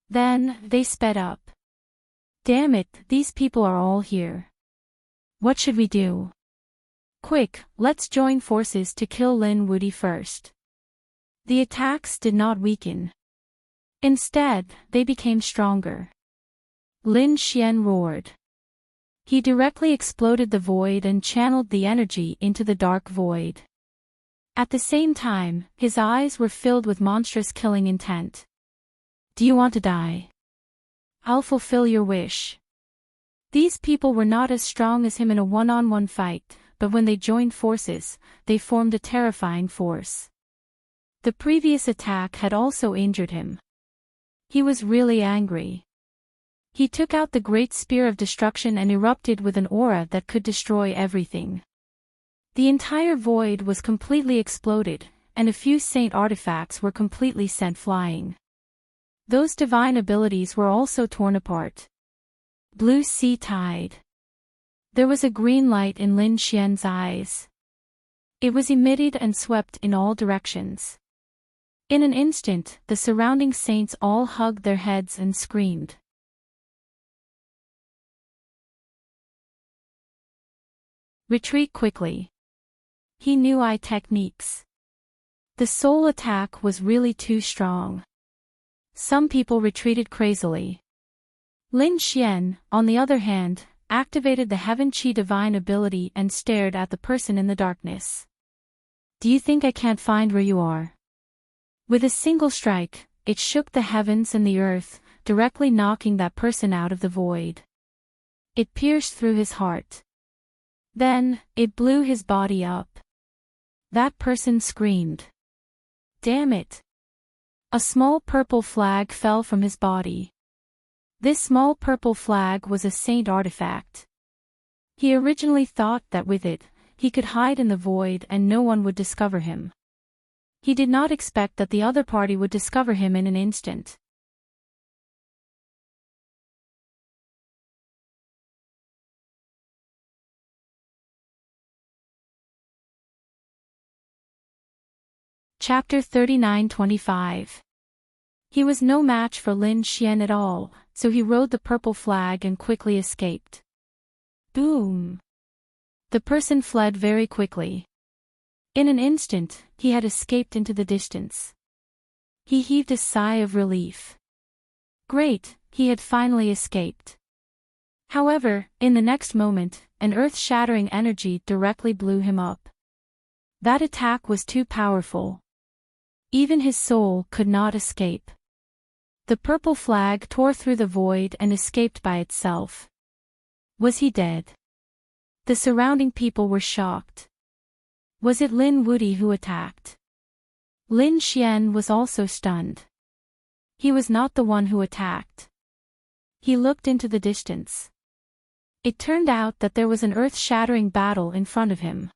Then, they sped up. Damn it, these people are all here. What should we do? Quick, let's join forces to kill Lin Wuti first. The attacks did not weaken. Instead, they became stronger. Lin Xian roared. He directly exploded the void and channeled the energy into the dark void. At the same time, his eyes were filled with monstrous killing intent. Do you want to die? I'll fulfill your wish. These people were not as strong as him in a one-on-one fight, but when they joined forces, they formed a terrifying force. The previous attack had also injured him. He was really angry. He took out the great spear of destruction and erupted with an aura that could destroy everything. The entire void was completely exploded, and a few saint artifacts were completely sent flying. Those divine abilities were also torn apart. Blue sea tide. There was a green light in Lin Xian's eyes. It was emitted and swept in all directions. In an instant, the surrounding saints all hugged their heads and screamed. Retreat quickly. He knew eye techniques. The soul attack was really too strong. Some people retreated crazily. Lin Xian, on the other hand, activated the Heaven Qi divine ability and stared at the person in the darkness. Do you think I can't find where you are? With a single strike, it shook the heavens and the earth, directly knocking that person out of the void. It pierced through his heart. Then, it blew his body up. That person screamed. Damn it! A small purple flag fell from his body. This small purple flag was a saint artifact. He originally thought that with it, he could hide in the void and no one would discover him. He did not expect that the other party would discover him in an instant. Chapter 39-25. He was no match for Lin Xian at all, so he rode the purple flag and quickly escaped. Boom! The person fled very quickly. In an instant, he had escaped into the distance. He heaved a sigh of relief. Great, he had finally escaped. However, in the next moment, an earth-shattering energy directly blew him up. That attack was too powerful. Even his soul could not escape. The purple flag tore through the void and escaped by itself. Was he dead? The surrounding people were shocked. Was it Lin Wuti who attacked? Lin Xian was also stunned. He was not the one who attacked. He looked into the distance. It turned out that there was an earth-shattering battle in front of him.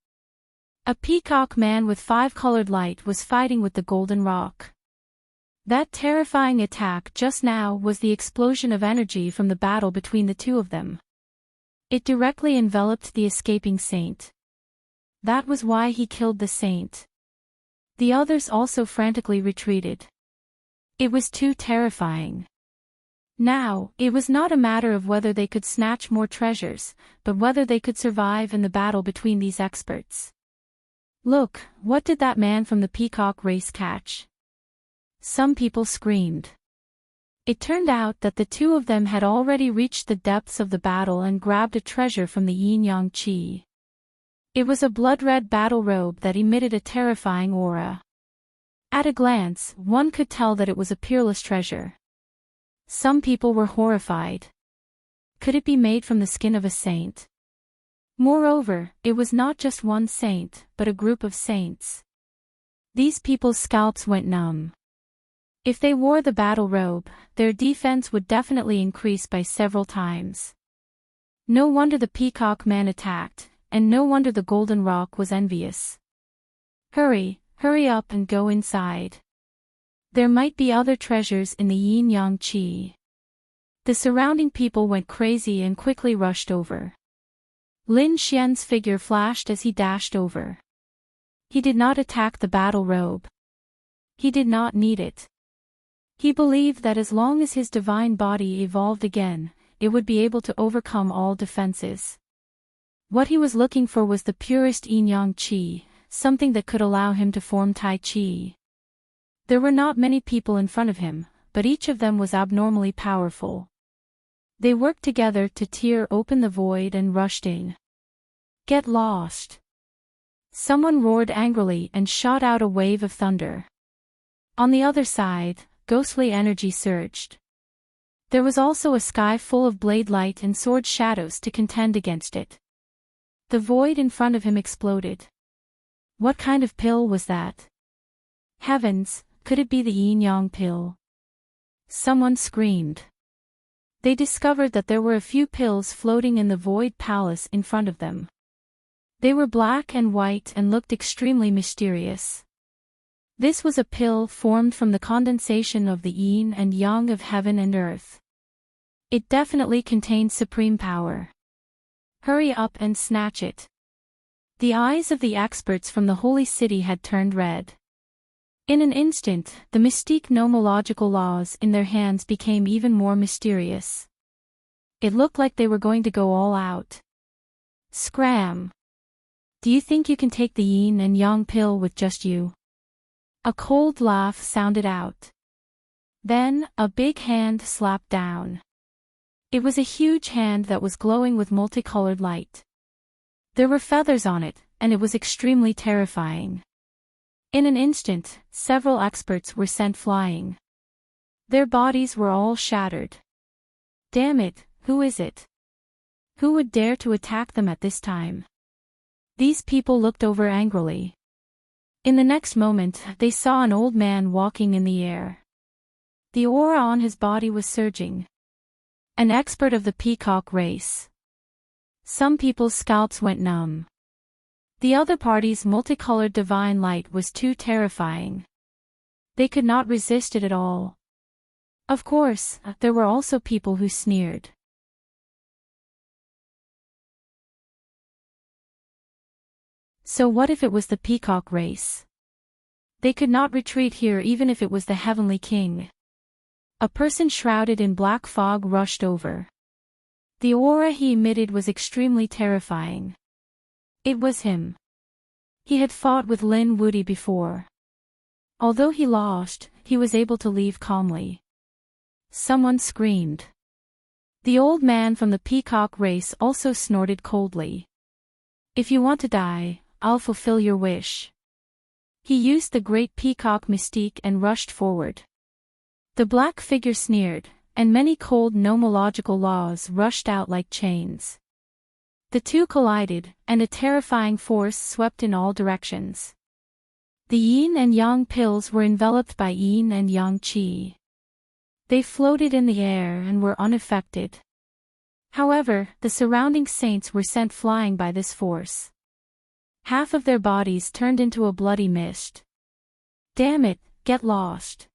A peacock man with 5-colored light was fighting with the golden rock. That terrifying attack just now was the explosion of energy from the battle between the two of them. It directly enveloped the escaping saint. That was why he killed the saint. The others also frantically retreated. It was too terrifying. Now, it was not a matter of whether they could snatch more treasures, but whether they could survive in the battle between these experts. Look, what did that man from the peacock race catch? Some people screamed. It turned out that the two of them had already reached the depths of the battle and grabbed a treasure from the yin-yang qi. It was a blood-red battle robe that emitted a terrifying aura. At a glance, one could tell that it was a peerless treasure. Some people were horrified. Could it be made from the skin of a saint? Moreover, it was not just one saint, but a group of saints. These people's scalps went numb. If they wore the battle robe, their defense would definitely increase by several times. No wonder the peacock man attacked, and no wonder the golden rock was envious. Hurry up and go inside. There might be other treasures in the yin-yang qi. The surrounding people went crazy and quickly rushed over. Lin Xian's figure flashed as he dashed over. He did not attack the battle robe. He did not need it. He believed that as long as his divine body evolved again, it would be able to overcome all defenses. What he was looking for was the purest yin-yang qi, something that could allow him to form Tai Chi. There were not many people in front of him, but each of them was abnormally powerful. They worked together to tear open the void and rushed in. Get lost! Someone roared angrily and shot out a wave of thunder. On the other side, ghostly energy surged. There was also a sky full of blade light and sword shadows to contend against it. The void in front of him exploded. What kind of pill was that? Heavens, could it be the yin-yang pill? Someone screamed. They discovered that there were a few pills floating in the void palace in front of them. They were black and white and looked extremely mysterious. This was a pill formed from the condensation of the yin and yang of heaven and earth. It definitely contained supreme power. Hurry up and snatch it. The eyes of the experts from the holy city had turned red. In an instant, the mystique nomological laws in their hands became even more mysterious. It looked like they were going to go all out. Scram! Do you think you can take the yin and yang pill with just you? A cold laugh sounded out. Then, a big hand slapped down. It was a huge hand that was glowing with multicolored light. There were feathers on it, and it was extremely terrifying. In an instant, several experts were sent flying. Their bodies were all shattered. Damn it, who is it? Who would dare to attack them at this time? These people looked over angrily. In the next moment, they saw an old man walking in the air. The aura on his body was surging. An expert of the peacock race. Some people's scalps went numb. The other party's multicolored divine light was too terrifying. They could not resist it at all. Of course, there were also people who sneered. So what if it was the peacock race? They could not retreat here even if it was the heavenly king. A person shrouded in black fog rushed over. The aura he emitted was extremely terrifying. It was him. He had fought with Lin Woody before. Although he lost, he was able to leave calmly. Someone screamed. The old man from the peacock race also snorted coldly. If you want to die, I'll fulfill your wish. He used the great peacock mystique and rushed forward. The black figure sneered, and many cold nomological laws rushed out like chains. The two collided, and a terrifying force swept in all directions. The yin and yang pills were enveloped by yin and yang qi. They floated in the air and were unaffected. However, the surrounding saints were sent flying by this force. Half of their bodies turned into a bloody mist. Damn it, get lost.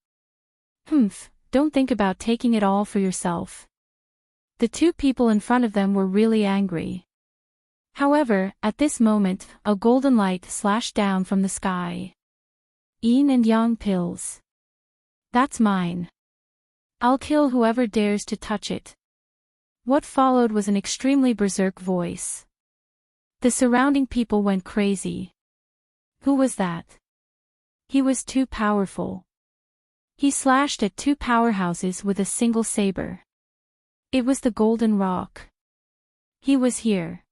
Don't think about taking it all for yourself. The two people in front of them were really angry. However, at this moment, a golden light slashed down from the sky. Yin and yang pills. That's mine. I'll kill whoever dares to touch it. What followed was an extremely berserk voice. The surrounding people went crazy. Who was that? He was too powerful. He slashed at two powerhouses with a single saber. It was the Golden Rock. He was here.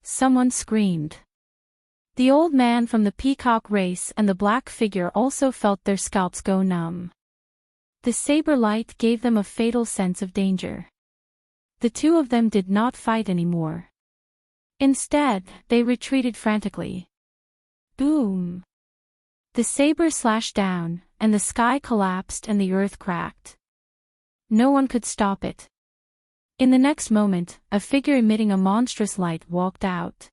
Someone screamed. The old man from the peacock race and the black figure also felt their scalps go numb. The saber light gave them a fatal sense of danger. The two of them did not fight anymore. Instead, they retreated frantically. Boom! The saber slashed down, and the sky collapsed and the earth cracked. No one could stop it. In the next moment, a figure emitting a monstrous light walked out.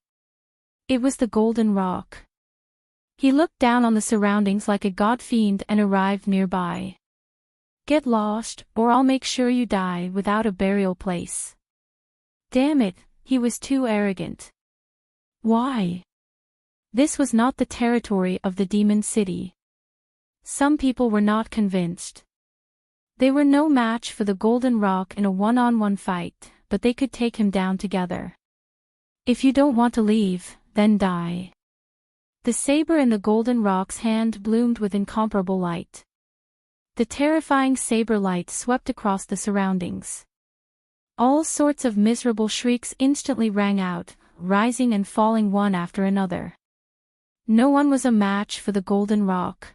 It was the Golden Rock. He looked down on the surroundings like a god fiend and arrived nearby. Get lost, or I'll make sure you die without a burial place. Damn it, he was too arrogant. Why? This was not the territory of the Demon City. Some people were not convinced. They were no match for the Golden Rock in a one-on-one fight, but they could take him down together. If you don't want to leave, then die. The saber in the Golden Rock's hand bloomed with incomparable light. The terrifying saber light swept across the surroundings. All sorts of miserable shrieks instantly rang out, rising and falling one after another. No one was a match for the Golden Rock.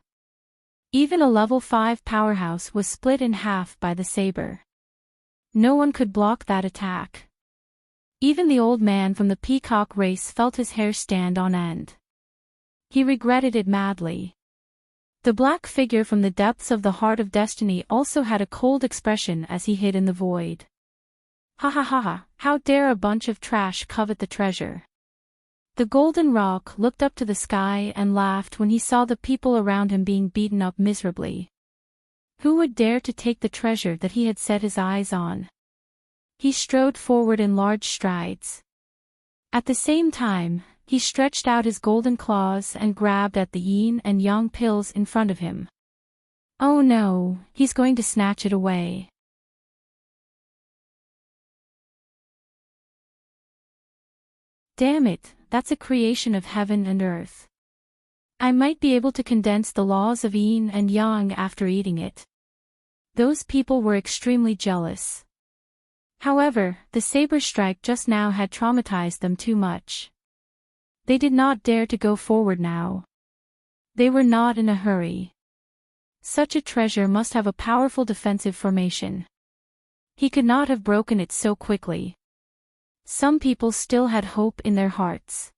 Even a level 5 powerhouse was split in half by the saber. No one could block that attack. Even the old man from the peacock race felt his hair stand on end. He regretted it madly. The black figure from the depths of the Heart of Destiny also had a cold expression as he hid in the void. Ha ha ha ha, how dare a bunch of trash covet the treasure. The golden rock looked up to the sky and laughed when he saw the people around him being beaten up miserably. Who would dare to take the treasure that he had set his eyes on? He strode forward in large strides. At the same time, he stretched out his golden claws and grabbed at the yin and yang pills in front of him. Oh no, he's going to snatch it away. Damn it, that's a creation of heaven and earth. I might be able to condense the laws of yin and yang after eating it. Those people were extremely jealous. However, the saber strike just now had traumatized them too much. They did not dare to go forward now. They were not in a hurry. Such a treasure must have a powerful defensive formation. He could not have broken it so quickly. Some people still had hope in their hearts.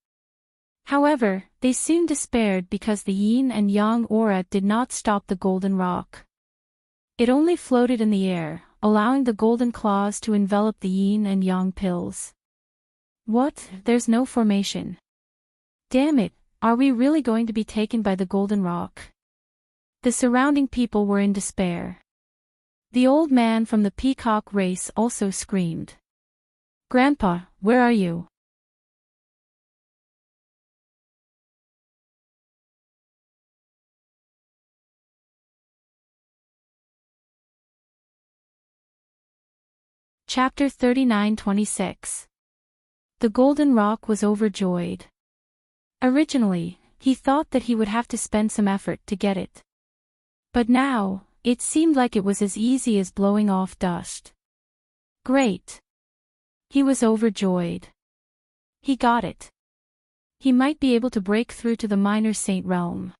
However, they soon despaired because the yin and yang aura did not stop the golden rock. It only floated in the air, allowing the golden claws to envelop the yin and yang pills. What? There's no formation. Damn it, are we really going to be taken by the golden rock? The surrounding people were in despair. The old man from the peacock race also screamed. Grandpa, where are you? Chapter 39:26. The golden rock was overjoyed. Originally, he thought that he would have to spend some effort to get it. But now, it seemed like it was as easy as blowing off dust. Great! He was overjoyed. He got it. He might be able to break through to the minor saint realm.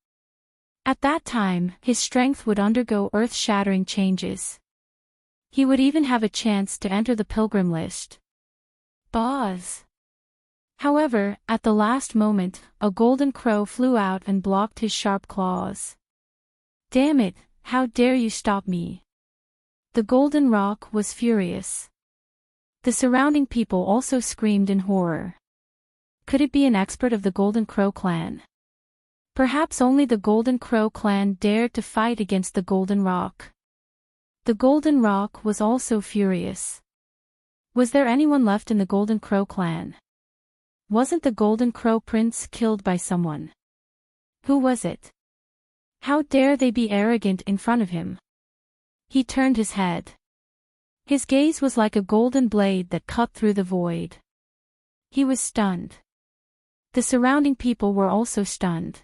At that time, his strength would undergo earth-shattering changes. He would even have a chance to enter the pilgrim list. Buzz! However, at the last moment, a golden crow flew out and blocked his sharp claws. Damn it, how dare you stop me! The golden rock was furious. The surrounding people also screamed in horror. Could it be an expert of the Golden Crow clan? Perhaps only the Golden Crow clan dared to fight against the Golden Rock. The Golden Rock was also furious. Was there anyone left in the Golden Crow clan? Wasn't the Golden Crow Prince killed by someone? Who was it? How dare they be arrogant in front of him? He turned his head. His gaze was like a golden blade that cut through the void. He was stunned. The surrounding people were also stunned.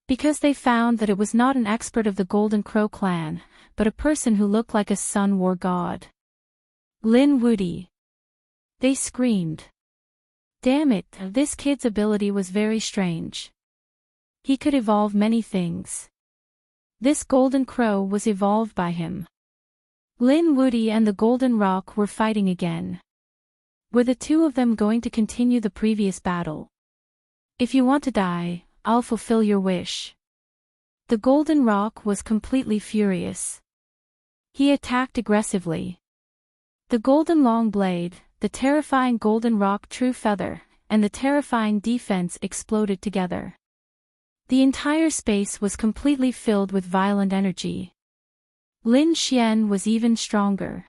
Because they found that it was not an expert of the Golden Crow clan, but a person who looked like a sun war god. Lin Woody. They screamed. Damn it, this kid's ability was very strange. He could evolve many things. This Golden Crow was evolved by him. Lin Woody and the Golden Rock were fighting again. Were the two of them going to continue the previous battle? If you want to die, I'll fulfill your wish. The Golden Rock was completely furious. He attacked aggressively. The Golden Long Blade, the terrifying Golden Rock True Feather, and the terrifying defense exploded together. The entire space was completely filled with violent energy. Lin Xian was even stronger.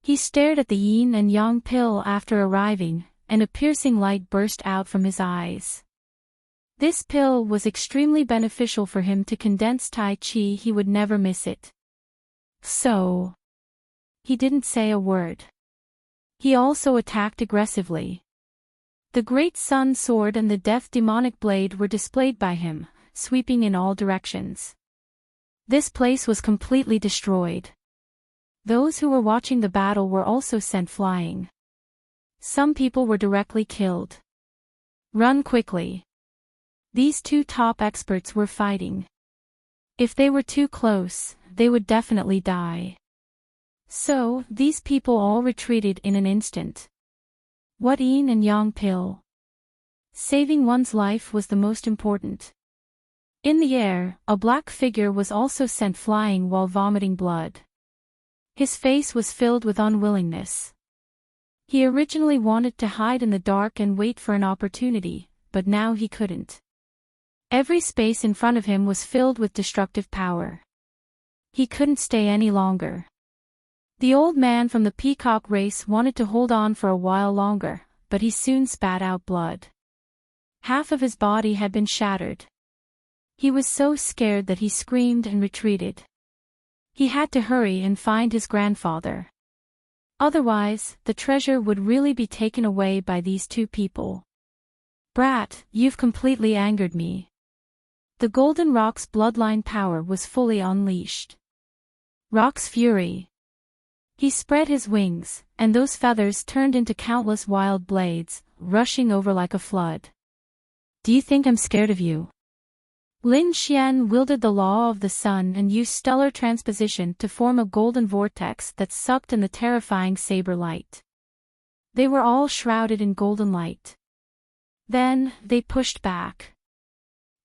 He stared at the yin and yang pill after arriving, and a piercing light burst out from his eyes. This pill was extremely beneficial for him to condense Tai Chi. He would never miss it. So, he didn't say a word. He also attacked aggressively. The Great Sun Sword and the Death Demonic Blade were displayed by him, sweeping in all directions. This place was completely destroyed. Those who were watching the battle were also sent flying. Some people were directly killed. Run quickly. These two top experts were fighting. If they were too close, they would definitely die. So, these people all retreated in an instant. What yin and yang pill? Saving one's life was the most important. In the air, a black figure was also sent flying while vomiting blood. His face was filled with unwillingness. He originally wanted to hide in the dark and wait for an opportunity, but now he couldn't. Every space in front of him was filled with destructive power. He couldn't stay any longer. The old man from the peacock race wanted to hold on for a while longer, but he soon spat out blood. Half of his body had been shattered. He was so scared that he screamed and retreated. He had to hurry and find his grandfather. Otherwise, the treasure would really be taken away by these two people. Brat, you've completely angered me. The Golden Rock's bloodline power was fully unleashed. Rock's fury. He spread his wings, and those feathers turned into countless wild blades, rushing over like a flood. Do you think I'm scared of you? Lin Xian wielded the law of the sun and used stellar transposition to form a golden vortex that sucked in the terrifying saber light. They were all shrouded in golden light. Then, they pushed back.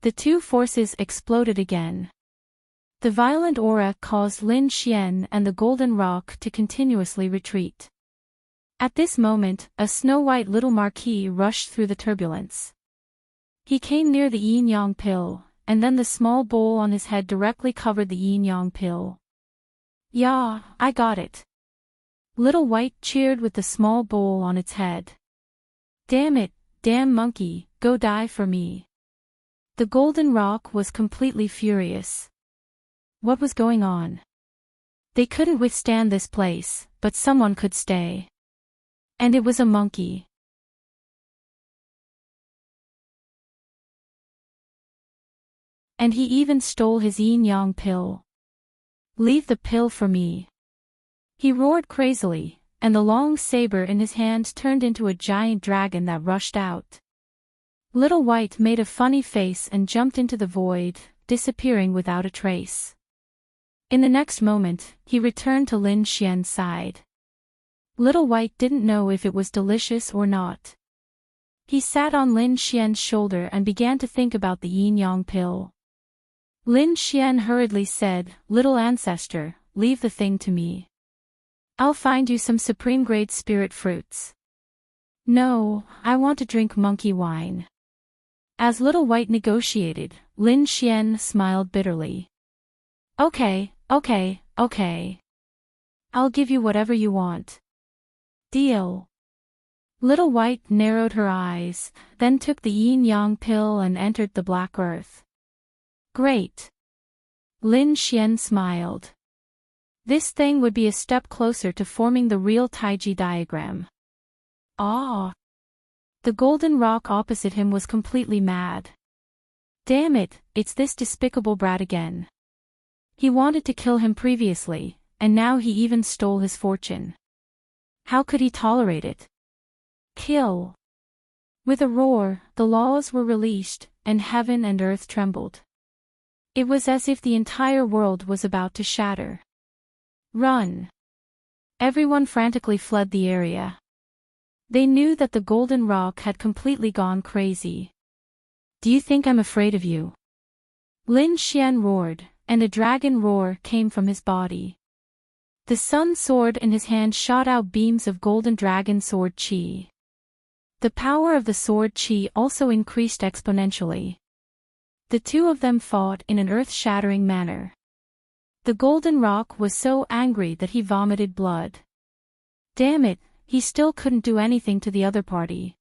The two forces exploded again. The violent aura caused Lin Xian and the Golden Rock to continuously retreat. At this moment, a snow-white little marquis rushed through the turbulence. He came near the yin-yang pill, and then the small bowl on his head directly covered the yin-yang pill. "Yeah, I got it." Little White cheered with the small bowl on its head. "Damn it, damn monkey, go die for me." The Golden Rock was completely furious. What was going on? They couldn't withstand this place, but someone could stay. And it was a monkey. And he even stole his yin-yang pill. "Leave the pill for me." He roared crazily, and the long saber in his hand turned into a giant dragon that rushed out. Little White made a funny face and jumped into the void, disappearing without a trace. In the next moment, he returned to Lin Xian's side. Little White didn't know if it was delicious or not. He sat on Lin Xian's shoulder and began to think about the yin-yang pill. Lin Xian hurriedly said, "Little ancestor, leave the thing to me. I'll find you some supreme-grade spirit fruits." "No, I want to drink monkey wine." As Little White negotiated, Lin Xian smiled bitterly. Okay. I'll give you whatever you want." "Deal." Little White narrowed her eyes, then took the yin-yang pill and entered the black earth. "Great." Lin Xian smiled. This thing would be a step closer to forming the real Taiji diagram. Ah! The Golden Rock opposite him was completely mad. Damn it, it's this despicable brat again. He wanted to kill him previously, and now he even stole his fortune. How could he tolerate it? Kill! With a roar, the laws were released, and heaven and earth trembled. It was as if the entire world was about to shatter. Run! Everyone frantically fled the area. They knew that the Golden Rock had completely gone crazy. "Do you think I'm afraid of you?" Lin Xian roared, and a dragon roar came from his body. The sun sword in his hand shot out beams of golden dragon sword chi. The power of the sword chi also increased exponentially. The two of them fought in an earth-shattering manner. The Golden Rock was so angry that he vomited blood. Damn it, he still couldn't do anything to the other party.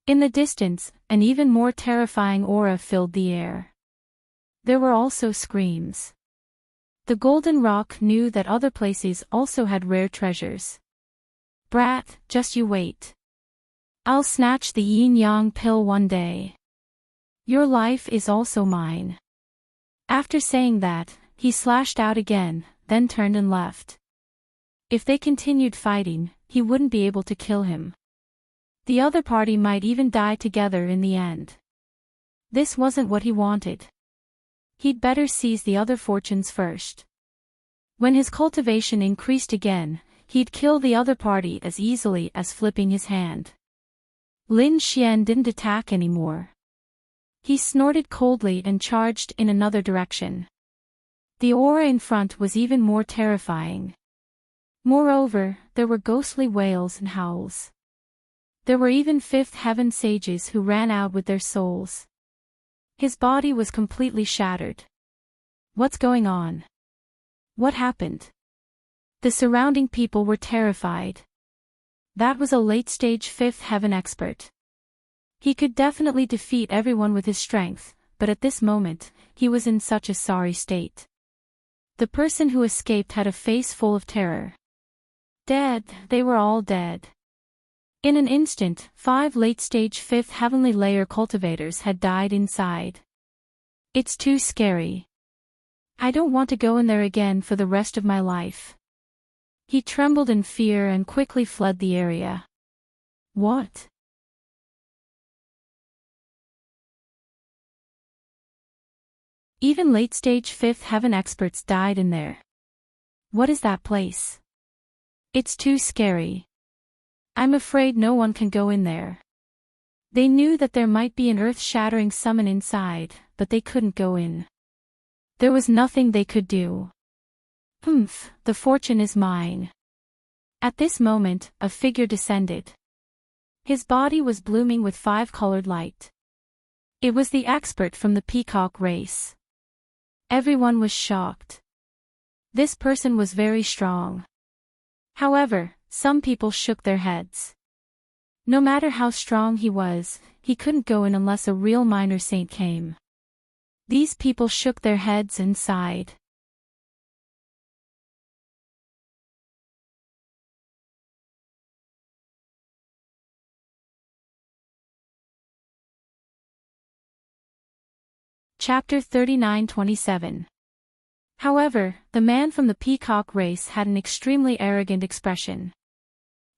In the distance, an even more terrifying aura filled the air. There were also screams. The Golden Rock knew that other places also had rare treasures. "Brat, just you wait. I'll snatch the yin-yang pill one day. Your life is also mine." After saying that, he slashed out again, then turned and left. If they continued fighting, he wouldn't be able to kill him. The other party might even die together in the end. This wasn't what he wanted. He'd better seize the other fortunes first. When his cultivation increased again, he'd kill the other party as easily as flipping his hand. Lin Xian didn't attack anymore. He snorted coldly and charged in another direction. The aura in front was even more terrifying. Moreover, there were ghostly wails and howls. There were even fifth heaven sages who ran out with their souls. His body was completely shattered. What's going on? What happened? The surrounding people were terrified. That was a late-stage fifth heaven expert. He could definitely defeat everyone with his strength, but at this moment, he was in such a sorry state. The person who escaped had a face full of terror. Dead, they were all dead. In an instant, 5 late-stage fifth heavenly layer cultivators had died inside. It's too scary. I don't want to go in there again for the rest of my life. He trembled in fear and quickly fled the area. What? Even late-stage fifth heaven experts died in there. What is that place? It's too scary. I'm afraid no one can go in there. They knew that there might be an earth-shattering summon inside, but they couldn't go in. There was nothing they could do. The fortune is mine. At this moment, a figure descended. His body was blooming with 5-colored light. It was the expert from the peacock race. Everyone was shocked. This person was very strong. However, some people shook their heads. No matter how strong he was, he couldn't go in unless a real minor saint came. These people shook their heads and sighed. Chapter 39:27. However, the man from the peacock race had an extremely arrogant expression.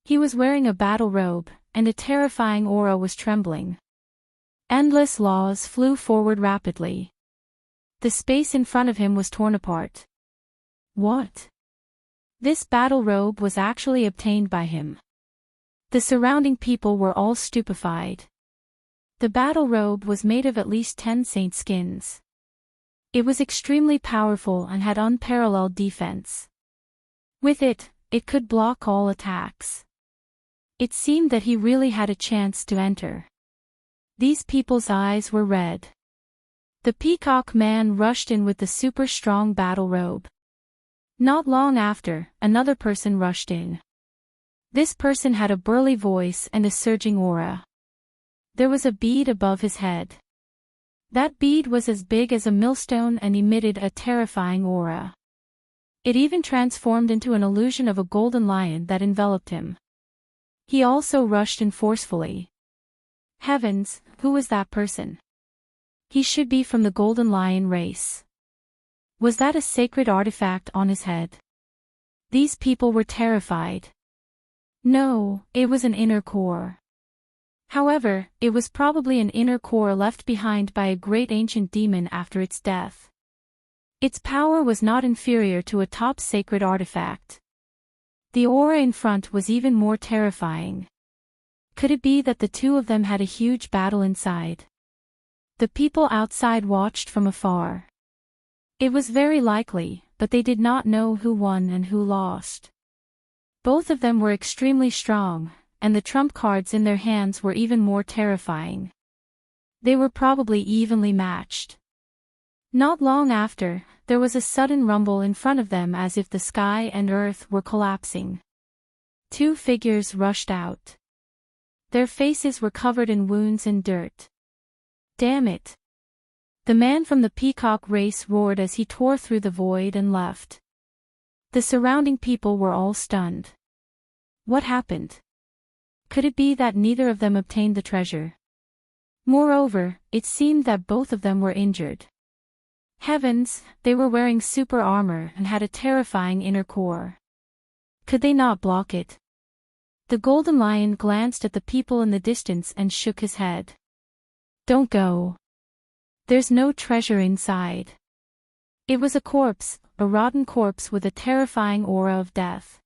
He was wearing a battle robe, and a terrifying aura was trembling. Endless laws flew forward rapidly. The space in front of him was torn apart. What? This battle robe was actually obtained by him. The surrounding people were all stupefied. The battle robe was made of at least 10 saint skins. It was extremely powerful and had unparalleled defense. With it, it could block all attacks. It seemed that he really had a chance to enter. These people's eyes were red. The peacock man rushed in with the super strong battle robe. Not long after, another person rushed in. This person had a burly voice and a surging aura. There was a bead above his head. That bead was as big as a millstone and emitted a terrifying aura. It even transformed into an illusion of a golden lion that enveloped him. He also rushed in forcefully. Heavens, who was that person? He should be from the golden lion race. Was that a sacred artifact on his head? These people were terrified. No, it was an inner core. However, it was probably an inner core left behind by a great ancient demon after its death. Its power was not inferior to a top sacred artifact. The aura in front was even more terrifying. Could it be that the two of them had a huge battle inside? The people outside watched from afar. It was very likely, but they did not know who won and who lost. Both of them were extremely strong, and the trump cards in their hands were even more terrifying. They were probably evenly matched. Not long after, there was a sudden rumble in front of them as if the sky and earth were collapsing. 2 figures rushed out. Their faces were covered in wounds and dirt. Damn it! The man from the peacock race roared as he tore through the void and left. The surrounding people were all stunned. What happened? Could it be that neither of them obtained the treasure? Moreover, it seemed that both of them were injured. Heavens, they were wearing super armor and had a terrifying inner core. Could they not block it? The golden lion glanced at the people in the distance and shook his head. Don't go. There's no treasure inside. It was a corpse, a rotten corpse with a terrifying aura of death.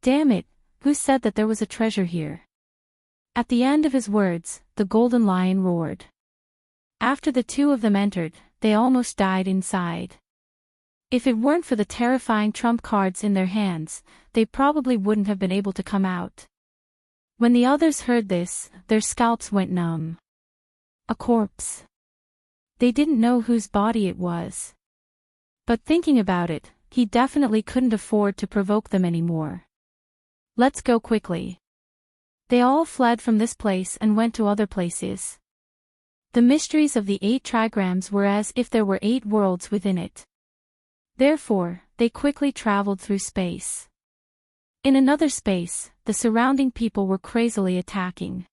Damn it, who said that there was a treasure here? At the end of his words, the golden lion roared. After the two of them entered, they almost died inside. If it weren't for the terrifying trump cards in their hands, they probably wouldn't have been able to come out. When the others heard this, their scalps went numb. A corpse. They didn't know whose body it was. But thinking about it, he definitely couldn't afford to provoke them anymore. Let's go quickly. They all fled from this place and went to other places. The mysteries of the 8 trigrams were as if there were 8 worlds within it. Therefore, they quickly traveled through space. In another space, the surrounding people were crazily attacking.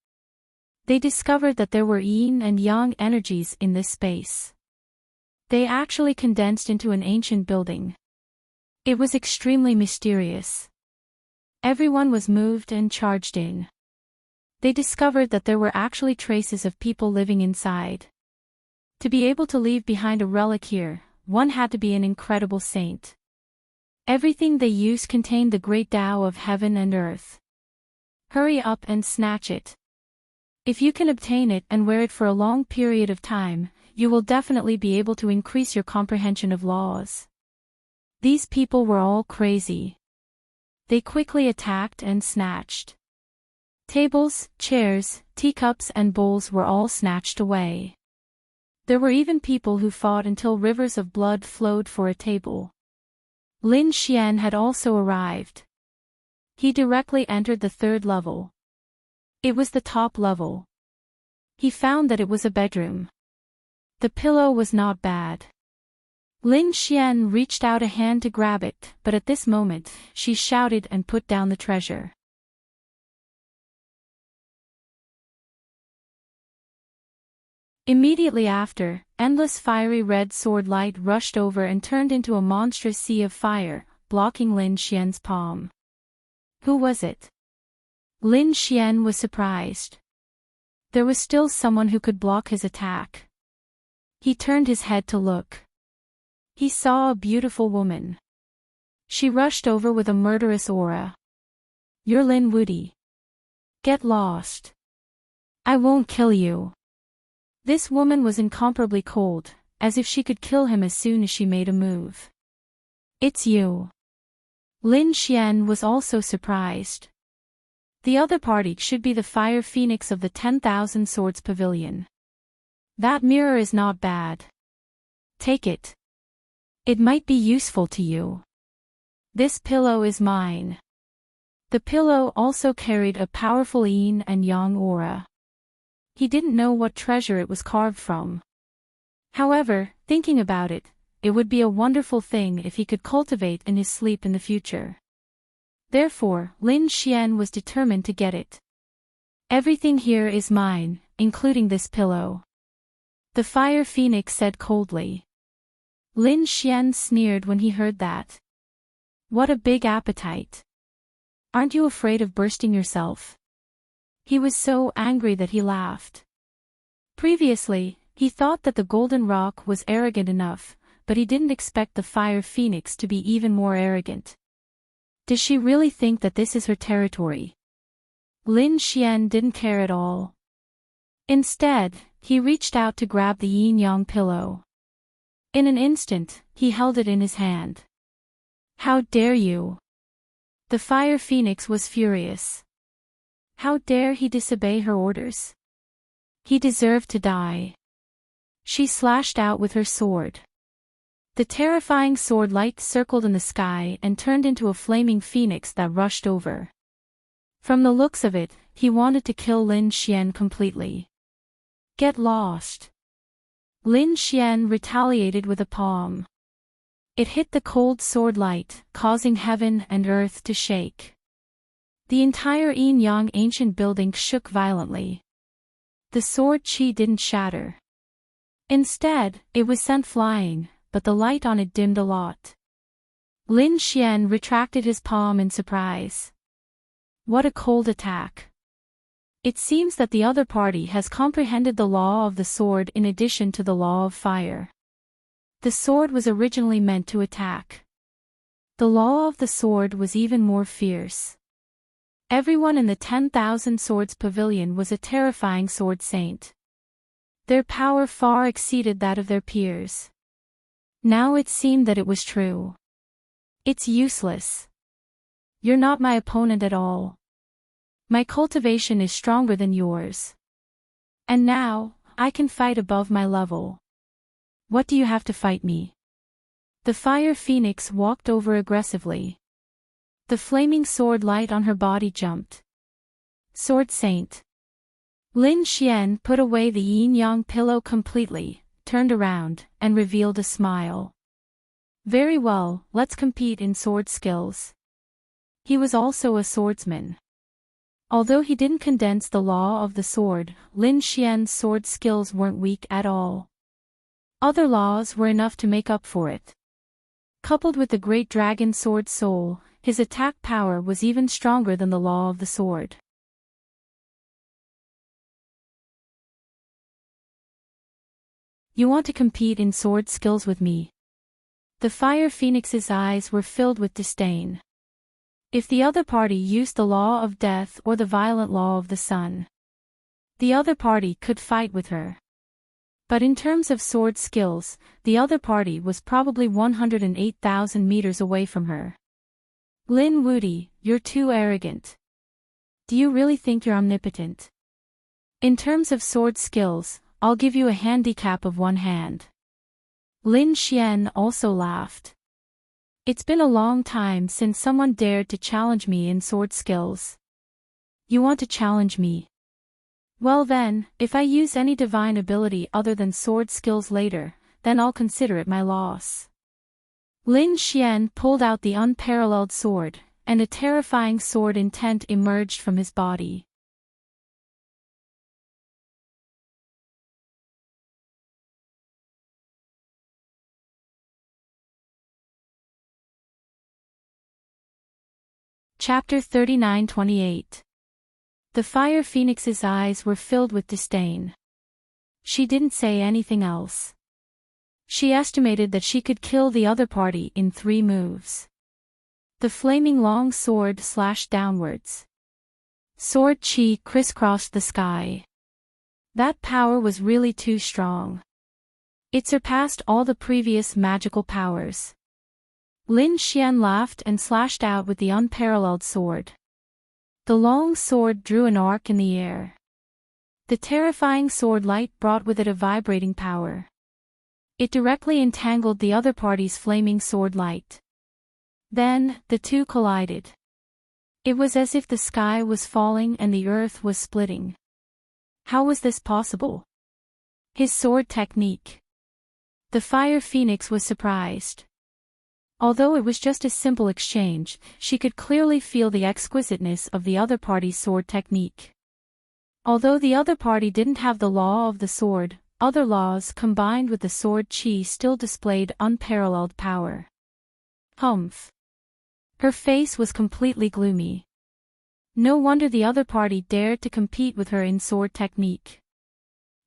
They discovered that there were yin and yang energies in this space. They actually condensed into an ancient building. It was extremely mysterious. Everyone was moved and charged in. They discovered that there were actually traces of people living inside. To be able to leave behind a relic here, one had to be an incredible saint. Everything they used contained the great Tao of heaven and earth. Hurry up and snatch it. If you can obtain it and wear it for a long period of time, you will definitely be able to increase your comprehension of laws. These people were all crazy. They quickly attacked and snatched. Tables, chairs, teacups and bowls were all snatched away. There were even people who fought until rivers of blood flowed for a table. Lin Xian had also arrived. He directly entered the 3rd level. It was the top level. He found that it was a bedroom. The pillow was not bad. Lin Xian reached out a hand to grab it, but at this moment, she shouted and put down the treasure. Immediately after, endless fiery red sword light rushed over and turned into a monstrous sea of fire, blocking Lin Xian's palm. Who was it? Lin Xian was surprised. There was still someone who could block his attack. He turned his head to look. He saw a beautiful woman. She rushed over with a murderous aura. You're Lin Wuti. Get lost. I won't kill you. This woman was incomparably cold, as if she could kill him as soon as she made a move. It's you. Lin Xian was also surprised. The other party should be the Fire Phoenix of the 10,000 Swords Pavilion. That mirror is not bad. Take it. It might be useful to you. This pillow is mine. The pillow also carried a powerful yin and yang aura. He didn't know what treasure it was carved from. However, thinking about it, it would be a wonderful thing if he could cultivate in his sleep in the future. Therefore, Lin Xian was determined to get it. Everything here is mine, including this pillow. The Fire Phoenix said coldly. Lin Xian sneered when he heard that. What a big appetite. Aren't you afraid of bursting yourself? He was so angry that he laughed. Previously, he thought that the golden rock was arrogant enough, but he didn't expect the Fire Phoenix to be even more arrogant. Does she really think that this is her territory? Lin Xian didn't care at all. Instead, he reached out to grab the yin-yang pillow. In an instant, he held it in his hand. How dare you? The Fire Phoenix was furious. How dare he disobey her orders? He deserved to die. She slashed out with her sword. The terrifying sword light circled in the sky and turned into a flaming phoenix that rushed over. From the looks of it, he wanted to kill Lin Xian completely. Get lost. Lin Xian retaliated with a palm. It hit the cold sword light, causing heaven and earth to shake. The entire yin-yang ancient building shook violently. The sword chi didn't shatter. Instead, it was sent flying, but the light on it dimmed a lot. Lin Xian retracted his palm in surprise. What a cold attack. It seems that the other party has comprehended the law of the sword in addition to the law of fire. The sword was originally meant to attack. The law of the sword was even more fierce. Everyone in the 10,000 Swords Pavilion was a terrifying sword saint. Their power far exceeded that of their peers. Now it seemed that it was true. It's useless. You're not my opponent at all. My cultivation is stronger than yours. And now, I can fight above my level. What do you have to fight me? The fire phoenix walked over aggressively. The flaming sword light on her body jumped. Sword Saint. Lin Xian put away the yin-yang pillow completely, turned around, and revealed a smile. Very well, let's compete in sword skills. He was also a swordsman. Although he didn't condense the law of the sword, Lin Xian's sword skills weren't weak at all. Other laws were enough to make up for it. Coupled with the great dragon sword soul, his attack power was even stronger than the law of the sword. You want to compete in sword skills with me? The fire phoenix's eyes were filled with disdain. If the other party used the law of death or the violent law of the sun, the other party could fight with her. But in terms of sword skills, the other party was probably 108,000 meters away from her. Lin Wuti, you're too arrogant. Do you really think you're omnipotent? In terms of sword skills, I'll give you a handicap of one hand. Lin Xian also laughed. It's been a long time since someone dared to challenge me in sword skills. You want to challenge me? Well then, if I use any divine ability other than sword skills later, then I'll consider it my loss. Lin Xian pulled out the unparalleled sword, and a terrifying sword intent emerged from his body. Chapter 39-28. The fire phoenix's eyes were filled with disdain. She didn't say anything else. She estimated that she could kill the other party in 3 moves. The flaming long sword slashed downwards. Sword chi crisscrossed the sky. That power was really too strong. It surpassed all the previous magical powers. Lin Xian laughed and slashed out with the unparalleled sword. The long sword drew an arc in the air. The terrifying sword light brought with it a vibrating power. It directly entangled the other party's flaming sword light. Then, the two collided. It was as if the sky was falling and the earth was splitting. How was this possible? His sword technique. The fire phoenix was surprised. Although it was just a simple exchange, she could clearly feel the exquisiteness of the other party's sword technique. Although the other party didn't have the law of the sword, other laws combined with the sword chi still displayed unparalleled power. Humph. Her face was completely gloomy. No wonder the other party dared to compete with her in sword technique.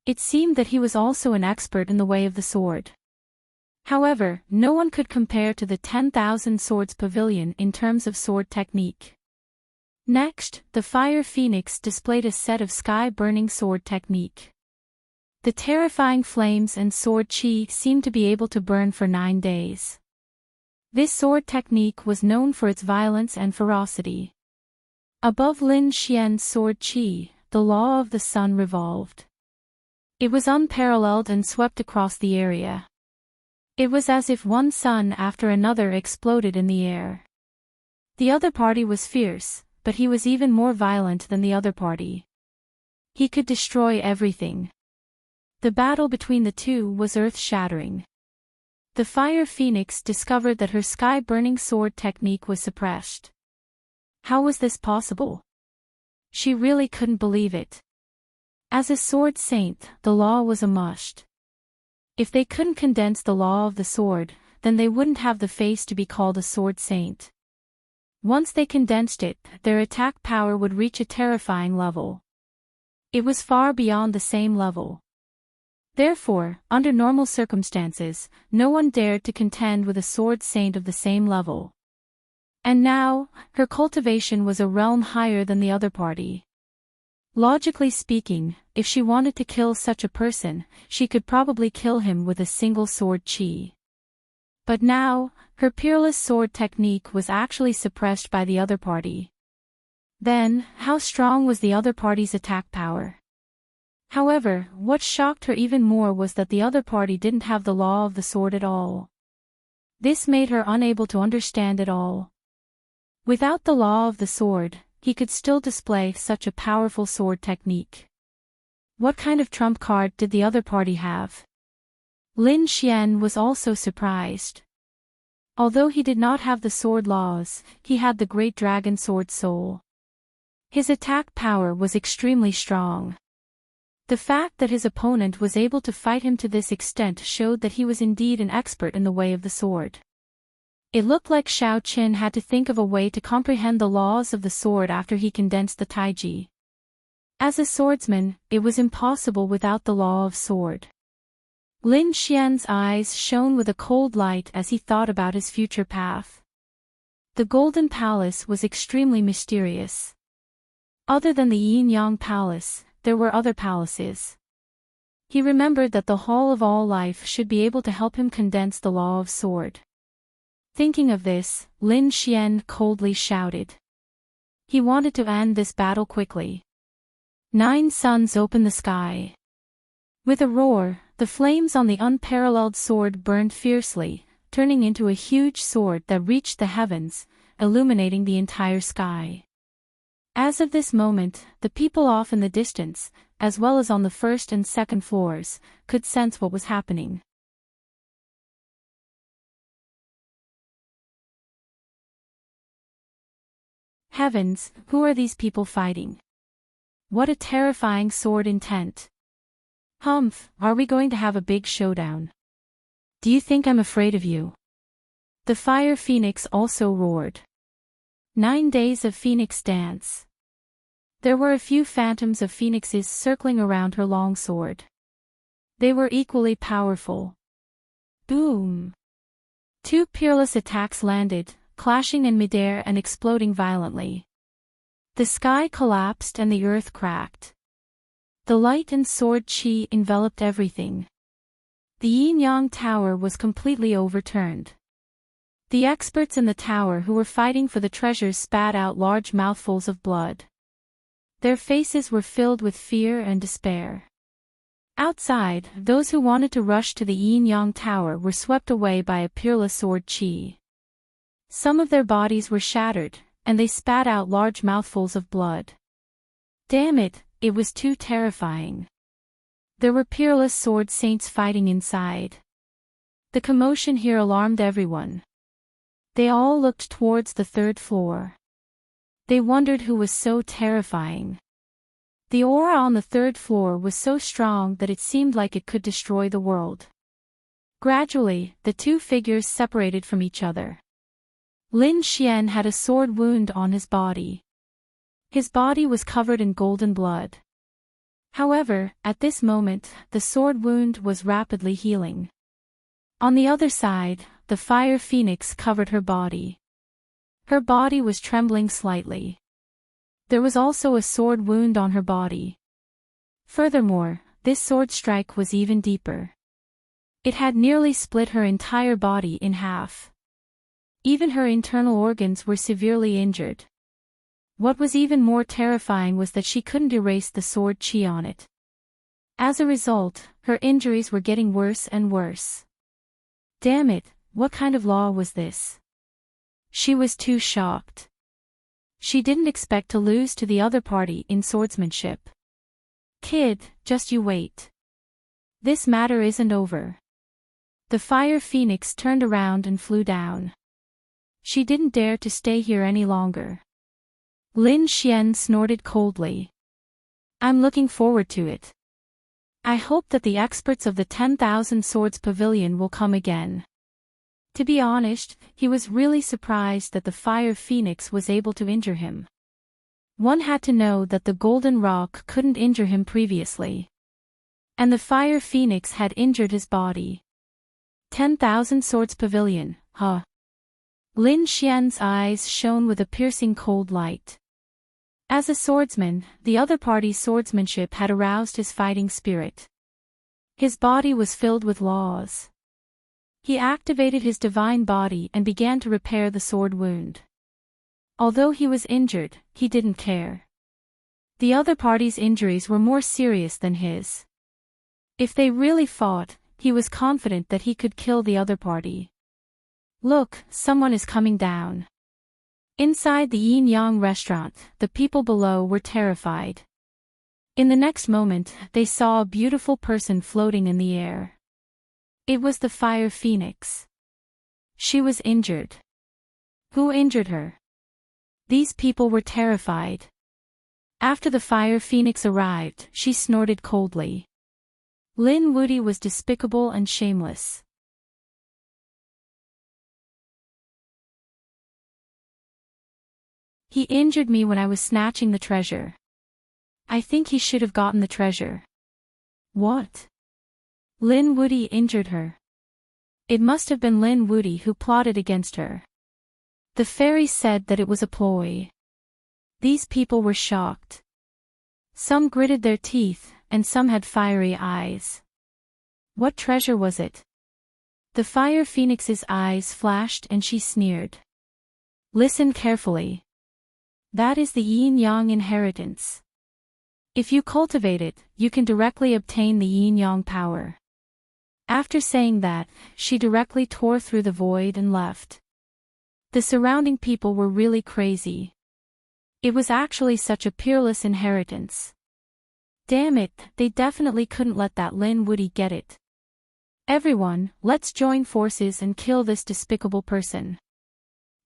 It seemed that he was also an expert in the way of the sword. However, no one could compare to the 10,000 Swords Pavilion in terms of sword technique. Next, the Fire Phoenix displayed a set of sky-burning sword technique. The terrifying flames and sword chi seemed to be able to burn for 9 days. This sword technique was known for its violence and ferocity. Above Lin Xian's sword chi, the law of the sun revolved. It was unparalleled and swept across the area. It was as if one sun after another exploded in the air. The other party was fierce, but he was even more violent than the other party. He could destroy everything. The battle between the two was earth-shattering. The Fire Phoenix discovered that her sky-burning sword technique was suppressed. How was this possible? She really couldn't believe it. As a sword saint, the law was a must. If they couldn't condense the law of the sword, then they wouldn't have the face to be called a sword saint. Once they condensed it, their attack power would reach a terrifying level. It was far beyond the same level. Therefore, under normal circumstances, no one dared to contend with a sword saint of the same level. And now, her cultivation was a realm higher than the other party. Logically speaking, if she wanted to kill such a person, she could probably kill him with a single sword chi. But now, her peerless sword technique was actually suppressed by the other party. Then, how strong was the other party's attack power? However, what shocked her even more was that the other party didn't have the law of the sword at all. This made her unable to understand it all. Without the law of the sword, he could still display such a powerful sword technique. What kind of trump card did the other party have? Lin Xian was also surprised. Although he did not have the sword laws, he had the great dragon sword soul. His attack power was extremely strong. The fact that his opponent was able to fight him to this extent showed that he was indeed an expert in the way of the sword. It looked like Xiao Qin had to think of a way to comprehend the laws of the sword after he condensed the taiji. As a swordsman, it was impossible without the law of sword. Lin Xian's eyes shone with a cold light as he thought about his future path. The Golden Palace was extremely mysterious. Other than the Yin-Yang Palace, there were other palaces. He remembered that the Hall of All Life should be able to help him condense the law of sword. Thinking of this, Lin Xian coldly shouted. He wanted to end this battle quickly. 9 suns open the sky. With a roar, the flames on the unparalleled sword burned fiercely, turning into a huge sword that reached the heavens, illuminating the entire sky. As of this moment, the people off in the distance, as well as on the first and second floors, could sense what was happening. Heavens, who are these people fighting? What a terrifying sword intent. Humph, are we going to have a big showdown? Do you think I'm afraid of you? The Fire Phoenix also roared. 9 days of Phoenix dance. There were a few phantoms of phoenixes circling around her long sword. They were equally powerful. Boom! 2 peerless attacks landed, clashing in midair and exploding violently. The sky collapsed and the earth cracked. The light and sword chi enveloped everything. The Yin-Yang Tower was completely overturned. The experts in the tower who were fighting for the treasures spat out large mouthfuls of blood. Their faces were filled with fear and despair. Outside, those who wanted to rush to the Yin-Yang Tower were swept away by a peerless sword chi. Some of their bodies were shattered, and they spat out large mouthfuls of blood. Damn it, it was too terrifying. There were peerless sword saints fighting inside. The commotion here alarmed everyone. They all looked towards the 3rd floor. They wondered who was so terrifying. The aura on the 3rd floor was so strong that it seemed like it could destroy the world. Gradually, the 2 figures separated from each other. Lin Xian had a sword wound on his body. His body was covered in golden blood. However, at this moment, the sword wound was rapidly healing. On the other side, the Fire Phoenix covered her body. Her body was trembling slightly. There was also a sword wound on her body. Furthermore, this sword strike was even deeper. It had nearly split her entire body in half. Even her internal organs were severely injured. What was even more terrifying was that she couldn't erase the sword chi on it. As a result, her injuries were getting worse and worse. Damn it, what kind of law was this? She was too shocked. She didn't expect to lose to the other party in swordsmanship. Kid, just you wait. This matter isn't over. The Fire Phoenix turned around and flew down. She didn't dare to stay here any longer. Lin Xian snorted coldly. I'm looking forward to it. I hope that the experts of the 10,000 Swords Pavilion will come again. To be honest, he was really surprised that the Fire Phoenix was able to injure him. One had to know that the Golden Rock couldn't injure him previously. And the Fire Phoenix had injured his body. 10,000 Swords Pavilion, huh? Lin Xian's eyes shone with a piercing cold light. As a swordsman, the other party's swordsmanship had aroused his fighting spirit. His body was filled with laws. He activated his divine body and began to repair the sword wound. Although he was injured, he didn't care. The other party's injuries were more serious than his. If they really fought, he was confident that he could kill the other party. Look, someone is coming down. Inside the Yin-Yang restaurant, the people below were terrified. In the next moment, they saw a beautiful person floating in the air. It was the Fire Phoenix. She was injured. Who injured her? These people were terrified. After the Fire Phoenix arrived, she snorted coldly. Lin Wuti was despicable and shameless. He injured me when I was snatching the treasure. I think he should have gotten the treasure. What? Lin Wuti injured her. It must have been Lin Wuti who plotted against her. The fairies said that it was a ploy. These people were shocked. Some gritted their teeth, and some had fiery eyes. What treasure was it? The Fire Phoenix's eyes flashed and she sneered. Listen carefully. That is the Yin-Yang inheritance. If you cultivate it, you can directly obtain the Yin-Yang power. After saying that, she directly tore through the void and left. The surrounding people were really crazy. It was actually such a peerless inheritance. Damn it, they definitely couldn't let that Lin Wuti get it. Everyone, let's join forces and kill this despicable person.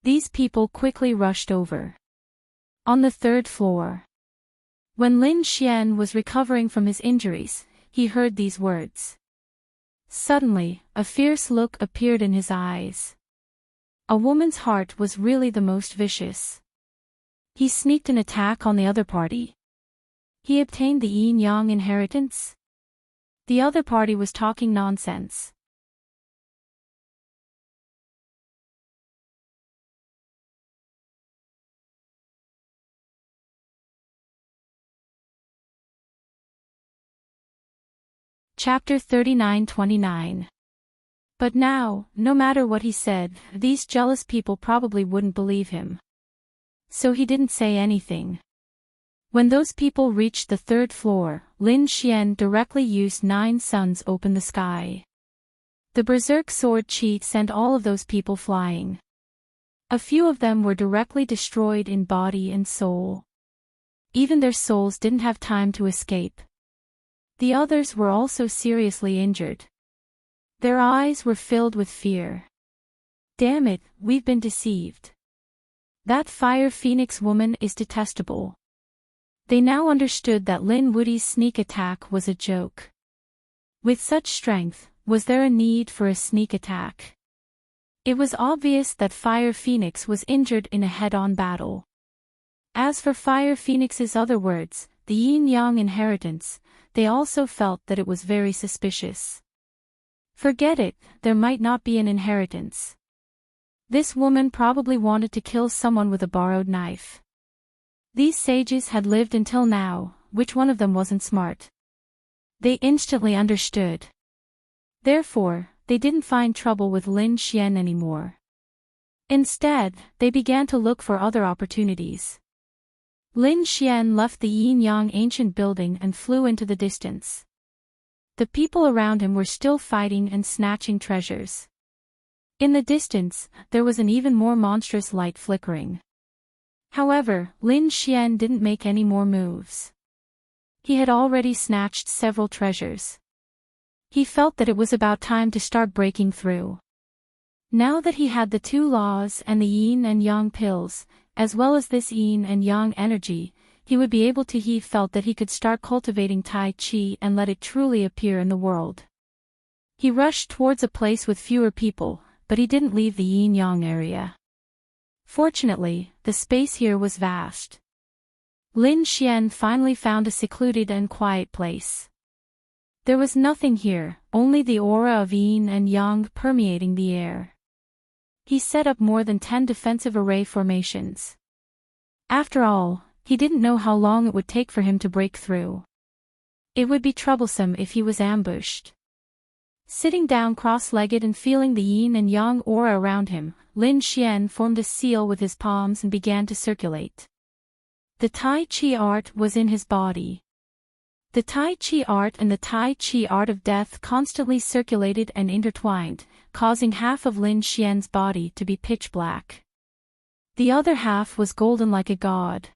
These people quickly rushed over. On the third floor. When Lin Xian was recovering from his injuries, he heard these words. Suddenly, a fierce look appeared in his eyes. A woman's heart was really the most vicious. He sneaked an attack on the other party. He obtained the Yin-Yang inheritance. The other party was talking nonsense. Chapter 39-29. But now, no matter what he said, these jealous people probably wouldn't believe him. So he didn't say anything. When those people reached the third floor, Lin Xian directly used 9 suns open the sky. The berserk sword chi sent all of those people flying. A few of them were directly destroyed in body and soul. Even their souls didn't have time to escape. The others were also seriously injured. Their eyes were filled with fear. Damn it, we've been deceived. That Fire Phoenix woman is detestable. They now understood that Lin Wuti's sneak attack was a joke. With such strength, was there a need for a sneak attack? It was obvious that Fire Phoenix was injured in a head-on battle. As for Fire Phoenix's other words, the Yin-Yang inheritance, they also felt that it was very suspicious. Forget it, there might not be an inheritance. This woman probably wanted to kill someone with a borrowed knife. These sages had lived until now, which one of them wasn't smart? They instantly understood. Therefore, they didn't find trouble with Lin Xian anymore. Instead, they began to look for other opportunities. Lin Xian left the Yin-Yang ancient building and flew into the distance. The people around him were still fighting and snatching treasures. In the distance, there was an even more monstrous light flickering. However, Lin Xian didn't make any more moves. He had already snatched several treasures. He felt that it was about time to start breaking through. Now that he had the 2 laws and the yin and yang pills, as well as this yin and yang energy, he would be able to. He felt that he could start cultivating Tai Chi and let it truly appear in the world. He rushed towards a place with fewer people, but he didn't leave the yin-yang area. Fortunately, the space here was vast. Lin Xian finally found a secluded and quiet place. There was nothing here, only the aura of yin and yang permeating the air. He set up more than 10 defensive array formations. After all, he didn't know how long it would take for him to break through. It would be troublesome if he was ambushed. Sitting down cross-legged and feeling the yin and yang aura around him, Lin Xian formed a seal with his palms and began to circulate. The Tai Chi art was in his body. The Tai Chi art and the Tai Chi art of death constantly circulated and intertwined, causing half of Lin Xian's body to be pitch black. The other half was golden like a god.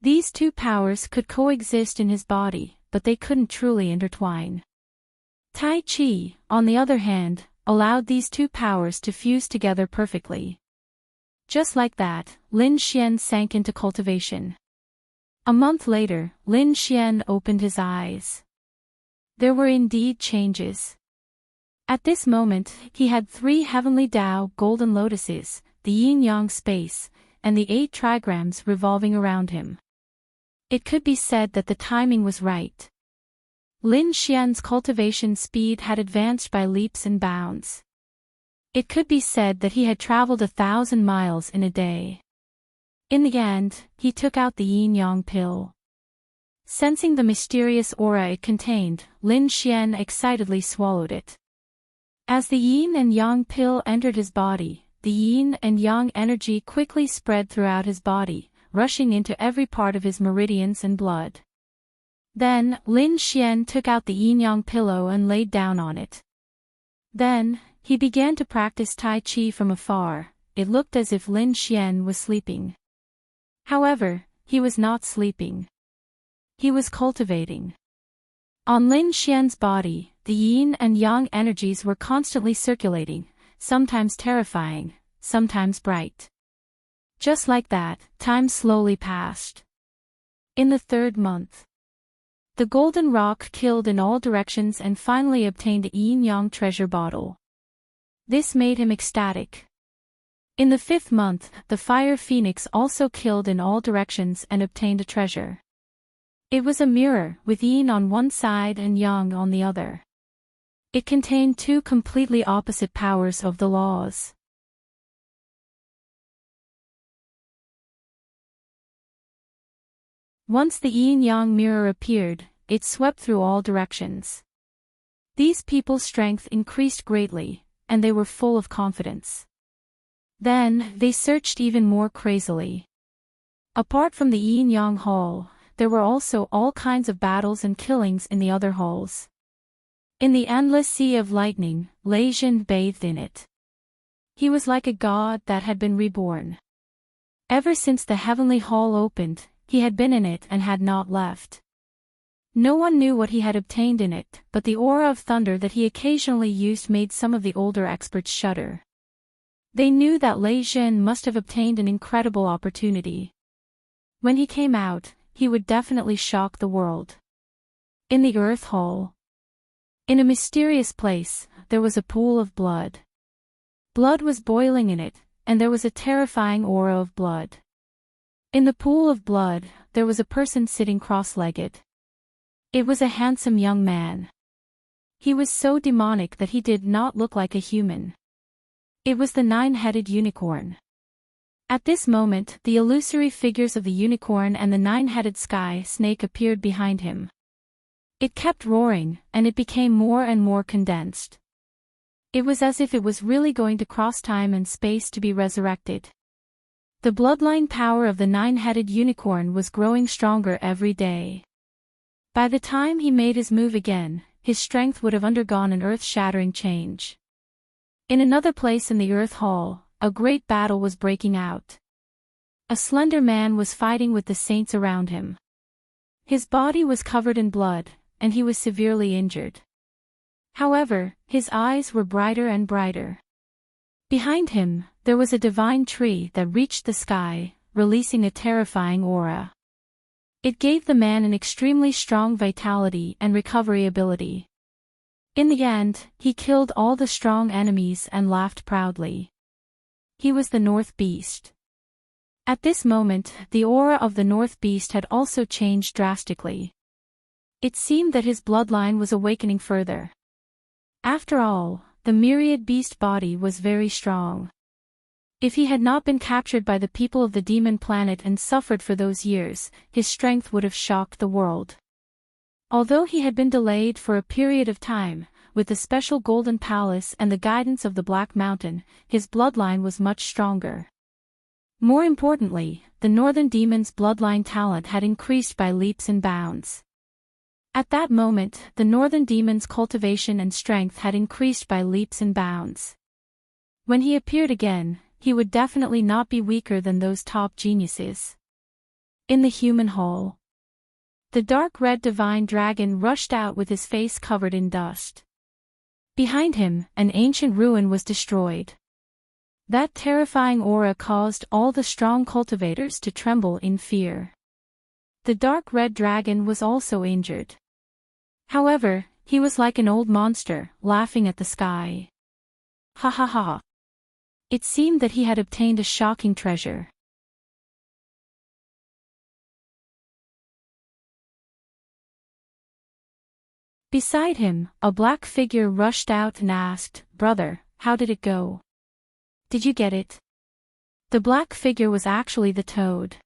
These two powers could coexist in his body, but they couldn't truly intertwine. Tai Chi, on the other hand, allowed these two powers to fuse together perfectly. Just like that, Lin Xian sank into cultivation. A month later, Lin Xian opened his eyes. There were indeed changes. At this moment, he had 3 heavenly Tao golden lotuses, the yin-yang space, and the 8 trigrams revolving around him. It could be said that the timing was right. Lin Xian's cultivation speed had advanced by leaps and bounds. It could be said that he had traveled 1,000 miles in a day. In the end, he took out the yin-yang pill. Sensing the mysterious aura it contained, Lin Xian excitedly swallowed it. As the yin and yang pill entered his body, the yin and yang energy quickly spread throughout his body, rushing into every part of his meridians and blood. Then, Lin Xian took out the yin-yang pillow and laid down on it. Then, he began to practice Tai Chi from afar. It looked as if Lin Xian was sleeping. However, he was not sleeping. He was cultivating. On Lin Xian's body, the yin and yang energies were constantly circulating, sometimes terrifying, sometimes bright. Just like that, time slowly passed. In the 3rd month, the golden rock killed in all directions and finally obtained a yin-yang treasure bottle. This made him ecstatic. In the 5th month, the fire phoenix also killed in all directions and obtained a treasure. It was a mirror, with yin on one side and yang on the other. It contained 2 completely opposite powers of the laws. Once the yin-yang mirror appeared, it swept through all directions. These people's strength increased greatly, and they were full of confidence. Then, they searched even more crazily. Apart from the yin-yang hall, there were also all kinds of battles and killings in the other halls. In the endless sea of lightning, Lei Jin bathed in it. He was like a god that had been reborn. Ever since the heavenly hall opened, he had been in it and had not left. No one knew what he had obtained in it, but the aura of thunder that he occasionally used made some of the older experts shudder. They knew that Lei Jin must have obtained an incredible opportunity. When he came out, he would definitely shock the world. In the Earth Hall, in a mysterious place, there was a pool of blood. Blood was boiling in it, and there was a terrifying aura of blood. In the pool of blood, there was a person sitting cross-legged. It was a handsome young man. He was so demonic that he did not look like a human. It was the 9-headed unicorn. At this moment, the illusory figures of the unicorn and the 9-headed sky snake appeared behind him. It kept roaring, and it became more and more condensed. It was as if it was really going to cross time and space to be resurrected. The bloodline power of the 9-headed unicorn was growing stronger every day. By the time he made his move again, his strength would have undergone an earth-shattering change. In another place in the Earth Hall, a great battle was breaking out. A slender man was fighting with the saints around him. His body was covered in blood, and he was severely injured. However, his eyes were brighter and brighter. Behind him, there was a divine tree that reached the sky, releasing a terrifying aura. It gave the man an extremely strong vitality and recovery ability. In the end, he killed all the strong enemies and laughed proudly. He was the North Beast. At this moment, the aura of the North Beast had also changed drastically. It seemed that his bloodline was awakening further. After all, the myriad beast body was very strong. If he had not been captured by the people of the demon planet and suffered for those years, his strength would have shocked the world. Although he had been delayed for a period of time, with the special golden palace and the guidance of the Black Mountain, his bloodline was much stronger. More importantly, the Northern Demon's bloodline talent had increased by leaps and bounds. At that moment, the Northern Demon's cultivation and strength had increased by leaps and bounds. When he appeared again, he would definitely not be weaker than those top geniuses. In the human hall, the dark red divine dragon rushed out with his face covered in dust. Behind him, an ancient ruin was destroyed. That terrifying aura caused all the strong cultivators to tremble in fear. The dark red dragon was also injured. However, he was like an old monster, laughing at the sky. Ha ha ha. It seemed that he had obtained a shocking treasure. Beside him, a black figure rushed out and asked, "Brother, how did it go? Did you get it?" The black figure was actually the toad.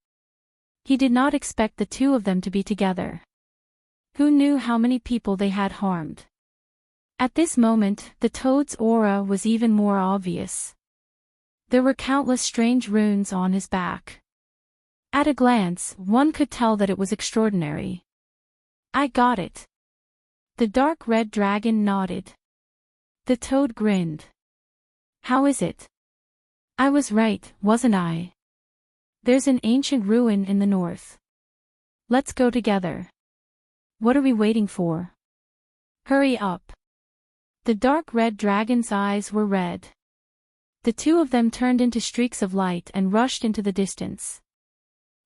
He did not expect the two of them to be together. Who knew how many people they had harmed? At this moment, the toad's aura was even more obvious. There were countless strange runes on his back. At a glance, one could tell that it was extraordinary. "I got it." The dark red dragon nodded. The toad grinned. "How is it?" "I was right, wasn't I? There's an ancient ruin in the north. Let's go together." "What are we waiting for? Hurry up." The dark red dragon's eyes were red. The two of them turned into streaks of light and rushed into the distance.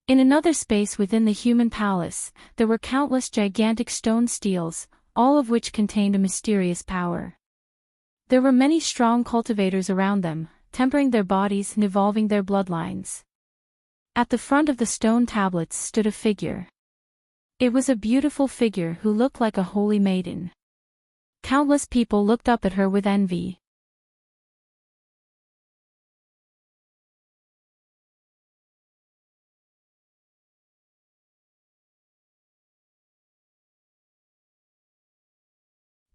In another space within the human palace, there were countless gigantic stone steels, all of which contained a mysterious power. There were many strong cultivators around them, tempering their bodies and evolving their bloodlines. At the front of the stone tablets stood a figure. It was a beautiful figure who looked like a holy maiden. Countless people looked up at her with envy.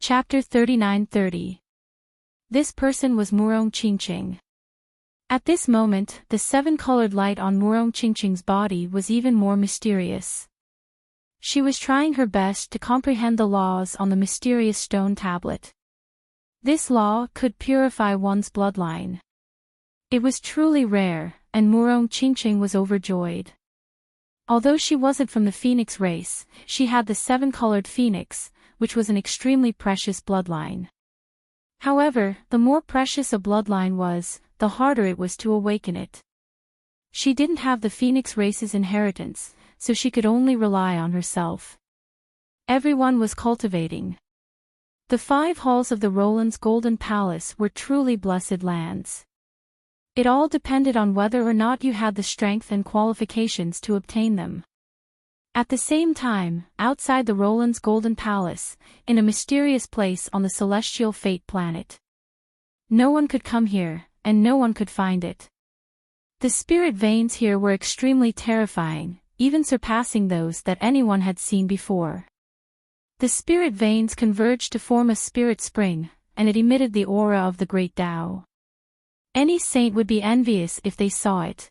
Chapter 39:30. This person was Murong Qingqing. At this moment, the seven-colored light on Murong Qingqing's body was even more mysterious. She was trying her best to comprehend the laws on the mysterious stone tablet. This law could purify one's bloodline. It was truly rare, and Murong Qingqing was overjoyed. Although she wasn't from the phoenix race, she had the seven-colored phoenix, which was an extremely precious bloodline. However, the more precious a bloodline was, the harder it was to awaken it. She didn't have the phoenix race's inheritance, so she could only rely on herself. Everyone was cultivating. The 5 halls of the Roland's Golden Palace were truly blessed lands. It all depended on whether or not you had the strength and qualifications to obtain them. At the same time, outside the Roland's Golden Palace, in a mysterious place on the celestial fate planet. No one could come here, and no one could find it. The spirit veins here were extremely terrifying, even surpassing those that anyone had seen before. The spirit veins converged to form a spirit spring, and it emitted the aura of the great Tao. Any saint would be envious if they saw it.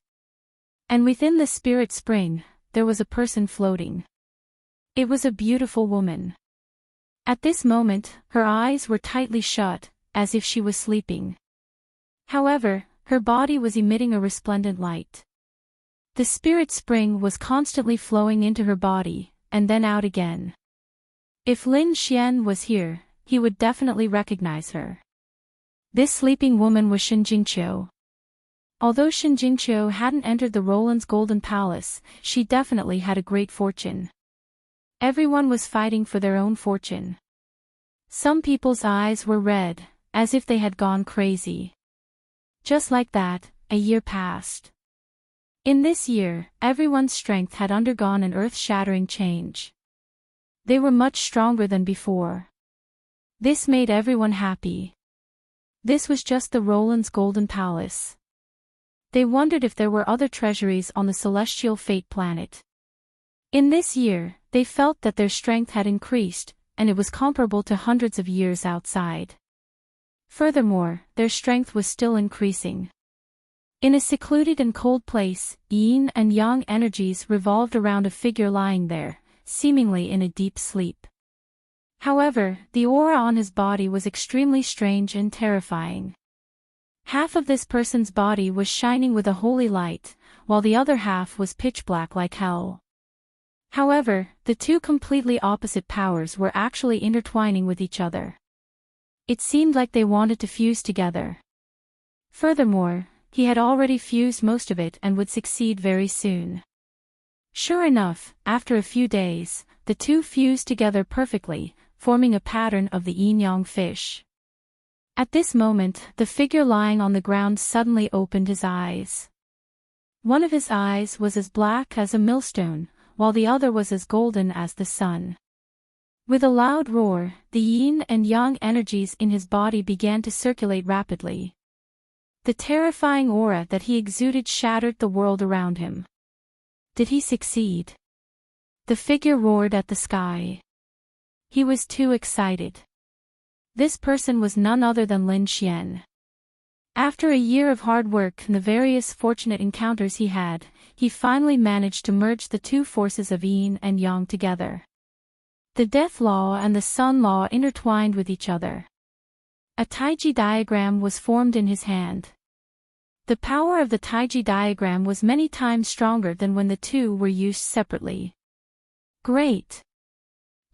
And within the spirit spring, there was a person floating. It was a beautiful woman. At this moment, her eyes were tightly shut, as if she was sleeping. However, her body was emitting a resplendent light. The spirit spring was constantly flowing into her body, and then out again. If Lin Xian was here, he would definitely recognize her. This sleeping woman was Shen Jingqiu. Although Shen Jingqiu hadn't entered the Roland's Golden Palace, she definitely had a great fortune. Everyone was fighting for their own fortune. Some people's eyes were red, as if they had gone crazy. Just like that, a year passed. In this year, everyone's strength had undergone an earth-shattering change. They were much stronger than before. This made everyone happy. This was just the Roland's Golden Palace. They wondered if there were other treasuries on the celestial fate planet. In this year, they felt that their strength had increased, and it was comparable to hundreds of years outside. Furthermore, their strength was still increasing. In a secluded and cold place, yin and yang energies revolved around a figure lying there, seemingly in a deep sleep. However, the aura on his body was extremely strange and terrifying. Half of this person's body was shining with a holy light, while the other half was pitch black like hell. However, the two completely opposite powers were actually intertwining with each other. It seemed like they wanted to fuse together. Furthermore, he had already fused most of it and would succeed very soon. Sure enough, after a few days, the two fused together perfectly, forming a pattern of the yin-yang fish. At this moment, the figure lying on the ground suddenly opened his eyes. One of his eyes was as black as a millstone, while the other was as golden as the sun. With a loud roar, the yin and yang energies in his body began to circulate rapidly. The terrifying aura that he exuded shattered the world around him. Did he succeed? The figure roared at the sky. He was too excited. This person was none other than Lin Xian. After a year of hard work and the various fortunate encounters he had, he finally managed to merge the two forces of yin and yang together. The death law and the sun law intertwined with each other. A Taiji diagram was formed in his hand. The power of the Taiji diagram was many times stronger than when the two were used separately. Great!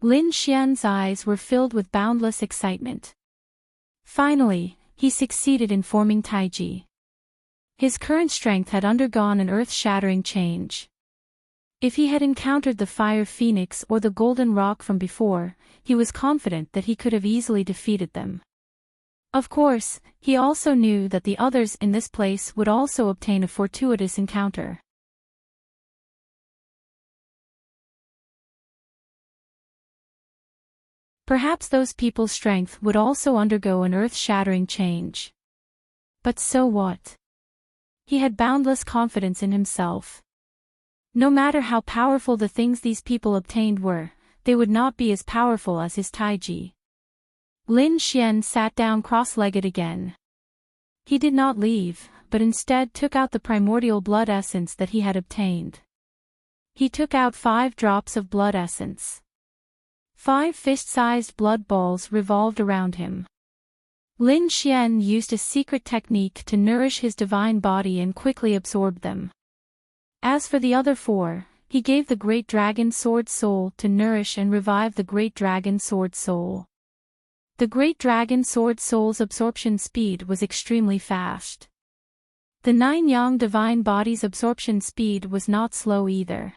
Lin Xian's eyes were filled with boundless excitement. Finally, he succeeded in forming Taiji. His current strength had undergone an earth-shattering change. If he had encountered the fire phoenix or the golden rock from before, he was confident that he could have easily defeated them. Of course, he also knew that the others in this place would also obtain a fortuitous encounter. Perhaps those people's strength would also undergo an earth-shattering change. But so what? He had boundless confidence in himself. No matter how powerful the things these people obtained were, they would not be as powerful as his Taiji. Lin Xian sat down cross-legged again. He did not leave, but instead took out the primordial blood essence that he had obtained. He took out 5 drops of blood essence. 5 fist-sized blood balls revolved around him. Lin Xian used a secret technique to nourish his divine body and quickly absorbed them. As for the other 4, he gave the Great Dragon Sword Soul to nourish and revive the Great Dragon Sword Soul. The Great Dragon Sword Soul's absorption speed was extremely fast. The 9 Yang Divine Body's absorption speed was not slow either.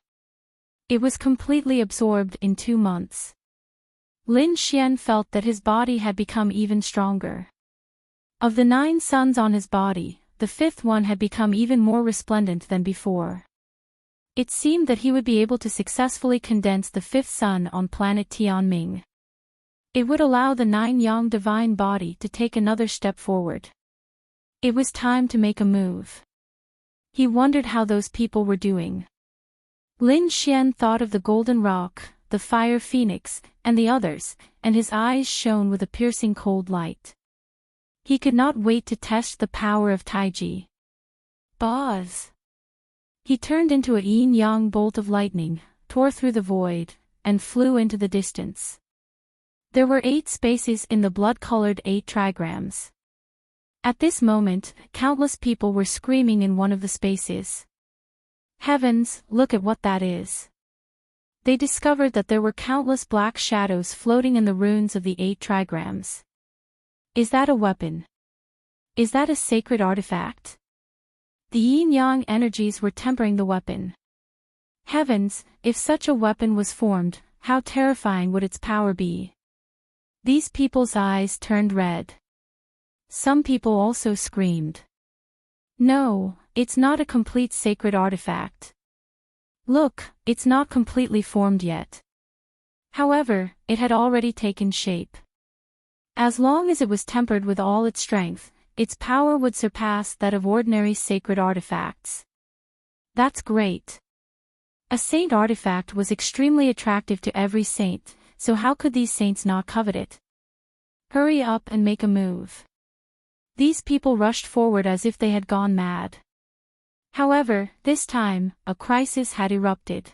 It was completely absorbed in 2 months. Lin Xian felt that his body had become even stronger. Of the 9 suns on his body, the 5th one had become even more resplendent than before. It seemed that he would be able to successfully condense the 5th sun on planet Tianming. It would allow the 9 Yang Divine Body to take another step forward. It was time to make a move. He wondered how those people were doing. Lin Xian thought of the Golden Rock, the Fire Phoenix, and the others, and his eyes shone with a piercing cold light. He could not wait to test the power of Taiji. Buzz! He turned into a yin-yang bolt of lightning, tore through the void, and flew into the distance. There were 8 spaces in the blood-colored 8 trigrams. At this moment, countless people were screaming in one of the spaces. Heavens, look at what that is. They discovered that there were countless black shadows floating in the runes of the 8 trigrams. Is that a weapon? Is that a sacred artifact? The yin-yang energies were tempering the weapon. Heavens, if such a weapon was formed, how terrifying would its power be? These people's eyes turned red. Some people also screamed. No, it's not a complete sacred artifact. Look, it's not completely formed yet. However, it had already taken shape. As long as it was tempered with all its strength, its power would surpass that of ordinary sacred artifacts. That's great. A saint artifact was extremely attractive to every saint, so how could these saints not covet it? Hurry up and make a move. These people rushed forward as if they had gone mad. However, this time, a crisis had erupted.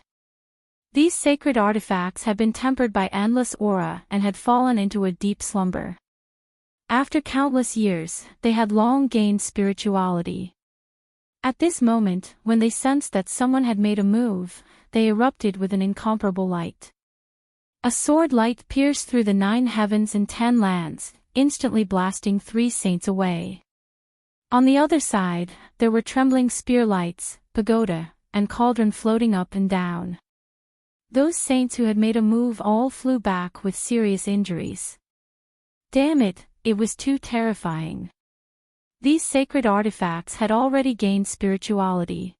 These sacred artifacts had been tempered by endless aura and had fallen into a deep slumber. After countless years, they had long gained spirituality. At this moment, when they sensed that someone had made a move, they erupted with an incomparable light. A sword light pierced through the 9 heavens and 10 lands, instantly blasting 3 saints away. On the other side, there were trembling spear lights, pagoda, and cauldron floating up and down. Those saints who had made a move all flew back with serious injuries. Damn it, it was too terrifying. These sacred artifacts had already gained spirituality.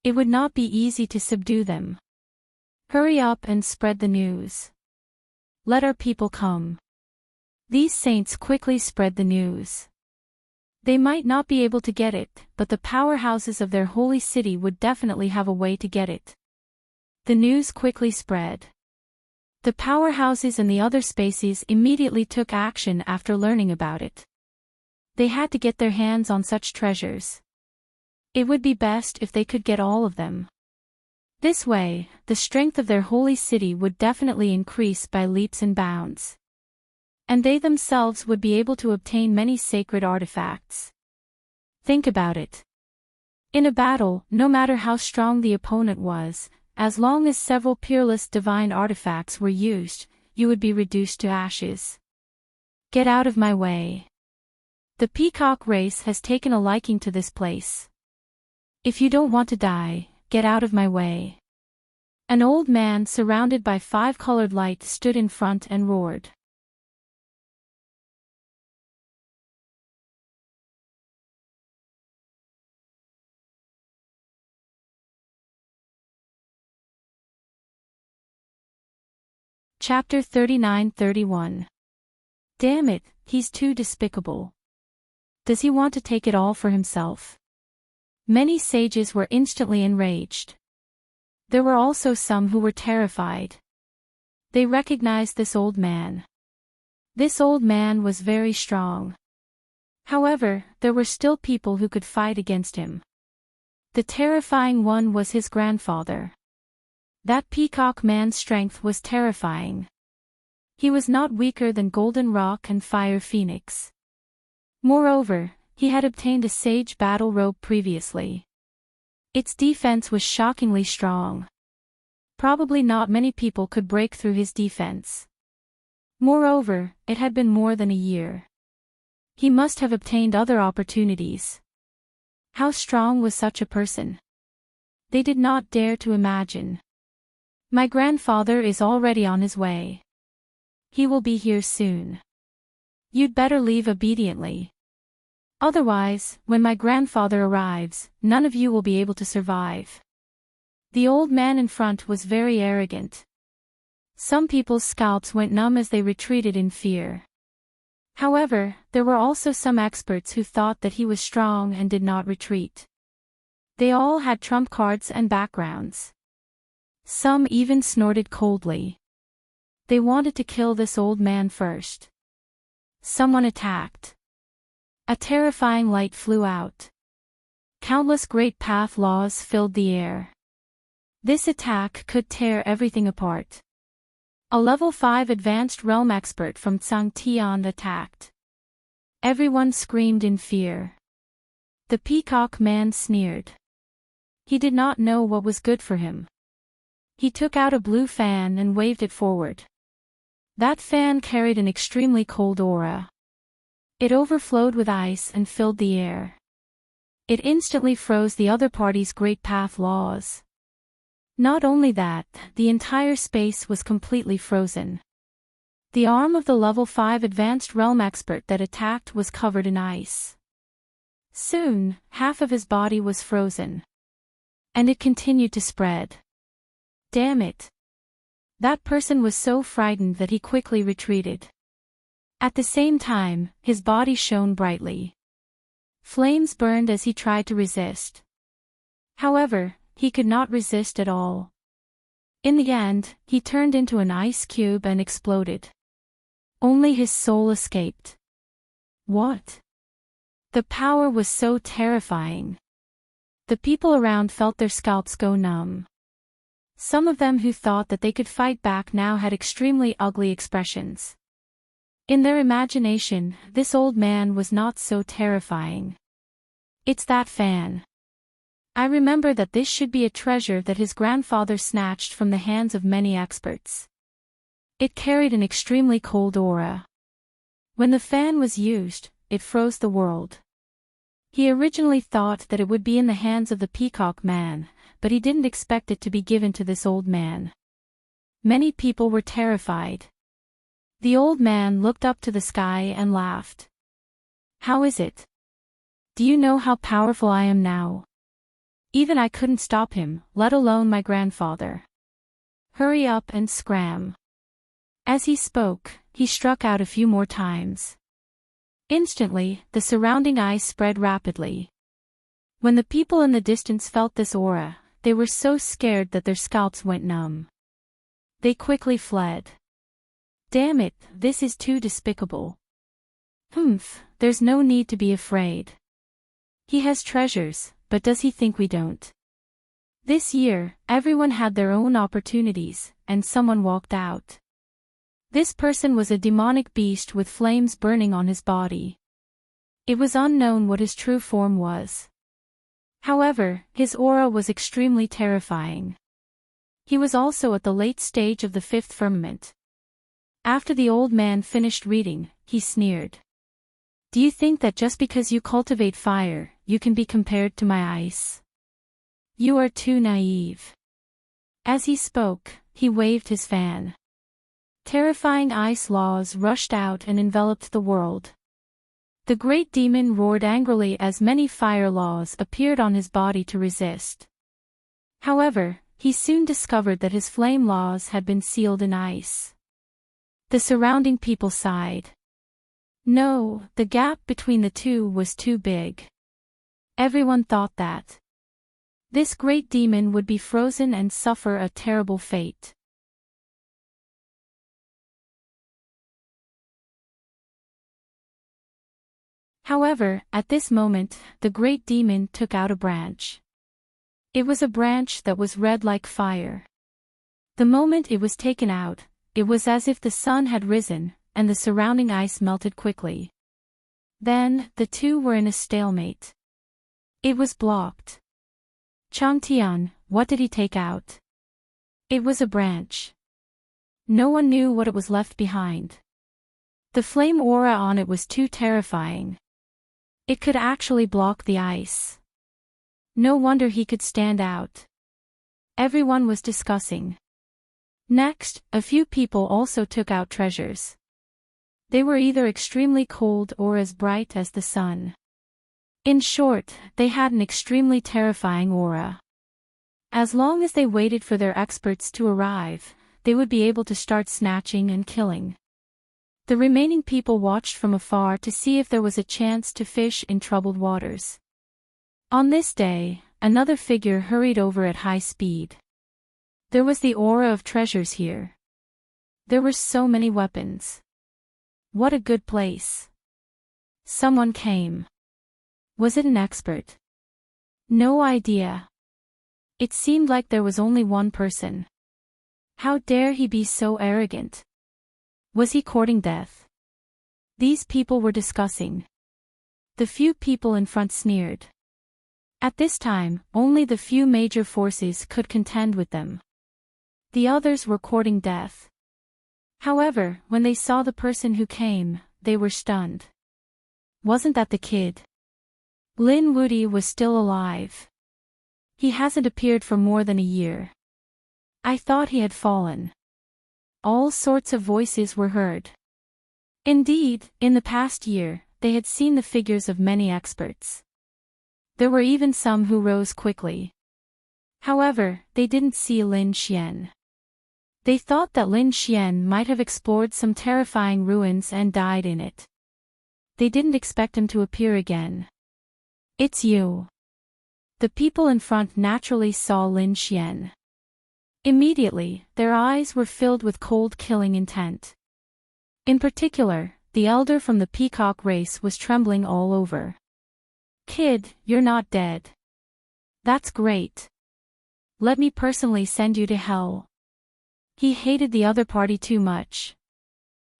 It would not be easy to subdue them. Hurry up and spread the news. Let our people come. These saints quickly spread the news. They might not be able to get it, but the powerhouses of their holy city would definitely have a way to get it. The news quickly spread. The powerhouses and the other species immediately took action after learning about it. They had to get their hands on such treasures. It would be best if they could get all of them. This way, the strength of their holy city would definitely increase by leaps and bounds. And they themselves would be able to obtain many sacred artifacts. Think about it. In a battle, no matter how strong the opponent was, as long as several peerless divine artifacts were used, you would be reduced to ashes. Get out of my way. The peacock race has taken a liking to this place. If you don't want to die, get out of my way. An old man surrounded by 5-colored light stood in front and roared. Chapter 39-31. Damn it, he's too despicable. Does he want to take it all for himself? Many sages were instantly enraged. There were also some who were terrified. They recognized this old man. This old man was very strong. However, there were still people who could fight against him. The terrifying one was his grandfather. That peacock man's strength was terrifying. He was not weaker than Golden Rock and Fire Phoenix. Moreover, he had obtained a sage battle robe previously. Its defense was shockingly strong. Probably not many people could break through his defense. Moreover, it had been more than a year. He must have obtained other opportunities. How strong was such a person? They did not dare to imagine. My grandfather is already on his way. He will be here soon. You'd better leave obediently. Otherwise, when my grandfather arrives, none of you will be able to survive. The old man in front was very arrogant. Some people's scalps went numb as they retreated in fear. However, there were also some experts who thought that he was strong and did not retreat. They all had trump cards and backgrounds. Some even snorted coldly. They wanted to kill this old man first. Someone attacked. A terrifying light flew out. Countless great path laws filled the air. This attack could tear everything apart. A level 5 advanced realm expert from Tsangtian attacked. Everyone screamed in fear. The peacock man sneered. He did not know what was good for him. He took out a blue fan and waved it forward. That fan carried an extremely cold aura. It overflowed with ice and filled the air. It instantly froze the other party's great path laws. Not only that, the entire space was completely frozen. The arm of the level 5 advanced realm expert that attacked was covered in ice. Soon, half of his body was frozen. And it continued to spread. Damn it. That person was so frightened that he quickly retreated. At the same time, his body shone brightly. Flames burned as he tried to resist. However, he could not resist at all. In the end, he turned into an ice cube and exploded. Only his soul escaped. What? The power was so terrifying. The people around felt their scalps go numb. Some of them who thought that they could fight back now had extremely ugly expressions. In their imagination, this old man was not so terrifying. It's that fan. I remember that this should be a treasure that his grandfather snatched from the hands of many experts. It carried an extremely cold aura. When the fan was used, it froze the world. He originally thought that it would be in the hands of the Peacock Man, but he didn't expect it to be given to this old man. Many people were terrified. The old man looked up to the sky and laughed. How is it? Do you know how powerful I am now? Even I couldn't stop him, let alone my grandfather. Hurry up and scram. As he spoke, he struck out a few more times. Instantly, the surrounding ice spread rapidly. When the people in the distance felt this aura, they were so scared that their scalps went numb. They quickly fled. Damn it, this is too despicable. There's no need to be afraid. He has treasures, but does he think we don't? This year, everyone had their own opportunities, and someone walked out. This person was a demonic beast with flames burning on his body. It was unknown what his true form was. However, his aura was extremely terrifying. He was also at the late stage of the fifth firmament. After the old man finished reading, he sneered. Do you think that just because you cultivate fire, you can be compared to my ice? You are too naive. As he spoke, he waved his fan. Terrifying ice laws rushed out and enveloped the world. The great demon roared angrily as many fire laws appeared on his body to resist. However, he soon discovered that his flame laws had been sealed in ice. The surrounding people sighed. No, the gap between the two was too big. Everyone thought that this great demon would be frozen and suffer a terrible fate. However, at this moment, the great demon took out a branch. It was a branch that was red like fire. The moment it was taken out, it was as if the sun had risen, and the surrounding ice melted quickly. Then, the two were in a stalemate. It was blocked. Changtian, what did he take out? It was a branch. No one knew what it was left behind. The flame aura on it was too terrifying. It could actually block the ice. No wonder he could stand out. Everyone was discussing. Next, a few people also took out treasures. They were either extremely cold or as bright as the sun. In short, they had an extremely terrifying aura. As long as they waited for their experts to arrive, they would be able to start snatching and killing. The remaining people watched from afar to see if there was a chance to fish in troubled waters. On this day, another figure hurried over at high speed. There was the aura of treasures here. There were so many weapons. What a good place. Someone came. Was it an expert? No idea. It seemed like there was only one person. How dare he be so arrogant? Was he courting death? These people were discussing. The few people in front sneered. At this time, only the few major forces could contend with them. The others were courting death. However, when they saw the person who came, they were stunned. Wasn't that the kid? Lin Wuti was still alive. He hasn't appeared for more than a year. I thought he had fallen. All sorts of voices were heard. Indeed, in the past year, they had seen the figures of many experts. There were even some who rose quickly. However, they didn't see Lin Xian. They thought that Lin Xian might have explored some terrifying ruins and died in it. They didn't expect him to appear again. It's you. The people in front naturally saw Lin Xian. Immediately, their eyes were filled with cold killing intent. In particular, the elder from the peacock race was trembling all over. "Kid, you're not dead. That's great. Let me personally send you to hell." He hated the other party too much.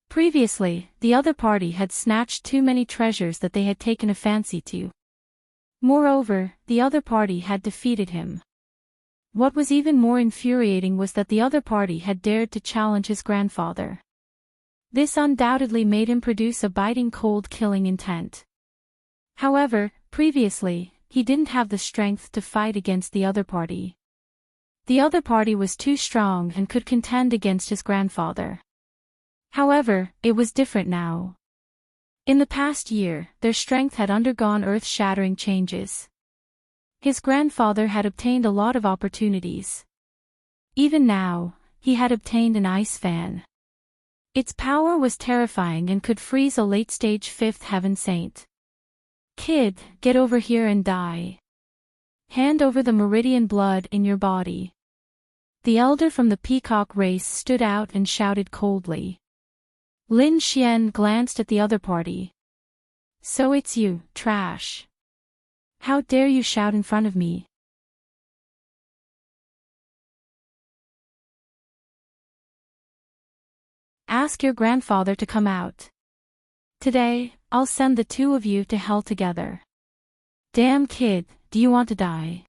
Previously, the other party had snatched too many treasures that they had taken a fancy to. Moreover, the other party had defeated him. What was even more infuriating was that the other party had dared to challenge his grandfather. This undoubtedly made him produce a biting cold killing intent. However, previously, he didn't have the strength to fight against the other party. The other party was too strong and could contend against his grandfather. However, it was different now. In the past year, their strength had undergone earth-shattering changes. His grandfather had obtained a lot of opportunities. Even now, he had obtained an ice fan. Its power was terrifying and could freeze a late-stage fifth heaven saint. "Kid, get over here and die. Hand over the meridian blood in your body." The elder from the peacock race stood out and shouted coldly. Lin Xian glanced at the other party. "So it's you, trash. How dare you shout in front of me?" "Ask your grandfather to come out. Today, I'll send the two of you to hell together." "Damn kid, do you want to die?"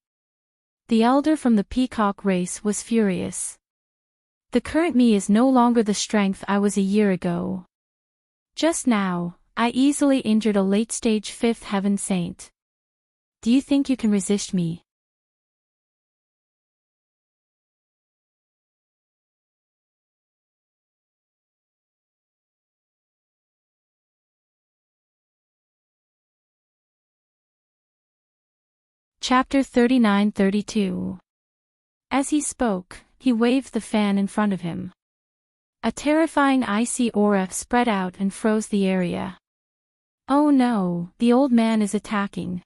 The elder from the peacock race was furious. "The current me is no longer the strength I was a year ago. Just now, I easily injured a late-stage fifth heaven saint. Do you think you can resist me?" Chapter 39-32. As he spoke, he waved the fan in front of him. A terrifying icy aura spread out and froze the area. "Oh no, the old man is attacking.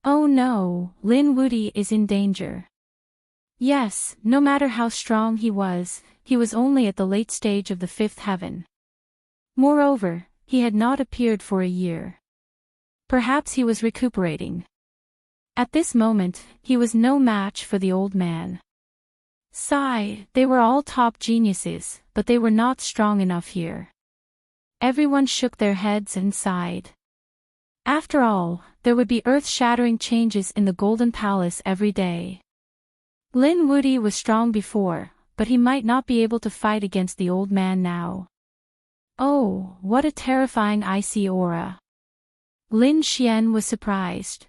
Oh no, Lin Wuti is in danger." Yes, no matter how strong he was only at the late stage of the fifth heaven. Moreover, he had not appeared for a year. Perhaps he was recuperating. At this moment, he was no match for the old man. Sigh, they were all top geniuses, but they were not strong enough here. Everyone shook their heads and sighed. After all, there would be earth-shattering changes in the Golden Palace every day. Lin Wuti was strong before, but he might not be able to fight against the old man now. Oh, what a terrifying icy aura. Lin Xian was surprised.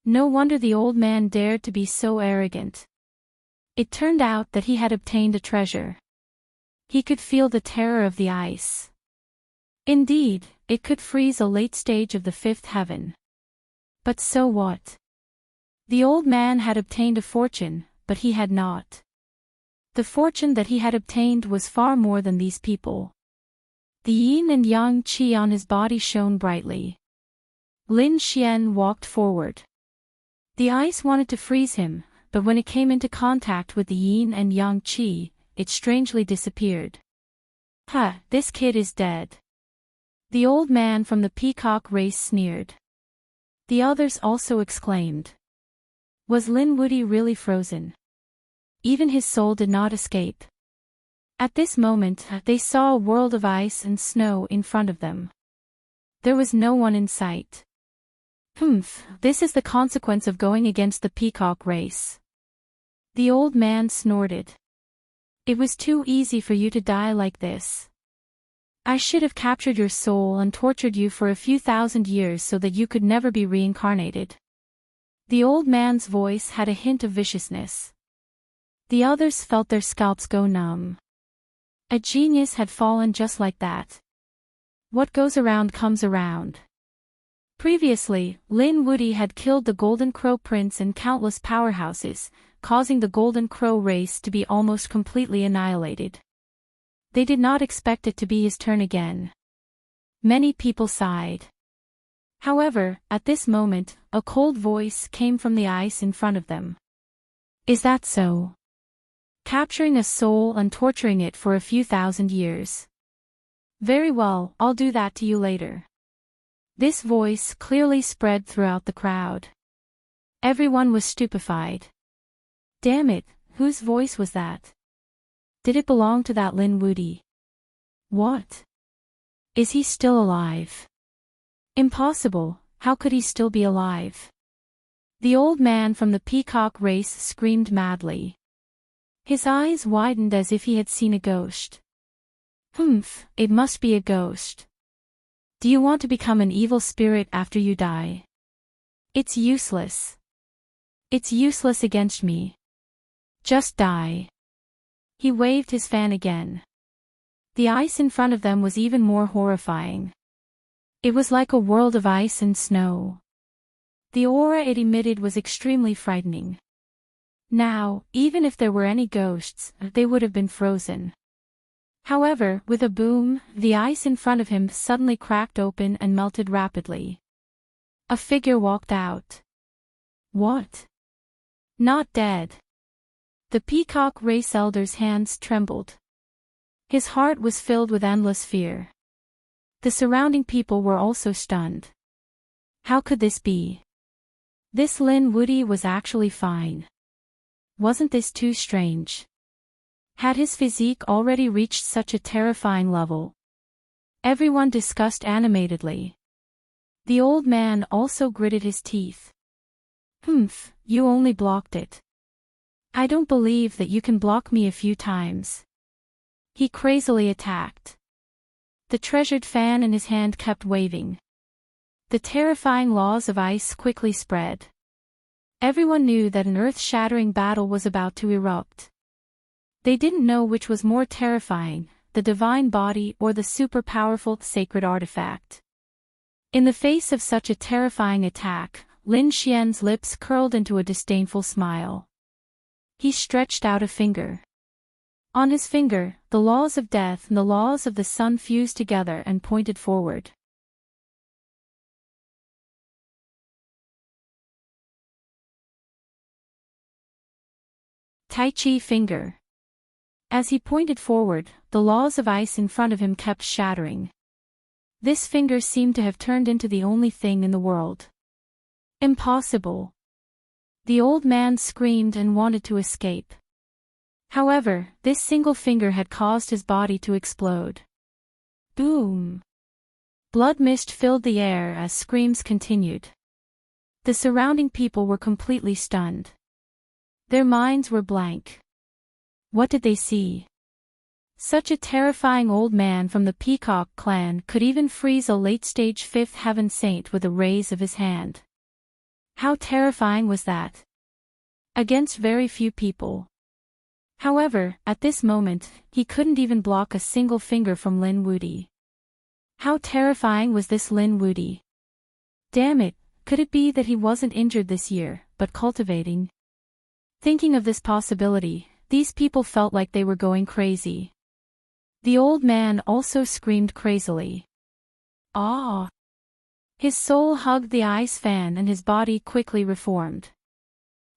No wonder the old man dared to be so arrogant. It turned out that he had obtained a treasure. He could feel the terror of the ice. Indeed, it could freeze a late stage of the fifth heaven. But so what? The old man had obtained a fortune, but he had not. The fortune that he had obtained was far more than these people. The yin and yang qi on his body shone brightly. Lin Xian walked forward. The ice wanted to freeze him, but when it came into contact with the yin and yang qi, it strangely disappeared. "Ha, this kid is dead." The old man from the peacock race sneered. The others also exclaimed. Was Lin Wuti really frozen? Even his soul did not escape. At this moment, they saw a world of ice and snow in front of them. There was no one in sight. Humph, this is the consequence of going against the peacock race. The old man snorted. It was too easy for you to die like this. I should have captured your soul and tortured you for a few thousand years so that you could never be reincarnated. The old man's voice had a hint of viciousness. The others felt their scalps go numb. A genius had fallen just like that. What goes around comes around. Previously, Lin Wuti had killed the Golden Crow Prince and countless powerhouses, causing the Golden Crow race to be almost completely annihilated. They did not expect it to be his turn again. Many people sighed. However, at this moment, a cold voice came from the ice in front of them. Is that so? Capturing a soul and torturing it for a few thousand years. Very well, I'll do that to you later. This voice clearly spread throughout the crowd. Everyone was stupefied. Damn it, whose voice was that? Did it belong to that Lin Wudi? What? Is he still alive? Impossible, how could he still be alive? The old man from the peacock race screamed madly. His eyes widened as if he had seen a ghost. Humph, it must be a ghost. Do you want to become an evil spirit after you die? It's useless. It's useless against me. Just die. He waved his fan again. The ice in front of them was even more horrifying. It was like a world of ice and snow. The aura it emitted was extremely frightening. Now, even if there were any ghosts, they would have been frozen. However, with a boom, the ice in front of him suddenly cracked open and melted rapidly. A figure walked out. What? Not dead. The peacock race elder's hands trembled. His heart was filled with endless fear. The surrounding people were also stunned. How could this be? This Lin Wudi was actually fine. Wasn't this too strange? Had his physique already reached such a terrifying level? Everyone discussed animatedly. The old man also gritted his teeth. Humph, you only blocked it. I don't believe that you can block me a few times. He crazily attacked. The treasured fan in his hand kept waving. The terrifying laws of ice quickly spread. Everyone knew that an earth-shattering battle was about to erupt. They didn't know which was more terrifying, the divine body or the super-powerful sacred artifact. In the face of such a terrifying attack, Lin Xian's lips curled into a disdainful smile. He stretched out a finger. On his finger, the laws of death and the laws of the sun fused together and pointed forward. Tai Chi finger. As he pointed forward, the laws of ice in front of him kept shattering. This finger seemed to have turned into the only thing in the world. Impossible. The old man screamed and wanted to escape. However, this single finger had caused his body to explode. Boom! Blood mist filled the air as screams continued. The surrounding people were completely stunned. Their minds were blank. What did they see? Such a terrifying old man from the Peacock clan could even freeze a late-stage fifth heaven saint with a raise of his hand. How terrifying was that? Against very few people. However, at this moment, he couldn't even block a single finger from Lin Wudi. How terrifying was this Lin Wudi? Damn it, could it be that he wasn't injured this year, but cultivating? Thinking of this possibility, these people felt like they were going crazy. The old man also screamed crazily. Ah! His soul hugged the ice fan and his body quickly reformed.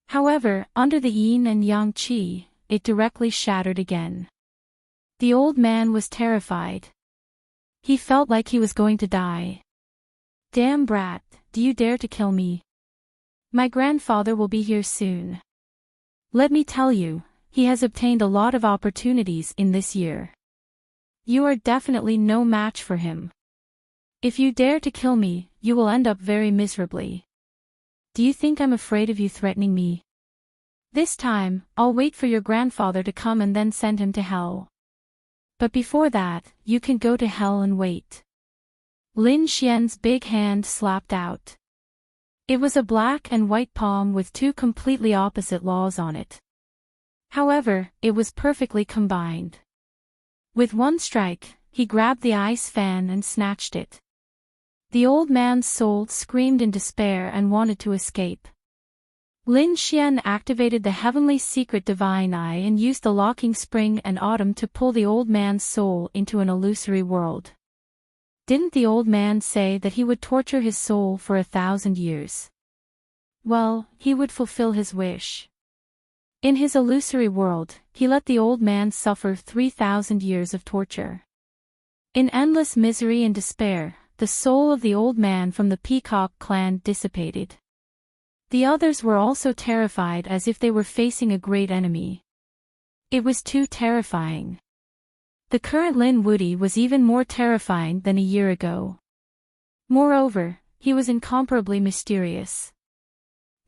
However, under the yin and yang qi, it directly shattered again. The old man was terrified. He felt like he was going to die. Damn brat, do you dare to kill me? My grandfather will be here soon. Let me tell you, he has obtained a lot of opportunities in this year. You are definitely no match for him. If you dare to kill me, you will end up very miserably. Do you think I'm afraid of you threatening me? This time, I'll wait for your grandfather to come and then send him to hell. But before that, you can go to hell and wait. Lin Xian's big hand slapped out. It was a black and white palm with two completely opposite laws on it. However, it was perfectly combined. With one strike, he grabbed the ice fan and snatched it. The old man's soul screamed in despair and wanted to escape. Lin Xian activated the heavenly secret divine eye and used the locking spring and autumn to pull the old man's soul into an illusory world. Didn't the old man say that he would torture his soul for 1,000 years? Well, he would fulfill his wish. In his illusory world, he let the old man suffer 3,000 years of torture. In endless misery and despair, the soul of the old man from the Peacock clan dissipated. The others were also terrified, as if they were facing a great enemy. It was too terrifying. The current Lin Woody was even more terrifying than a year ago. Moreover, he was incomparably mysterious.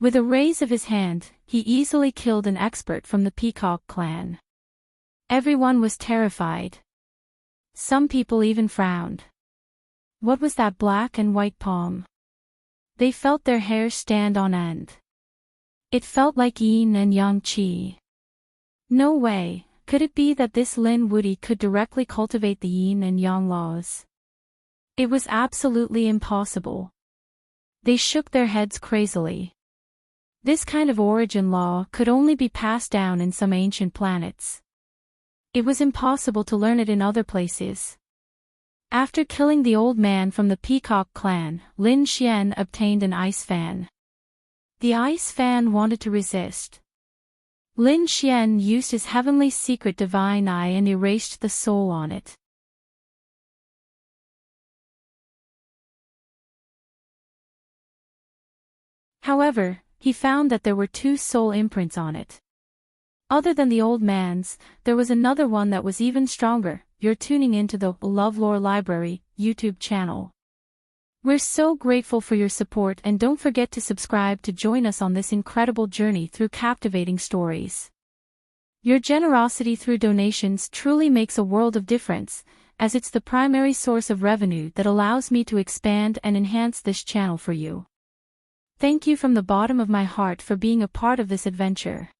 With a raise of his hand, he easily killed an expert from the Peacock clan. Everyone was terrified. Some people even frowned. What was that black and white palm? They felt their hair stand on end. It felt like yin and yang qi. No way, could it be that this Lin Woody could directly cultivate the yin and yang laws? It was absolutely impossible. They shook their heads crazily. This kind of origin law could only be passed down in some ancient planets. It was impossible to learn it in other places. After killing the old man from the Peacock clan, Lin Xian obtained an ice fan. The ice fan wanted to resist. Lin Xian used his heavenly secret divine eye and erased the soul on it. However, he found that there were 2 soul imprints on it. Other than the old man's, there was another one that was even stronger. You're tuning into the LoveLore Library YouTube channel. We're so grateful for your support, and don't forget to subscribe to join us on this incredible journey through captivating stories. Your generosity through donations truly makes a world of difference, as it's the primary source of revenue that allows me to expand and enhance this channel for you. Thank you from the bottom of my heart for being a part of this adventure.